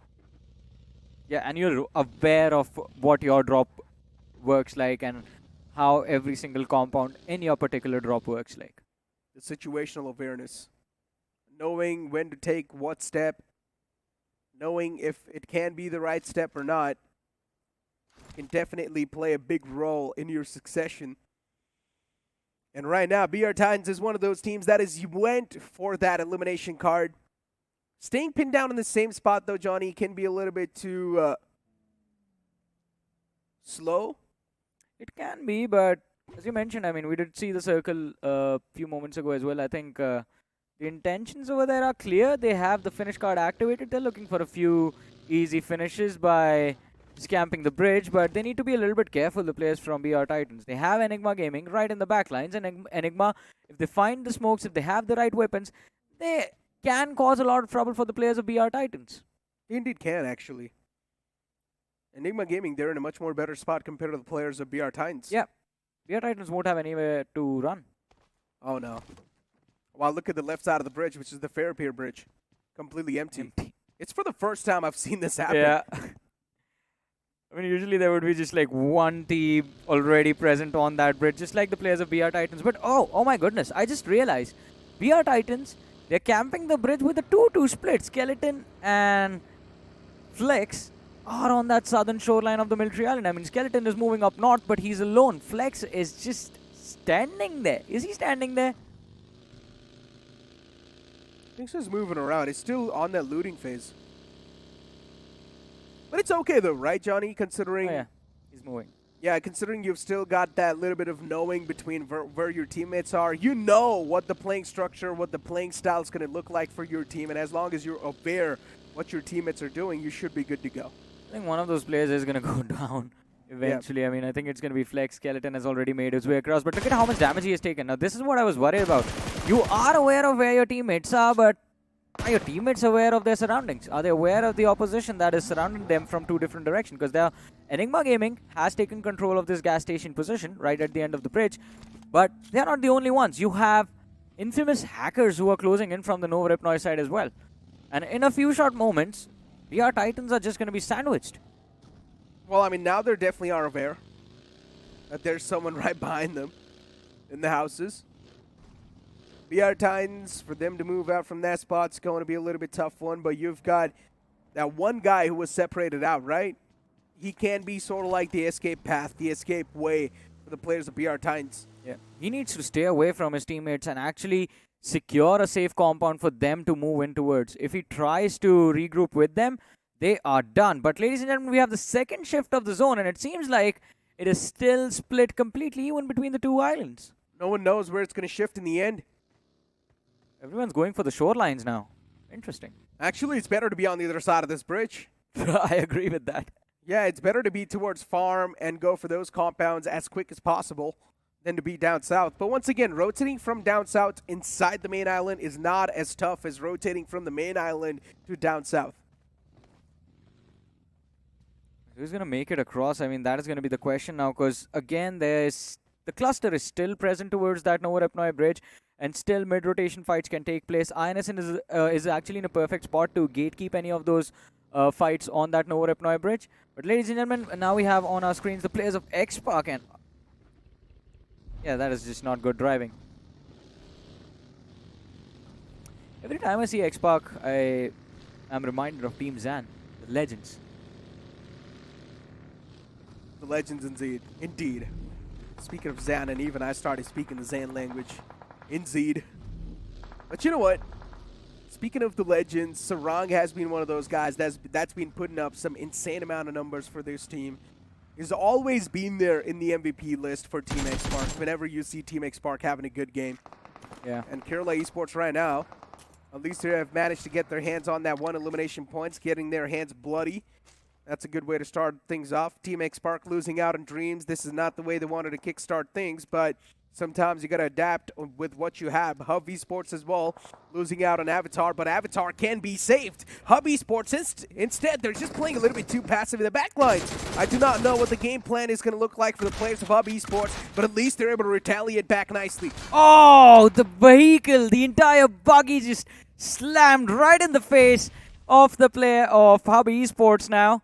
Yeah, and you're aware of what your drop works like and how every single compound in your particular drop works like. The situational awareness. Knowing when to take what step. Knowing if it can be the right step or not. Can definitely play a big role in your succession. And right now, BR Titans is one of those teams that went for that elimination card. Staying pinned down in the same spot, though, Johnny, can be a little bit too slow. It can be, but as you mentioned, I mean, we did see the circle a few moments ago as well. I think the intentions over there are clear. They have the finish card activated. They're looking for a few easy finishes by scamping the bridge, but they need to be a little bit careful, the players from BR Titans. They have Enigma Gaming right in the back lines, and Enigma, if they find the smokes, if they have the right weapons, they can cause a lot of trouble for the players of BR Titans. They indeed can, actually. Enigma Gaming, they're in a much more better spot compared to the players of BR Titans. Yeah. BR Titans won't have anywhere to run. Oh, no. Wow, look at the left side of the bridge, which is the Fairpier Bridge. Completely empty. It's for the first time I've seen this happen. Yeah. I mean, usually there would be just like one team already present on that bridge, just like the players of BR Titans. But oh my goodness, I just realized BR Titans, they're camping the bridge with a 2-2 split. Skeleton and Flex are on that southern shoreline of the military island. I mean, Skeleton is moving up north, but he's alone. Flex is just standing there. Is he standing there? I think he's moving around. He's still on that looting phase. But it's okay though, right, Johnny? Considering Oh, yeah, he's moving. Yeah, considering you've still got that little bit of knowing between where your teammates are, you know what the playing structure, what the playing style is going to look like for your team, and as long as you're aware what your teammates are doing, you should be good to go. I think one of those players is going to go down eventually. Yeah. I mean, I think it's going to be Flex. Skeleton has already made his way across, but look at how much damage he has taken. Now, this is what I was worried about. You are aware of where your teammates are, but are your teammates aware of their surroundings? Are they aware of the opposition that is surrounding them from two different directions? Because Enigma Gaming has taken control of this gas station position right at the end of the bridge, but they're not the only ones. You have infamous hackers who are closing in from the Nova Ripnoy side as well. And in a few short moments, BR Titans are just going to be sandwiched. Well, I mean, now they definitely are aware that there's someone right behind them in the houses. BR Titans, for them to move out from that spot's going to be a little bit tough one, but you've got that one guy who was separated out, right? He can be sort of like the escape path, the escape way for the players of BR Titans. Yeah, he needs to stay away from his teammates and actually secure a safe compound for them to move in towards. If he tries to regroup with them, they are done. But ladies and gentlemen, we have the second shift of the zone, and it seems like it is still split completely even between the two islands. No one knows where it's going to shift in the end. Everyone's going for the shorelines now. Interesting. Actually, it's better to be on the other side of this bridge. I agree with that. Yeah, it's better to be towards farm and go for those compounds as quick as possible than to be down south. But once again, rotating from down south inside the main island is not as tough as rotating from the main island to down south. Who's going to make it across? I mean, that is going to be the question now, because again, the cluster is still present towards that Nova Ripnoy bridge, and still mid-rotation fights can take place. INSN is actually in a perfect spot to gatekeep any of those fights on that Nova Ripnoy bridge. But ladies and gentlemen, now we have on our screens the players of X-Park, and yeah, that is just not good driving. Every time I see X-Park, I am reminded of Team Zan, the legends. The legends indeed. Speaking of Zan, and even I started speaking the Zan language. Indeed. But you know what? Speaking of the legends, Sarang has been one of those guys that's been putting up some insane amount of numbers for this team. He's always been there in the MVP list for Team X-Park whenever you see Team X-Park having a good game. Yeah. And Kerala Esports right now, at least they have managed to get their hands on that one elimination points, getting their hands bloody. That's a good way to start things off. Team X-Park losing out on Dreams. This is not the way they wanted to kickstart things, but sometimes you got to adapt with what you have. Hub Esports as well, losing out on Avatar, but Avatar can be saved. Hub Esports, instead, they're just playing a little bit too passive in the backlines. I do not know what the game plan is going to look like for the players of Hub Esports, but at least they're able to retaliate back nicely. Oh, the vehicle, the entire buggy just slammed right in the face of the player of Hub Esports now.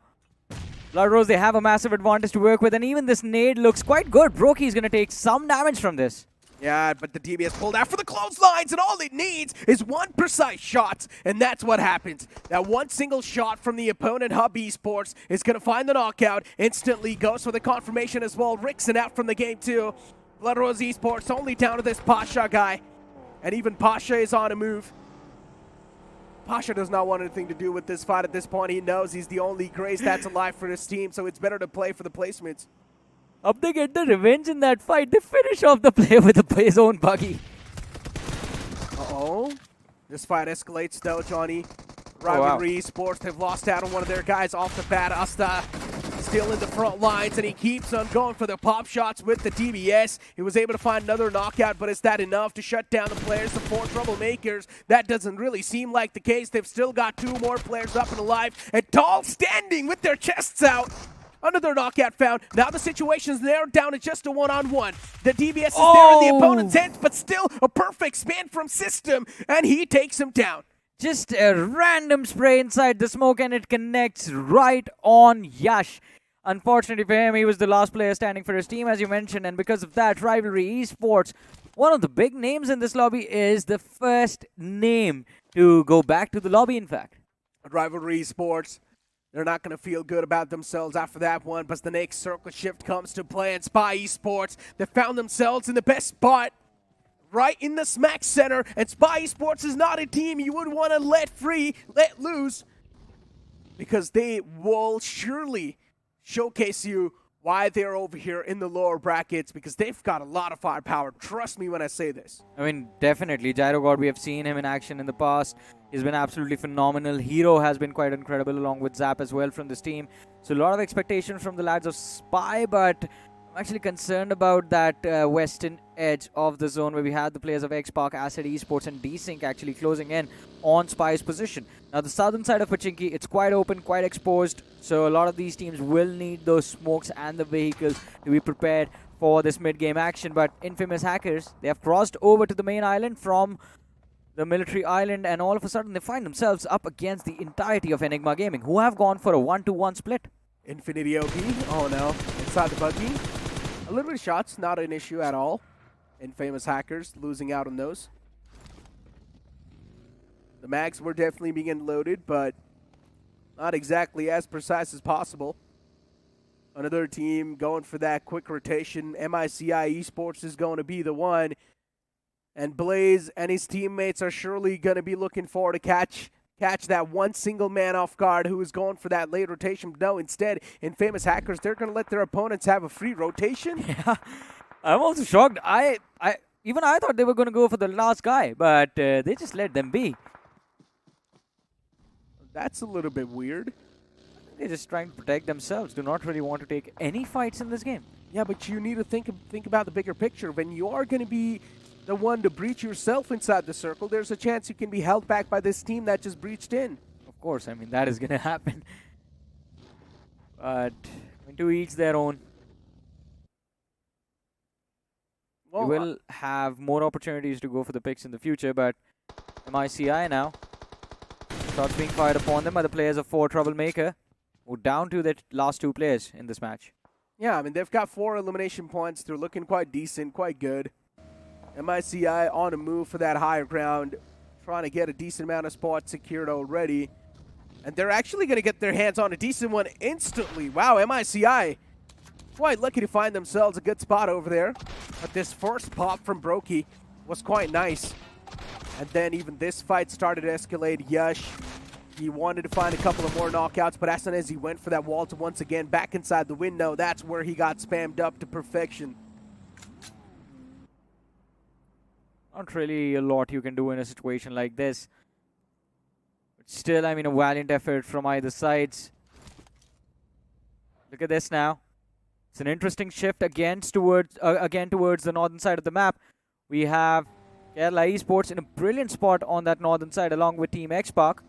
Blood Rose, they have a massive advantage to work with, and even this nade looks quite good. Brokey is going to take some damage from this. Yeah, but the DBS pulled out for the clotheslines, and all it needs is one precise shot, and that's what happens. That one single shot from the opponent, Hub Esports, is going to find the knockout. Instantly goes for the confirmation as well. Rickson out from the game too. Blood Rose Esports only down to this Pasha guy, and even Pasha is on a move. Pasha does not want anything to do with this fight at this point. He knows he's the only Grace that's alive for his team, so it's better to play for the placements. Up they get the revenge in that fight. They finish off the player with his own buggy. Uh-oh. This fight escalates though, Johnny. Rivalry Esports have lost out on one of their guys off the bat. Asta still in the front lines, and he keeps on going for the pop shots with the DBS. He was able to find another knockout, but is that enough to shut down the players, the four troublemakers? That doesn't really seem like the case. They've still got two more players up and alive, and Tall standing with their chests out. Another knockout found. Now the situation's narrowed down to just a one-on-one. The DBS is there in the opponent's hands, but still a perfect spin from System, and he takes him down. Just a random spray inside the smoke, and it connects right on Yash. Unfortunately for him, he was the last player standing for his team, as you mentioned, and because of that, Rivalry Esports, one of the big names in this lobby, is the first name to go back to the lobby, in fact. Rivalry Esports, they're not going to feel good about themselves after that one, but the next circle shift comes to play, and Spy Esports, they found themselves in the best spot, right in the smack center, and Spy Esports is not a team you would want to let loose. because they will surely showcase you why they're over here in the lower brackets, because they've got a lot of firepower. Trust me when I say this. I mean, definitely. Gyro God, we have seen him in action in the past. He's been absolutely phenomenal. Hero has been quite incredible along with Zap as well from this team. So a lot of expectation from the lads of Spy, but I'm actually concerned about that western edge of the zone where we had the players of X-Park, Acid Esports and Desync actually closing in on Spy's position. Now the southern side of Pachinki, it's quite open, quite exposed, so a lot of these teams will need those smokes and the vehicles to be prepared for this mid-game action. But Infamous Hackers, they have crossed over to the main island from the military island, and all of a sudden they find themselves up against the entirety of Enigma Gaming, who have gone for a 1-to-1 split. Infinity OP, oh no, inside the buggy. A little bit of shots, not an issue at all. Infamous Hackers losing out on those. The mags were definitely being loaded, but not exactly as precise as possible. Another team going for that quick rotation. MICI Esports is going to be the one. And Blaze and his teammates are surely going to be looking forward to catch that one single man off guard who is going for that late rotation. No, instead, Infamous Hackers, they're going to let their opponents have a free rotation. Yeah, I'm also shocked. Even I thought they were going to go for the last guy, but they just let them be. That's a little bit weird. They're just trying to protect themselves. Do not really want to take any fights in this game. Yeah, but you need to think about the bigger picture. When you are going to be the one to breach yourself inside the circle, there's a chance you can be held back by this team that just breached in. Of course, I mean, that is going to happen. But to each their own. Well, we will have more opportunities to go for the picks in the future, but MICI now. Shots being fired upon them by the players of 4 Troublemaker, who down to the last 2 players in this match. Yeah, I mean, they've got 4 elimination points. They're looking quite decent, quite good. MICI on a move for that higher ground, trying to get a decent amount of spots secured already. And they're actually going to get their hands on a decent one instantly. Wow, MICI quite lucky to find themselves a good spot over there. But this first pop from Brokey was quite nice. And then even this fight started to escalate. Yash, he wanted to find a couple of more knockouts, but as soon as he went for that wall to once again back inside the window, that's where he got spammed up to perfection. Not really a lot you can do in a situation like this. But still, I mean, a valiant effort from either sides. Look at this now. It's an interesting shift again towards the northern side of the map. We have Kerala Esports in a brilliant spot on that northern side along with Team X-Park.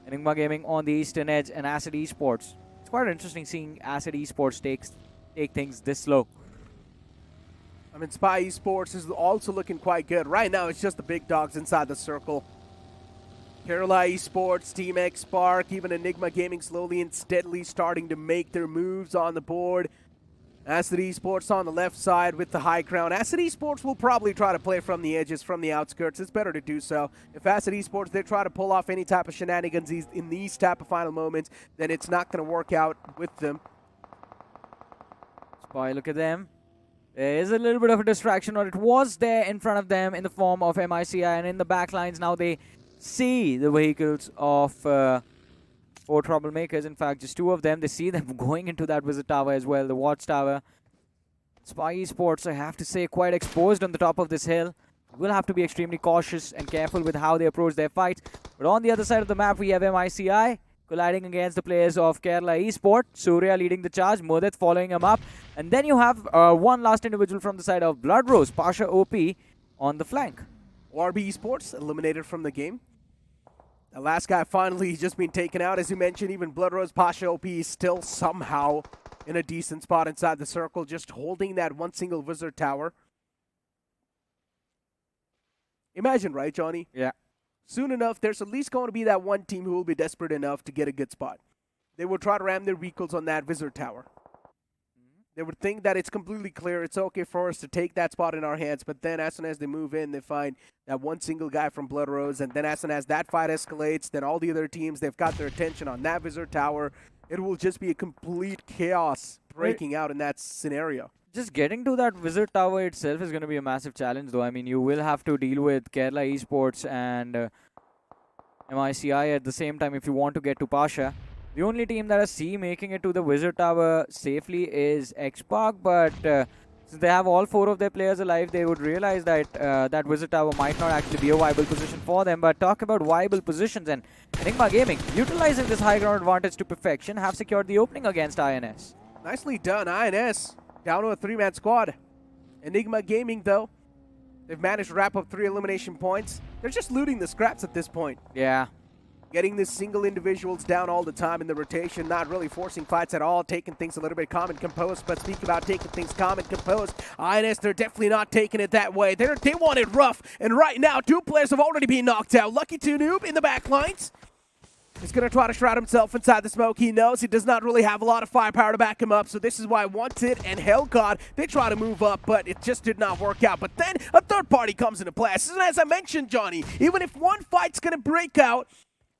Enigma Gaming on the eastern edge and Acid Esports. It's quite interesting seeing Acid Esports take things this slow. I mean, Spy Esports is also looking quite good. Right now, it's just the big dogs inside the circle. Kerala Esports, Team X-Park, even Enigma Gaming slowly and steadily starting to make their moves on the board. Acid Esports on the left side with the high ground. Acid Esports will probably try to play from the edges, from the outskirts. It's better to do so. If Acid Esports, they try to pull off any type of shenanigans in these type of final moments, then it's not going to work out with them. Spy, look at them. There is a little bit of a distraction, or it was there in front of them in the form of MICI, and in the back lines now they see the vehicles of 4 Troublemakers. In fact, just 2 of them. They see them going into that visit tower as well, the watchtower. Spy Esports, I have to say, quite exposed on the top of this hill. Will have to be extremely cautious and careful with how they approach their fights. But on the other side of the map, we have MICI colliding against the players of Kerala Esports. Surya leading the charge, Mudit following him up. And then you have one last individual from the side of Blood Rose, Pasha OP, on the flank. ORB Esports eliminated from the game. The last guy finally just been taken out. As you mentioned, even Blood Rose Pasha OP is still somehow in a decent spot inside the circle, just holding that one single wizard tower. Imagine, right, Johnny? Yeah. Soon enough, there's at least going to be that one team who will be desperate enough to get a good spot. They will try to ram their vehicles on that wizard tower. They would think that it's completely clear, it's okay for us to take that spot in our hands, but then as soon as they move in, they find that one single guy from Blood Rose, and then as soon as that fight escalates, then all the other teams, they've got their attention on that wizard tower. It will just be a complete chaos breaking out in that scenario. Just getting to that wizard tower itself is going to be a massive challenge, though. I mean, you will have to deal with Kerala Esports and MICI at the same time if you want to get to Pasha. The only team that I see making it to the Wizard Tower safely is X-Park, but since they have all 4 of their players alive, they would realize that that Wizard Tower might not actually be a viable position for them. But talk about viable positions, and Enigma Gaming, utilizing this high ground advantage to perfection, have secured the opening against INS. Nicely done, INS. Down to a 3-man squad. Enigma Gaming, though, they've managed to wrap up 3 elimination points. They're just looting the scraps at this point. Yeah. Getting the single individuals down all the time in the rotation, not really forcing fights at all, taking things a little bit calm and composed. But speak about taking things calm and composed, INS, they're definitely not taking it that way. They want it rough, and right now 2 players have already been knocked out. Lucky 2 Noob in the back lines. He's going to try to shroud himself inside the smoke. He knows he does not really have a lot of firepower to back him up, so this is why Wanted and Hellgod, they try to move up, but it just did not work out. But then a third party comes into play. And as I mentioned, Johnny, even if one fight's going to break out,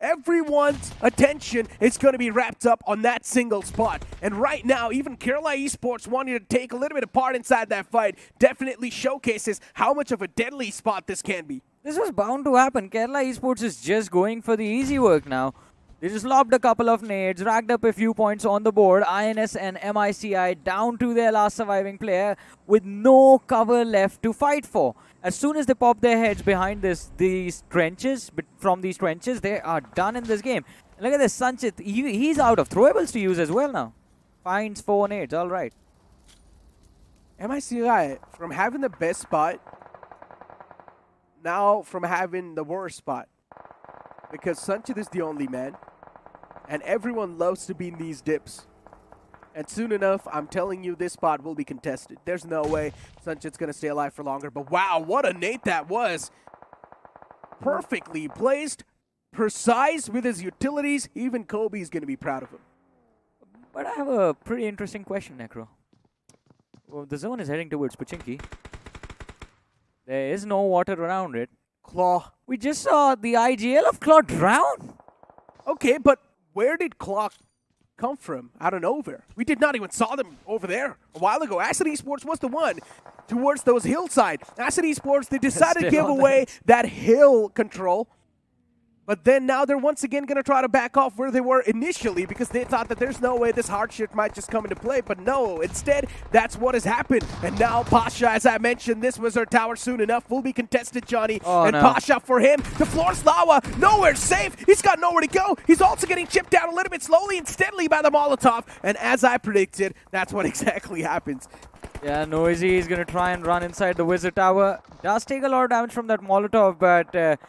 everyone's attention is going to be wrapped up on that single spot. And right now, even Kerala Esports wanting to take a little bit of part inside that fight definitely showcases how much of a deadly spot this can be. This was bound to happen. Kerala Esports is just going for the easy work now. They just lobbed a couple of nades, racked up a few points on the board. INS and MICI down to their last surviving player with no cover left to fight for. As soon as they pop their heads behind these trenches, they are done in this game. And look at this, Sanchit. He's out of throwables to use as well now. Finds 4 nades, all right. MICI, from having the best spot, now from having the worst spot. Because Sanchit is the only man. And everyone loves to be in these dips. And soon enough, I'm telling you, this spot will be contested. There's no way Sanchit's going to stay alive for longer. But wow, what a nade that was. Perfectly placed, precise with his utilities. Even Kobe's going to be proud of him. But I have a pretty interesting question, Necro. Well, the zone is heading towards Pachinki. There is no water around it. Claw. We just saw the IGL of Claw drown. Okay, but where did Claw come from? Out of nowhere. We did not even saw them over there a while ago. Acid Esports was the one towards those hillside. Acid Esports, they decided to give away that hill control. But then now they're once again going to try to back off where they were initially because they thought that there's no way this hard shift might just come into play. But no, instead, that's what has happened. And now Pasha, as I mentioned, this was our tower soon enough. Will be contested, Johnny. And Pasha for him. The floor's lava. Nowhere safe. He's got nowhere to go. He's also getting chipped down a little bit slowly and steadily by the Molotov. And as I predicted, that's what exactly happens. Yeah, Noisy is going to try and run inside the Wizard Tower. Does take a lot of damage from that Molotov, but...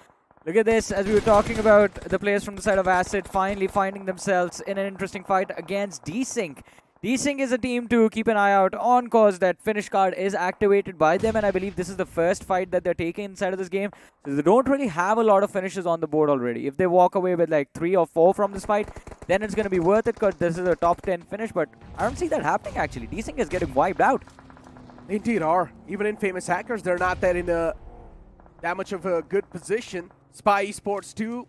look at this, as we were talking about the players from the side of Acid finally finding themselves in an interesting fight against D-Sync. D-Sync is a team to keep an eye out on cause that finish card is activated by them, and I believe this is the first fight that they're taking inside of this game. So they don't really have a lot of finishes on the board already. If they walk away with like 3 or 4 from this fight, then it's going to be worth it because this is a top 10 finish, but I don't see that happening actually. D-Sync is getting wiped out. They indeed are. Even in Famous Hackers, they're not that in that much of a good position. Spy Esports 2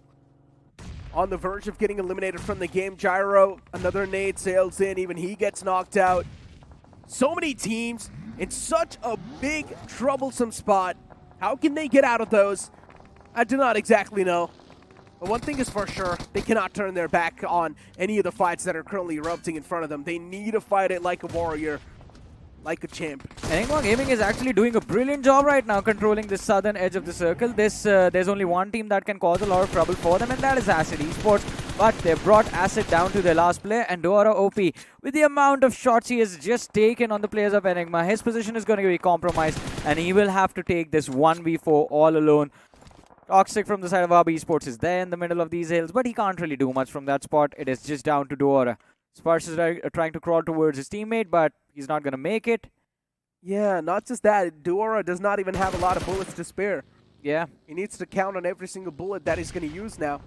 on the verge of getting eliminated from the game. Gyro, another nade sails in. Even he gets knocked out. So many teams in such a big, troublesome spot. How can they get out of those? I do not exactly know. But one thing is for sure, they cannot turn their back on any of the fights that are currently erupting in front of them. They need to fight it like a warrior. Like a champ. Enigma Gaming is actually doing a brilliant job right now controlling the southern edge of the circle. There's only one team that can cause a lot of trouble for them, and that is Acid Esports. But they brought Acid down to their last player, and Dora OP, with the amount of shots he has just taken on the players of Enigma, his position is going to be compromised, and he will have to take this 1v4 all alone. Toxic from the side of RB Esports is there in the middle of these hills, but he can't really do much from that spot. It is just down to Dora. Sparsh is trying to crawl towards his teammate, but he's not going to make it. Yeah, not just that. Duora does not even have a lot of bullets to spare. Yeah. He needs to count on every single bullet that he's going to use now.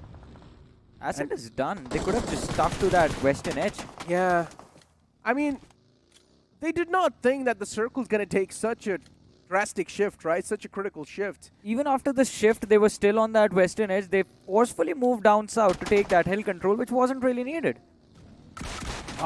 Acid is done. They could have just stuck to that western edge. Yeah. I mean, they did not think that the circle's going to take such a drastic shift, right? Such a critical shift. Even after the shift, they were still on that western edge. They forcefully moved down south to take that hill control, which wasn't really needed.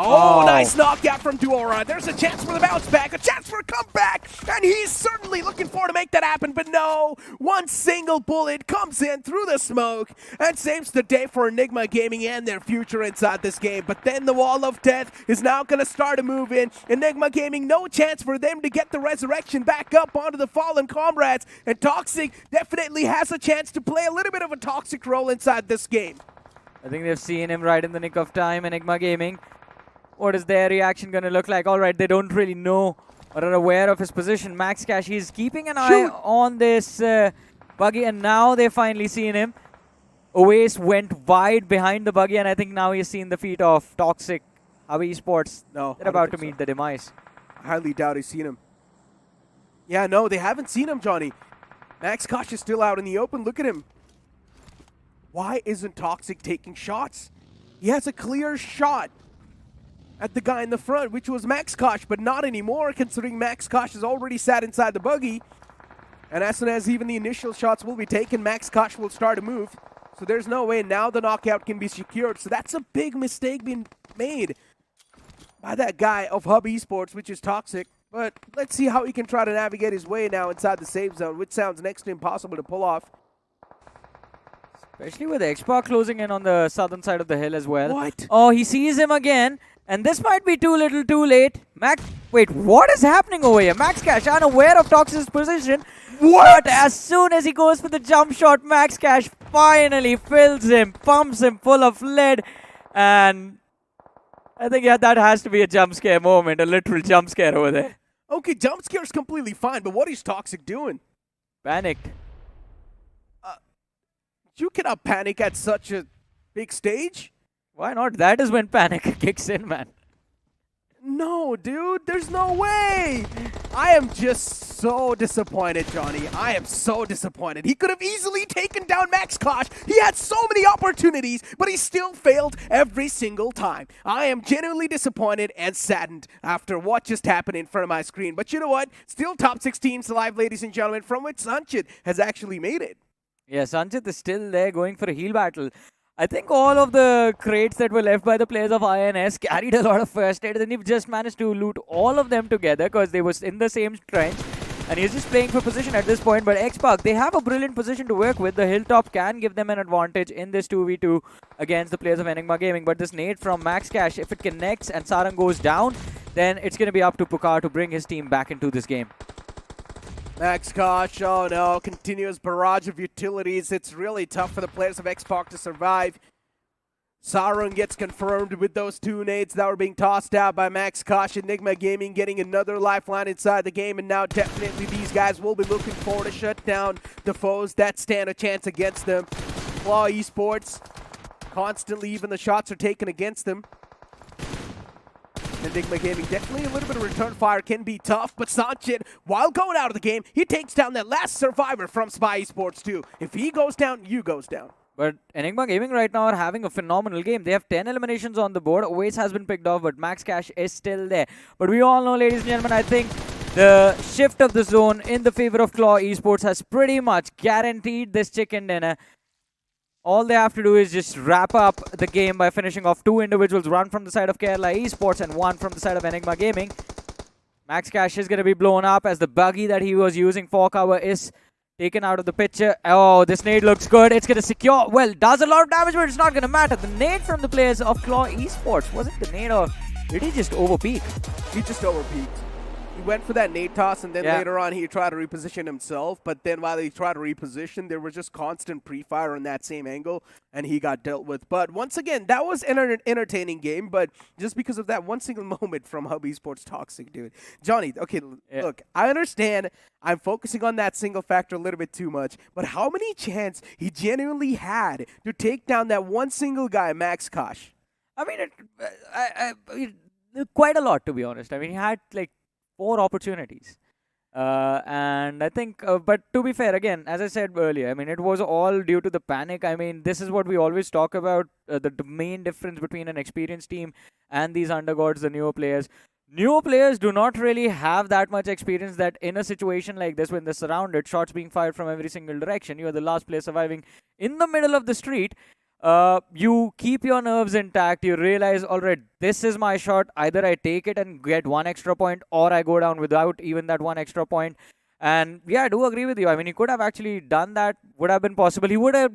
Oh, nice knockout from Duora. There's a chance for the bounce back, a chance for a comeback, and he's certainly looking forward to make that happen, but no. One single bullet comes in through the smoke and saves the day for Enigma Gaming and their future inside this game. But then the wall of death is now going to start to move in. Enigma Gaming, no chance for them to get the resurrection back up onto the fallen comrades, and Toxic definitely has a chance to play a little bit of a toxic role inside this game. I think they've seen him right in the nick of time, Enigma Gaming. What is their reaction going to look like? All right, they don't really know or are aware of his position. Max Cash, he's keeping an eye on this buggy, and now they've finally seen him. Oasis went wide behind the buggy, and I think now he's seen the feet of Toxic. Hubby Esports, no, they're about to meet the demise. I highly doubt he's seen him. Yeah, no, they haven't seen him, Johnny. Max Kosh is still out in the open. Look at him. Why isn't Toxic taking shots? He has a clear shot at the guy in the front, which was Max Kosh, but not anymore, considering Max Kosh has already sat inside the buggy. And as soon as even the initial shots will be taken, Max Kosh will start to move. So there's no way now the knockout can be secured. So that's a big mistake being made by that guy of Hub Esports, which is Toxic. But let's see how he can try to navigate his way now inside the safe zone, which sounds next to impossible to pull off. Especially with Xbox closing in on the southern side of the hill as well. What? Oh, he sees him again. And this might be too little too late. Wait, what is happening over here? Max Cash unaware of Toxic's position. What? But as soon as he goes for the jump shot, Max Cash finally fills him, pumps him full of lead. And I think, yeah, that has to be a jump scare moment, a literal jump scare over there. Okay, jump scare is completely fine, but what is Toxic doing? Panicked. You cannot panic at such a big stage. Why not? That is when panic kicks in, man. No, dude, there's no way. I am just so disappointed, Johnny. I am so disappointed. He could have easily taken down Max Kosh. He had so many opportunities, but he still failed every single time. I am genuinely disappointed and saddened after what just happened in front of my screen. But you know what? Still top 6 teams alive, ladies and gentlemen, from which Sanchit has actually made it. Yeah, Sanchit is still there going for a heal battle. I think all of the crates that were left by the players of INS carried a lot of first aid, and he just managed to loot all of them together because they were in the same trench. And he's just playing for position at this point. But Xbox, they have a brilliant position to work with. The hilltop can give them an advantage in this 2v2 against the players of Enigma Gaming. But this nade from Max Cash, if it connects and Sarang goes down, then it's going to be up to Pukar to bring his team back into this game. Max Kosh, oh no, continuous barrage of utilities. It's really tough for the players of Xbox to survive. Sarung gets confirmed with those 2 nades that were being tossed out by Max Kosh. Enigma Gaming getting another lifeline inside the game, and now definitely these guys will be looking forward to shut down the foes that stand a chance against them. Claw Esports, constantly even the shots are taken against them. Enigma Gaming, definitely a little bit of return fire can be tough, but Sanchit, while going out of the game, he takes down that last survivor from Spy Esports too. If he goes down, you goes down. But Enigma Gaming right now are having a phenomenal game. They have 10 eliminations on the board. Oasis has been picked off, but Max Cash is still there. But we all know, ladies and gentlemen, I think the shift of the zone in the favor of Claw Esports has pretty much guaranteed this chicken dinner. All they have to do is just wrap up the game by finishing off 2 individuals, one from the side of Kerala Esports and one from the side of Enigma Gaming. Max Cash is going to be blown up as the buggy that he was using for cover is taken out of the picture. Oh, this nade looks good. It's going to secure. Well, does a lot of damage, but it's not going to matter. The nade from the players of Claw Esports. Was it the nade or did he just overpeak? He just overpeaked. He went for that nade toss, and then later on he tried to reposition himself. But then while he tried to reposition, there was just constant pre-fire on that same angle, and he got dealt with. But once again, that was an entertaining game, but just because of that one single moment from Hub Esports Toxic, dude. Johnny, okay, look, I understand I'm focusing on that single factor a little bit too much, but how many chances he genuinely had to take down that one single guy, Max Kosh? I mean, quite a lot, to be honest. I mean, he had like 4 opportunities. And I think, but to be fair, again, as I said earlier, I mean, it was all due to the panic. I mean, this is what we always talk about, the main difference between an experienced team and these undergods, the newer players. Newer players do not really have that much experience that in a situation like this, when they're surrounded, shots being fired from every single direction, you are the last player surviving in the middle of the street. you keep your nerves intact. You realize, all right, this is my shot. Either I take it and get 1 extra point, or I go down without even that 1 extra point. And yeah, I do agree with you. I mean, he could have actually done that. Would have been possible. He would have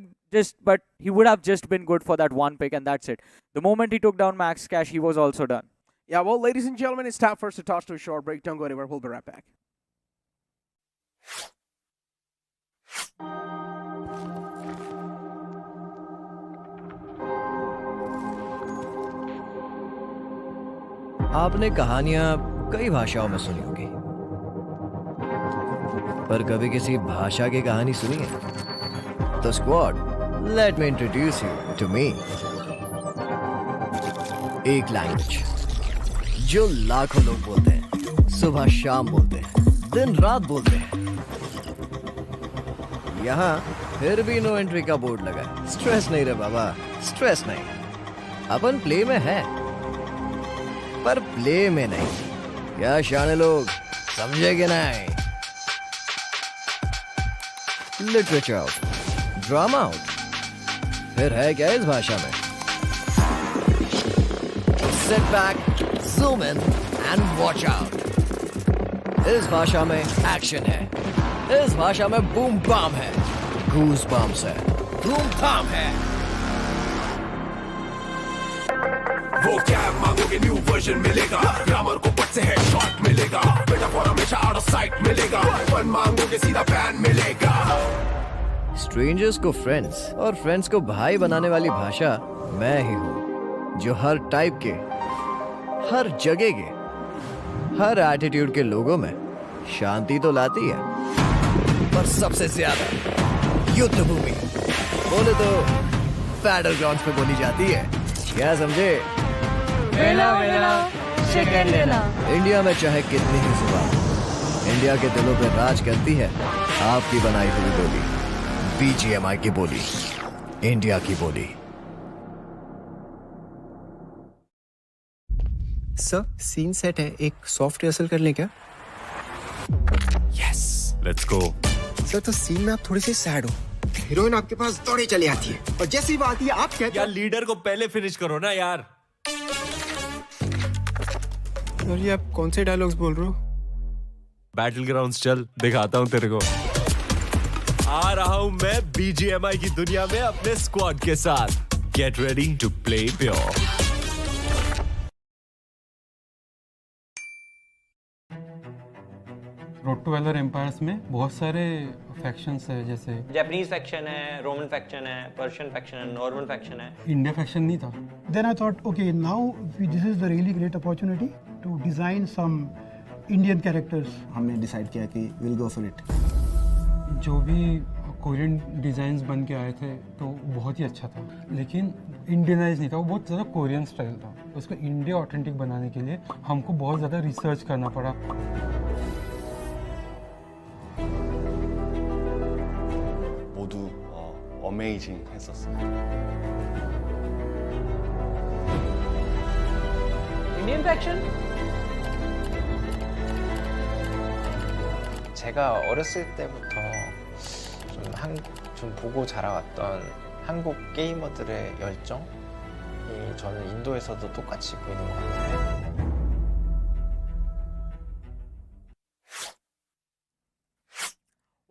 but he would have just been good for that one pick, and that's it. The moment he took down Max Cash, he was also done. Yeah, well, ladies and gentlemen, it's time for us to toss to a short break. Don't go anywhere. We'll be right back. आपने कहानियां कई भाषाओं में सुनी होगी, पर कभी किसी भाषा की कहानी सुनी है? तो squad, let me introduce you to me. एक लैंग्वेज जो लाखों लोग बोलते हैं, सुबह शाम बोलते हैं, दिन रात बोलते हैं। यहाँ फिर भी नो एंट्री का बोर्ड लगा है। स्ट्रेस नहीं रे बाबा, स्ट्रेस नहीं। अपन प्ले में है, पर प्ले में नहीं। क्या शाने लोग समझेंगे नहीं? लिटरेचर आउट, ड्रामा आउट, फिर है क्या इस भाषा में? Sit back, zoom in and watch out. इस भाषा में एक्शन है, इस भाषा में बूम बाम है, गूज बम्स है, धूम धाम है। वो क्या मांगोगे न्यू वर्जन मिलेगा, ग्रामर को पट से हेडशॉट मिलेगा, मेटाफोर हमेशा आउट ऑफ साइट मिलेगा, वन मांगोगे सीधा बैन मिलेगा। स्ट्रेंजर्स को फ्रेंड्स और फ्रेंड्स को भाई बनाने वाली भाषा मैं ही हूँ, जो हर टाइप के, हर जगह के, हर एटीट्यूड के लोगों में शांति तो लाती है, पर सबसे ज्यादा युद्ध भूमि बोले तो बैटल ग्राउंड्स पे बोली जाती है। क्या समझे? वेला वेला चिकन लेला। इंडिया में चाहे कितनी ही जुबान, इंडिया के दिलों पे राज करती है आपकी बनाई हुई बोली, BGMI की बोली, इंडिया की बोली। सर, सीन सेट है, एक सॉफ्ट रिहर्सल कर लें क्या? Yes, let's go. सर, तो सीन में आप थोड़े से सैड हो, हीरोइन आपके पास दौड़े चली आती है, और जैसे ही वो आती है आप कहते यार लीडर को पहले फिनिश करो ना यार। और ये आप कौन से डायलॉग्स बोल रहे हो? बैटल ग्राउंड्स चल, दिखाता हूँ तेरे को। आ रहा हूँ मैं BGMI की दुनिया में अपने स्क्वाड के साथ। Get ready to play pure. Road to Valor Empires में बहुत सारे फैक्शंस है, जैसे जापानीज फैक्शन है, रोमन फैक्शन है, पर्शियन फैक्शन है, नॉर्मन फैक्शन है। इंडिया फैक्शन नहीं था। Then I thought, okay, now this is the really great opportunity to design some Indian characters. हमने डिसाइड किया कि we'll go for it. जो भी कोरियन डिज़ाइंस बन के आए थे तो बहुत ही अच्छा था, लेकिन इंडियनाइज नहीं था, वो बहुत ज़्यादा कोरियन स्टाइल था। उसको इंडिया ऑथेंटिक बनाने के लिए हमको बहुत ज़्यादा रिसर्च करना पड़ा। 모두 어메이징 했었어요. Indian faction? 제가 어렸을 때부터 좀 보고 자라왔던 한국 게이머들의 열정이 저는 인도에서도 똑같이 보이는 것 같아요.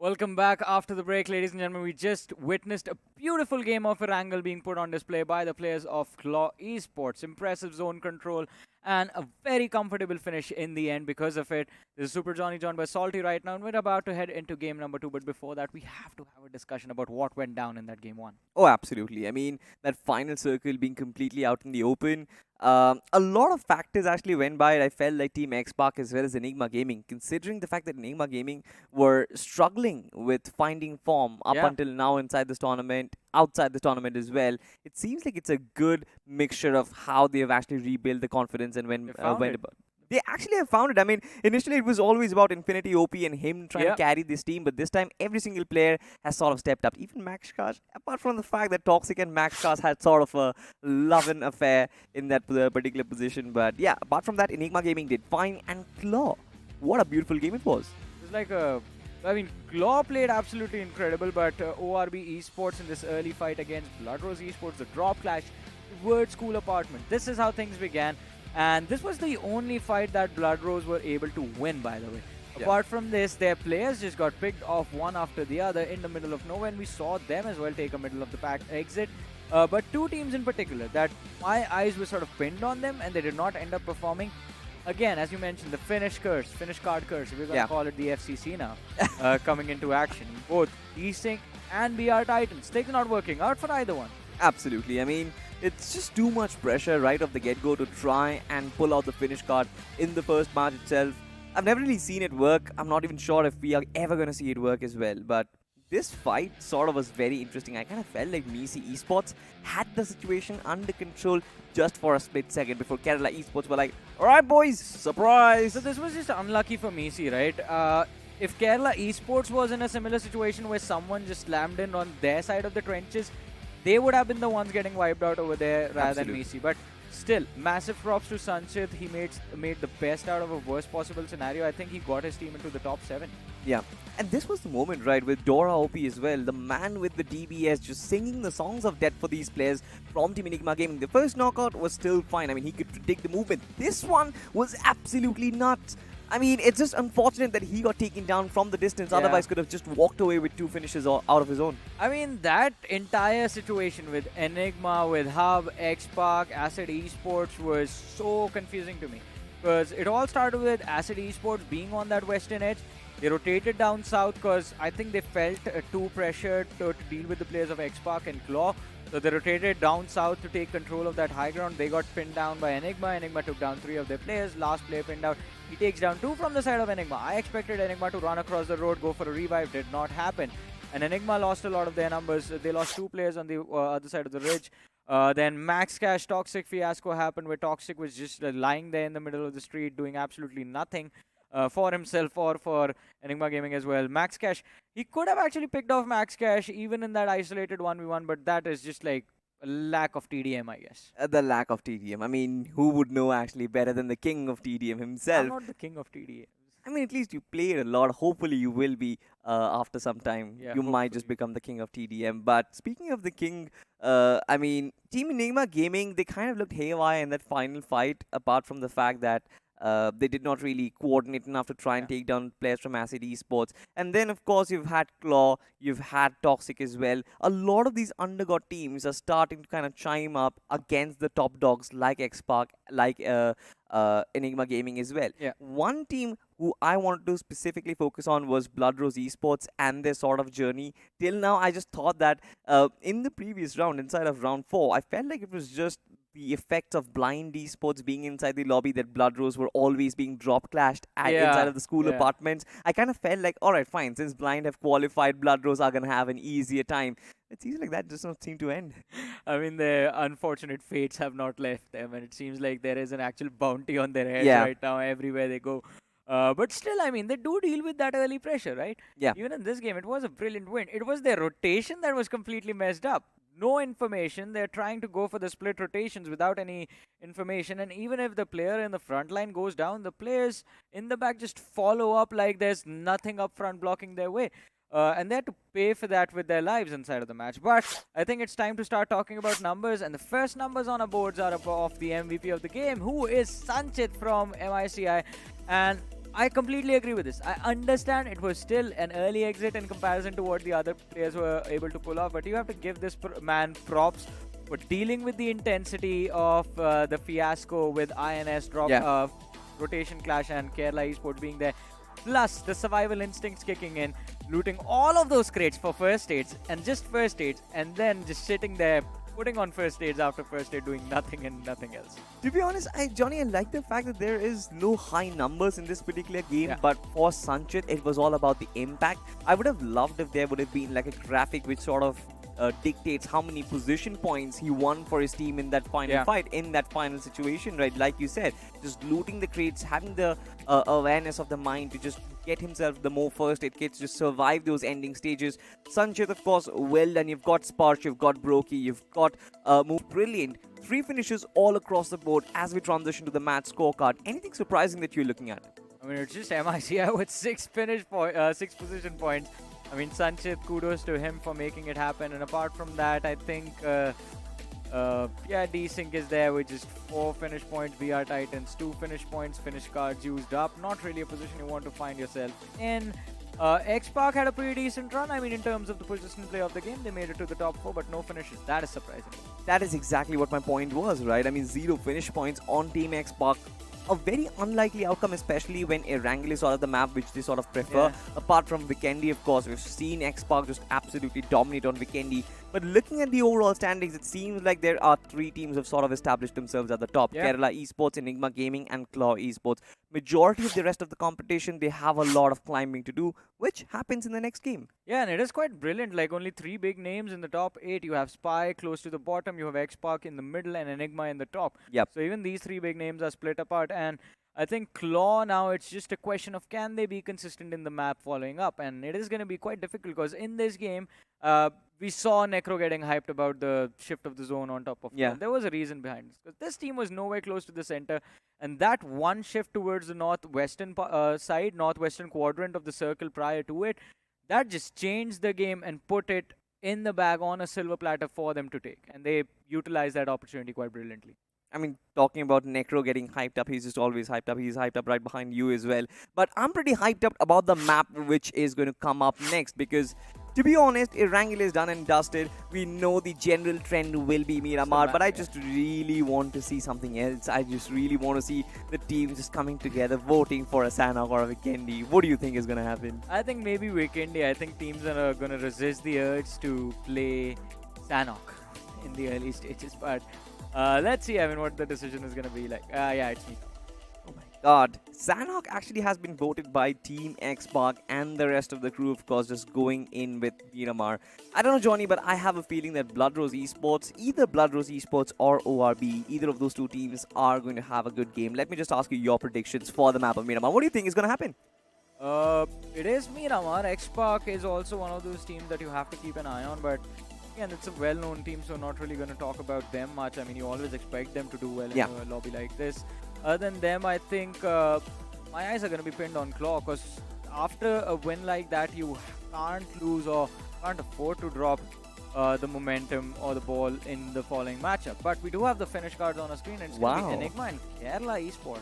Welcome back after the break, ladies and gentlemen. We just witnessed a beautiful game of Erangel being put on display by the players of Claw Esports. Impressive zone control and a very comfortable finish in the end because of it. This is Super Johnny joined by Salty right now, and we're about to head into game number 2. But before that, we have to have a discussion about what went down in that game 1. Oh, absolutely. I mean, that final circle being completely out in the open. A lot of factors actually went by it. I felt like Team X-Park as well as Enigma Gaming, considering the fact that Enigma Gaming were struggling with finding form up until now inside this tournament, outside the tournament as well. It seems like it's a good mixture of how they have actually rebuilt the confidence and when they actually have found it. I mean, initially it was always about Infinity OP and him trying to carry this team, but this time every single player has sort of stepped up. Even Max Kars, apart from the fact that Toxic and Max Kars had sort of a love-and affair in that particular position. But yeah, apart from that, Enigma Gaming did fine. And Claw, what a beautiful game it was. It was like a I mean, Claw played absolutely incredible, but ORB Esports in this early fight against Blood Rose Esports, the drop clash towards School Apartment. This is how things began, and this was the only fight that Blood Rose were able to win, by the way. Yeah. Apart from this, their players just got picked off one after the other in the middle of nowhere, and we saw them as well take a middle of the pack exit. But two teams in particular that my eyes were sort of pinned on them, and they did not end up performing. Again, as you mentioned, the Finnish card curse, we're going to call it the FCC now, coming into action. Both Desync and BR Titans, things not working out for either one. Absolutely. I mean, it's just too much pressure right off the get-go to try and pull out the Finnish card in the first match itself. I've never really seen it work. I'm not even sure if we are ever going to see it work as well. But this fight sort of was very interesting. I kind of felt like Misi Esports had the situation under control just for a split second before Kerala Esports were like, alright boys, surprise! So this was just unlucky for Misi, right? If Kerala Esports was in a similar situation where someone just slammed in on their side of the trenches, they would have been the ones getting wiped out over there rather than Misi. But still, massive props to Sanchit. He made the best out of a worst possible scenario. I think he got his team into the top 7. Yeah, and this was the moment, right, with Dora OP as well, the man with the DBS just singing the songs of death for these players from Team Enigma Gaming. The first knockout was still fine. I mean, he could predict the movement. This one was absolutely nuts. I mean, it's just unfortunate that he got taken down from the distance. Otherwise, could have just walked away with 2 finishes out of his own. I mean, that entire situation with Enigma, with Hub, X-Park, Acid Esports was so confusing to me. Because it all started with Acid Esports being on that western edge. They rotated down south because I think they felt too pressured to deal with the players of X-Park and Claw. So they rotated down south to take control of that high ground. They got pinned down by Enigma. Enigma took down 3 of their players. Last player pinned out. He takes down 2 from the side of Enigma. I expected Enigma to run across the road, go for a revive. Did not happen. And Enigma lost a lot of their numbers. They lost 2 players on the other side of the ridge. Then Max Cash Toxic fiasco happened where Toxic was just lying there in the middle of the street doing absolutely nothing for himself or for Enigma Gaming as well. Max Cash, he could have actually picked off Max Cash even in that isolated 1v1, but that is just like a lack of TDM, I guess. The lack of TDM. I mean, who would know actually better than the king of TDM himself? I'm not the king of TDM. I mean, at least you played a lot. Hopefully, you will be after some time. Yeah, you might just become the king of TDM. But speaking of the king, I mean, Team Enigma Gaming, they kind of looked haywire in that final fight, apart from the fact that they did not really coordinate enough to try and take down players from Acid Esports. And then, of course, you've had Claw, you've had Toxic as well. A lot of these undergod teams are starting to kind of chime up against the top dogs like X-Park, like Enigma Gaming as well. Yeah. One team who I wanted to specifically focus on was Blood Rose Esports and their sort of journey. Till now, I just thought that in the previous round, inside of round 4, I felt like it was just the effect of blind esports being inside the lobby that Blood Rose were always being drop clashed inside of the school apartments. I kind of felt like, alright, fine, since blind have qualified, Blood Rose are going to have an easier time. It seems like that does not seem to end. I mean, their unfortunate fates have not left them, and it seems like there is an actual bounty on their heads right now everywhere they go. But still, I mean, they do deal with that early pressure, right? Yeah. Even in this game, it was a brilliant win. It was their rotation that was completely messed up. No information. They're trying to go for the split rotations without any information. And even if the player in the front line goes down, the players in the back just follow up like there's nothing up front blocking their way. And they had to pay for that with their lives inside of the match. But I think it's time to start talking about numbers. And the first numbers on our boards are of the MVP of the game, who is Sanchit from MICI. And I completely agree with this. I understand it was still an early exit in comparison to what the other players were able to pull off, but you have to give this man props for dealing with the intensity of the fiasco with INS drop, rotation clash, and Kerala Esports being there. Plus, the survival instincts kicking in, looting all of those crates for first aids, and just first aids, and then just sitting there, putting on first aids after first aid, doing nothing and nothing else. To be honest, Johnny, I like the fact that there is no high numbers in this particular game, but for Sanchit, it was all about the impact. I would have loved if there would have been like a graphic which sort of dictates how many position points he won for his team in that final fight, in that final situation, right? Like you said, just looting the crates, having the awareness of the mind to just get himself the more first aid kits, just survive those ending stages. Sanchit, of course, well done. You've got Sparsh, you've got Brokey, you've got Move. Brilliant. 3 finishes all across the board as we transition to the match scorecard. Anything surprising that you're looking at? I mean, it's just MICI with 6 6 position points. I mean, Sanchit, kudos to him for making it happen. And apart from that, I think, D-Sync is there with just 4 finish points. VR Titans, 2 finish points, finish cards used up. Not really a position you want to find yourself in. X-Park had a pretty decent run. I mean, in terms of the position play of the game, they made it to the top 4, but no finishes. That is surprising. That is exactly what my point was, right? I mean, 0 finish points on Team X-Park. A very unlikely outcome, especially when Erangel is sort of the map which they sort of prefer. Yeah. Apart from Vikendi, of course, we've seen X-Park just absolutely dominate on Vikendi. But looking at the overall standings, it seems like there are 3 teams have sort of established themselves at the top. Yeah. Kerala Esports, Enigma Gaming and Claw Esports. Majority of the rest of the competition, they have a lot of climbing to do, which happens in the next game. Yeah, and it is quite brilliant. Like, only 3 big names in the top 8. You have Spy close to the bottom, you have X-Park in the middle, and Enigma in the top. Yep. So even these 3 big names are split apart. And I think Claw now, it's just a question of can they be consistent in the map following up. And it is going to be quite difficult because in this game, we saw Necro getting hyped about the shift of the zone on top of Yeah. There was a reason behind this. Because this team was nowhere close to the center. And that one shift towards the northwestern side, northwestern quadrant of the circle prior to it, that just changed the game and put it in the bag on a silver platter for them to take. And they utilized that opportunity quite brilliantly. I mean, talking about Necro getting hyped up, he's just always hyped up. He's hyped up right behind you as well. But I'm pretty hyped up about the map which is going to come up next because, to be honest, Erangel is done and dusted. We know the general trend will be Miramar, but I just really want to see something else. I just really want to see the team just coming together, voting for a Sanok or a Vikendi. What do you think is going to happen? I think maybe Vikendi. I think teams are going to resist the urge to play Sanok in the early stages. But let's see, I mean, what the decision is going to be like. Yeah, it's me. Oh my god. Sanok actually has been voted by Team X-Park and the rest of the crew, of course, just going in with Miramar. I don't know, Johnny, but I have a feeling that Blood Rose Esports, either Blood Rose Esports or ORB, either of those 2 teams are going to have a good game. Let me just ask you your predictions for the map of Miramar. What do you think is going to happen? It is Miramar. X-Park is also one of those teams that you have to keep an eye on, but again, it's a well-known team, so not really going to talk about them much. I mean, you always expect them to do well in a lobby like this. Other than them, I think my eyes are going to be pinned on Claw, because after a win like that, you can't lose or can't afford to drop the momentum or the ball in the following matchup. But we do have the finish cards on our screen, and it's going to be Enigma and Kerala Esports.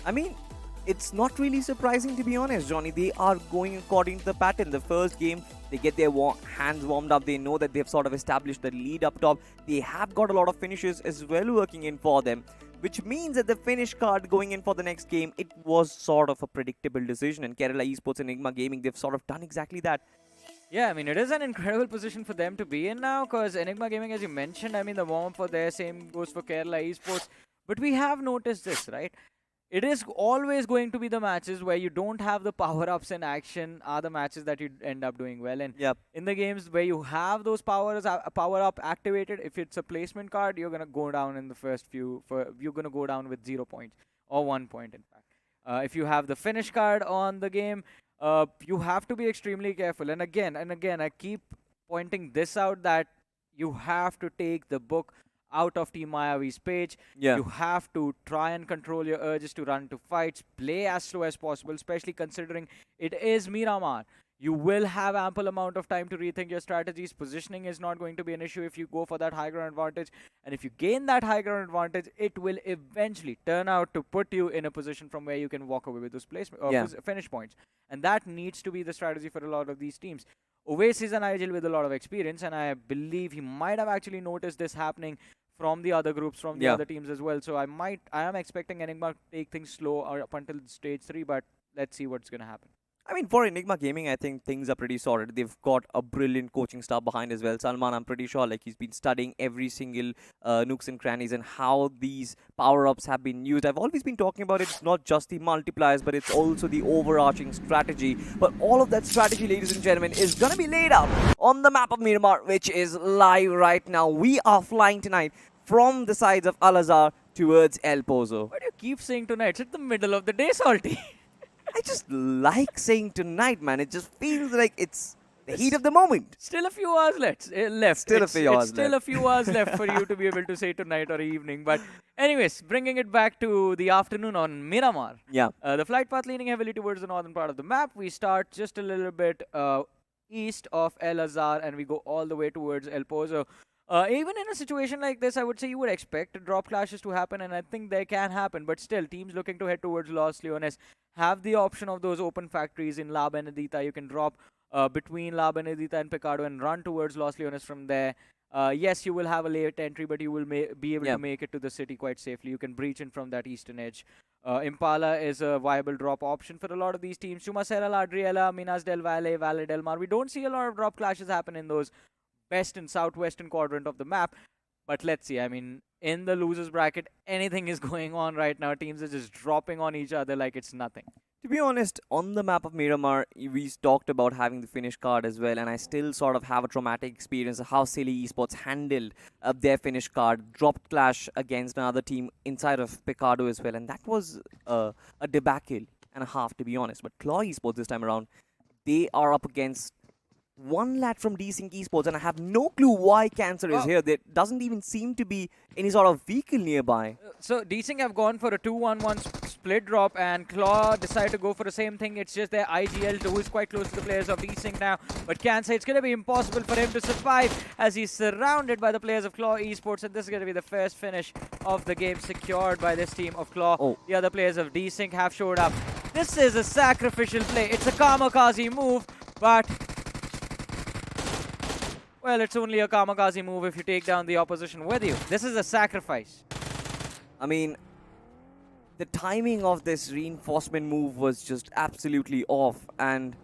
I mean, it's not really surprising, to be honest, Johnny. They are going according to the pattern. The first game, they get their hands warmed up. They know that they've sort of established the lead up top. They have got a lot of finishes as well working in for them, which means that the finish card going in for the next game, it was sort of a predictable decision. And Kerala Esports and Enigma Gaming, they've sort of done exactly that. Yeah, I mean, it is an incredible position for them to be in now, because Enigma Gaming, as you mentioned, I mean, the warm-up for their same goes for Kerala Esports. But we have noticed this, right? It is always going to be the matches where you don't have the power-ups in action are the matches that you end up doing well in. Yep. In the games where you have those power-up activated, if it's a placement card, you're going to go down in the first few. You're going to go down with 0 points, or 1 point, in fact. If you have the finish card on the game, you have to be extremely careful. And again, I keep pointing this out, that you have to take the book out of Team Mayavi's page. Yeah. You have to try and control your urges to run to fights, play as slow as possible, especially considering it is Miramar. You will have ample amount of time to rethink your strategies. Positioning is not going to be an issue if you go for that high ground advantage. And if you gain that high ground advantage, it will eventually turn out to put you in a position from where you can walk away with those finish points. And that needs to be the strategy for a lot of these teams. Oasis is an IGL with a lot of experience, and I believe he might have actually noticed this happening from the other groups, from the other teams as well. So I am expecting Enigma to take things slow up until stage 3, but let's see what's going to happen. I mean, for Enigma Gaming, I think things are pretty solid. They've got a brilliant coaching staff behind as well. Salman, I'm pretty sure, like, he's been studying every single nooks and crannies and how these power-ups have been used. I've always been talking about it's not just the multipliers, but it's also the overarching strategy. But all of that strategy, ladies and gentlemen, is going to be laid out on the map of Miramar, which is live right now. We are flying tonight from the sides of Al-Azhar towards El Pozo. Why do you keep saying tonight? It's at the middle of the day, Salty. I just like saying tonight, man. It just feels like it's the heat of the moment. Still a few hours left. Still a few hours Still left. a few hours left for you to be able to say tonight or evening. But anyways, bringing it back to the afternoon on Miramar. Yeah. The flight path leaning heavily towards the northern part of the map. We start just a little bit east of El Azhar and we go all the way towards El Pozo. Even in a situation like this, I would say you would expect drop clashes to happen, and I think they can happen. But still, teams looking to head towards Los Leones have the option of those open factories in La Benedita. You can drop between La Benedita and Picado and run towards Los Leones from there. Yes, you will have a late entry, but you will be able to make it to the city quite safely. You can breach in from that eastern edge. Impala is a viable drop option for a lot of these teams. Chumacera, Ladriela, Minas del Valle, Valle del Mar. We don't see a lot of drop clashes happen in those west and southwestern quadrant of the map. But let's see. I mean, in the losers bracket, anything is going on right now. Teams are just dropping on each other like it's nothing. To be honest, on the map of Miramar, we talked about having the finish card as well, and I still sort of have a traumatic experience of how silly Esports handled their finish card. Dropped clash against another team inside of Picado as well, and that was a debacle and a half, to be honest. But Claw Esports this time around, they are up against one lad from Desync Esports, and I have no clue why Cancer is here. There doesn't even seem to be any sort of vehicle nearby. So Desync have gone for a 2-1-1 split drop, and Claw decided to go for the same thing. It's just their IGL, who is quite close to the players of Desync now. But Cancer, it's going to be impossible for him to survive as he's surrounded by the players of Claw Esports, and this is going to be the first finish of the game secured by this team of Claw. The other players of Desync have showed up. This is a sacrificial play. It's a kamikaze move, but well, it's only a kamikaze move if you take down the opposition with you. This is a sacrifice. I mean, the timing of this reinforcement move was just absolutely off, and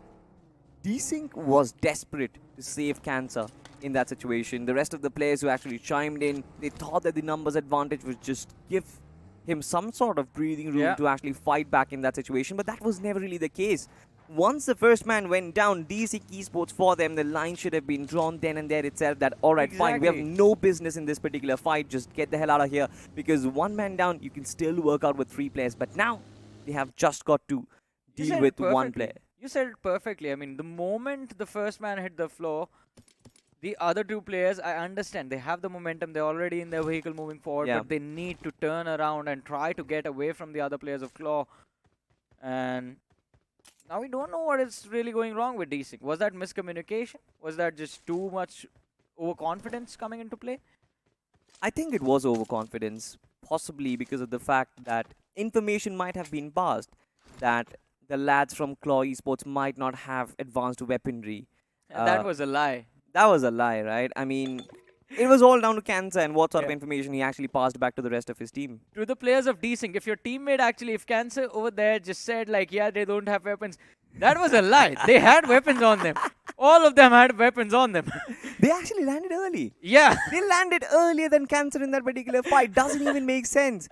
Desync was desperate to save Cancer in that situation. The rest of the players who actually chimed in, they thought that the numbers advantage would just give him some sort of breathing room to actually fight back in that situation, but that was never really the case. Once the first man went down, Desync Esports, for them, the line should have been drawn then and there itself that, alright, fine, we have no business in this particular fight, just get the hell out of here, because one man down, you can still work out with 3 players, but now they have just got to deal with one player. You said it perfectly. I mean, the moment the first man hit the floor, the other 2 players, I understand, they have the momentum, they're already in their vehicle moving forward, but they need to turn around and try to get away from the other players of Claw. And now we don't know what is really going wrong with Desync. Was that miscommunication? Was that just too much overconfidence coming into play? I think it was overconfidence, possibly because of the fact that information might have been passed that the lads from Claw Esports might not have advanced weaponry. That was a lie. That was a lie, right? I mean, it was all down to Cancer and what sort of information he actually passed back to the rest of his team. To the players of Desync, if your teammate actually, if Cancer over there just said like, yeah, they don't have weapons, that was a lie. They had weapons on them. All of them had weapons on them. They actually landed early. Yeah. They landed earlier than Cancer in that particular fight. Doesn't even make sense.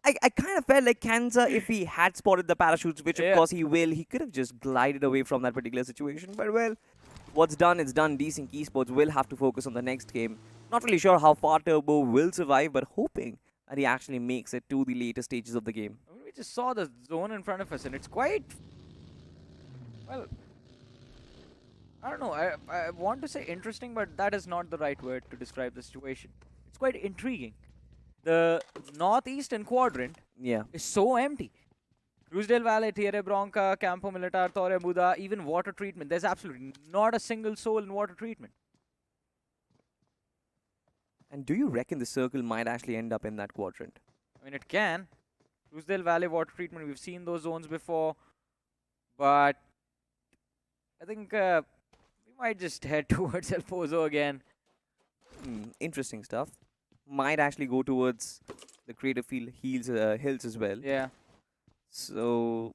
I kind of felt like Cancer, if he had spotted the parachutes, which of course he will, he could have just glided away from that particular situation. But well, what's done is done. Desync Esports will have to focus on the next game. Not really sure how far Turbo will survive, but hoping that he actually makes it to the later stages of the game. We just saw the zone in front of us, and it's quite, well, I don't know. I want to say interesting, but that is not the right word to describe the situation. It's quite intriguing. The northeastern quadrant is so empty. Cruz del Valle, Tierra Bronca, Campo Militar, Torre Buda, even water treatment. There's absolutely not a single soul in water treatment. And do you reckon the circle might actually end up in that quadrant? I mean, it can. Cruz del Valle water treatment, we've seen those zones before. But I think we might just head towards El Pozo again. Interesting stuff. Might actually go towards the Creative Field hills as well. Yeah. So,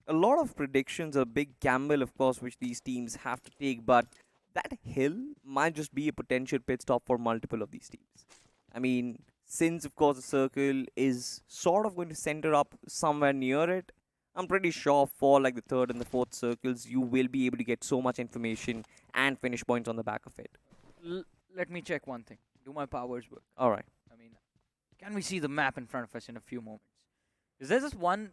a lot of predictions, a big gamble, of course, which these teams have to take, but that hill might just be a potential pit stop for multiple of these teams. I mean, since, of course, the circle is sort of going to center up somewhere near it, I'm pretty sure for like the 3rd and the 4th circles, you will be able to get so much information and finish points on the back of it. Let me check one thing. Do my powers work? All right. I mean, can we see the map in front of us in a few moments? Because there's this one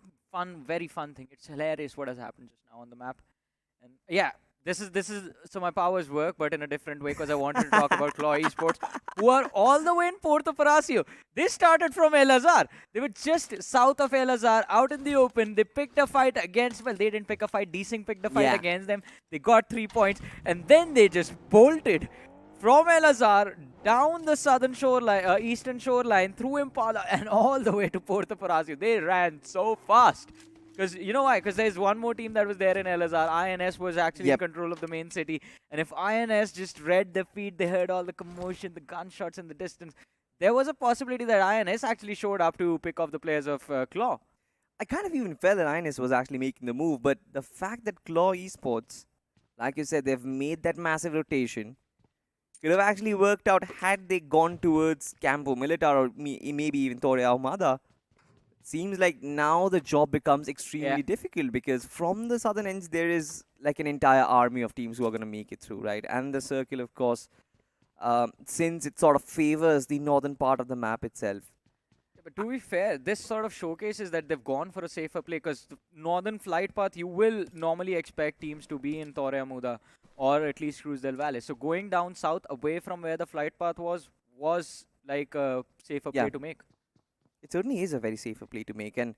very fun thing. It's hilarious what has happened just now on the map. And yeah, this is so my powers work, but in a different way because I wanted to talk about Claw Esports, who are all the way in Puerto Paracio. They started from El Azhar. They were just south of El Azhar, out in the open. They picked a fight against. Well, they didn't pick a fight. Desync picked a fight against them. They got 3 points, and then they just bolted from El Azhar down the southern shoreline, eastern shoreline, through Impala, and all the way to Puerto Paracio. They ran so fast. Because you know why? Because there's one more team that was there in El Azhar. INS was actually in control of the main city. And if INS just read the feed, they heard all the commotion, the gunshots in the distance, there was a possibility that INS actually showed up to pick off the players of Claw. I kind of even felt that INS was actually making the move, but the fact that Claw Esports, like you said, they've made that massive rotation, could have actually worked out had they gone towards Campo Militar or maybe even Torre Ahumada. Seems like now the job becomes extremely difficult because from the southern ends there is like an entire army of teams who are going to make it through, right? And the circle, of course, since it sort of favors the northern part of the map itself. But to be fair, this sort of showcases that they've gone for a safer play because the northern flight path, you will normally expect teams to be in Torre Amuda or at least Cruz del Valle. So going down south away from where the flight path was like a safer play to make. It certainly is a very safer play to make, and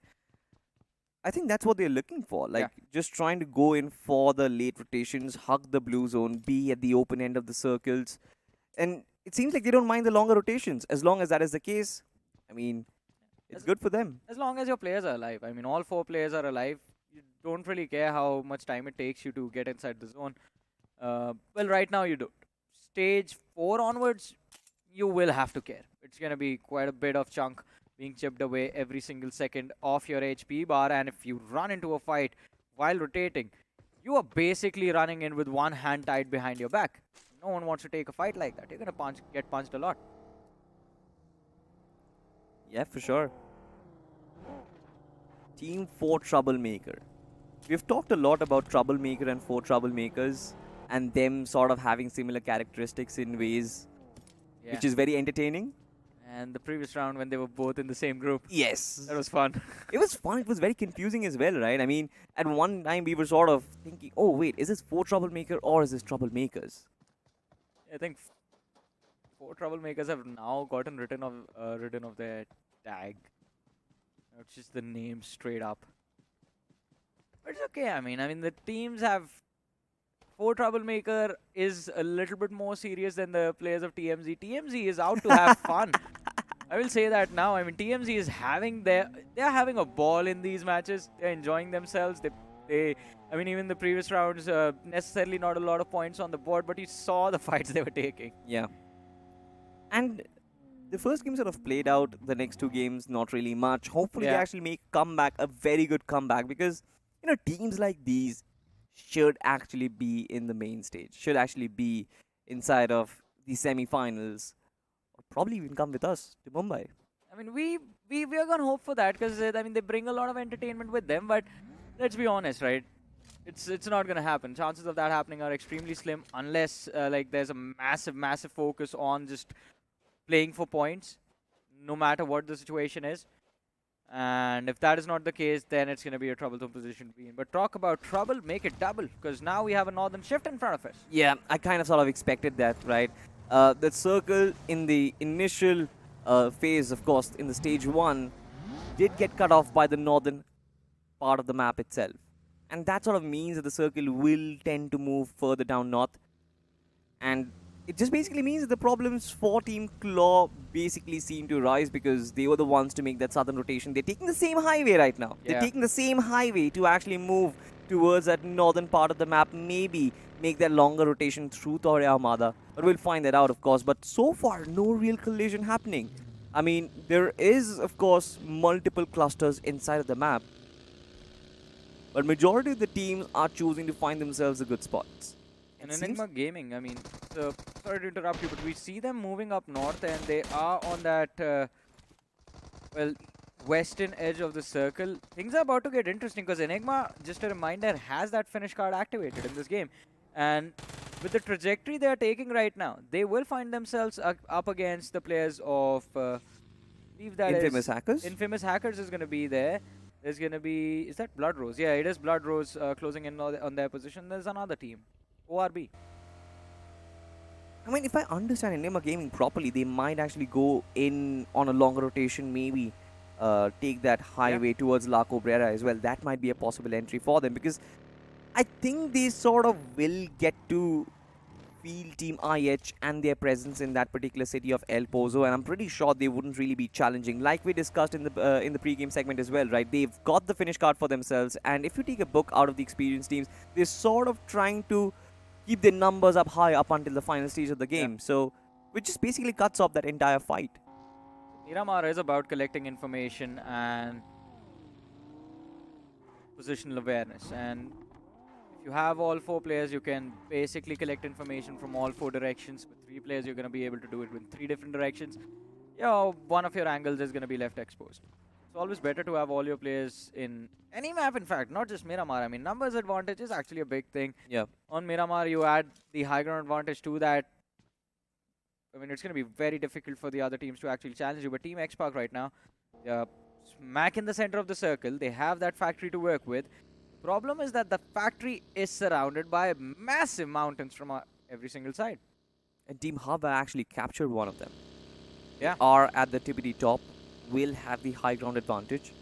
I think that's what they're looking for. Like, just trying to go in for the late rotations, hug the blue zone, be at the open end of the circles. And it seems like they don't mind the longer rotations. As long as that is the case, I mean, it's good for them. As long as your players are alive. I mean, all 4 players are alive. You don't really care how much time it takes you to get inside the zone. Well, right now you don't. Stage 4 onwards, you will have to care. It's going to be quite a bit of chunk being chipped away every single second off your HP bar, and if you run into a fight while rotating, you are basically running in with one hand tied behind your back. No one wants to take a fight like that. You're going to get punched a lot. Yeah, for sure. Team 4 Troublemaker. We've talked a lot about Troublemaker and 4 Troublemakers and them sort of having similar characteristics in ways which is very entertaining. And the previous round when they were both in the same group. Yes. That was fun. It was fun. It was very confusing as well, right? I mean, at one time we were sort of thinking, oh, wait, is this 4 Troublemaker or is this Troublemakers? I think 4 Troublemakers have now gotten rid of their tag. It's just the name straight up. But it's okay. I mean, the teams have 4 Troublemaker is a little bit more serious than the players of TMZ. TMZ is out to have fun. I will say that now. I mean, TMZ is they're having a ball in these matches. They're enjoying themselves. I mean, even the previous rounds, necessarily not a lot of points on the board, but you saw the fights they were taking. Yeah. And the first game sort of played out. The next 2 games, not really much. Hopefully they actually make comeback, a very good comeback, because, you know, teams like these should actually be in the main stage, should actually be inside of the semi-finals, or probably even come with us to Mumbai. I mean, we are going to hope for that because, I mean, they bring a lot of entertainment with them, but let's be honest, right? It's not going to happen. Chances of that happening are extremely slim unless, like, there's a massive focus on just playing for points, no matter what the situation is. And if that is not the case, then it's going to be a troublesome position to be in. But talk about trouble, make it double, because now we have a northern shift in front of us. Yeah, I kind of sort of expected that, right? The circle in the initial phase, of course, in the stage 1, did get cut off by the northern part of the map itself. And that sort of means that the circle will tend to move further down north. And it just basically means that the problems for Team Claw basically seem to rise because they were the ones to make that southern rotation. They're taking the same highway right now. Yeah. They're taking the same highway to actually move towards that northern part of the map, maybe make that longer rotation through Torre Ahumada. But we'll find that out, of course. But so far, no real collision happening. I mean, there is, of course, multiple clusters inside of the map. But majority of the teams are choosing to find themselves the good spots. And Enigma Gaming, I mean, sorry to interrupt you, but we see them moving up north and they are on that, well, western edge of the circle. Things are about to get interesting because Enigma, just a reminder, has that finish card activated in this game. And with the trajectory they are taking right now, they will find themselves up against the players of, Infamous Hackers. Infamous Hackers is going to be there. There's going to be, is that Blood Rose? Yeah, it is Blood Rose closing in on their position. There's another team. ORB. I mean, if I understand Enigma Gaming properly, they might actually go in on a longer rotation, maybe take that highway towards La Cabrera as well. That might be a possible entry for them, because I think they sort of will get to feel Team IH and their presence in that particular city of El Pozo, and I'm pretty sure they wouldn't really be challenging, like we discussed in the pre-game segment as well, right? They've got the finish card for themselves, and if you take a book out of the experienced teams, they're sort of trying to keep their numbers up high up until the final stage of the game. So, which just basically cuts off that entire fight. Miramar is about collecting information and positional awareness, and if you have all 4 players, you can basically collect information from all 4 directions. With 3 players, you're going to be able to do it with 3 different directions. One of your angles is going to be left exposed. It's always better to have all your players in any map, in fact, not just Miramar. I mean, numbers advantage is actually a big thing. Yeah. On Miramar, you add the high ground advantage to that. I mean, it's going to be very difficult for the other teams to actually challenge you. But Team X-Park right now, smack in the center of the circle. They have that factory to work with. Problem is that the factory is surrounded by massive mountains from every single side. And Team Hava actually captured one of them. Yeah. They are at the tippity top, will have the high ground advantage.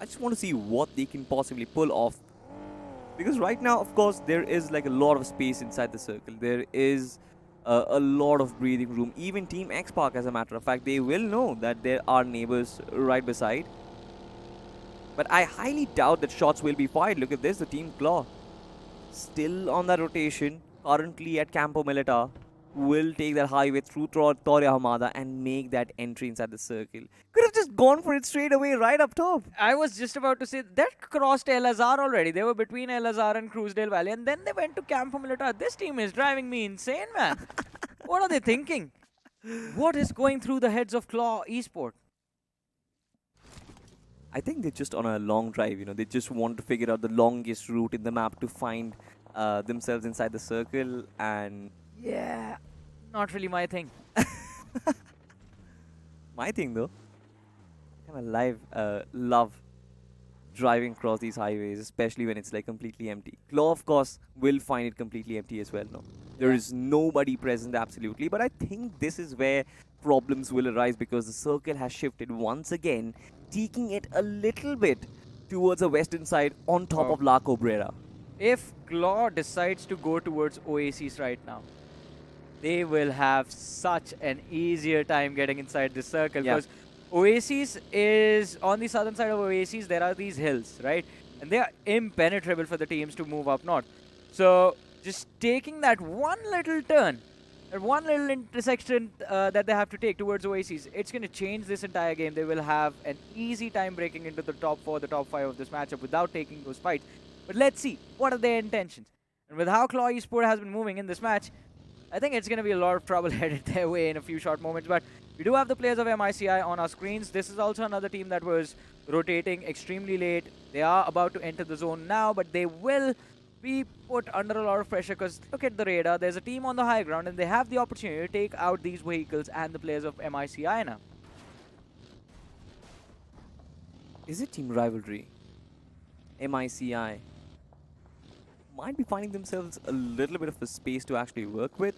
I just want to see what they can possibly pull off. Because right now, of course, there is like a lot of space inside the circle. There is a lot of breathing room. Even Team X-Park, as a matter of fact, they will know that there are neighbors right beside. But I highly doubt that shots will be fired. Look at this, the Team Claw. Still on that rotation, currently at Campo Militar. Will take that highway through Torre Hamada and make that entry inside the circle. Could have just gone for it straight away right up top. I was just about to say, that crossed El Azhar already. They were between El Azhar and Cruisedale Valley, and then they went to Campo Militar. This team is driving me insane, man. What are they thinking? What is going through the heads of Claw Esports? I think they're just on a long drive, you know. They just want to figure out the longest route in the map to find themselves inside the circle, and yeah, not really my thing. My thing, though, kind of love driving across these highways, especially when it's like completely empty. Claw, of course, will find it completely empty as well. No, there is nobody present, absolutely. But I think this is where problems will arise, because the circle has shifted once again, taking it a little bit towards the western side on top of La Cabrera. If Claw decides to go towards Oasis right now, they will have such an easier time getting inside this circle, because Oasis is on the southern side of Oasis. There are these hills, right? And they are impenetrable for the teams to move up north. So just taking that one little turn, that one little intersection that they have to take towards Oasis, it's going to change this entire game. They will have an easy time breaking into the top 4, the top 5 of this matchup without taking those fights. But let's see, what are their intentions? And with how Claw Esports has been moving in this match, I think it's going to be a lot of trouble headed their way in a few short moments. But we do have the players of MICI on our screens. This is also another team that was rotating extremely late. They are about to enter the zone now, but they will be put under a lot of pressure, because look at the radar. There's a team on the high ground, and they have the opportunity to take out these vehicles and the players of MICI now. Is it team rivalry? MICI might be finding themselves a little bit of a space to actually work with.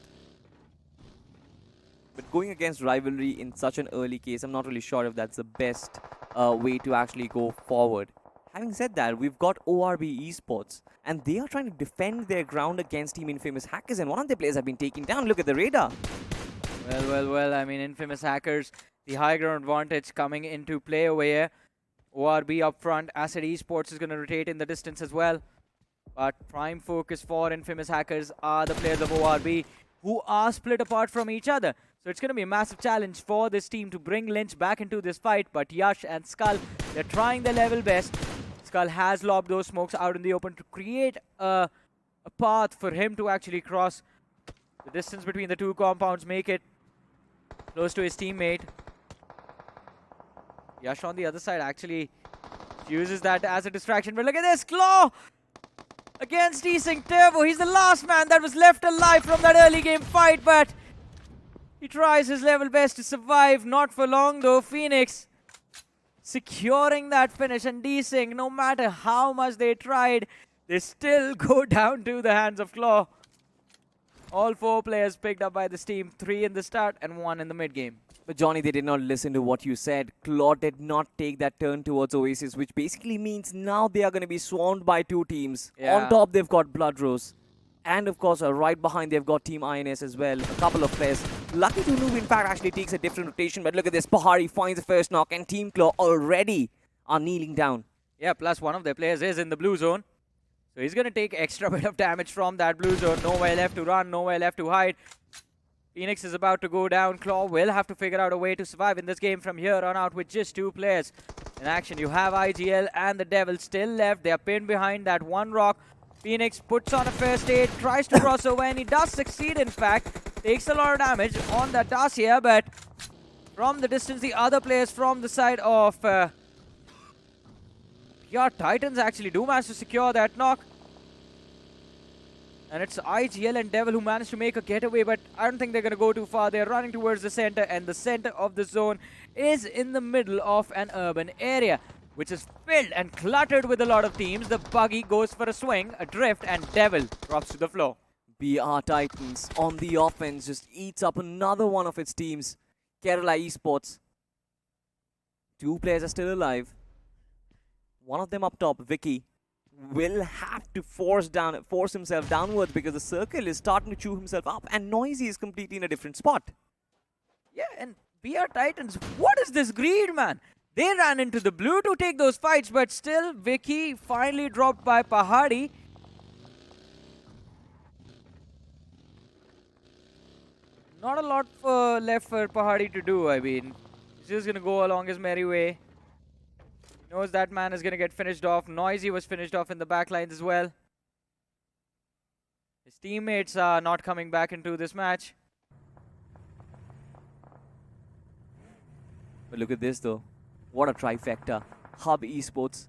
But going against rivalry in such an early case, I'm not really sure if that's the best way to actually go forward. Having said that, we've got ORB Esports, and they are trying to defend their ground against Team Infamous Hackers, and one of their players have been taken down. Look at the radar. Well, I mean, Infamous Hackers, the high ground advantage coming into play over here. ORB up front. Acid Esports is going to rotate in the distance as well. But prime focus for Infamous Hackers are the players of ORB, who are split apart from each other. So it's going to be a massive challenge for this team to bring Lynch back into this fight. But Yash and Skull, they're trying their level best. Skull has lobbed those smokes out in the open to create a path for him to actually cross. The distance between the two compounds make it close to his teammate. Yash on the other side actually uses that as a distraction. But look at this, Claw against Desync Turbo. He's the last man that was left alive from that early game fight, but he tries his level best to survive. Not for long though. Phoenix securing that finish, and Desync, no matter how much they tried, They still go down to the hands of Claw. All 4 players picked up by this team, 3 in the start and 1 in the mid game. But Johnny, they did not listen to what you said. Claw did not take that turn towards Oasis, which basically means now they are going to be swarmed by 2 teams. Yeah. On top, they've got Blood Rose. And of course, right behind, they've got Team INS as well. A couple of players. Lucky Tunu, in fact, actually takes a different rotation. But look at this. Pahari finds the first knock, and Team Claw already are kneeling down. Yeah, plus one of their players is in the blue zone. So he's going to take extra bit of damage from that blue zone. Nowhere left to run, nowhere left to hide. Phoenix is about to go down. Claw will have to figure out a way to survive in this game from here on out with just 2 players in action. You have IGL and the Devil still left. They are pinned behind that one rock. Phoenix puts on a first aid, tries to cross over, and he does succeed, in fact. Takes a lot of damage on that Dacia, but from the distance, the other players from the side of your Titans actually do manage to secure that knock. And it's IGL and Devil who managed to make a getaway, but I don't think they're going to go too far. They're running towards the center, and the center of the zone is in the middle of an urban area, which is filled and cluttered with a lot of teams. The buggy goes for a swing, a drift, and Devil drops to the floor. BR Titans on the offense just eats up another one of its teams. Kerala Esports. 2 players are still alive. One of them up top, Vicky, will have to force himself downwards because the circle is starting to chew himself up, and Noisy is completely in a different spot. Yeah, and BR Titans, what is this greed, man? They ran into the blue to take those fights, but still, Vicky finally dropped by Pahadi. Not a lot left for Pahadi to do, I mean. He's just going to go along his merry way. He knows that man is going to get finished off. Noisy was finished off in the back lines as well. His teammates are not coming back into this match. But look at this, though. What a trifecta. Hub Esports,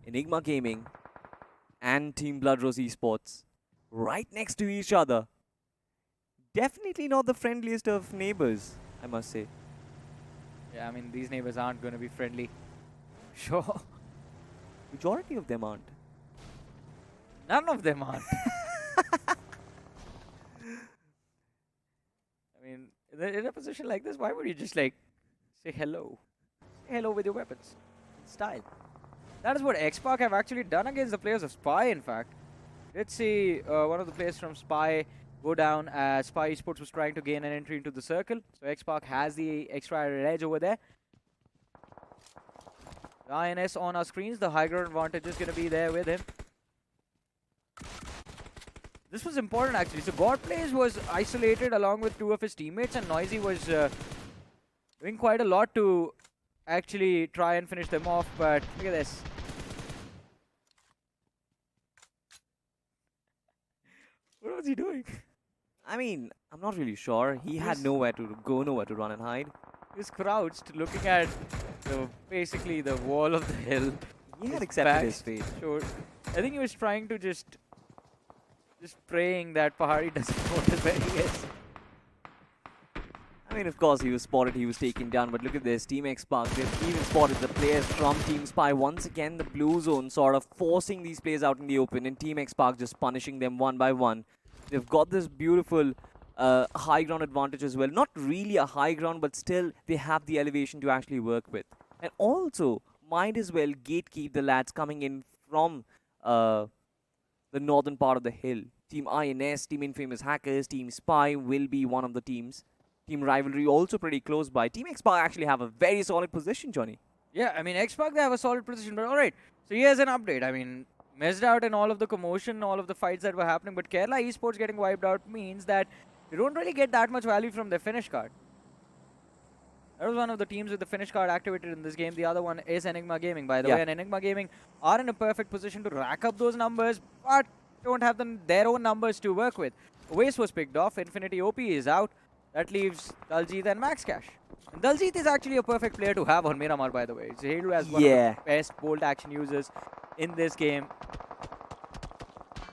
Enigma Gaming, and Team Blood Rose Esports right next to each other. Definitely not the friendliest of neighbors, I must say. Yeah, I mean, these neighbors aren't going to be friendly. Sure. Majority of them aren't. None of them aren't. I mean, in a position like this, why would you just like say hello? Say hello with your weapons. In style. That is what X-Pac have actually done against the players of Spy, in fact. Let's see one of the players from Spy go down as Spy Esports was trying to gain an entry into the circle. So X-Pac has the extra edge over there. The INS on our screens, the high ground advantage is going to be there with him. This was important actually. So Godplays was isolated along with 2 of his teammates, and Noisy was doing quite a lot to actually try and finish them off, but look at this. What was he doing? I mean, I'm not really sure. He had nowhere to go, nowhere to run and hide. He was crouched looking at basically the wall of the hill. He had accepted his fate. Sure. I think he was trying to just praying that Pahari doesn't notice where he is. I mean, of course, he was spotted, he was taken down, but look at this. Team X-Pac, they've even spotted the players from Team Spy. Once again, the blue zone sort of forcing these players out in the open, and Team X-Pac just punishing them one by one. They've got this beautiful high ground advantage as well. Not really a high ground, but still they have the elevation to actually work with. And also, might as well gatekeep the lads coming in from the northern part of the hill. Team INS, Team Infamous Hackers, Team Spy will be one of the teams. Team Rivalry also pretty close by. Team X-Pac actually have a very solid position, Johnny. Yeah, I mean, X-Pac, they have a solid position, but alright. So here's an update. I mean, missed out in all of the commotion, all of the fights that were happening, but Kerala Esports getting wiped out means that you don't really get that much value from their finish card. That was one of the teams with the finish card activated in this game. The other one is Enigma Gaming, by the way. And Enigma Gaming are in a perfect position to rack up those numbers, but don't have their own numbers to work with. Waste was picked off. Infinity OP is out. That leaves Daljit and Max Cash. And Daljit is actually a perfect player to have on Miramar, by the way. He's hailed as one of the best bolt action users in this game.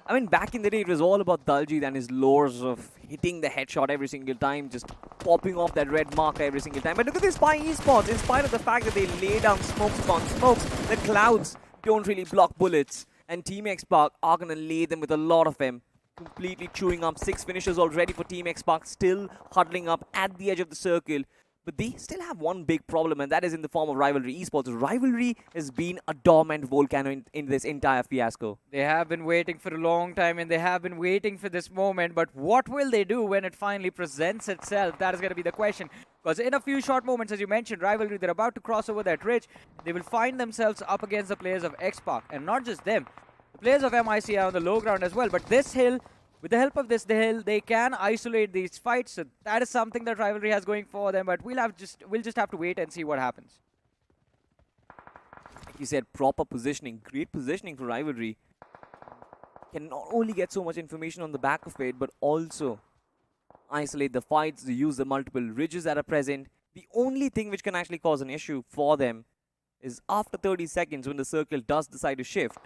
I mean, back in the day, it was all about Daljit and his lures of hitting the headshot every single time, just popping off that red marker every single time. But look at this Spy Esports. In spite of the fact that they lay down smokes upon smokes, the clouds don't really block bullets. and Team X Park are going to lay them with a lot of them. Completely chewing up 6 finishers already for Team X Park, still huddling up at the edge of the circle. But they still have one big problem, and that is in the form of Rivalry Esports. Rivalry has been a dormant volcano in this entire fiasco. They have been waiting for a long time, and they have been waiting for this moment. But what will they do when it finally presents itself? That is going to be the question. Because in a few short moments, as you mentioned, Rivalry, they're about to cross over that ridge. They will find themselves up against the players of X-Park. And not just them. The players of MIC are on the low ground as well. But this hill, with the help of this hill, they can isolate these fights. So that is something that Rivalry has going for them. But we'll just have to wait and see what happens. Like you said, proper positioning, great positioning for Rivalry. Can not only get so much information on the back of it, but also isolate the fights, to use the multiple ridges that are present. The only thing which can actually cause an issue for them is after 30 seconds when the circle does decide to shift.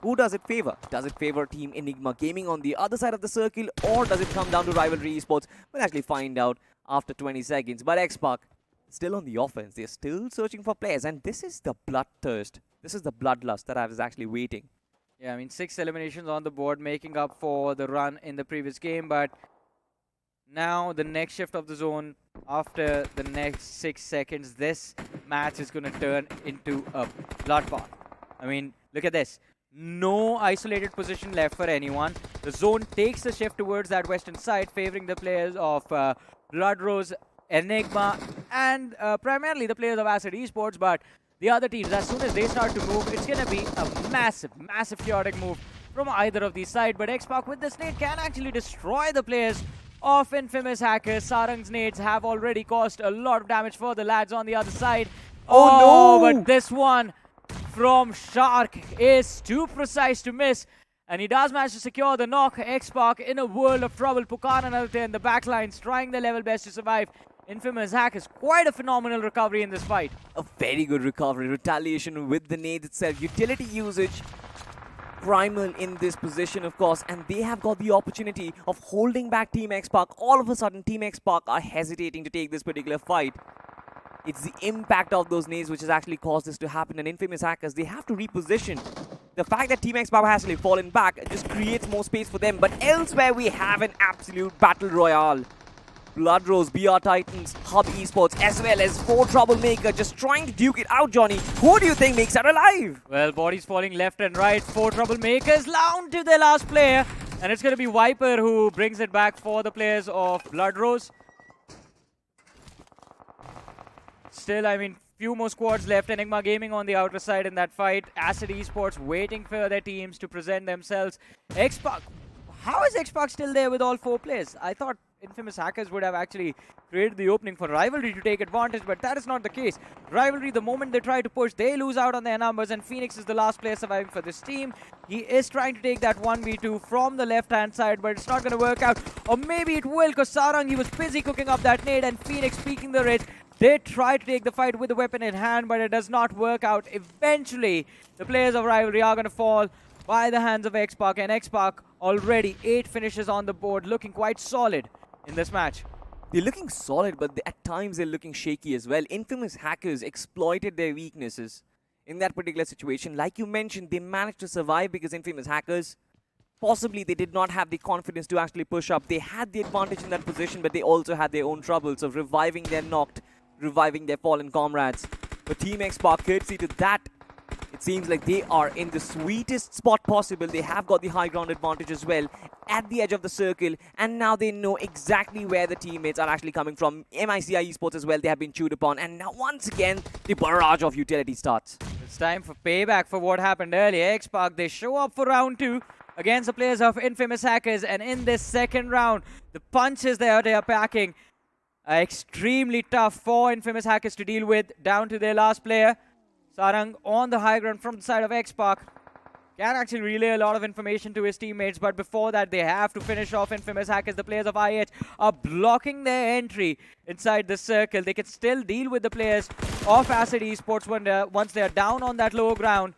Who does it favor? Does it favor Team Enigma Gaming on the other side of the circle, or does it come down to Rivalry Esports? We'll actually find out after 20 seconds. But X-Park still on the offense. They're still searching for players, and this is the bloodthirst. This is the bloodlust that I was actually waiting. Yeah, I mean, 6 eliminations on the board, making up for the run in the previous game, but now the next shift of the zone, after the next 6 seconds, this match is going to turn into a bloodbath. I mean, look at this. No isolated position left for anyone. The zone takes the shift towards that western side, favoring the players of Blood Rose, Enigma, and primarily the players of Acid Esports. But the other teams, as soon as they start to move, it's going to be a massive, massive chaotic move from either of these sides. But X-Park with this nade can actually destroy the players of Infamous Hackers. Sarang's nades have already caused a lot of damage for the lads on the other side. Oh no! But this one from Shark is too precise to miss, and he does manage to secure the knock. X-Park in a world of trouble. Pukan and Alta in the backlines trying their level best to survive. Infamous Hackers, quite a phenomenal recovery in this fight. A very good recovery. Retaliation with the nade itself. Utility usage. Primal in this position, of course, and they have got the opportunity of holding back Team X-Park. All of a sudden, Team X-Park are hesitating to take this particular fight. It's the impact of those nades which has actually caused this to happen, and Infamous Hackers, they have to reposition. The fact that Team X-Park has actually fallen back just creates more space for them, but elsewhere we have an absolute battle royale. Blood Rose, BR Titans, Hub Esports, as well as 4 Troublemaker just trying to duke it out, Johnny. Who do you think makes that alive? Well, bodies falling left and right. 4 Troublemakers down to their last player. And it's going to be Viper who brings it back for the players of Blood Rose. Still, I mean, few more squads left. Enigma Gaming on the outer side in that fight. Acid Esports waiting for their teams to present themselves. X-Park. How is X-Park still there with all 4 players? I thought Infamous Hackers would have actually created the opening for Rivalry to take advantage, but that is not the case. Rivalry, the moment they try to push, they lose out on their numbers, and Phoenix is the last player surviving for this team. He is trying to take that 1v2 from the left-hand side, but it's not going to work out. Or maybe it will, because Sarang, he was busy cooking up that nade, and Phoenix peeking the ridge. They try to take the fight with the weapon in hand, but it does not work out. Eventually, the players of Rivalry are going to fall by the hands of X-Park, and X-Park already 8 finishes on the board, looking quite solid in this match. They're looking solid, but at times they're looking shaky as well. Infamous Hackers exploited their weaknesses in that particular situation. Like you mentioned, they managed to survive because Infamous Hackers, possibly they did not have the confidence to actually push up. They had the advantage in that position, but they also had their own troubles of reviving their knocked, reviving their fallen comrades. But Team X-Park, courtesy to that, it seems like they are in the sweetest spot possible. They have got the high ground advantage as well at the edge of the circle, and now they know exactly where the teammates are actually coming from. MICI Esports as well, they have been chewed upon, and now once again the barrage of utility starts. It's time for payback for what happened earlier. X-Park, they show up for round 2 against the players of Infamous Hackers, and in this second round, the punches they are packing are extremely tough for Infamous Hackers to deal with, down to their last player. Sarang on the high ground from the side of X-Park can actually relay a lot of information to his teammates, but before that they have to finish off Infamous Hackers. The players of IH are blocking their entry inside the circle. They can still deal with the players of Acid Esports once they are down on that low ground.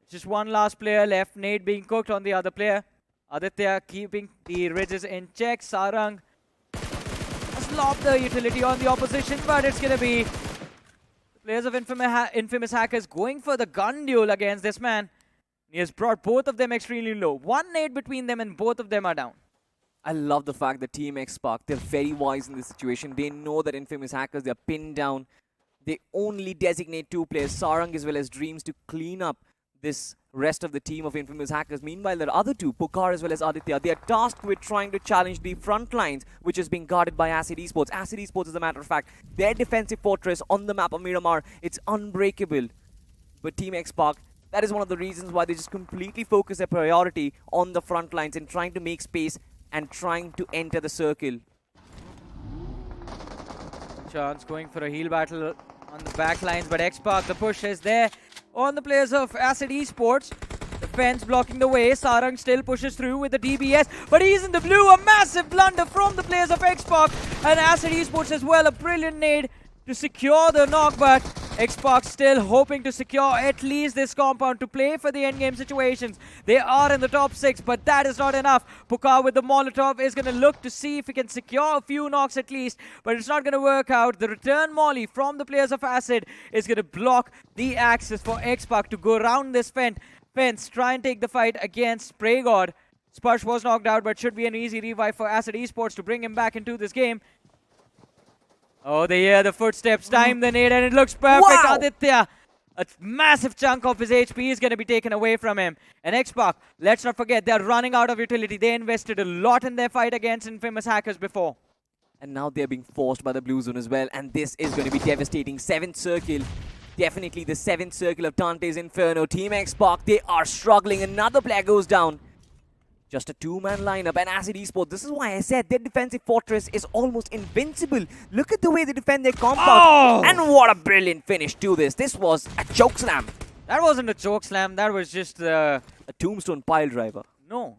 Just one last player left, Nade being cooked on the other player. Aditya keeping the ridges in check. Sarang lobbed the utility on the opposition, but it's going to be players of Infamous Hackers going for the gun duel against this man. He has brought both of them extremely low. 1 nade between them and both of them are down. I love the fact that Team X Spark, they're very wise in this situation. They know that Infamous Hackers, they're pinned down. They only designate 2 players, Sarang as well as Dreams, to clean up this rest of the team of Infamous Hackers. Meanwhile, there are other 2, Pokar as well as Aditya. They are tasked with trying to challenge the front lines, which is being guarded by Acid Esports. Acid Esports, as a matter of fact, their defensive fortress on the map of Miramar, it's unbreakable. But Team X Spark, that is one of the reasons why they just completely focus their priority on the front lines and trying to make space and trying to enter the circle. Chance going for a heal battle on the back lines, but X-Spark, the push is there on the players of Acid Esports. The fence blocking the way. Sarang still pushes through with the DBS, but he's in the blue. A massive blunder from the players of X-Spark, and Acid Esports as well. A brilliant nade to secure the knock, but X-Spark still hoping to secure at least this compound to play for the endgame situations. They are in the top 6, but that is not enough. Pokar with the Molotov is going to look to see if he can secure a few knocks at least, but it's not going to work out. The return molly from the players of Acid is going to block the access for X-Spark to go around this fence, try and take the fight against Spray God. Sparsh was knocked out, but should be an easy revive for Acid Esports to bring him back into this game. Oh, they hear the footsteps, time the nade, and it looks perfect. Wow. Aditya, a massive chunk of his HP is going to be taken away from him. And X-Spark, let's not forget, they're running out of utility. They invested a lot in their fight against Infamous Hackers before. And now they're being forced by the blue zone as well. And this is going to be devastating. 7th circle. Definitely the 7th circle of Dante's Inferno. Team X Spark, they are struggling. Another player goes down. Just a 2-man lineup. And Acid Esports, this is why I said their defensive fortress is almost invincible. Look at the way they defend their compound. And what a brilliant finish to this. This was a choke slam. That wasn't a choke slam. That was just a tombstone pile driver. No.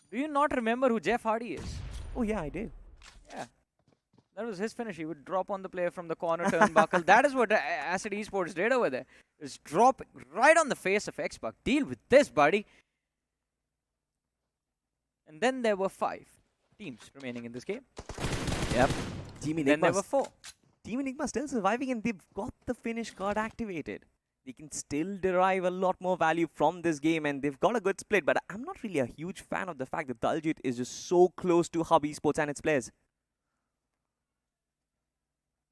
Do you not remember who Jeff Hardy is? Oh, yeah, I do. Yeah. That was his finish. He would drop on the player from the corner turnbuckle. That is what Acid Esports did over there. Just drop right on the face of X-Spark. Deal with this, buddy. And then there were 5 teams remaining in this game. Yep. Team Enigma. Then there were 4. Team Enigma still surviving, and they've got the finish card activated. They can still derive a lot more value from this game, and they've got a good split. But I'm not really a huge fan of the fact that Daljit is just so close to Hub Esports and its players.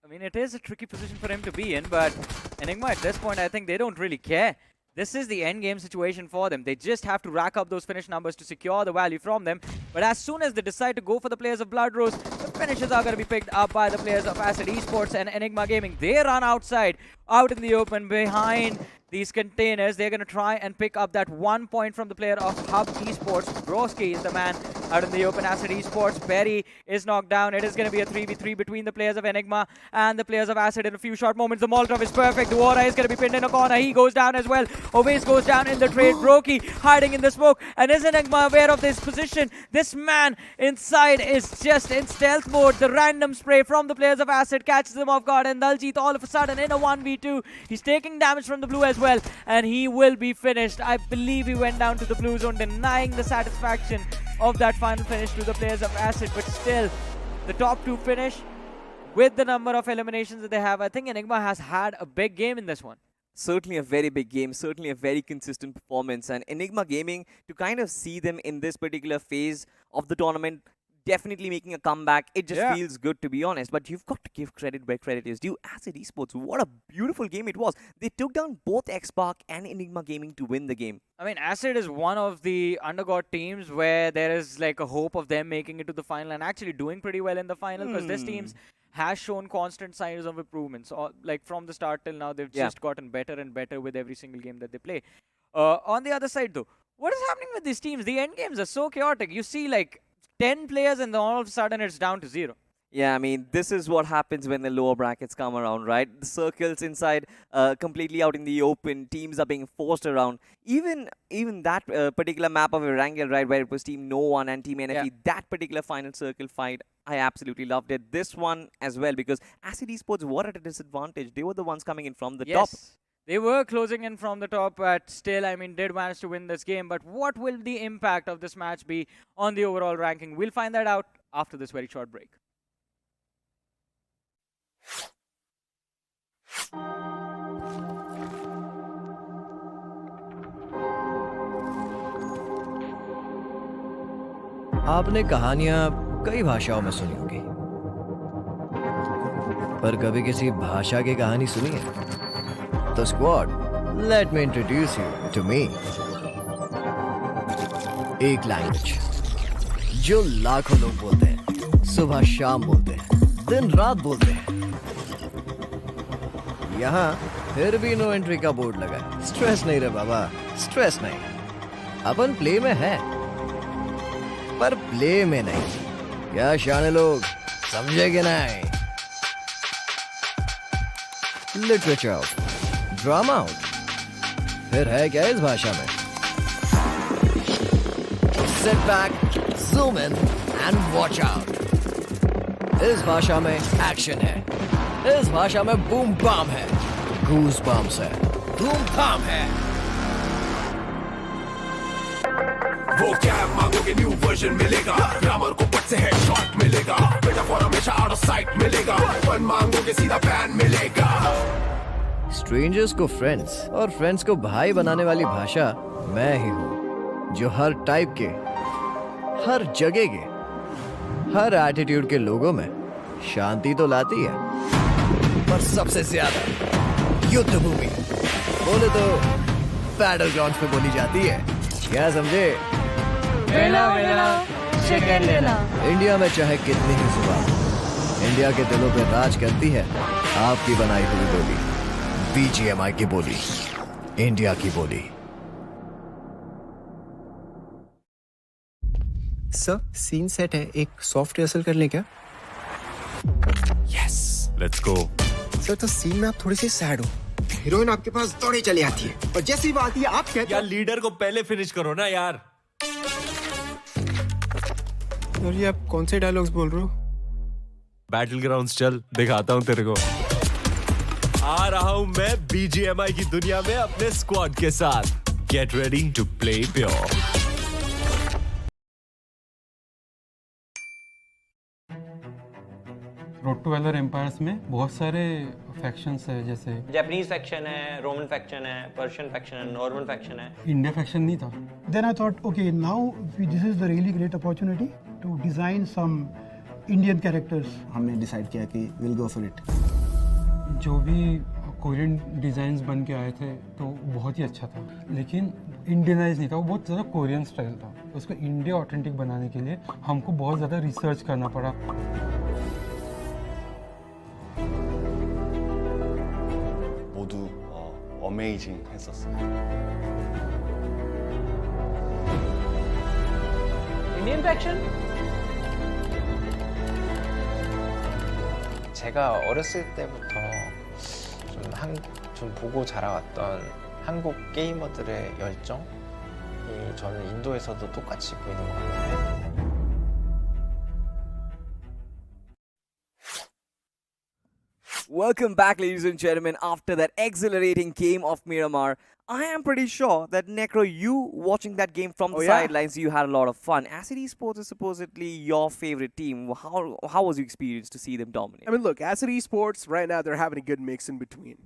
I mean, it is a tricky position for him to be in, but Enigma at this point, I think they don't really care. This is the end game situation for them. They just have to rack up those finish numbers to secure the value from them. But as soon as they decide to go for the players of Blood Rose, the finishes are going to be picked up by the players of Acid Esports and Enigma Gaming. They run outside, out in the open, behind these containers. They're going to try and pick up that 1 point from the player of Hub Esports. Broski is the man out in the open. Acid Esports, Berry is knocked down. It is going to be a 3v3 between the players of Enigma and the players of Acid in a few short moments. The Molotov is perfect. Duora is going to be pinned in a corner. He goes down as well. Obeys goes down in the trade. Broki hiding in the smoke. And is Enigma aware of this position? This man inside is just in stealth mode. The random spray from the players of Acid catches them off guard. And Daljit all of a sudden in a 1v2. He's taking damage from the blue as well. And he will be finished. I believe he went down to the blue zone, denying the satisfaction of that final finish to the players of Acid. But still, the top 2 finish with the number of eliminations that they have. I think Enigma has had a big game in this one. Certainly a very big game, certainly a very consistent performance. And Enigma Gaming, to kind of see them in this particular phase of the tournament, definitely making a comeback. It just feels good, to be honest. But you've got to give credit where credit is due. Acid Esports, what a beautiful game it was. They took down both X-Spark and Enigma Gaming to win the game. I mean, Acid is one of the underdog teams where there is like a hope of them making it to the final and actually doing pretty well in the final, because this team has shown constant signs of improvements. Like from the start till now, they've just gotten better and better with every single game that they play. On the other side though, what is happening with these teams? The end games are so chaotic. You see like 10 players and then all of a sudden it's down to 0. Yeah, I mean, this is what happens when the lower brackets come around, right? The circles inside completely out in the open. Teams are being forced around. Even that particular map of Erangel, right, where it was Team No One and Team NFE, that particular final circle fight, I absolutely loved it. This one as well, because Acid Esports were at a disadvantage. They were the ones coming in from the top. They were closing in from the top, but still, I mean, did manage to win this game. But what will the impact of this match be on the overall ranking? We'll find that out after this very short break. आपने कहानियां कई भाषाओं में सुनी होगी, पर कभी किसी भाषा की कहानी सुनी है? तो squad, let me introduce you to me. एक लैंग्वेज जो लाखों लोग बोलते हैं, सुबह शाम बोलते हैं, दिन रात बोलते हैं। यहाँ फिर भी नो एंट्री का बोर्ड लगा है। स्ट्रेस नहीं रे बाबा, स्ट्रेस नहीं। अपन प्ले में है, पर प्ले में नहीं। क्या शाने लोग समझेगे नहीं? लिटरेचर आउट, ड्रामा आउट, फिर है क्या इस भाषा में? Sit back, zoom in and watch out. इस भाषा में एक्शन है, इस भाषा में बूम बाम है, गूज बम्स है, धूम धाम है। वो क्या मांगोगे न्यू वर्जन मिलेगा, ग्रामर को पट से हेडशॉट मिलेगा, मेटाफोर हमेशा आउट ऑफ साइट मिलेगा, वन मांगोगे सीधा बैन मिलेगा। स्ट्रेंजर्स को फ्रेंड्स और फ्रेंड्स को भाई बनाने वाली भाषा मैं ही हूँ, जो हर टाइप के, हर जगह के, हर एटीट्यूड के लोगों में शांति तो लाती है, पर सबसे ज्यादा युद्ध भूमि बोले तो बैटल ग्राउंड्स पे बोली जाती है। क्या समझे? वेला वेला चिकन लेला। इंडिया में चाहे कितनी ही जुबान, इंडिया के दिलों पे राज करती है आपकी बनाई हुई बोली, BGMI की बोली, इंडिया की बोली। सर सीन सेट है, एक सॉफ्ट रिहर्सल कर लें क्या? Yes, let's go. सर तो सीन में आप थोड़ी सी सैड हो, हीरोइन आपके पास दौड़े चली आती है और जैसी बात आती है आप कहते यार लीडर को पहले फिनिश करो ना यार। और ये आप कौन से डायलॉग्स बोल रहे हो? बैटल ग्राउंड्स चल, दिखाता हूँ तेरे को। आ रहा हूँ मैं BGMI की दुनिया में अपने स्क्वाड के साथ। Get ready to play pure. Road to Valor Empires में बहुत सारे फैक्शंस है, जैसे जापानीज फैक्शन है, रोमन फैक्शन है, पर्शियन फैक्शन है, नॉर्मन फैक्शन है। इंडिया फैक्शन नहीं था। Then I thought, okay, now this is the really great opportunity to design some Indian characters. हमने डिसाइड किया कि we'll go for it. जो भी कोरियन डिज़ाइंस बन के आए थे तो बहुत ही अच्छा था, लेकिन इंडियनाइज नहीं था, वो बहुत ज़्यादा कोरियन स्टाइल था। उसको इंडिया ऑथेंटिक बनाने के लिए हमको बहुत ज़्यादा रिसर्च करना पड़ा। 모두 어메이징 했었어요. Indian faction? 제가 어렸을 때부터 좀 보고 자라왔던 한국 게이머들의 열정이 저는 인도에서도 똑같이 보이는 것 같아요. Welcome back, ladies and gentlemen, after that exhilarating game of Miramar. I am pretty sure that, Necro, you watching that game from the sidelines, you had a lot of fun. Acid Esports is supposedly your favorite team. How was your experience to see them dominate? I mean, look, Acid Esports, right now, they're having a good mix in between.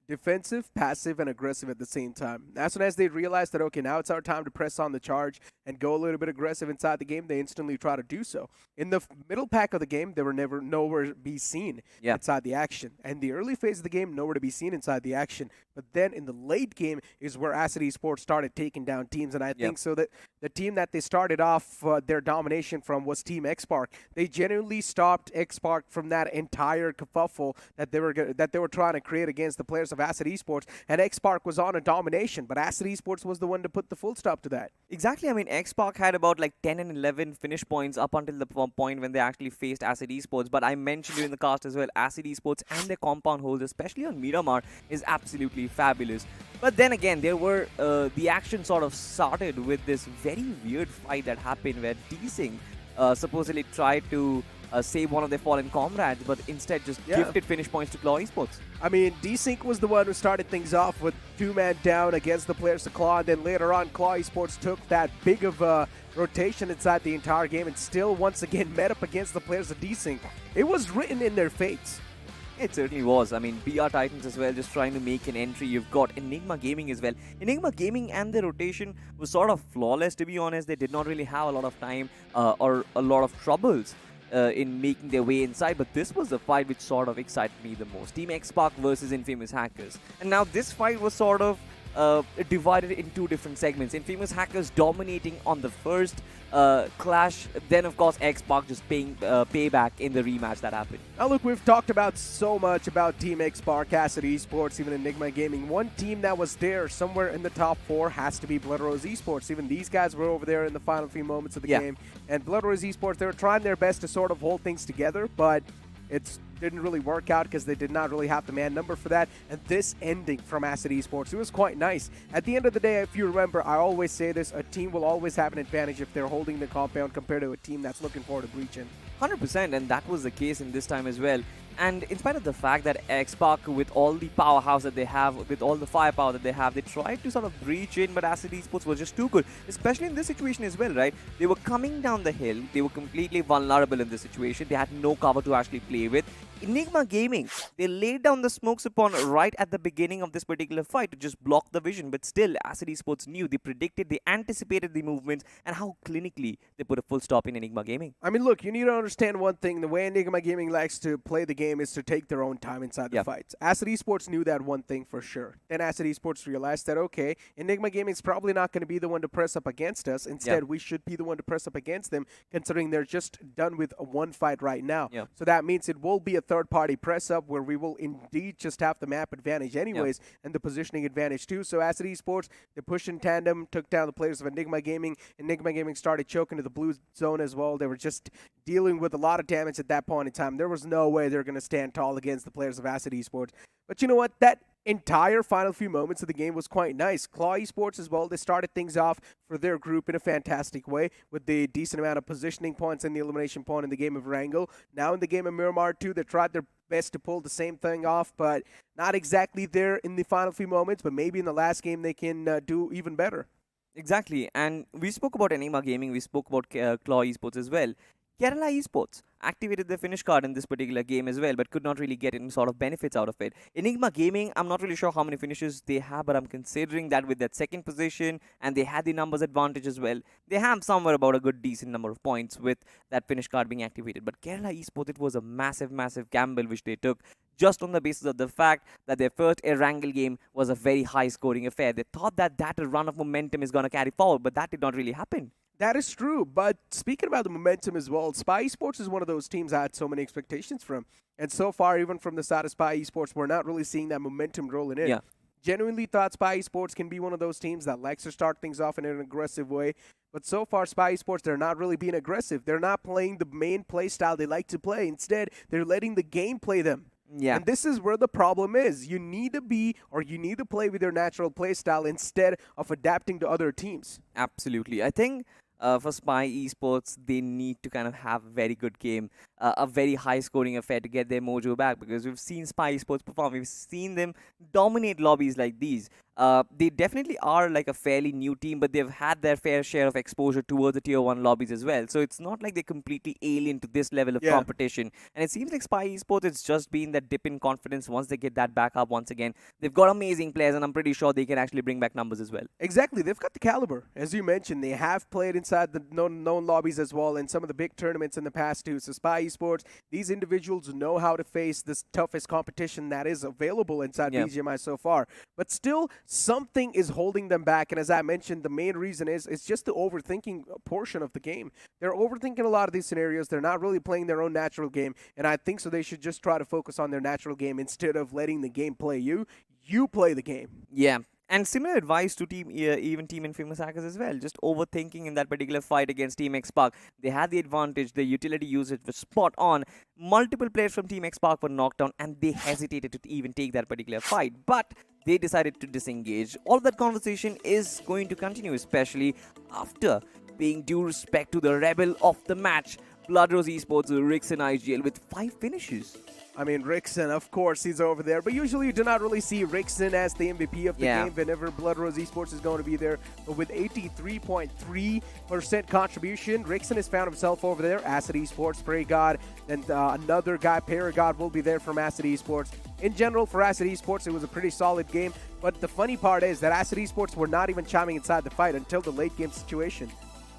Defensive, passive, and aggressive at the same time. As soon as they realize that, okay, now it's our time to press on the charge and go a little bit aggressive inside the game, they instantly try to do so. In the middle pack of the game, they were never nowhere to be seen inside the action. And the early phase of the game, nowhere to be seen inside the action. But then in the late game is where Acid Esports started taking down teams. And I think so that the team that they started off their domination from was Team Xpark. They genuinely stopped Xpark from that entire kerfuffle that they were trying to create against the players of Acid Esports, and Xpark was on a domination, but Acid Esports was the one to put the full stop to that. Exactly. I mean, Xpark had about like 10 and 11 finish points up until the point when they actually faced Acid Esports. But I mentioned it in the cast as well, Acid Esports and their compound holds, especially on Miramar, is absolutely fabulous. But then again, there were the action sort of started with this very weird fight that happened where D-Sing supposedly tried to save one of their fallen comrades, but instead just gifted finish points to Claw Esports. I mean, D-Sync was the one who started things off with two-man down against the players of Claw, and then later on, Claw Esports took that big of a rotation inside the entire game and still once again met up against the players of D-Sync. It was written in their fates. It certainly was. I mean, BR Titans as well, just trying to make an entry. You've got Enigma Gaming as well. Enigma Gaming and their rotation was sort of flawless, to be honest. They did not really have a lot of time or a lot of troubles in making their way inside, but this was the fight which sort of excited me the most. Team X-Pac versus Infamous Hackers. And now this fight was sort of divided in two different segments. Infamous Hackers dominating on the first clash, then of course X-Pac just paying payback in the rematch that happened. Now look, we've talked about so much about Team X-Pac, Acid Esports, even Enigma Gaming. One team that was there somewhere in the top 4 has to be Blood Rose Esports. Even these guys were over there in the final few moments of the game. And Blood Rose Esports, they were trying their best to sort of hold things together, but it didn't really work out because they did not really have the man number for that. And this ending from Acid Esports, it was quite nice. At the end of the day, if you remember, I always say this, a team will always have an advantage if they're holding the compound compared to a team that's looking forward to breach in. 100%, and that was the case in this time as well. And in spite of the fact that X-Pac, with all the powerhouse that they have, with all the firepower that they have, they tried to sort of breach in, but Acid Esports was just too good, especially in this situation as well, right? They were coming down the hill, they were completely vulnerable in this situation, they had no cover to actually play with. Enigma Gaming, they laid down the smokes upon right at the beginning of this particular fight to just block the vision, but still Acid Esports knew, they predicted, they anticipated the movements, and how clinically they put a full stop in Enigma Gaming. I mean, look, you need to understand one thing. The way Enigma Gaming likes to play the game is to take their own time inside the fights. Acid Esports knew that one thing for sure. Then Acid Esports realized that, okay, Enigma Gaming is probably not going to be the one to press up against us. Instead, we should be the one to press up against them, considering they're just done with one fight right now. So that means it will be a third-party press up where we will indeed just have the map advantage anyways and the positioning advantage too. So Acid Esports, they pushed in tandem, took down the players of Enigma Gaming. Enigma Gaming started choking to the blue zone as well. They were just dealing with a lot of damage at that point in time. There was no way they're going to stand tall against the players of Acid Esports. But you know what? That entire final few moments of the game was quite nice. Claw Esports as well, they started things off for their group in a fantastic way with the decent amount of positioning points and the elimination point in the game of Wrangle. Now in the game of Miramar 2, they tried their best to pull the same thing off, but not exactly there in the final few moments, but maybe in the last game they can do even better. Exactly, and we spoke about Enigma Gaming, we spoke about Claw Esports as well. Kerala Esports activated their finish card in this particular game as well, but could not really get any sort of benefits out of it. Enigma Gaming, I'm not really sure how many finishes they have, but I'm considering that with that second position, and they had the numbers advantage as well, they have somewhere about a good decent number of points with that finish card being activated. But Kerala Esports, it was a massive, massive gamble which they took just on the basis of the fact that their first Erangel game was a very high-scoring affair. They thought that run of momentum is going to carry forward, but that did not really happen. That is true, but speaking about the momentum as well, Spy Esports is one of those teams I had so many expectations from. And so far, even from the side of Spy Esports, we're not really seeing that momentum rolling in. Genuinely thought Spy Esports can be one of those teams that likes to start things off in an aggressive way. But so far, Spy Esports, they're not really being aggressive. They're not playing the main play style they like to play. Instead, they're letting the game play them. And this is where the problem is. You need to be, or you need to play with your natural play style instead of adapting to other teams. Absolutely. I think for Spy Esports, they need to kind of have a very good game, a very high-scoring affair to get their mojo back, because we've seen Spy Esports perform. We've seen them dominate lobbies like these. They definitely are like a fairly new team, but they've had their fair share of exposure towards the Tier 1 lobbies as well. So it's not like they're completely alien to this level of competition. And it seems like Spy Esports, it's just been that dip in confidence once they get that back up once again. They've got amazing players, and I'm pretty sure they can actually bring back numbers as well. Exactly. They've got the caliber. As you mentioned, they have played inside the known lobbies as well in some of the big tournaments in the past too. So Spy Esports, these individuals know how to face this toughest competition that is available inside BGMI so far. But still, something is holding them back, and as I mentioned, the main reason is it's just the overthinking portion of the game. They're overthinking a lot of these scenarios. They're not really playing their own natural game, and I think so they should just try to focus on their natural game instead of letting the game play you. You play the game. Yeah. And similar advice to Team Infamous Hackers as well. Just overthinking in that particular fight against Team X-Pac. They had the advantage. The utility usage was spot on. Multiple players from Team X-Pac were knocked down, and they hesitated to even take that particular fight. But they decided to disengage. All that conversation is going to continue, especially after paying due respect to the rebel of the match, Blood Rose Esports, Rixon IGL with 5 finishes. I mean, Rixon, of course, he's over there. But usually you do not really see Rixon as the MVP of the game whenever Blood Rose Esports is going to be there. But with 83.3% contribution, Rixon has found himself over there. Acid Esports, Prey God, and another guy, Paragod, will be there from Acid Esports. In general, for Acid Esports, it was a pretty solid game. But the funny part is that Acid Esports were not even chiming inside the fight until the late game situation.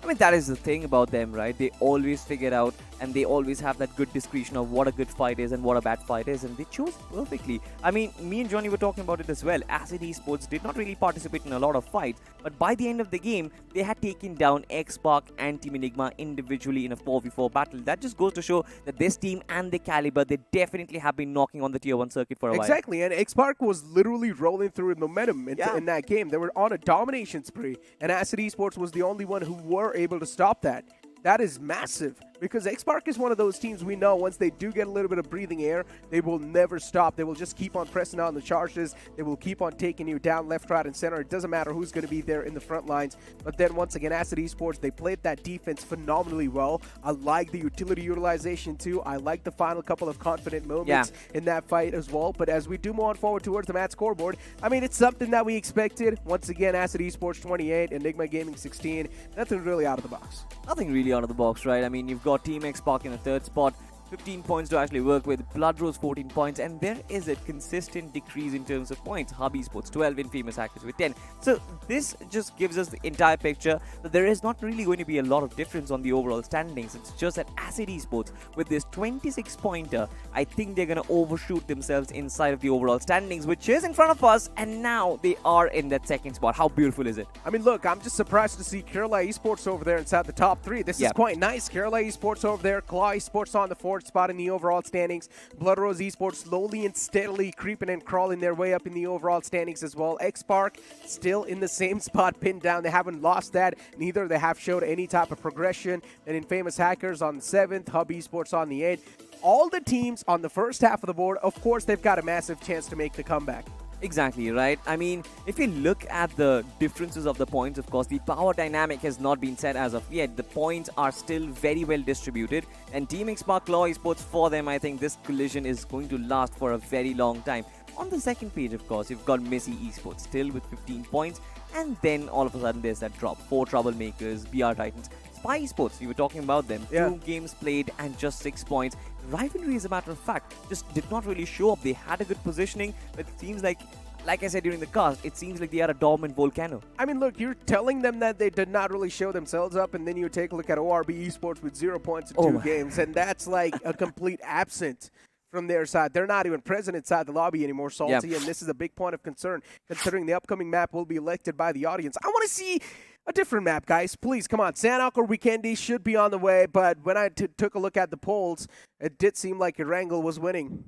I mean, that is the thing about them, right? They always figure out and they always have that good discretion of what a good fight is and what a bad fight is, and they chose perfectly. I mean, me and Johnny were talking about it as well. Acid Esports did not really participate in a lot of fights, but by the end of the game, they had taken down X-Spark and Team Enigma individually in a 4v4 battle. That just goes to show that this team and the caliber, they definitely have been knocking on the Tier 1 circuit for a while. Exactly, and X-Spark was literally rolling through with momentum in that game. They were on a domination spree, and Acid Esports was the only one who were able to stop that. That is massive, because X-Spark is one of those teams we know once they do get a little bit of breathing air, they will never stop. They will just keep on pressing on the charges. They will keep on taking you down left, right, and center. It doesn't matter who's going to be there in the front lines. But then once again, Acid Esports, they played that defense phenomenally well. I like the utility utilization too. I like the final couple of confident moments in that fight as well. But as we do move on forward towards the match scoreboard, I mean, it's something that we expected. Once again, Acid Esports 28, Enigma Gaming 16. Nothing really out of the box. Nothing really out of the box, right? I mean, you've got Team X-Spark in a third spot, 15 points to actually work with, Blood Rose 14 points, and there is a consistent decrease in terms of points. Hub Esports 12, Infamous Hackers with 10. So this just gives us the entire picture that there is not really going to be a lot of difference on the overall standings. It's just that Acid Esports, with this 26-pointer, I think they're going to overshoot themselves inside of the overall standings, which is in front of us, and now they are in that second spot. How beautiful is it? I mean, look, I'm just surprised to see Kerala Esports over there inside the top 3. This is quite nice. Kerala Esports over there, Claw Esports on the 4th spot in the overall standings. Blood Rose Esports slowly and steadily creeping and crawling their way up in the overall standings as well. X-Spark still in the same spot, pinned down. They haven't lost that. Neither they have showed any type of progression. And Infamous Hackers on the 7th, Hub Esports on the 8th. All the teams on the first half of the board, of course, they've got a massive chance to make the comeback. Exactly, right? I mean, if you look at the differences of the points, of course, the power dynamic has not been set as of yet. The points are still very well distributed. And Team X-Spark Claw Esports, for them, I think this collision is going to last for a very long time. On the second page, of course, you've got Missy Esports still with 15 points. And then all of a sudden, there's that drop. 4 Troublemakers, BR Titans. Spy Esports, we were talking about them. 2 games played and just 6 points. Rivalry, as a matter of fact, just did not really show up. They had a good positioning, but it seems like I said during the cast, it seems like they are a dormant volcano. I mean, look, you're telling them that they did not really show themselves up, and then you take a look at ORB Esports with 0 points in 2 games, and that's like a complete absent from their side. They're not even present inside the lobby anymore, Salty, and this is a big point of concern, considering the upcoming map will be elected by the audience. I want to see a different map, guys. Please, come on. Sanhok or Weekendy should be on the way, but when I took a look at the polls, it did seem like Erangel was winning.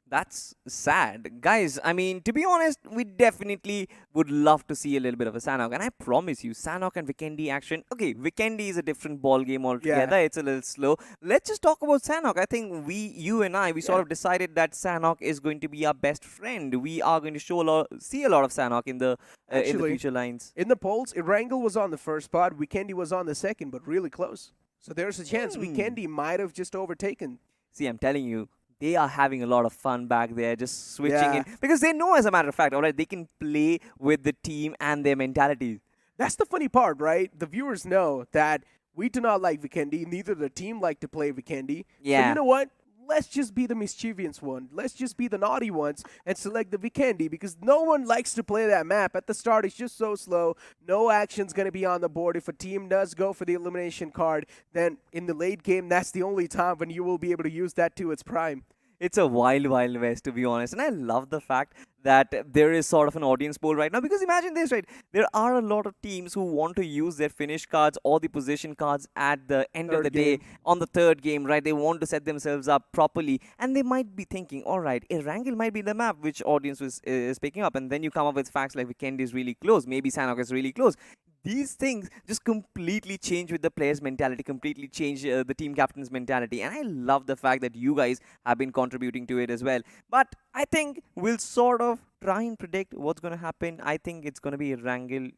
That's sad. Guys, I mean, to be honest, we definitely would love to see a little bit of a Sanhok. And I promise you, Sanhok and Weekendy action. Okay, Weekendy is a different ball game altogether. It's a little slow. Let's just talk about Sanhok. I think you and I sort of decided that Sanhok is going to be our best friend. We are going to see a lot of Sanhok in the future lines. In the polls, Erangel was on the first spot. Weekendy was on the second, but really close. So there's a chance Weekendy might have just overtaken. See, I'm telling you, they are having a lot of fun back there, just switching in. Because they know, as a matter of fact, all right, they can play with the team and their mentality. That's the funny part, right? The viewers know that we do not like Weekendy. Neither the team like to play Weekendy. Yeah. So you know what? Let's just be the mischievous one. Let's just be the naughty ones and select the Weekendy, because no one likes to play that map. At the start, it's just so slow. No action's going to be on the board. If a team does go for the elimination card, then in the late game, that's the only time when you will be able to use that to its prime. It's a wild, wild west, to be honest. And I love the fact that there is sort of an audience poll right now. Because imagine this, right? There are a lot of teams who want to use their finish cards or the position cards at the end of the day on the third game, right? They want to set themselves up properly. And they might be thinking, all right, Erangel might be the map which audience is picking up. And then you come up with facts like Weekendy is really close. Maybe Sanhok is really close. These things just completely change with the player's mentality, completely change the team captain's mentality. And I love the fact that you guys have been contributing to it as well. But I think we'll sort of try and predict what's going to happen. I think it's going to be Erangel.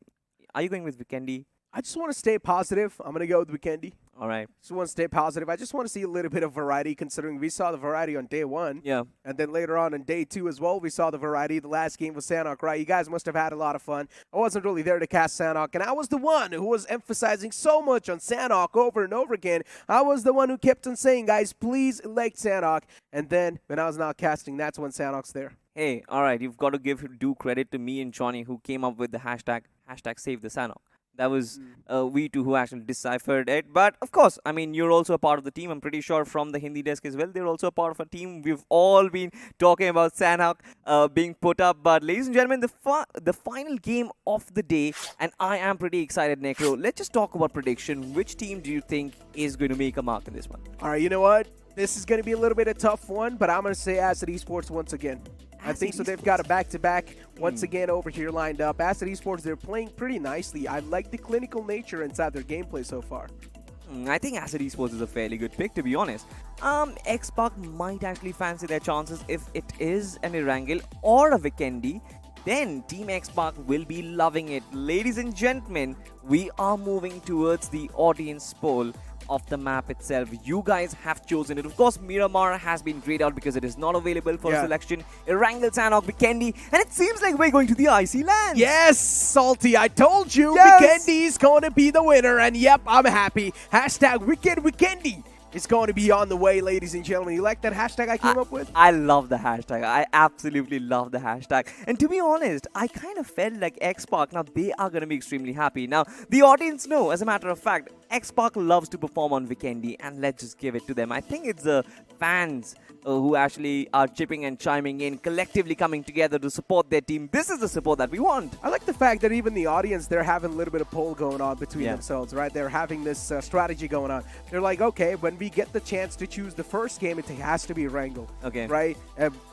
Are you going with Weekendy? I just want to stay positive. I'm going to go with Weekendy. All right. Just want to stay positive. I just want to see a little bit of variety, considering we saw the variety on day one. Yeah. And then later on day two as well, we saw the variety. The last game was Sanhok, right? You guys must have had a lot of fun. I wasn't really there to cast Sanhok, and I was the one who was emphasizing so much on Sanhok over and over again. I was the one who kept on saying, guys, please elect Sanhok. And then when I was not casting, that's when Sanhok's there. Hey, all right. You've got to give due credit to me and Johnny, who came up with the hashtag Save the Sanhok. That was we two who actually deciphered it. But of course, I mean, you're also a part of the team. I'm pretty sure from the Hindi desk as well, they're also a part of a team. We've all been talking about Sanhok being put up. But ladies and gentlemen, the final game of the day, and I am pretty excited, Necro. Let's just talk about prediction. Which team do you think is going to make a mark in this one? All right, you know what? This is going to be a little bit of a tough one, but I'm going to say Acid Esports once again. I think so. They've got a back-to-back once again over here lined up. Acid Esports, they're playing pretty nicely. I like the clinical nature inside their gameplay so far. I think Acid Esports is a fairly good pick, to be honest. X-Pac might actually fancy their chances if it is an Erangel or a Weekendy. Then Team X-Pac will be loving it. Ladies and gentlemen, we are moving towards the audience poll of the map itself. You guys have chosen it. Of course, Miramar has been grayed out because it is not available for selection. Erangel, Sanhok, Weekendy, and it seems like we're going to the icy lands. Yes, Salty, I told you. Weekendy's going to be the winner, and yep, I'm happy. Hashtag Weekendy. It's going to be on the way, ladies and gentlemen. You like that hashtag I came up with? I love the hashtag. I absolutely love the hashtag. And to be honest, I kind of felt like X-Pac, now they are going to be extremely happy. Now, the audience know, as a matter of fact, X-Pac loves to perform on Weekendy, and let's just give it to them. I think it's the fans who actually are chipping and chiming in, collectively coming together to support their team. This is the support that we want. I like the fact that even the audience, they're having a little bit of poll going on between themselves, right? They're having this strategy going on. They're like, okay, when we get the chance to choose the first game, it has to be Wrangle, right?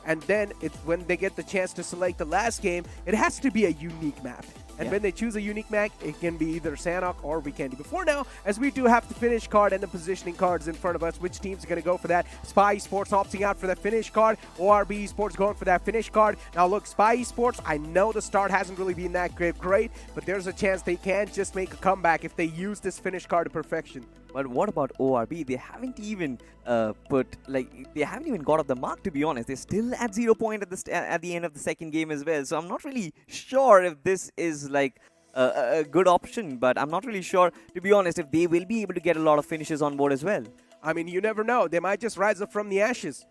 And then when they get the chance to select the last game, it has to be a unique map. And when they choose a unique map, it can be either Sanhok or Weekendy. But for now, as we do have the finish card and the positioning cards in front of us, which teams are going to go for that? Spy Esports opting out for that finish card. ORB Esports going for that finish card. Now look, Spy Esports, I know the start hasn't really been that great, but there's a chance they can just make a comeback if they use this finish card to perfection. But what about ORB? They haven't even they haven't even got off the mark, to be honest. They're still at 0 point at the end of the second game as well. So I'm not really sure if this is like a good option, but I'm not really sure, to be honest, if they will be able to get a lot of finishes on board as well. I mean, you never know. They might just rise up from the ashes.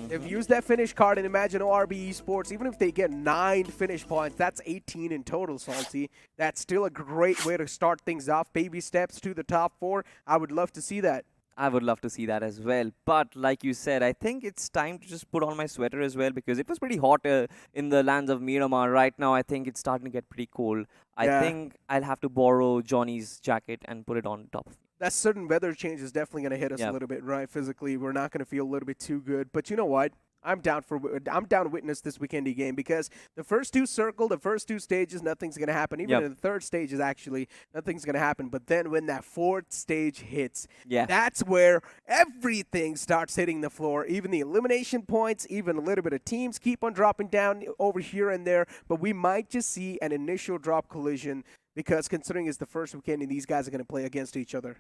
They've used that finish card, and imagine ORB Esports, even if they get 9 finish points, that's 18 in total, Salty. That's still a great way to start things off. Baby steps to the top 4. I would love to see that. I would love to see that as well. But like you said, I think it's time to just put on my sweater as well, because it was pretty hot in the lands of Miramar. Right now, I think it's starting to get pretty cold. I think I'll have to borrow Johnny's jacket and put it on top of me. That certain weather change is definitely going to hit us a little bit, right? Physically, we're not going to feel a little bit too good. But you know what? I'm down to witness this Weekendy game, because the first 2 the first 2 stages, nothing's going to happen. Even in the 3rd stage is actually nothing's going to happen. But then when that 4th stage hits, that's where everything starts hitting the floor. Even the elimination points, even a little bit of teams keep on dropping down over here and there. But we might just see an initial drop collision, because considering it's the first Weekendy, these guys are going to play against each other.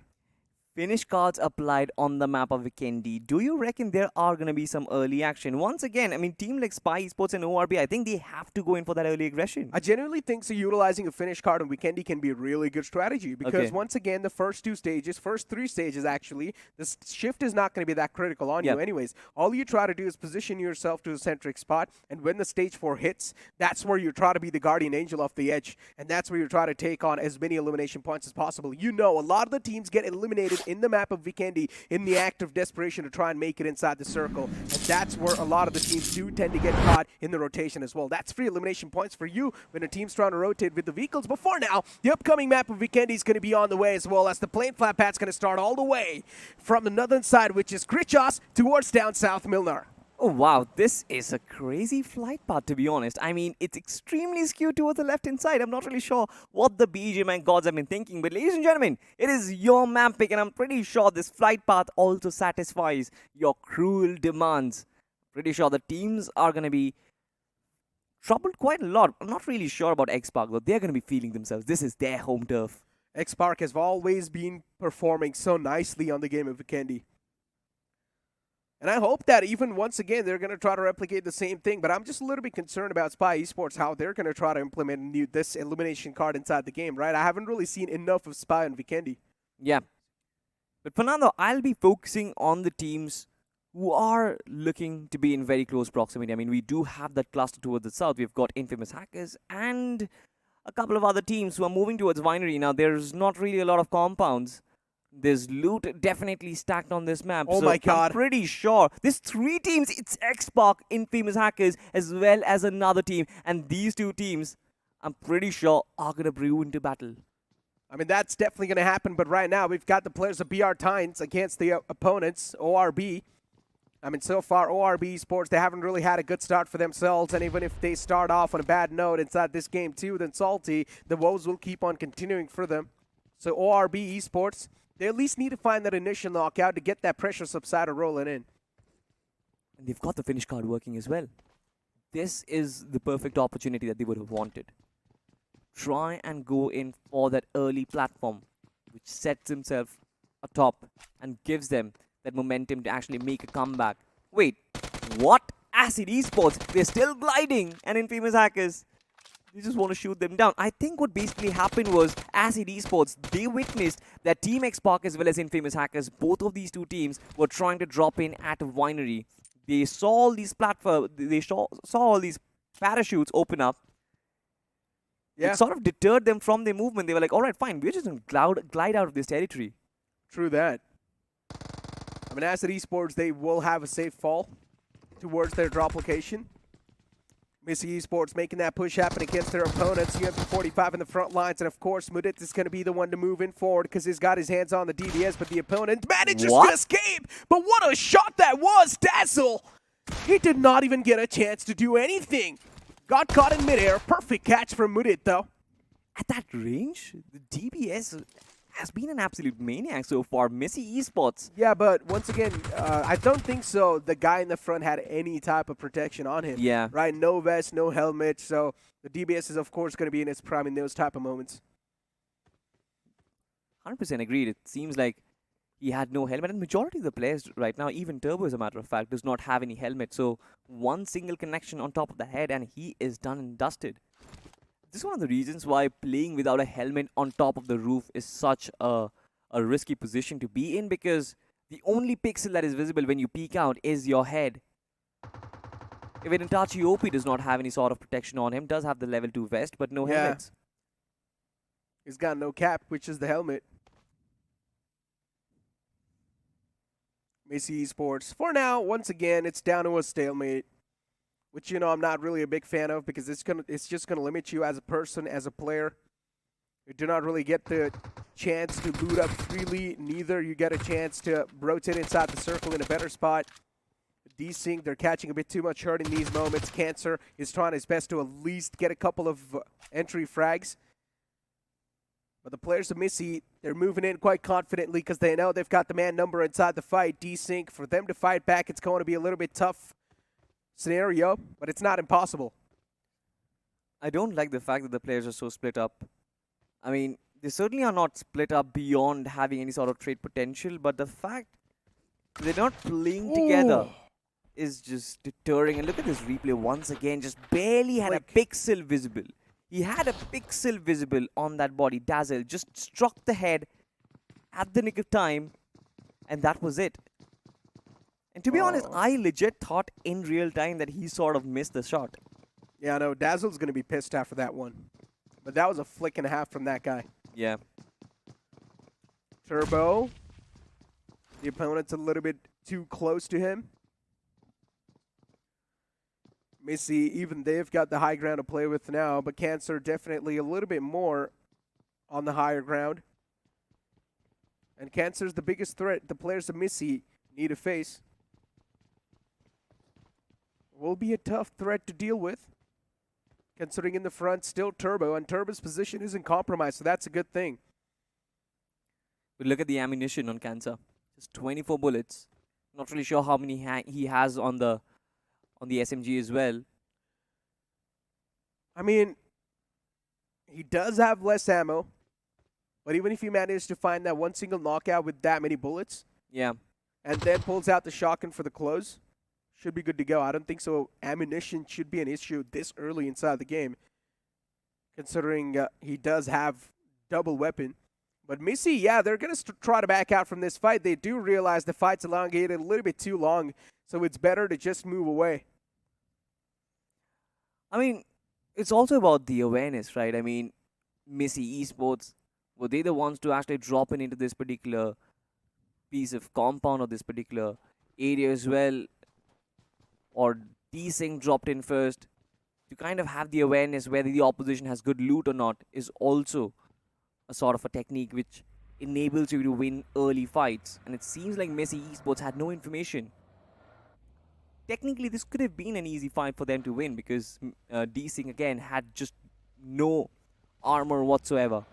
Finish cards applied on the map of Weekendy. Do you reckon there are going to be some early action? Once again, I mean, team like Spy Esports and ORB, I think they have to go in for that early aggression. I genuinely think so. Utilizing a finish card on Weekendy can be a really good strategy, because once again, the first 3 stages actually, the shift is not going to be that critical on you anyways. All you try to do is position yourself to a centric spot, and when the stage 4 hits, that's where you try to be the guardian angel off the edge, and that's where you try to take on as many elimination points as possible. You know, a lot of the teams get eliminated in the map of Weekendy in the act of desperation to try and make it inside the circle. And that's where a lot of the teams do tend to get caught in the rotation as well. That's free elimination points for you when a team's trying to rotate with the vehicles. But for now, the upcoming map of Weekendy is going to be on the way, as well as the plane flat pat's going to start all the way from the northern side, which is Krichos, towards down south Milnar. Oh, wow. This is a crazy flight path, to be honest. I mean, it's extremely skewed towards the left-hand side. I'm not really sure what the BGMI gods have been thinking. But ladies and gentlemen, it is your map pick, and I'm pretty sure this flight path also satisfies your cruel demands. Pretty sure the teams are going to be troubled quite a lot. I'm not really sure about X-Pac, though. They're going to be feeling themselves. This is their home turf. X-Park has always been performing so nicely on the game of Vikendi. And I hope that even once again, they're going to try to replicate the same thing. But I'm just a little bit concerned about Spy Esports, how they're going to try to implement this elimination card inside the game, right? I haven't really seen enough of Spy on Vikendi. Yeah. But Fernando, I'll be focusing on the teams who are looking to be in very close proximity. I mean, we do have that cluster towards the south. We've got Infamous Hackers and a couple of other teams who are moving towards Winery. Now, there's not really a lot of compounds. There's loot definitely stacked on this map. Oh so my god. I'm pretty sure there's 3 teams. It's X-Park, Infamous Hackers, as well as another team. And these 2 teams, I'm pretty sure, are going to brew into battle. I mean, that's definitely going to happen. But right now, we've got the players of BR Tines against the opponents, ORB. I mean, so far, ORB Esports, they haven't really had a good start for themselves. And even if they start off on a bad note inside this game too, then Salty, the woes will keep on continuing for them. So ORB Esports, they at least need to find that initial knockout to get that pressure subsider rolling in. And they've got the finish card working as well. This is the perfect opportunity that they would have wanted. Try and go in for that early platform, which sets himself atop and gives them that momentum to actually make a comeback. Wait, what? Acid Esports, they're still gliding, and Infamous Hackers, they just want to shoot them down. I think what basically happened was Acid Esports, they witnessed that Team X-Park as well as Infamous Hackers, both of these 2 teams were trying to drop in at a winery. They saw all these saw all these parachutes open up. Yeah. It sort of deterred them from their movement. They were like, all right, fine, we're just going to glide out of this territory. True that. I mean, Acid Esports, they will have a safe fall towards their drop location. Missy Esports making that push happen against their opponents. UMP45 in the front lines, and of course, Mudit is going to be the one to move in forward because he's got his hands on the DBS, but the opponent manages to escape. But what a shot that was, Dazzle! He did not even get a chance to do anything. Got caught in midair. Perfect catch from Mudit, though. At that range, the DBS has been an absolute maniac so far. Missy Esports. Yeah, but once again, I don't think so. The guy in the front had any type of protection on him. Yeah. Right? No vest, no helmet. So the DBS is, of course, going to be in its prime in those type of moments. 100% agreed. It seems like he had no helmet. And majority of the players right now, even Turbo, as a matter of fact, does not have any helmet. So one single connection on top of the head, and he is done and dusted. This is one of the reasons why playing without a helmet on top of the roof is such a risky position to be in, because the only pixel that is visible when you peek out is your head. Even Itachi OP does not have any sort of protection on him, does have the level 2 vest, but no helmets. He's got no cap, which is the helmet. Missy Esports. For now, once again, it's down to a stalemate, which, you know, I'm not really a big fan of because it's just gonna limit you as a person, as a player. You do not really get the chance to loot up freely. Neither you get a chance to rotate inside the circle in a better spot. Desync, they're catching a bit too much hurt in these moments. Cancer is trying his best to at least get a couple of entry frags. But the players of Missy, they're moving in quite confidently because they know they've got the man number inside the fight. Desync, for them to fight back, it's going to be a little bit tough scenario, but it's not impossible. I don't like the fact that the players are so split up. I mean, they certainly are not split up beyond having any sort of trade potential, but the fact they're not playing together is just deterring. And look at this replay once again, just barely had a pixel visible. He had a pixel visible on that body. Dazzle just struck the head at the nick of time, and that was it. And to be honest, I legit thought in real time that he sort of missed the shot. Yeah, no, Dazzle's going to be pissed after that one. But that was a flick and a half from that guy. Yeah. Turbo. The opponent's a little bit too close to him. Missy, even they've got the high ground to play with now, but Cancer definitely a little bit more on the higher ground. And Cancer's the biggest threat the players of Missy need to face. Will be a tough threat to deal with, considering in the front still Turbo, and Turbo's position isn't compromised, so that's a good thing. But look at the ammunition on Cancer. Just 24 bullets. Not really sure how many he has on the SMG as well. I mean, he does have less ammo, But even if he manages to find that one single knockout with that many bullets, Yeah. and then pulls out the shotgun for the close, should be good to go. I don't think so. Ammunition should be an issue this early inside the game, considering he does have double weapon. But Missy, yeah, they're going to try to back out from this fight. They do realize the fight's elongated a little bit too long, so it's better to just move away. I mean, it's also about the awareness, right? I mean, Missy Esports, were they the ones to actually drop in into this particular piece of compound or this particular area as well? Or D-Sync dropped in first to kind of have the awareness whether the opposition has good loot or not is also a sort of a technique which enables you to win early fights. And it seems like Messi Esports had no information. Technically, this could have been an easy fight for them to win because D-Sync again had just no armor whatsoever.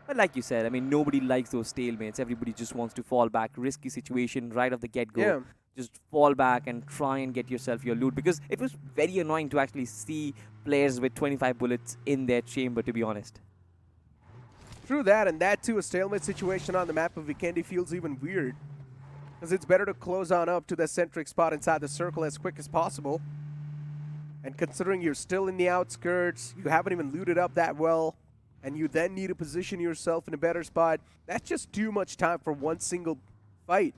But like you said, I mean, nobody likes those stalemates. Everybody just wants to fall back. Risky situation right off the get-go. Yeah. Just fall back and try and get yourself your loot. Because it was very annoying to actually see players with 25 bullets in their chamber, to be honest. True that, and that too, a stalemate situation on the map of Vikendi feels even weird. Because it's better to close on up to the centric spot inside the circle as quick as possible. And considering you're still in the outskirts, you haven't even looted up that well, and you then need to position yourself in a better spot, that's just too much time for one single fight.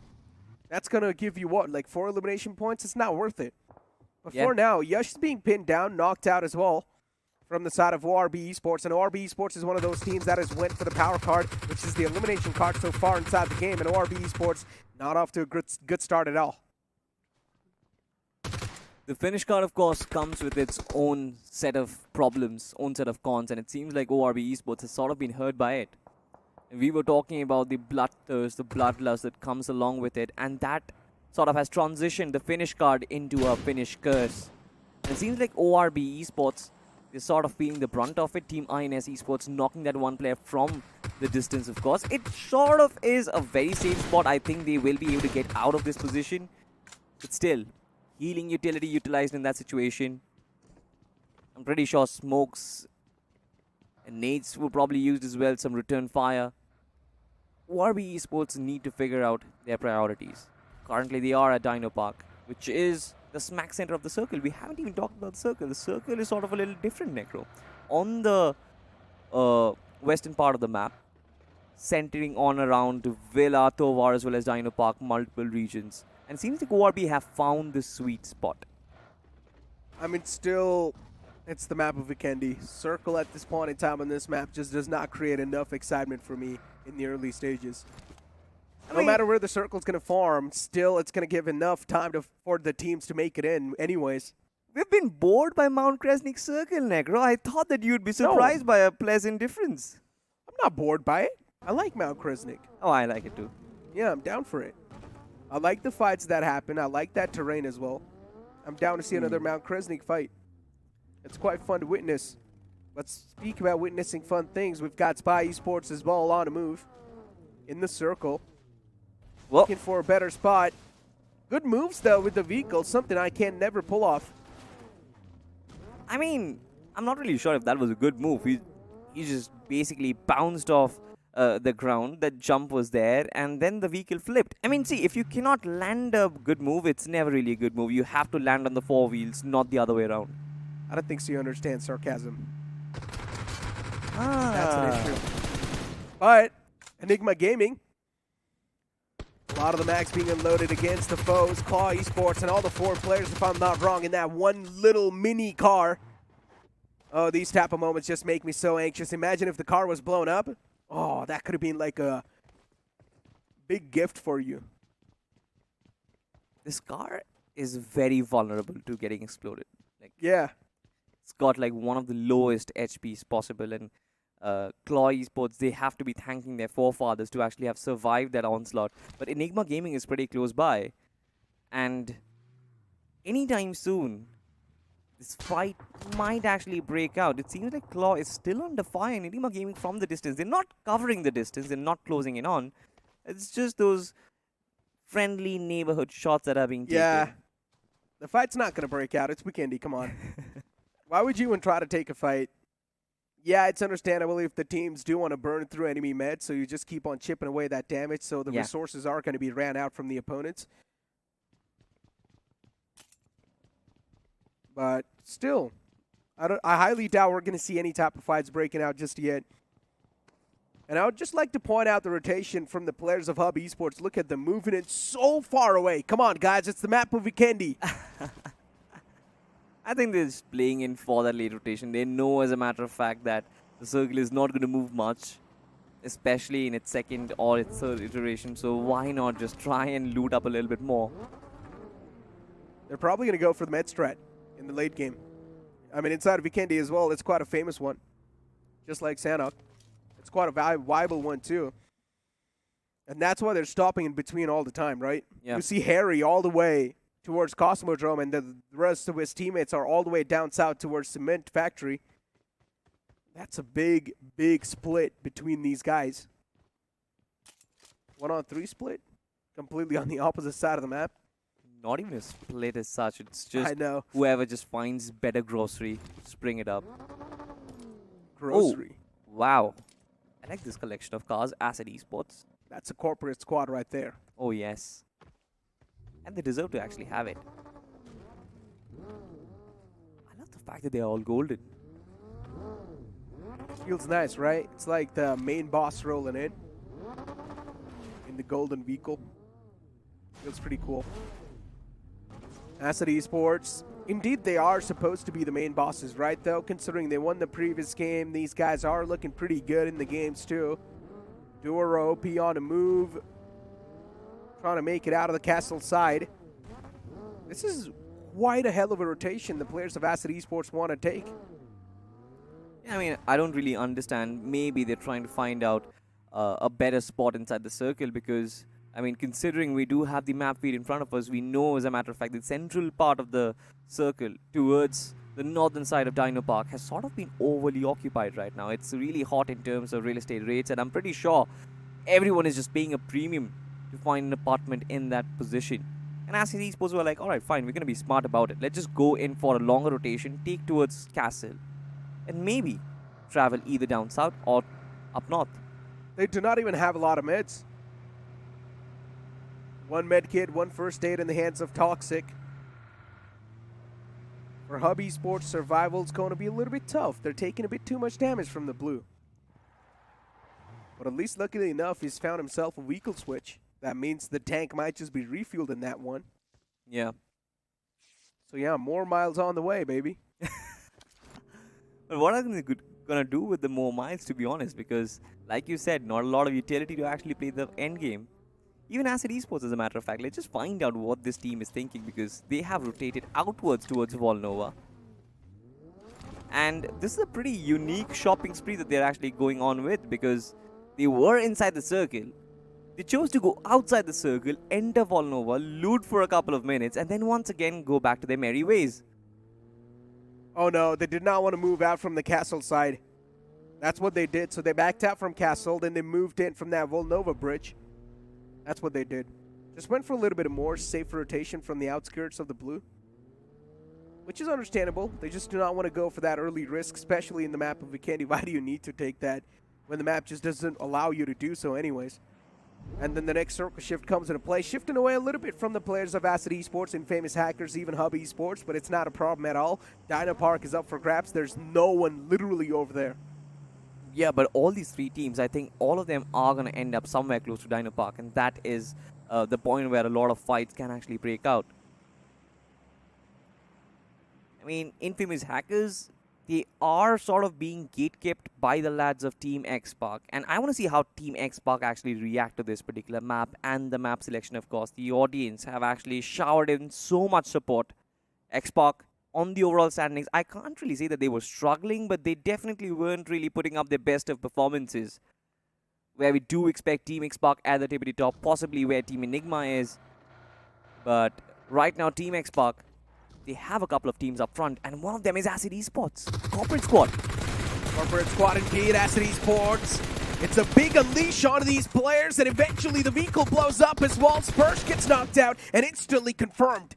That's going to give you what, like 4 elimination points? It's not worth it. But for now, Yash is being pinned down, knocked out as well from the side of ORB Esports. And ORB Esports is one of those teams that has went for the power card, which is the elimination card so far inside the game. And ORB Esports not off to a good start at all. The finish card, of course, comes with its own set of problems, own set of cons, and it seems like ORB Esports has sort of been hurt by it. We were talking about the bloodthirst, the bloodlust that comes along with it, and that sort of has transitioned the finish card into a finish curse. And it seems like ORB Esports is sort of feeling the brunt of it. Team INS Esports knocking that one player from the distance, of course. It sort of is a very safe spot. I think they will be able to get out of this position. But still, healing utility utilized in that situation. I'm pretty sure smokes and nades were probably used as well, some return fire. ORB Esports need to figure out their priorities. Currently, they are at Dino Park, which is the smack center of the circle. We haven't even talked about the circle. The circle is sort of a little different, Necro. On the western part of the map, centering on around Villa, Tovar, as well as Dino Park, multiple regions. And it seems like ORB have found the sweet spot. I mean, still, it's the map of Vikendi. Circle at this point in time on this map just does not create enough excitement for me in the early stages. No matter where the circle's going to farm, still it's going to give enough time for the teams to make it in anyways. We've been bored by Mount Kresnik Circle, Negro. I thought that you'd be surprised by a pleasant difference. I'm not bored by it. I like Mount Kresnik. Oh, I like it too. Yeah, I'm down for it. I like the fights that happen. I like that terrain as well. I'm down to see another Mount Kresnik fight. It's quite fun to witness. Let's speak about witnessing fun things. We've got Spy Esports as well on a move in the circle. Looking for a better spot. Good moves, though, with the vehicle. Something I can never pull off. I mean, I'm not really sure if that was a good move. He just basically bounced off the ground. That jump was there, and then the vehicle flipped. I mean, see, if you cannot land a good move, it's never really a good move. You have to land on the 4 wheels, not the other way around. I don't think so you understand sarcasm. Ah. That's an issue. But Enigma Gaming, a lot of the mags being unloaded against the foes, Claw Esports, and all the 4 players, if I'm not wrong, in that one little mini car. Oh, these type of moments just make me so anxious. Imagine if the car was blown up. Oh, that could have been like a big gift for you. This car is very vulnerable to getting exploded. Like, yeah. It's got like one of the lowest HPs possible, and Claw Esports, they have to be thanking their forefathers to actually have survived that onslaught. But Enigma Gaming is pretty close by, and anytime soon, this fight might actually break out. It seems like Claw is still under fire, and Enigma Gaming from the distance. They're not covering the distance, they're not closing in on. It's just those friendly neighborhood shots that are being taken. Yeah. The fight's not going to break out. It's Weekendy, come on. Why would you even try to take a fight? Yeah, it's understandable if the teams do want to burn through enemy meds, so you just keep on chipping away that damage, so the resources are going to be ran out from the opponents. But still, I highly doubt we're going to see any type of fights breaking out just yet. And I would just like to point out the rotation from the players of Hub Esports. Look at them moving it so far away. Come on, guys, it's the map of Vikendi. I think they're just playing in for that late rotation. They know, as a matter of fact, that the circle is not going to move much, especially in its second or its third iteration. So why not just try and loot up a little bit more? They're probably going to go for the med strat in the late game. I mean, inside of Vikendi as well, it's quite a famous one. Just like Sanok. It's quite a viable one, too. And that's why they're stopping in between all the time, right? Yeah. You see Harry all the way towards Cosmodrome, and the rest of his teammates are all the way down south towards Cement Factory. That's a big, big split between these guys. 1-on-3 split, completely on the opposite side of the map. Not even a split as such. It's just I know. whoever just finds better grocery, just bring it up. Grocery. Oh, wow. I like this collection of cars. Asset Esports. That's a corporate squad right there. Oh, yes. And they deserve to actually have it. I love the fact that they're all golden. Feels nice, right? It's like the main boss rolling in the golden vehicle. Feels pretty cool. Asset Esports. Indeed, they are supposed to be the main bosses, right, though? Considering they won the previous game, these guys are looking pretty good in the games, too. Duo OP on a move. Trying to make it out of the castle side. This is quite a hell of a rotation the players of Asset Esports want to take. Yeah, I mean, I don't really understand. Maybe they're trying to find out a better spot inside the circle because, I mean, considering we do have the map feed in front of us, we know, as a matter of fact, the central part of the circle towards the northern side of Dino Park has sort of been overly occupied right now. It's really hot in terms of real estate rates, and I'm pretty sure everyone is just paying a premium to find an apartment in that position. And as Esports were like, alright, fine, we're going to be smart about it. Let's just go in for a longer rotation, take towards Castle, and maybe travel either down south or up north. They do not even have a lot of meds. One med kit, one first aid in the hands of Toxic. For Hub Esports, survival's going to be a little bit tough. They're taking a bit too much damage from the blue. But at least, luckily enough, he's found himself a vehicle switch. That means the tank might just be refueled in that one. Yeah. So yeah, more miles on the way, baby. But what are they gonna do with the more miles, to be honest? Because, like you said, not a lot of utility to actually play the end game. Even Asset Esports, as a matter of fact, let's just find out what this team is thinking because they have rotated outwards towards Volnova. And this is a pretty unique shopping spree that they're actually going on with because they were inside the circle. They chose to go outside the circle, enter Volnova, loot for a couple of minutes, and then once again go back to their merry ways. Oh no, they did not want to move out from the castle side. That's what they did. So they backed out from castle, then they moved in from that Volnova bridge. That's what they did. Just went for a little bit more safe rotation from the outskirts of the blue. Which is understandable. They just do not want to go for that early risk, especially in the map of Vikendi. Why do you need to take that when the map just doesn't allow you to do so anyways? And then the next circle shift comes into play, shifting away a little bit from the players of Asset Esports and Famous Hackers, even Hub Esports, but it's not a problem at all. Dino Park is up for grabs. There's no one literally over there. Yeah, but all these three teams, I think all of them are going to end up somewhere close to Dino Park, and that is the point where a lot of fights can actually break out. I mean, Infamous Hackers, they are sort of being gatekept by the lads of Team X-Park. And I want to see how Team X-Park actually react to this particular map and the map selection, of course. The audience have actually showered in so much support. X-Park, on the overall standings, I can't really say that they were struggling, but they definitely weren't really putting up their best of performances. Where we do expect Team X-Park at the tippity top, possibly where Team Enigma is. But right now, Team X-Park, they have a couple of teams up front, and one of them is Asset Esports, Corporate Squad. Corporate Squad indeed, Asset Esports. It's a big unleash onto these players, and eventually the vehicle blows up as well. Spurge gets knocked out and instantly confirmed.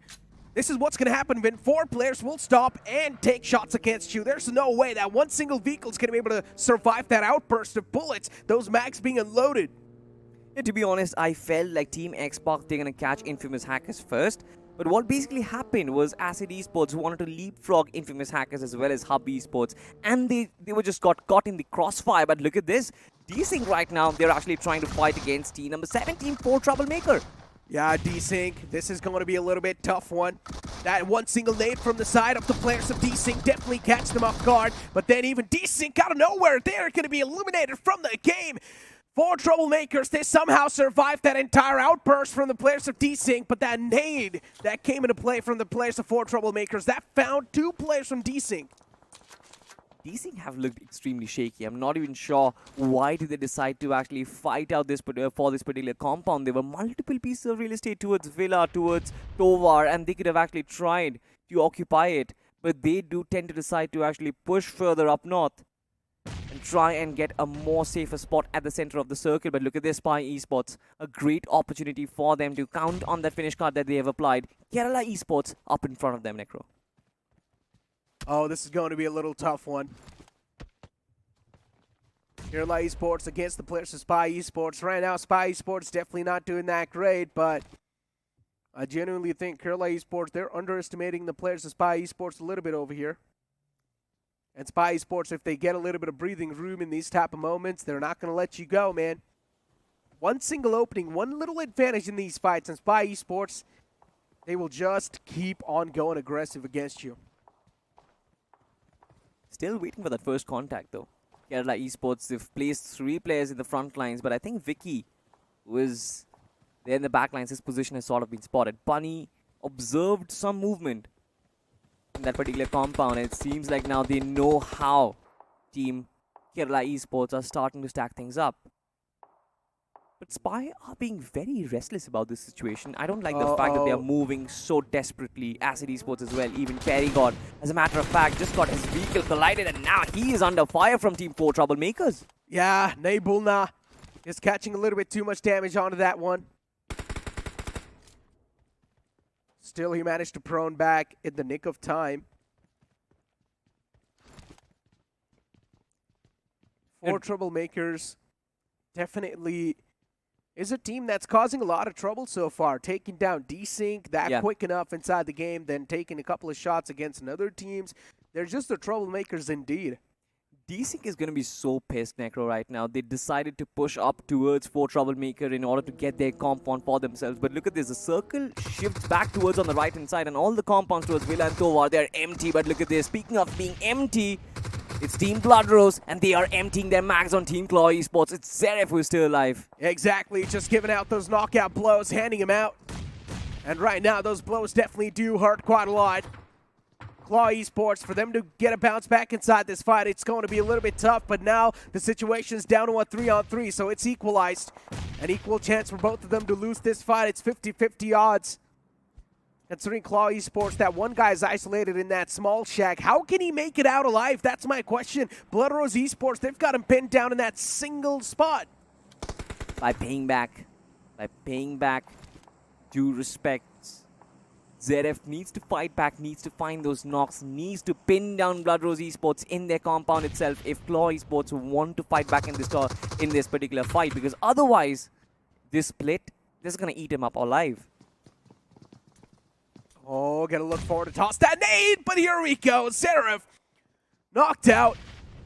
This is what's going to happen when 4 players will stop and take shots against you. There's no way that one single vehicle is going to be able to survive that outburst of bullets, those mags being unloaded. Yeah, to be honest, I felt like Team Xbox, they're going to catch Infamous Hackers first. But what basically happened was Acid Esports wanted to leapfrog Infamous Hackers as well as Hub Esports. And they were just got caught in the crossfire. But look at this. Desync right now, they're actually trying to fight against team number 17, 4 Troublemaker. Yeah, Desync, this is going to be a little bit tough one. That one single nade from the side of the players of Desync definitely catch them off guard. But then even Desync out of nowhere, they're going to be eliminated from the game. 4 Troublemakers, they somehow survived that entire outburst from the players of Desync, but that nade that came into play from the players of 4 Troublemakers, that found 2 players from Desync. Desync have looked extremely shaky. I'm not even sure why did they decide to actually fight out this for this particular compound. There were multiple pieces of real estate towards Villa, towards Tovar, and they could have actually tried to occupy it. But they do tend to decide to actually push further up north and try and get a more safer spot at the center of the circle. But look at this, Spy Esports. A great opportunity for them to count on that finish card that they have applied. Kerala Esports up in front of them, Necro. Oh, this is going to be a little tough one. Kerala Esports against the players of Spy Esports. Right now, Spy Esports definitely not doing that great, but I genuinely think Kerala Esports, they're underestimating the players of Spy Esports a little bit over here. And Spy Esports, if they get a little bit of breathing room in these type of moments, they're not going to let you go, man. One single opening, one little advantage in these fights, and Spy Esports, they will just keep on going aggressive against you. Still waiting for that first contact, though. Kerala Esports, they've placed 3 players in the front lines, but I think Vicky was there in the back lines. His position has sort of been spotted. Bunny observed some movement in that particular compound, and it seems like now they know how Team Kerala Esports are starting to stack things up. But Spy are being very restless about this situation. I don't like the fact that they are moving so desperately. Acid Esports as well. Even Perigod, as a matter of fact, just got his vehicle collided, and now he is under fire from Team 4 Troublemakers. Yeah, Nebulna is catching a little bit too much damage onto that one. Still, he managed to prone back in the nick of time. 4 Troublemakers definitely is a team that's causing a lot of trouble so far. Taking down Desync that quick enough inside the game, then taking a couple of shots against other teams. They're just the Troublemakers indeed. Desync is going to be so pissed, Necro, right now. They decided to push up towards 4 Troublemaker in order to get their compound for themselves. But look at this. The circle shifts back towards on the right-hand side, and all the compounds towards Villa and Tovar, they're empty. But look at this. Speaking of being empty, it's Team Bloodrose, and they are emptying their mags on Team Claw Esports. It's Seraph who's still alive. Exactly. Just giving out those knockout blows, handing them out. And right now, those blows definitely do hurt quite a lot. Claw Esports, for them to get a bounce back inside this fight, it's going to be a little bit tough, but now the situation's down to a 3-on-3, so it's equalized. An equal chance for both of them to lose this fight. It's 50-50 odds. Considering Claw Esports, that one guy is isolated in that small shack. How can he make it out alive? That's my question. Blood Rose Esports, they've got him pinned down in that single spot. By paying back due respect. ZF needs to fight back, needs to find those knocks, needs to pin down Blood Rose Esports in their compound itself if Claw Esports want to fight back in this particular fight, because otherwise, this split, this is going to eat him up alive. Oh, gonna look forward to toss that nade, but here we go. Seraph knocked out,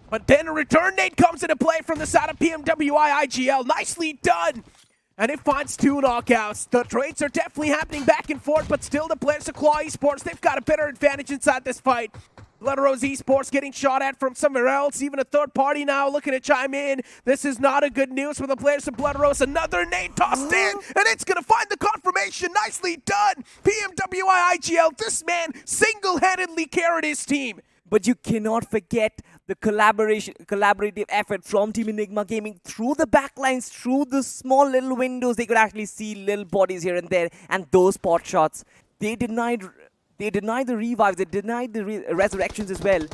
but then a return nade comes into play from the side of PMWI IGL. Nicely done. And it finds 2 knockouts. The trades are definitely happening back and forth, but still the players of Claw Esports, they've got a better advantage inside this fight. Blood Rose Esports getting shot at from somewhere else. Even a third party now looking to chime in. This is not a good news for the players of Blood Rose. Another nade tossed in, and it's going to find the confirmation. Nicely done. PMWI IGL, this man single-handedly carried his team. But you cannot forget the collaborative effort from Team Enigma Gaming through the backlines, through the small little windows. They could actually see little bodies here and there, and those pot shots. They denied the revives, they denied the resurrections as well.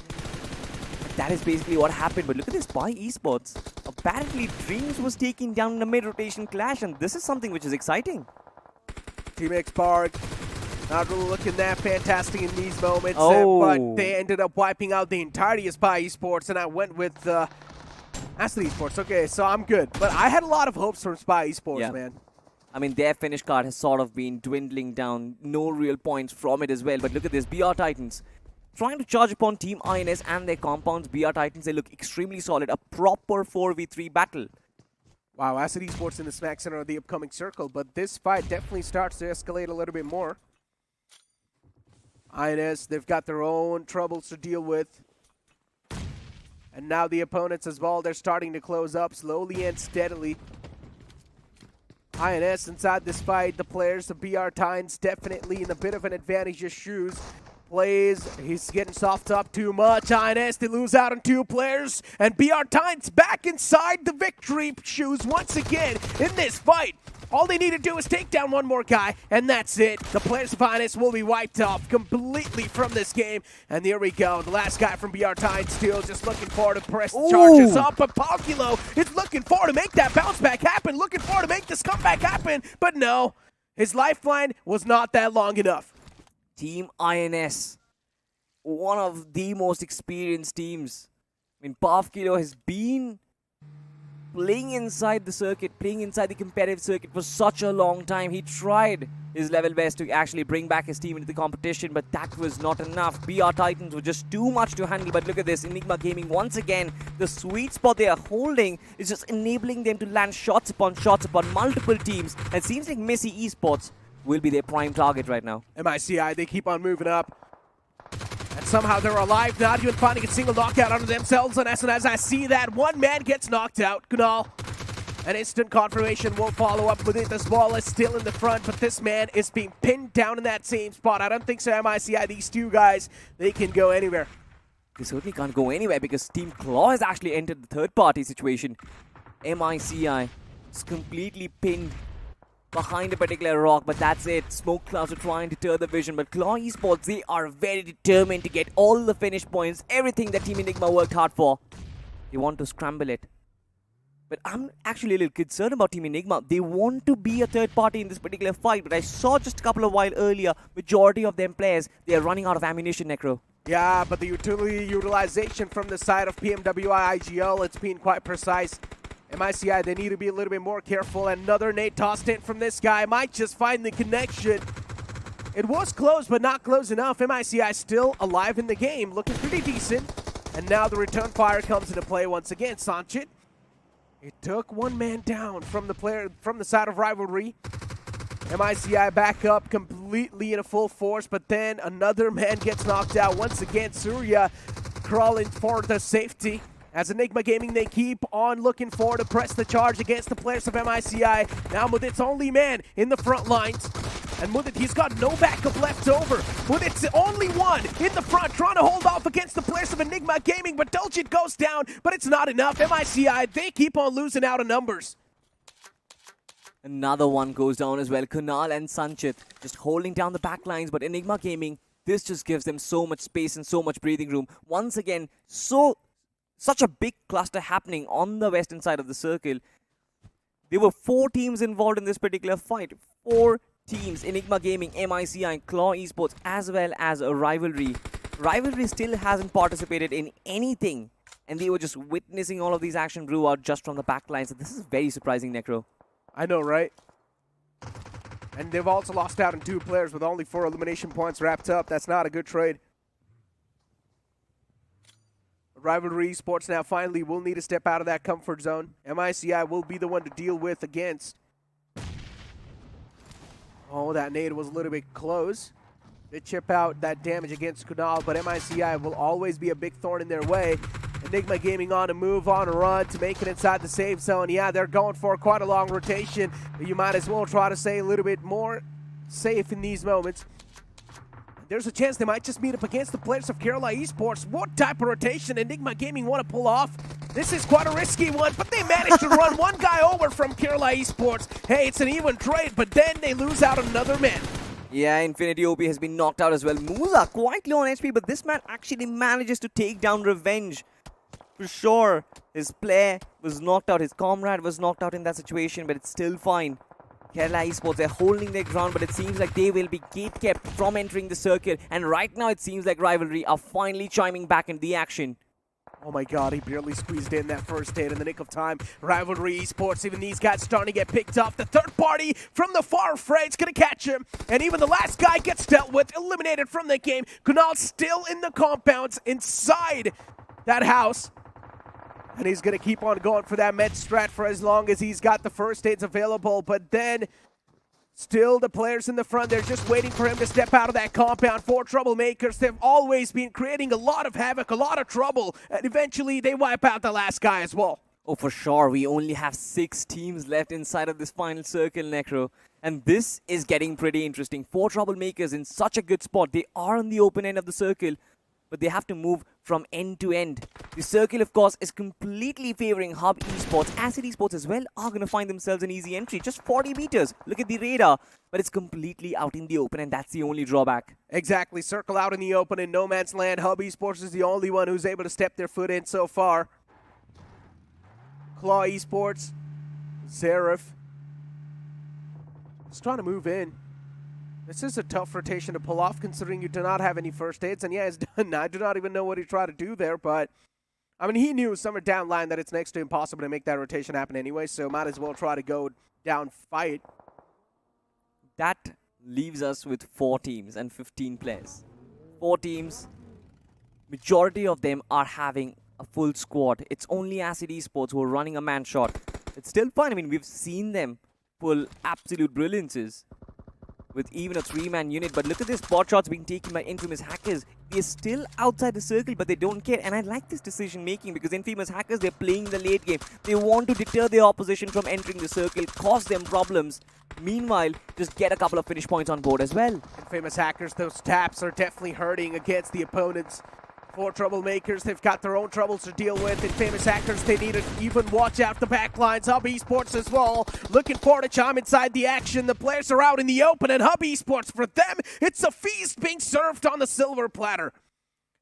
That is basically what happened. But look at this, Spy Esports. Apparently, Dreams was taken down in a mid-rotation clash, and this is something which is exciting. Team X Park Not really looking that fantastic in these moments, Oh. but they ended up wiping out the entirety of Spy Esports, and I went with Acid Esports. Okay, so I'm good. But I had a lot of hopes from Spy Esports, Yeah. man. I mean, their finish card has sort of been dwindling down. No real points from it as well. But look at this. BR Titans trying to charge upon Team INS and their compounds. BR Titans, they look extremely solid. A proper 4v3 battle. Wow, Acid Esports in the smack center of the upcoming circle, but this fight definitely starts to escalate a little bit more. INS, they've got their own troubles to deal with. And now the opponents as well, they're starting to close up slowly and steadily. INS inside this fight, the players of BR Titans definitely in a bit of an advantageous shoes. Plays, he's getting soft up too much. INS, they lose out on 2 players. And BR Titans back inside the victory shoes once again in this fight. All they need to do is take down one more guy, and that's it. The players of INS will be wiped off completely from this game. And here we go. The last guy from BR Titans still just looking forward to press the charges up. But Palkulo is looking forward to make that bounce back happen, looking forward to make this comeback happen. But no, his lifeline was not that long enough. Team INS, one of the most experienced teams. I mean, Palkulo has been playing inside the circuit, playing inside the competitive circuit for such a long time. He tried his level best to actually bring back his team into the competition, but that was not enough. BR Titans were just too much to handle. But look at this, Enigma Gaming once again, the sweet spot they are holding is just enabling them to land shots upon multiple teams. And it seems like Messi Esports will be their prime target right now. MICI, they keep on moving up. And somehow they're alive, not even finding a single knockout under themselves. And as soon as I see that, one man gets knocked out. Kunal, an instant confirmation will follow up with it. The ball is still in the front, but this man is being pinned down in that same spot. I don't think so, MICI, these 2 guys, they can go anywhere. They certainly can't go anywhere because Team Claw has actually entered the third-party situation. MICI is completely pinned behind a particular rock, but that's it. Smoke clouds are trying to deter the vision, but Claw Esports, they are very determined to get all the finish points, everything that Team Enigma worked hard for. They want to scramble it. But I'm actually a little concerned about Team Enigma. They want to be a third party in this particular fight, but I saw just a couple of while earlier, majority of them players, they are running out of ammunition, Necro. Yeah, but the utility utilization from the side of PMWI IGL, it's been quite precise. MICI, they need to be a little bit more careful. Another nade tossed in from this guy. Might just find the connection. It was close, but not close enough. MICI still alive in the game, looking pretty decent. And now the return fire comes into play once again. Sanchit, it took one man down from the player from the side of Rivalry. MICI back up completely in a full force, but then another man gets knocked out. Once again, Surya crawling for the safety. As Enigma Gaming, they keep on looking forward to press the charge against the players of MICI. Now Mudit's only man in the front lines. And Mudit, he's got no backup left over. Mudit's the only one in the front trying to hold off against the players of Enigma Gaming, but Dolchit goes down, but it's not enough. MICI, they keep on losing out on numbers. Another one goes down as well. Kunal and Sanchit just holding down the back lines, but Enigma Gaming, this just gives them so much space and so much breathing room. Once again, such a big cluster happening on the western side of the circle. There were 4 teams involved in this particular fight. 4 teams, Enigma Gaming, MICI, and Claw Esports, as well as a Rivalry. Rivalry still hasn't participated in anything, and they were just witnessing all of these action brew out just from the back lines. So this is very surprising, Necro. I know, right? And they've also lost out on 2 players with only 4 elimination points wrapped up. That's not a good trade. Rivalry Esports now finally will need to step out of that comfort zone. MICI will be the one to deal with against. Oh, that nade was a little bit close. They chip out that damage against Kunal, but MICI will always be a big thorn in their way. Enigma Gaming on a move, on a run to make it inside the safe zone. Yeah, they're going for quite a long rotation, but you might as well try to stay a little bit more safe in these moments. There's a chance they might just meet up against the players of Kerala Esports. What type of rotation Enigma Gaming want to pull off? This is quite a risky one, but they managed to run one guy over from Kerala Esports. Hey, it's an even trade, but then they lose out another man. Yeah, Infinity OP has been knocked out as well. Musa quite low on HP, but this man actually manages to take down Revenge. For sure, his player was knocked out, his comrade was knocked out in that situation, but it's still fine. Kerala Esports, they're holding their ground, but it seems like they will be gate-kept from entering the circle. And right now, it seems like Rivalry are finally chiming back into the action. Oh my god, he barely squeezed in that first hit in the nick of time. Rivalry Esports, even these guys starting to get picked off. The third party from the far fray is going to catch him. And even the last guy gets dealt with, eliminated from the game. Kunal still in the compounds inside that house. And he's going to keep on going for that med strat for as long as he's got the first aids available. But then, still the players in the front, they're just waiting for him to step out of that compound. 4 troublemakers, they've always been creating a lot of havoc, a lot of trouble. And eventually, they wipe out the last guy as well. Oh, for sure. We only have 6 teams left inside of this final circle, Necro. And this is getting pretty interesting. 4 troublemakers in such a good spot. They are on the open end of the circle, but they have to move from end to end. The circle, of course, is completely favoring Hub Esports. Acid Esports as well are going to find themselves an easy entry. Just 40 meters. Look at the radar. But it's completely out in the open, and that's the only drawback. Exactly. Circle out in the open in no man's land. Hub Esports is the only one who's able to step their foot in so far. Claw Esports, Zarif, just trying to move in. This is a tough rotation to pull off considering you do not have any first aids. And yeah, it's done. I do not even know what he tried to do there, but I mean, he knew somewhere down line that it's next to impossible to make that rotation happen anyway, so might as well try to go down fight. That leaves us with 4 teams and 15 players. 4 teams, majority of them are having a full squad. It's only Acid Esports who are running a man shot. It's still fun. I mean, we've seen them pull absolute brilliances with even a 3-man unit. But look at this spot shots being taken by Infamous Hackers. They're still outside the circle, but they don't care. And I like this decision making because Infamous Hackers, they're playing the late game. They want to deter their opposition from entering the circle, cause them problems. Meanwhile, just get a couple of finish points on board as well. Infamous Hackers, those taps are definitely hurting against the opponents. 4 troublemakers, they've got their own troubles to deal with. Infamous Hackers, they need to even watch out the back lines. Hub Esports as well, looking for to chime inside the action. The players are out in the open, and Hub Esports, for them, it's a feast being served on the silver platter.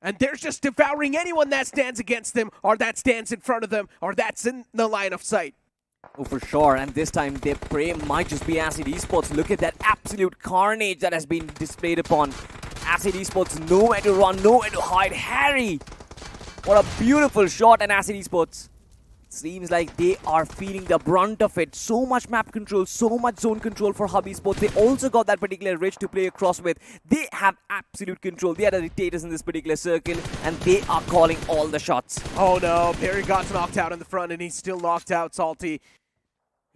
And they're just devouring anyone that stands against them, or that stands in front of them, or that's in the line of sight. Oh, for sure. And this time, their prey might just be Acid Esports. Look at that absolute carnage that has been displayed upon. Acid Esports, nowhere to run, nowhere to hide. Harry! What a beautiful shot, and Acid Esports. Seems like they are feeling the brunt of it. So much map control, so much zone control for Hub Esports. They also got that particular ridge to play across with. They have absolute control. They are the dictators in this particular circle, and they are calling all the shots. Oh no, Perry got knocked out in the front, and he's still knocked out. Salty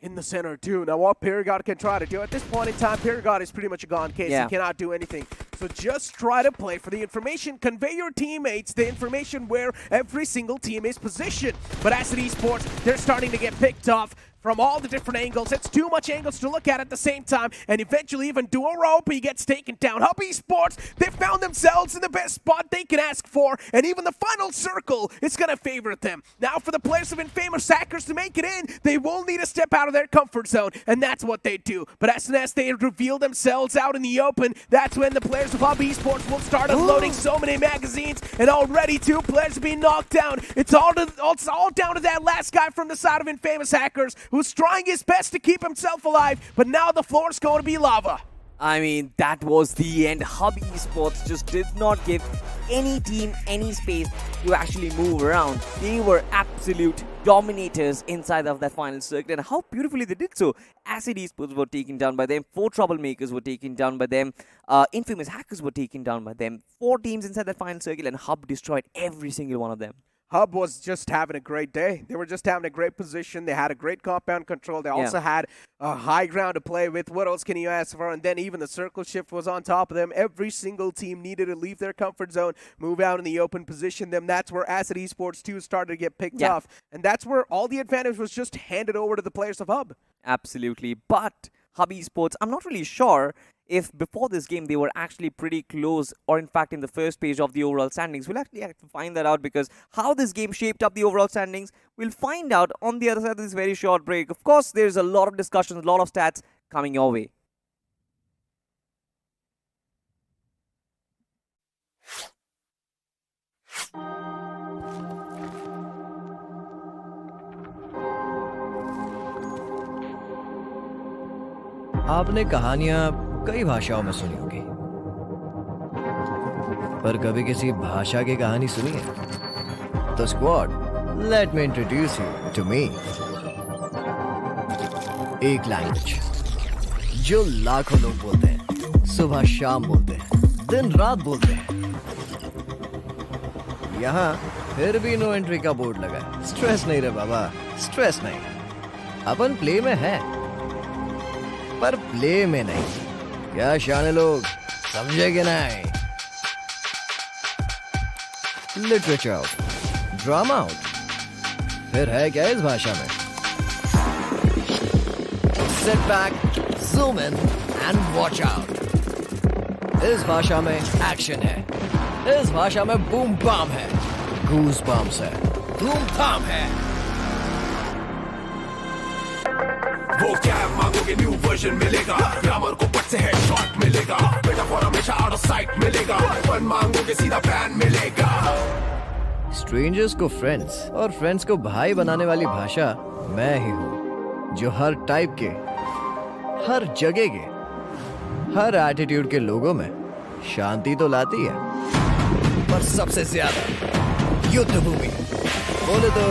in the center too. Now what Perigod can try to do at this point in time, Perigod is pretty much a gone case. Yeah. He cannot do anything. So just try to play for the information, convey your teammates the information where every single team is positioned. But Acid Esports, they're starting to get picked off from all the different angles. It's too much angles to look at the same time, and eventually even Duo Rope, he gets taken down. Hub Esports, they found themselves in the best spot they can ask for, and even the final circle is going to favor them. Now for the players of Infamous Hackers to make it in, they will need to step out of their comfort zone, and that's what they do. But as soon as they reveal themselves out in the open, that's when the players of Hub Esports will start unloading so many magazines, and already 2 players have been knocked down. It's all down to that last guy from the side of Infamous Hackers, who's trying his best to keep himself alive, but now the floor's going to be lava. I mean, that was the end. Hub Esports just did not give any team any space to actually move around. They were absolute dominators inside of that final circuit, and how beautifully they did so. Acid Esports were taken down by them. 4 troublemakers were taken down by them. Infamous Hackers were taken down by them. 4 teams inside that final circle, and Hub destroyed every single one of them. Hub was just having a great day. They were just having a great position. They had a great compound control. They also had a high ground to play with. What else can you ask for? And then even the circle shift was on top of them. Every single team needed to leave their comfort zone, move out in the open, position them. That's where Acid Esports 2 started to get picked off. And that's where all the advantage was just handed over to the players of Hub. Absolutely. But Hub Esports, I'm not really sure if before this game they were actually pretty close, or in fact in the first page of the overall standings. We'll actually have to find that out, because how this game shaped up the overall standings, we'll find out on the other side of this very short break. Of course, there's a lot of discussions, a lot of stats coming your way. आपने कहानियां कई भाषाओं में सुनी होगी, पर कभी किसी भाषा की कहानी सुनी है? तो squad, let me introduce you to me. एक लैंग्वेज जो लाखों लोग बोलते हैं, सुबह शाम बोलते हैं, दिन रात बोलते हैं। यहाँ फिर भी नो एंट्री का बोर्ड लगा है। स्ट्रेस नहीं रे बाबा, स्ट्रेस नहीं। अपन प्ले में है, पर प्ले में नहीं। क्या शाने लोग समझेगे नहीं? लिटरेचर आउट, ड्रामा आउट, फिर है क्या इस भाषा में? Sit back, zoom in and watch out. इस भाषा में एक्शन है, इस भाषा में बूम बाम है, गूज बम्स है, धूम धाम है। वो क्या मांगोगे न्यू वर्जन मिलेगा, ग्रामर को पट से हेडशॉट मिलेगा, मेटाफोर हमेशा आउट ऑफ साइट मिलेगा, वन मांगोगे सीधा बैन मिलेगा। स्ट्रेंजर्स को फ्रेंड्स और फ्रेंड्स को भाई बनाने वाली भाषा मैं ही हूँ, जो हर टाइप के, हर जगह के, हर एटीट्यूड के लोगों में शांति तो लाती है, पर सबसे ज्यादा युद्ध भूमि बोले तो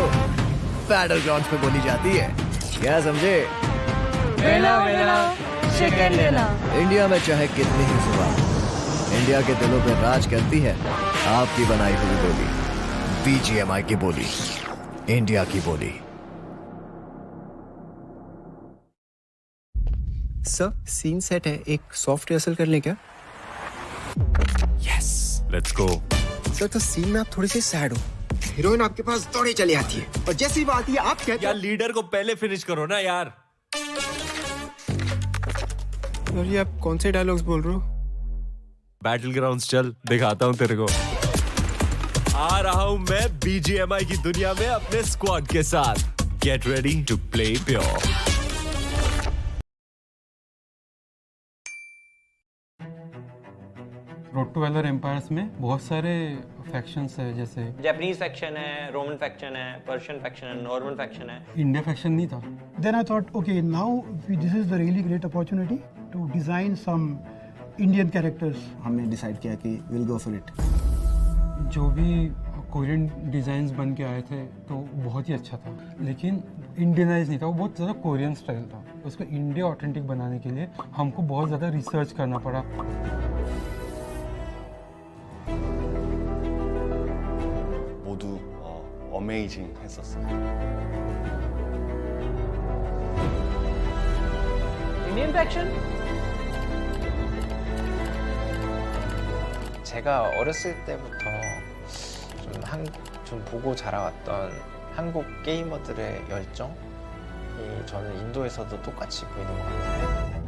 बैटल ग्राउंड्स पे बोली जाती है। क्या समझे? वेला वेला चिकन लेला। इंडिया में चाहे कितनी ही जुबान, इंडिया के दिलों पे राज करती है आपकी बनाई हुई बोली, BGMI की बोली, इंडिया की बोली। सर सीन सेट है, एक सॉफ्ट रिहर्सल कर लें क्या? Yes, let's go. सर तो सीन में आप थोड़े से सैड हो, हीरोइन आपके पास दौड़े चली आती है और जैसी बात आती है आप कहते यार लीडर को पहले फिनिश करो ना यार। और ये आप कौन से डायलॉग्स बोल रहे हो? बैटल ग्राउंड्स चल, दिखाता हूँ तेरे को। आ रहा हूँ मैं BGMI की दुनिया में अपने स्क्वाड के साथ। Get ready to play pure. Road to Valor Empires में बहुत सारे फैक्शंस है, जैसे जापानीज फैक्शन है, रोमन फैक्शन है, पर्शियन फैक्शन है, नॉर्मन फैक्शन है। इंडिया फैक्शन नहीं था। Then I thought, okay, now this is the really great opportunity to design some Indian characters. हमने डिसाइड किया कि we'll go for it. जो भी कोरियन डिज़ाइंस बन के आए थे तो बहुत ही अच्छा था, लेकिन इंडियनाइज नहीं था, वो बहुत ज़्यादा कोरियन स्टाइल था। उसको इंडिया ऑथेंटिक बनाने के लिए हमको बहुत ज़्यादा रिसर्च करना पड़ा। 모두 어메이징 했었어요. Indian faction? 제가 어렸을 때부터 좀 보고 자라왔던 한국 게이머들의 열정이 저는 인도에서도 똑같이 보이는 것 같아요.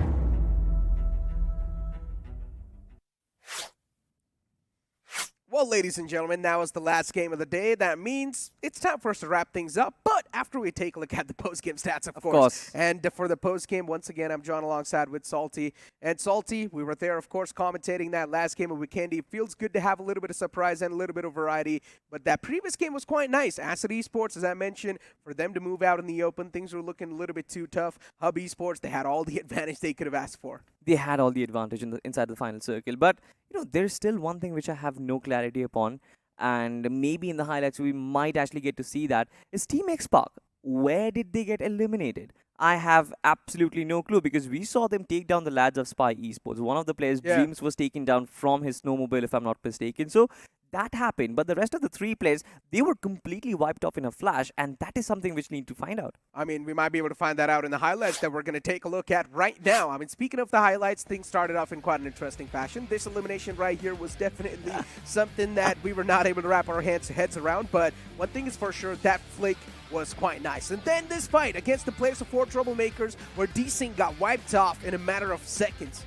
Well, ladies and gentlemen, now is the last game of the day. That means it's time for us to wrap things up. But after we take a look at the post-game stats, of course. And for the post-game, once again, I'm John alongside with Salty. And Salty, we were there, of course, commentating that last game of Weekendy. It feels good to have a little bit of surprise and a little bit of variety. But that previous game was quite nice. Acid Esports, as I mentioned, for them to move out in the open, things were looking a little bit too tough. Hub Esports, they had all the advantage they could have asked for. They had all the advantage inside the final circle. But, you know, there's still one thing which I have no clarity upon. And maybe in the highlights we might actually get to see that, is Team X-Park. Where did they get eliminated? I have absolutely no clue, because we saw them take down the lads of Spy Esports. One of the players' dreams was taken down from his snowmobile, if I'm not mistaken. So that happened. But the rest of the three players, they were completely wiped off in a flash. And that is something which we need to find out. I mean, we might be able to find that out in the highlights that we're going to take a look at right now. I mean, speaking of the highlights, things started off in quite an interesting fashion. This elimination right here was definitely something that we were not able to wrap our heads around. But one thing is for sure, that flick was quite nice. And then this fight against the players of Four Troublemakers, where D-Sing got wiped off in a matter of seconds.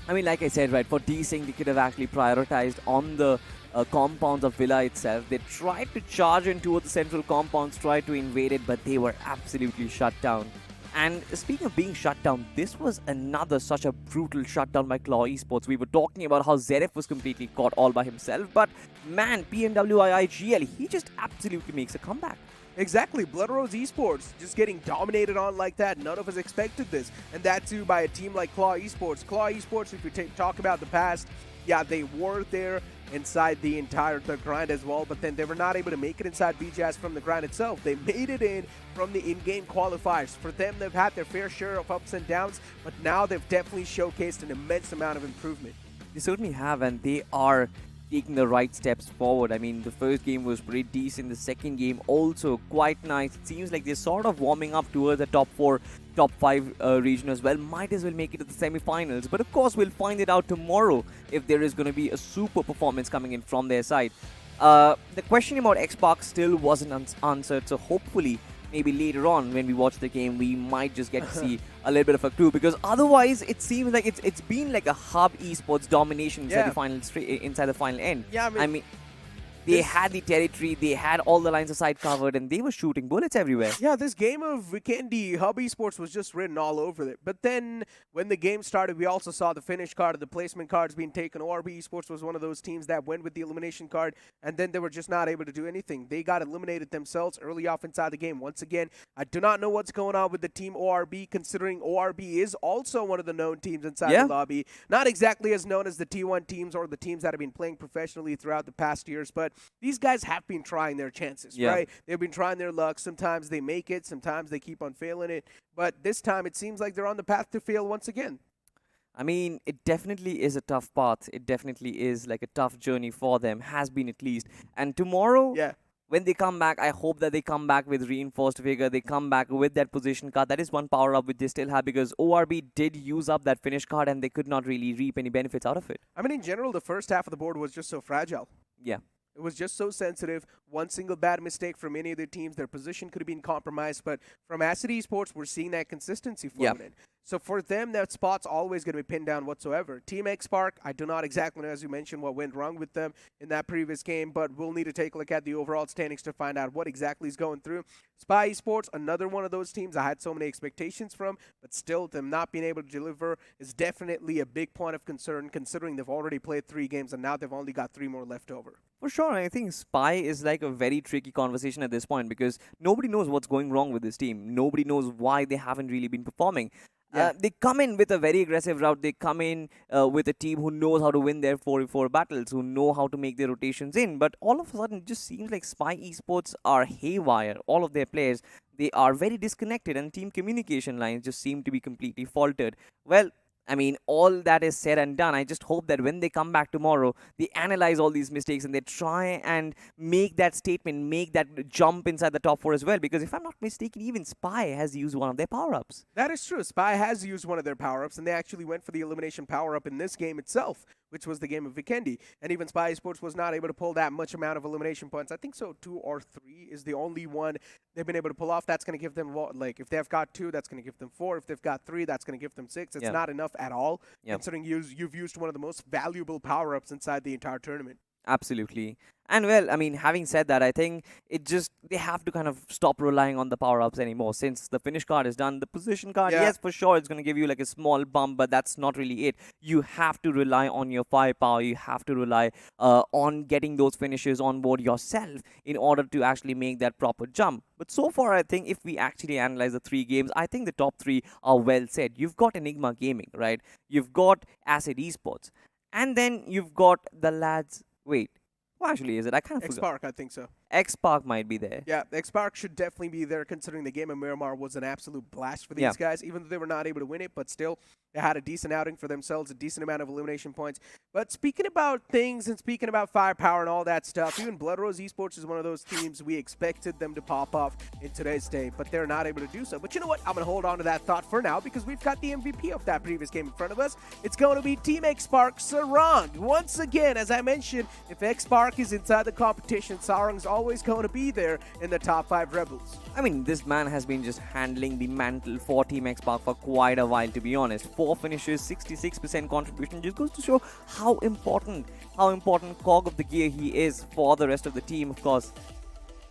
I mean, like I said, right, for D-Sing, they could have actually prioritized on the compounds of Villa itself. They tried to charge into the central compounds, tried to invade it, but they were absolutely shut down. And speaking of being shut down, this was another such a brutal shutdown by Claw Esports. We were talking about how Zeref was completely caught all by himself, but man, PMWIIGL, he just absolutely makes a comeback. Exactly. Blood Rose Esports just getting dominated on like that. None of us expected this. And that too by a team like Claw Esports. Claw Esports, if we talk about the past, yeah, they were there inside the grind as well, but then they were not able to make it inside BGIS from the grind itself. They made it in from the in-game qualifiers. For them, they've had their fair share of ups and downs, but now they've definitely showcased an immense amount of improvement. They certainly have, and they are taking the right steps forward. I mean, the first game was pretty decent. The second game also quite nice. It seems like they're sort of warming up towards the top 4, top 5 region as well. Might as well make it to the semi-finals. But of course, we'll find it out tomorrow if there is going to be a super performance coming in from their side. The question about X-Park still wasn't answered, so hopefully maybe later on when we watch the game, we might just get to see a little bit of a clue, because otherwise it seems like it's been like a hub esports domination inside the final inside the final end. Yeah, I mean they had the territory, they had all the lines of sight covered, and they were shooting bullets everywhere. Yeah, this game of Vikendi, Hub Esports was just written all over it. But then when the game started, we also saw the finish card and the placement cards being taken. ORB Esports was one of those teams that went with the elimination card, and then they were just not able to do anything. They got eliminated themselves early off inside the game. Once again, I do not know what's going on with the team ORB, considering ORB is also one of the known teams inside the lobby. Not exactly as known as the T1 teams or the teams that have been playing professionally throughout the past years, but these guys have been trying their chances, right? They've been trying their luck. Sometimes they make it, sometimes they keep on failing it. But this time it seems like they're on the path to fail once again. I mean, it definitely is a tough path. It definitely is like a tough journey for them, has been at least. And tomorrow, when they come back, I hope that they come back with reinforced vigor. They come back with that position card. That is one power-up which they still have, because ORB did use up that finish card and they could not really reap any benefits out of it. I mean, in general, the first half of the board was just so fragile. Yeah. It was just so sensitive. One single bad mistake from any of the teams, their position could have been compromised. But from Acid Esports, we're seeing that consistency flowing in. So for them, that spot's always going to be pinned down whatsoever. Team X-Spark, I do not exactly know, as you mentioned, what went wrong with them in that previous game, but we'll need to take a look at the overall standings to find out what exactly is going through. Spy Esports, another one of those teams I had so many expectations from, but still them not being able to deliver is definitely a big point of concern, considering they've already played 3 games and now they've only got 3 more left over. For sure, I think Spy is like a very tricky conversation at this point, because nobody knows what's going wrong with this team. Nobody knows why they haven't really been performing. They come in with a very aggressive route. They come in with a team who knows how to win their 4v4 battles, who know how to make their rotations in. But all of a sudden, it just seems like Spy Esports are haywire. All of their players, they are very disconnected, and team communication lines just seem to be completely faltered. Well, I mean, all that is said and done. I just hope that when they come back tomorrow, they analyze all these mistakes and they try and make that statement, make that jump inside the top 4 as well. Because if I'm not mistaken, even Spy has used one of their power-ups. That is true. Spy has used one of their power-ups, and they actually went for the elimination power-up in this game itself, which was the game of Vikendi. And even Spy Esports was not able to pull that much amount of elimination points. I think so 2 or 3 is the only one they've been able to pull off. That's going to give them, like, if they've got 2, that's going to give them 4. If they've got 3, that's going to give them 6. It's not enough at all, considering you've used one of the most valuable power-ups inside the entire tournament. Absolutely. And well, I mean, having said that, I think they have to kind of stop relying on the power-ups anymore. Since the finish card is done, the position card, yes, for sure, it's going to give you like a small bump, but that's not really it. You have to rely on your firepower. You have to rely on getting those finishes on board yourself in order to actually make that proper jump. But so far, I think if we actually analyze the 3 games, I think the top 3 are well set. You've got Enigma Gaming, right? You've got Acid Esports. And then you've got the lads... Wait, who actually is it? I kind of forgot. X-Spark, I think so. X-Spark might be there. Yeah, X-Spark should definitely be there, considering the game of Miramar was an absolute blast for these guys, even though they were not able to win it, but still, they had a decent outing for themselves, a decent amount of elimination points. But speaking about things and speaking about firepower and all that stuff, even Blood Rose Esports is one of those teams we expected them to pop off in today's day, but they're not able to do so. But you know what? I'm going to hold on to that thought for now, because we've got the MVP of that previous game in front of us. It's going to be Team X-Spark Sarang. Once again, as I mentioned, if X-Spark is inside the competition, Sarang's always going to be there in the top 5 Rebels. I mean, this man has been just handling the mantle for Team X-Spark for quite a while, to be honest. 4 finishes, 66% contribution, just goes to show how important cog of the gear he is for the rest of the team, of course.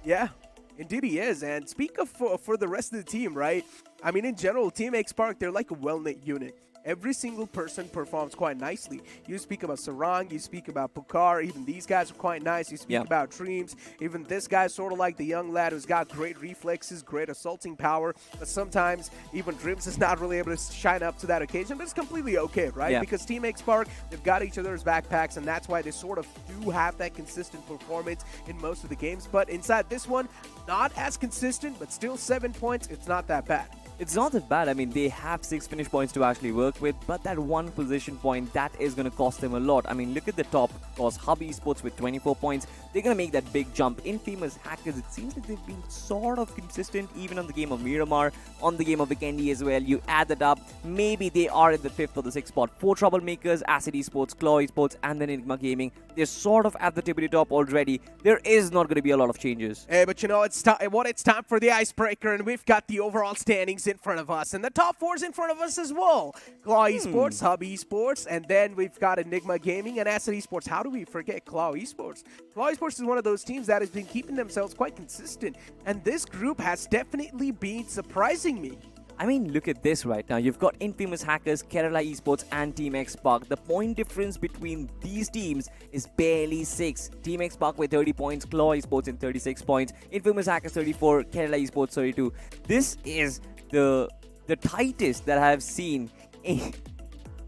Yeah, indeed he is. And speak of for the rest of the team, right? I mean, in general, Team X-Spark, they're like a well-knit unit. every single person performs quite nicely. You speak about Sarang, you speak about Pukar, even these guys are quite nice. You speak about Dreams, even this guy's sort of like the young lad who's got great reflexes, great assaulting power, but sometimes even Dreams is not really able to shine up to that occasion, but it's completely okay, right? Because Team X Park, they've got each other's backpacks, and that's why they sort of do have that consistent performance in most of the games. But inside this one, not as consistent, but still 7 points. It's not that bad. It's not that bad. I mean, they have 6 finish points to actually work with, but that one position point, that is going to cost them a lot. I mean, look at the top, because Hub Esports with 24 points, they're going to make that big jump. Infamous Hackers, it seems like they've been sort of consistent, even on the game of Miramar, on the game of Vikendi as well. You add that up, maybe they are in the 5th or the 6th spot. 4 Troublemakers, Acid Esports, Claw Esports, and then Enigma Gaming. They're sort of at the tippity top already. There is not going to be a lot of changes. Hey, but you know, it's time for the icebreaker, and we've got the overall standings in front of us, and the top 4's in front of us as well. Claw Esports, Hub Esports, and then we've got Enigma Gaming and Acid Esports. How do we forget Claw Esports? Claw Esports is one of those teams that has been keeping themselves quite consistent, and this group has definitely been surprising me. I mean, look at this right now. You've got Infamous Hackers, Kerala Esports, and Team X Park. The point difference between these teams is barely 6. Team X Park with 30 points, Claw Esports in 36 points, Infamous Hackers 34, Kerala Esports 32. This is the tightest that I have seen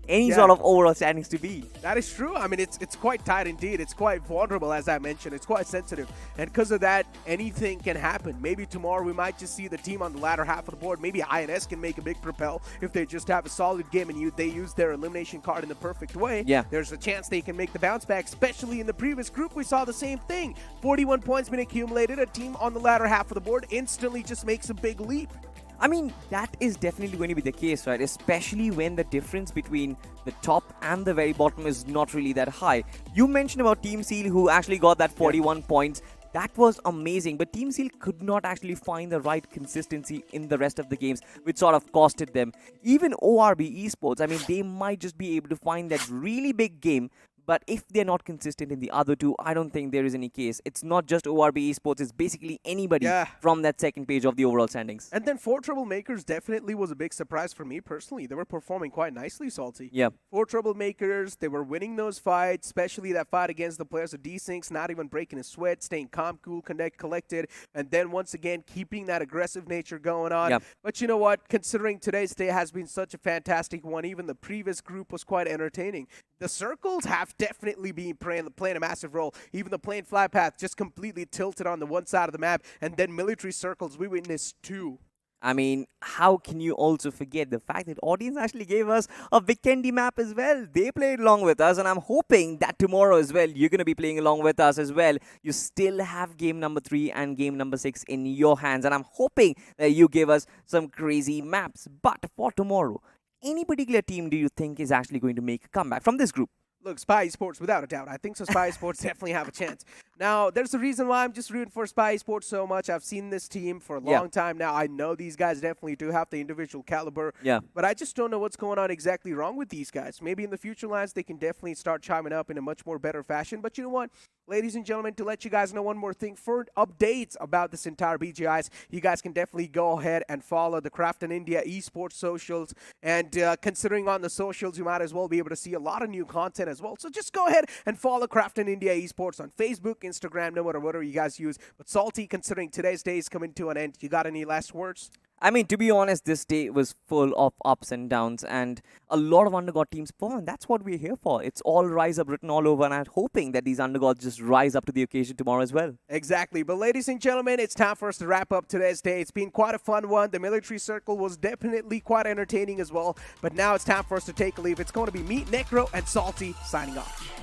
any sort of overall standings to be. That is true. I mean, it's quite tight indeed. It's quite vulnerable, as I mentioned. It's quite sensitive. And because of that, anything can happen. Maybe tomorrow we might just see the team on the latter half of the board. Maybe INS can make a big propel if they just have a solid game and they use their elimination card in the perfect way. Yeah. There's a chance they can make the bounce back, especially in the previous group. We saw the same thing. 41 points been accumulated. A team on the latter half of the board instantly just makes a big leap. I mean, that is definitely going to be the case, right? Especially when the difference between the top and the very bottom is not really that high. You mentioned about Team Seal, who actually got that 41 points. That was amazing, but Team Seal could not actually find the right consistency in the rest of the games, which sort of costed them. Even ORB Esports, I mean, they might just be able to find that really big game, but if they're not consistent in the other two, I don't think there is any case. It's not just ORB Esports, it's basically anybody from that second page of the overall standings. And then 4 Troublemakers definitely was a big surprise for me personally. They were performing quite nicely, Salty. Yeah. 4 Troublemakers, they were winning those fights, especially that fight against the players of D-Syncs, not even breaking a sweat, staying calm, cool, collected, and then once again keeping that aggressive nature going on. Yep. But you know what? Considering today's day has been such a fantastic one, even the previous group was quite entertaining. The circles have definitely been playing a massive role. Even the plain flat path just completely tilted on the one side of the map, and then military circles we witnessed too. I mean, how can you also forget the fact that audience actually gave us a Vikendi map as well? They played along with us, and I'm hoping that tomorrow as well, you're going to be playing along with us as well. You still have game number 3 and game number 6 in your hands, and I'm hoping that you give us some crazy maps. But for tomorrow, any particular team do you think is actually going to make a comeback from this group? Look, Spy Esports, without a doubt. I think so. Spy Esports definitely have a chance. Now, there's a reason why I'm just rooting for Spy Esports so much. I've seen this team for a long time now. I know these guys definitely do have the individual caliber. Yeah. But I just don't know what's going on exactly wrong with these guys. Maybe in the future lines, they can definitely start chiming up in a much more better fashion. But you know what? Ladies and gentlemen, to let you guys know one more thing, for updates about this entire BGIS, you guys can definitely go ahead and follow the Craft in India Esports socials. And considering on the socials, you might as well be able to see a lot of new content as well. So just go ahead and follow Craft in India Esports on Facebook, Instagram, no matter whatever you guys use. But Salty, considering today's day is coming to an end, you got any last words? I mean, to be honest, this day was full of ups and downs, and a lot of undergod teams perform. That's what we're here for. It's all rise up written all over, and I'm hoping that these undergods just rise up to the occasion tomorrow as well. Exactly. But ladies and gentlemen, it's time for us to wrap up today's day. It's been quite a fun one. The military circle was definitely quite entertaining as well. But now it's time for us to take a leave. It's going to be me, Necro, and Salty signing off.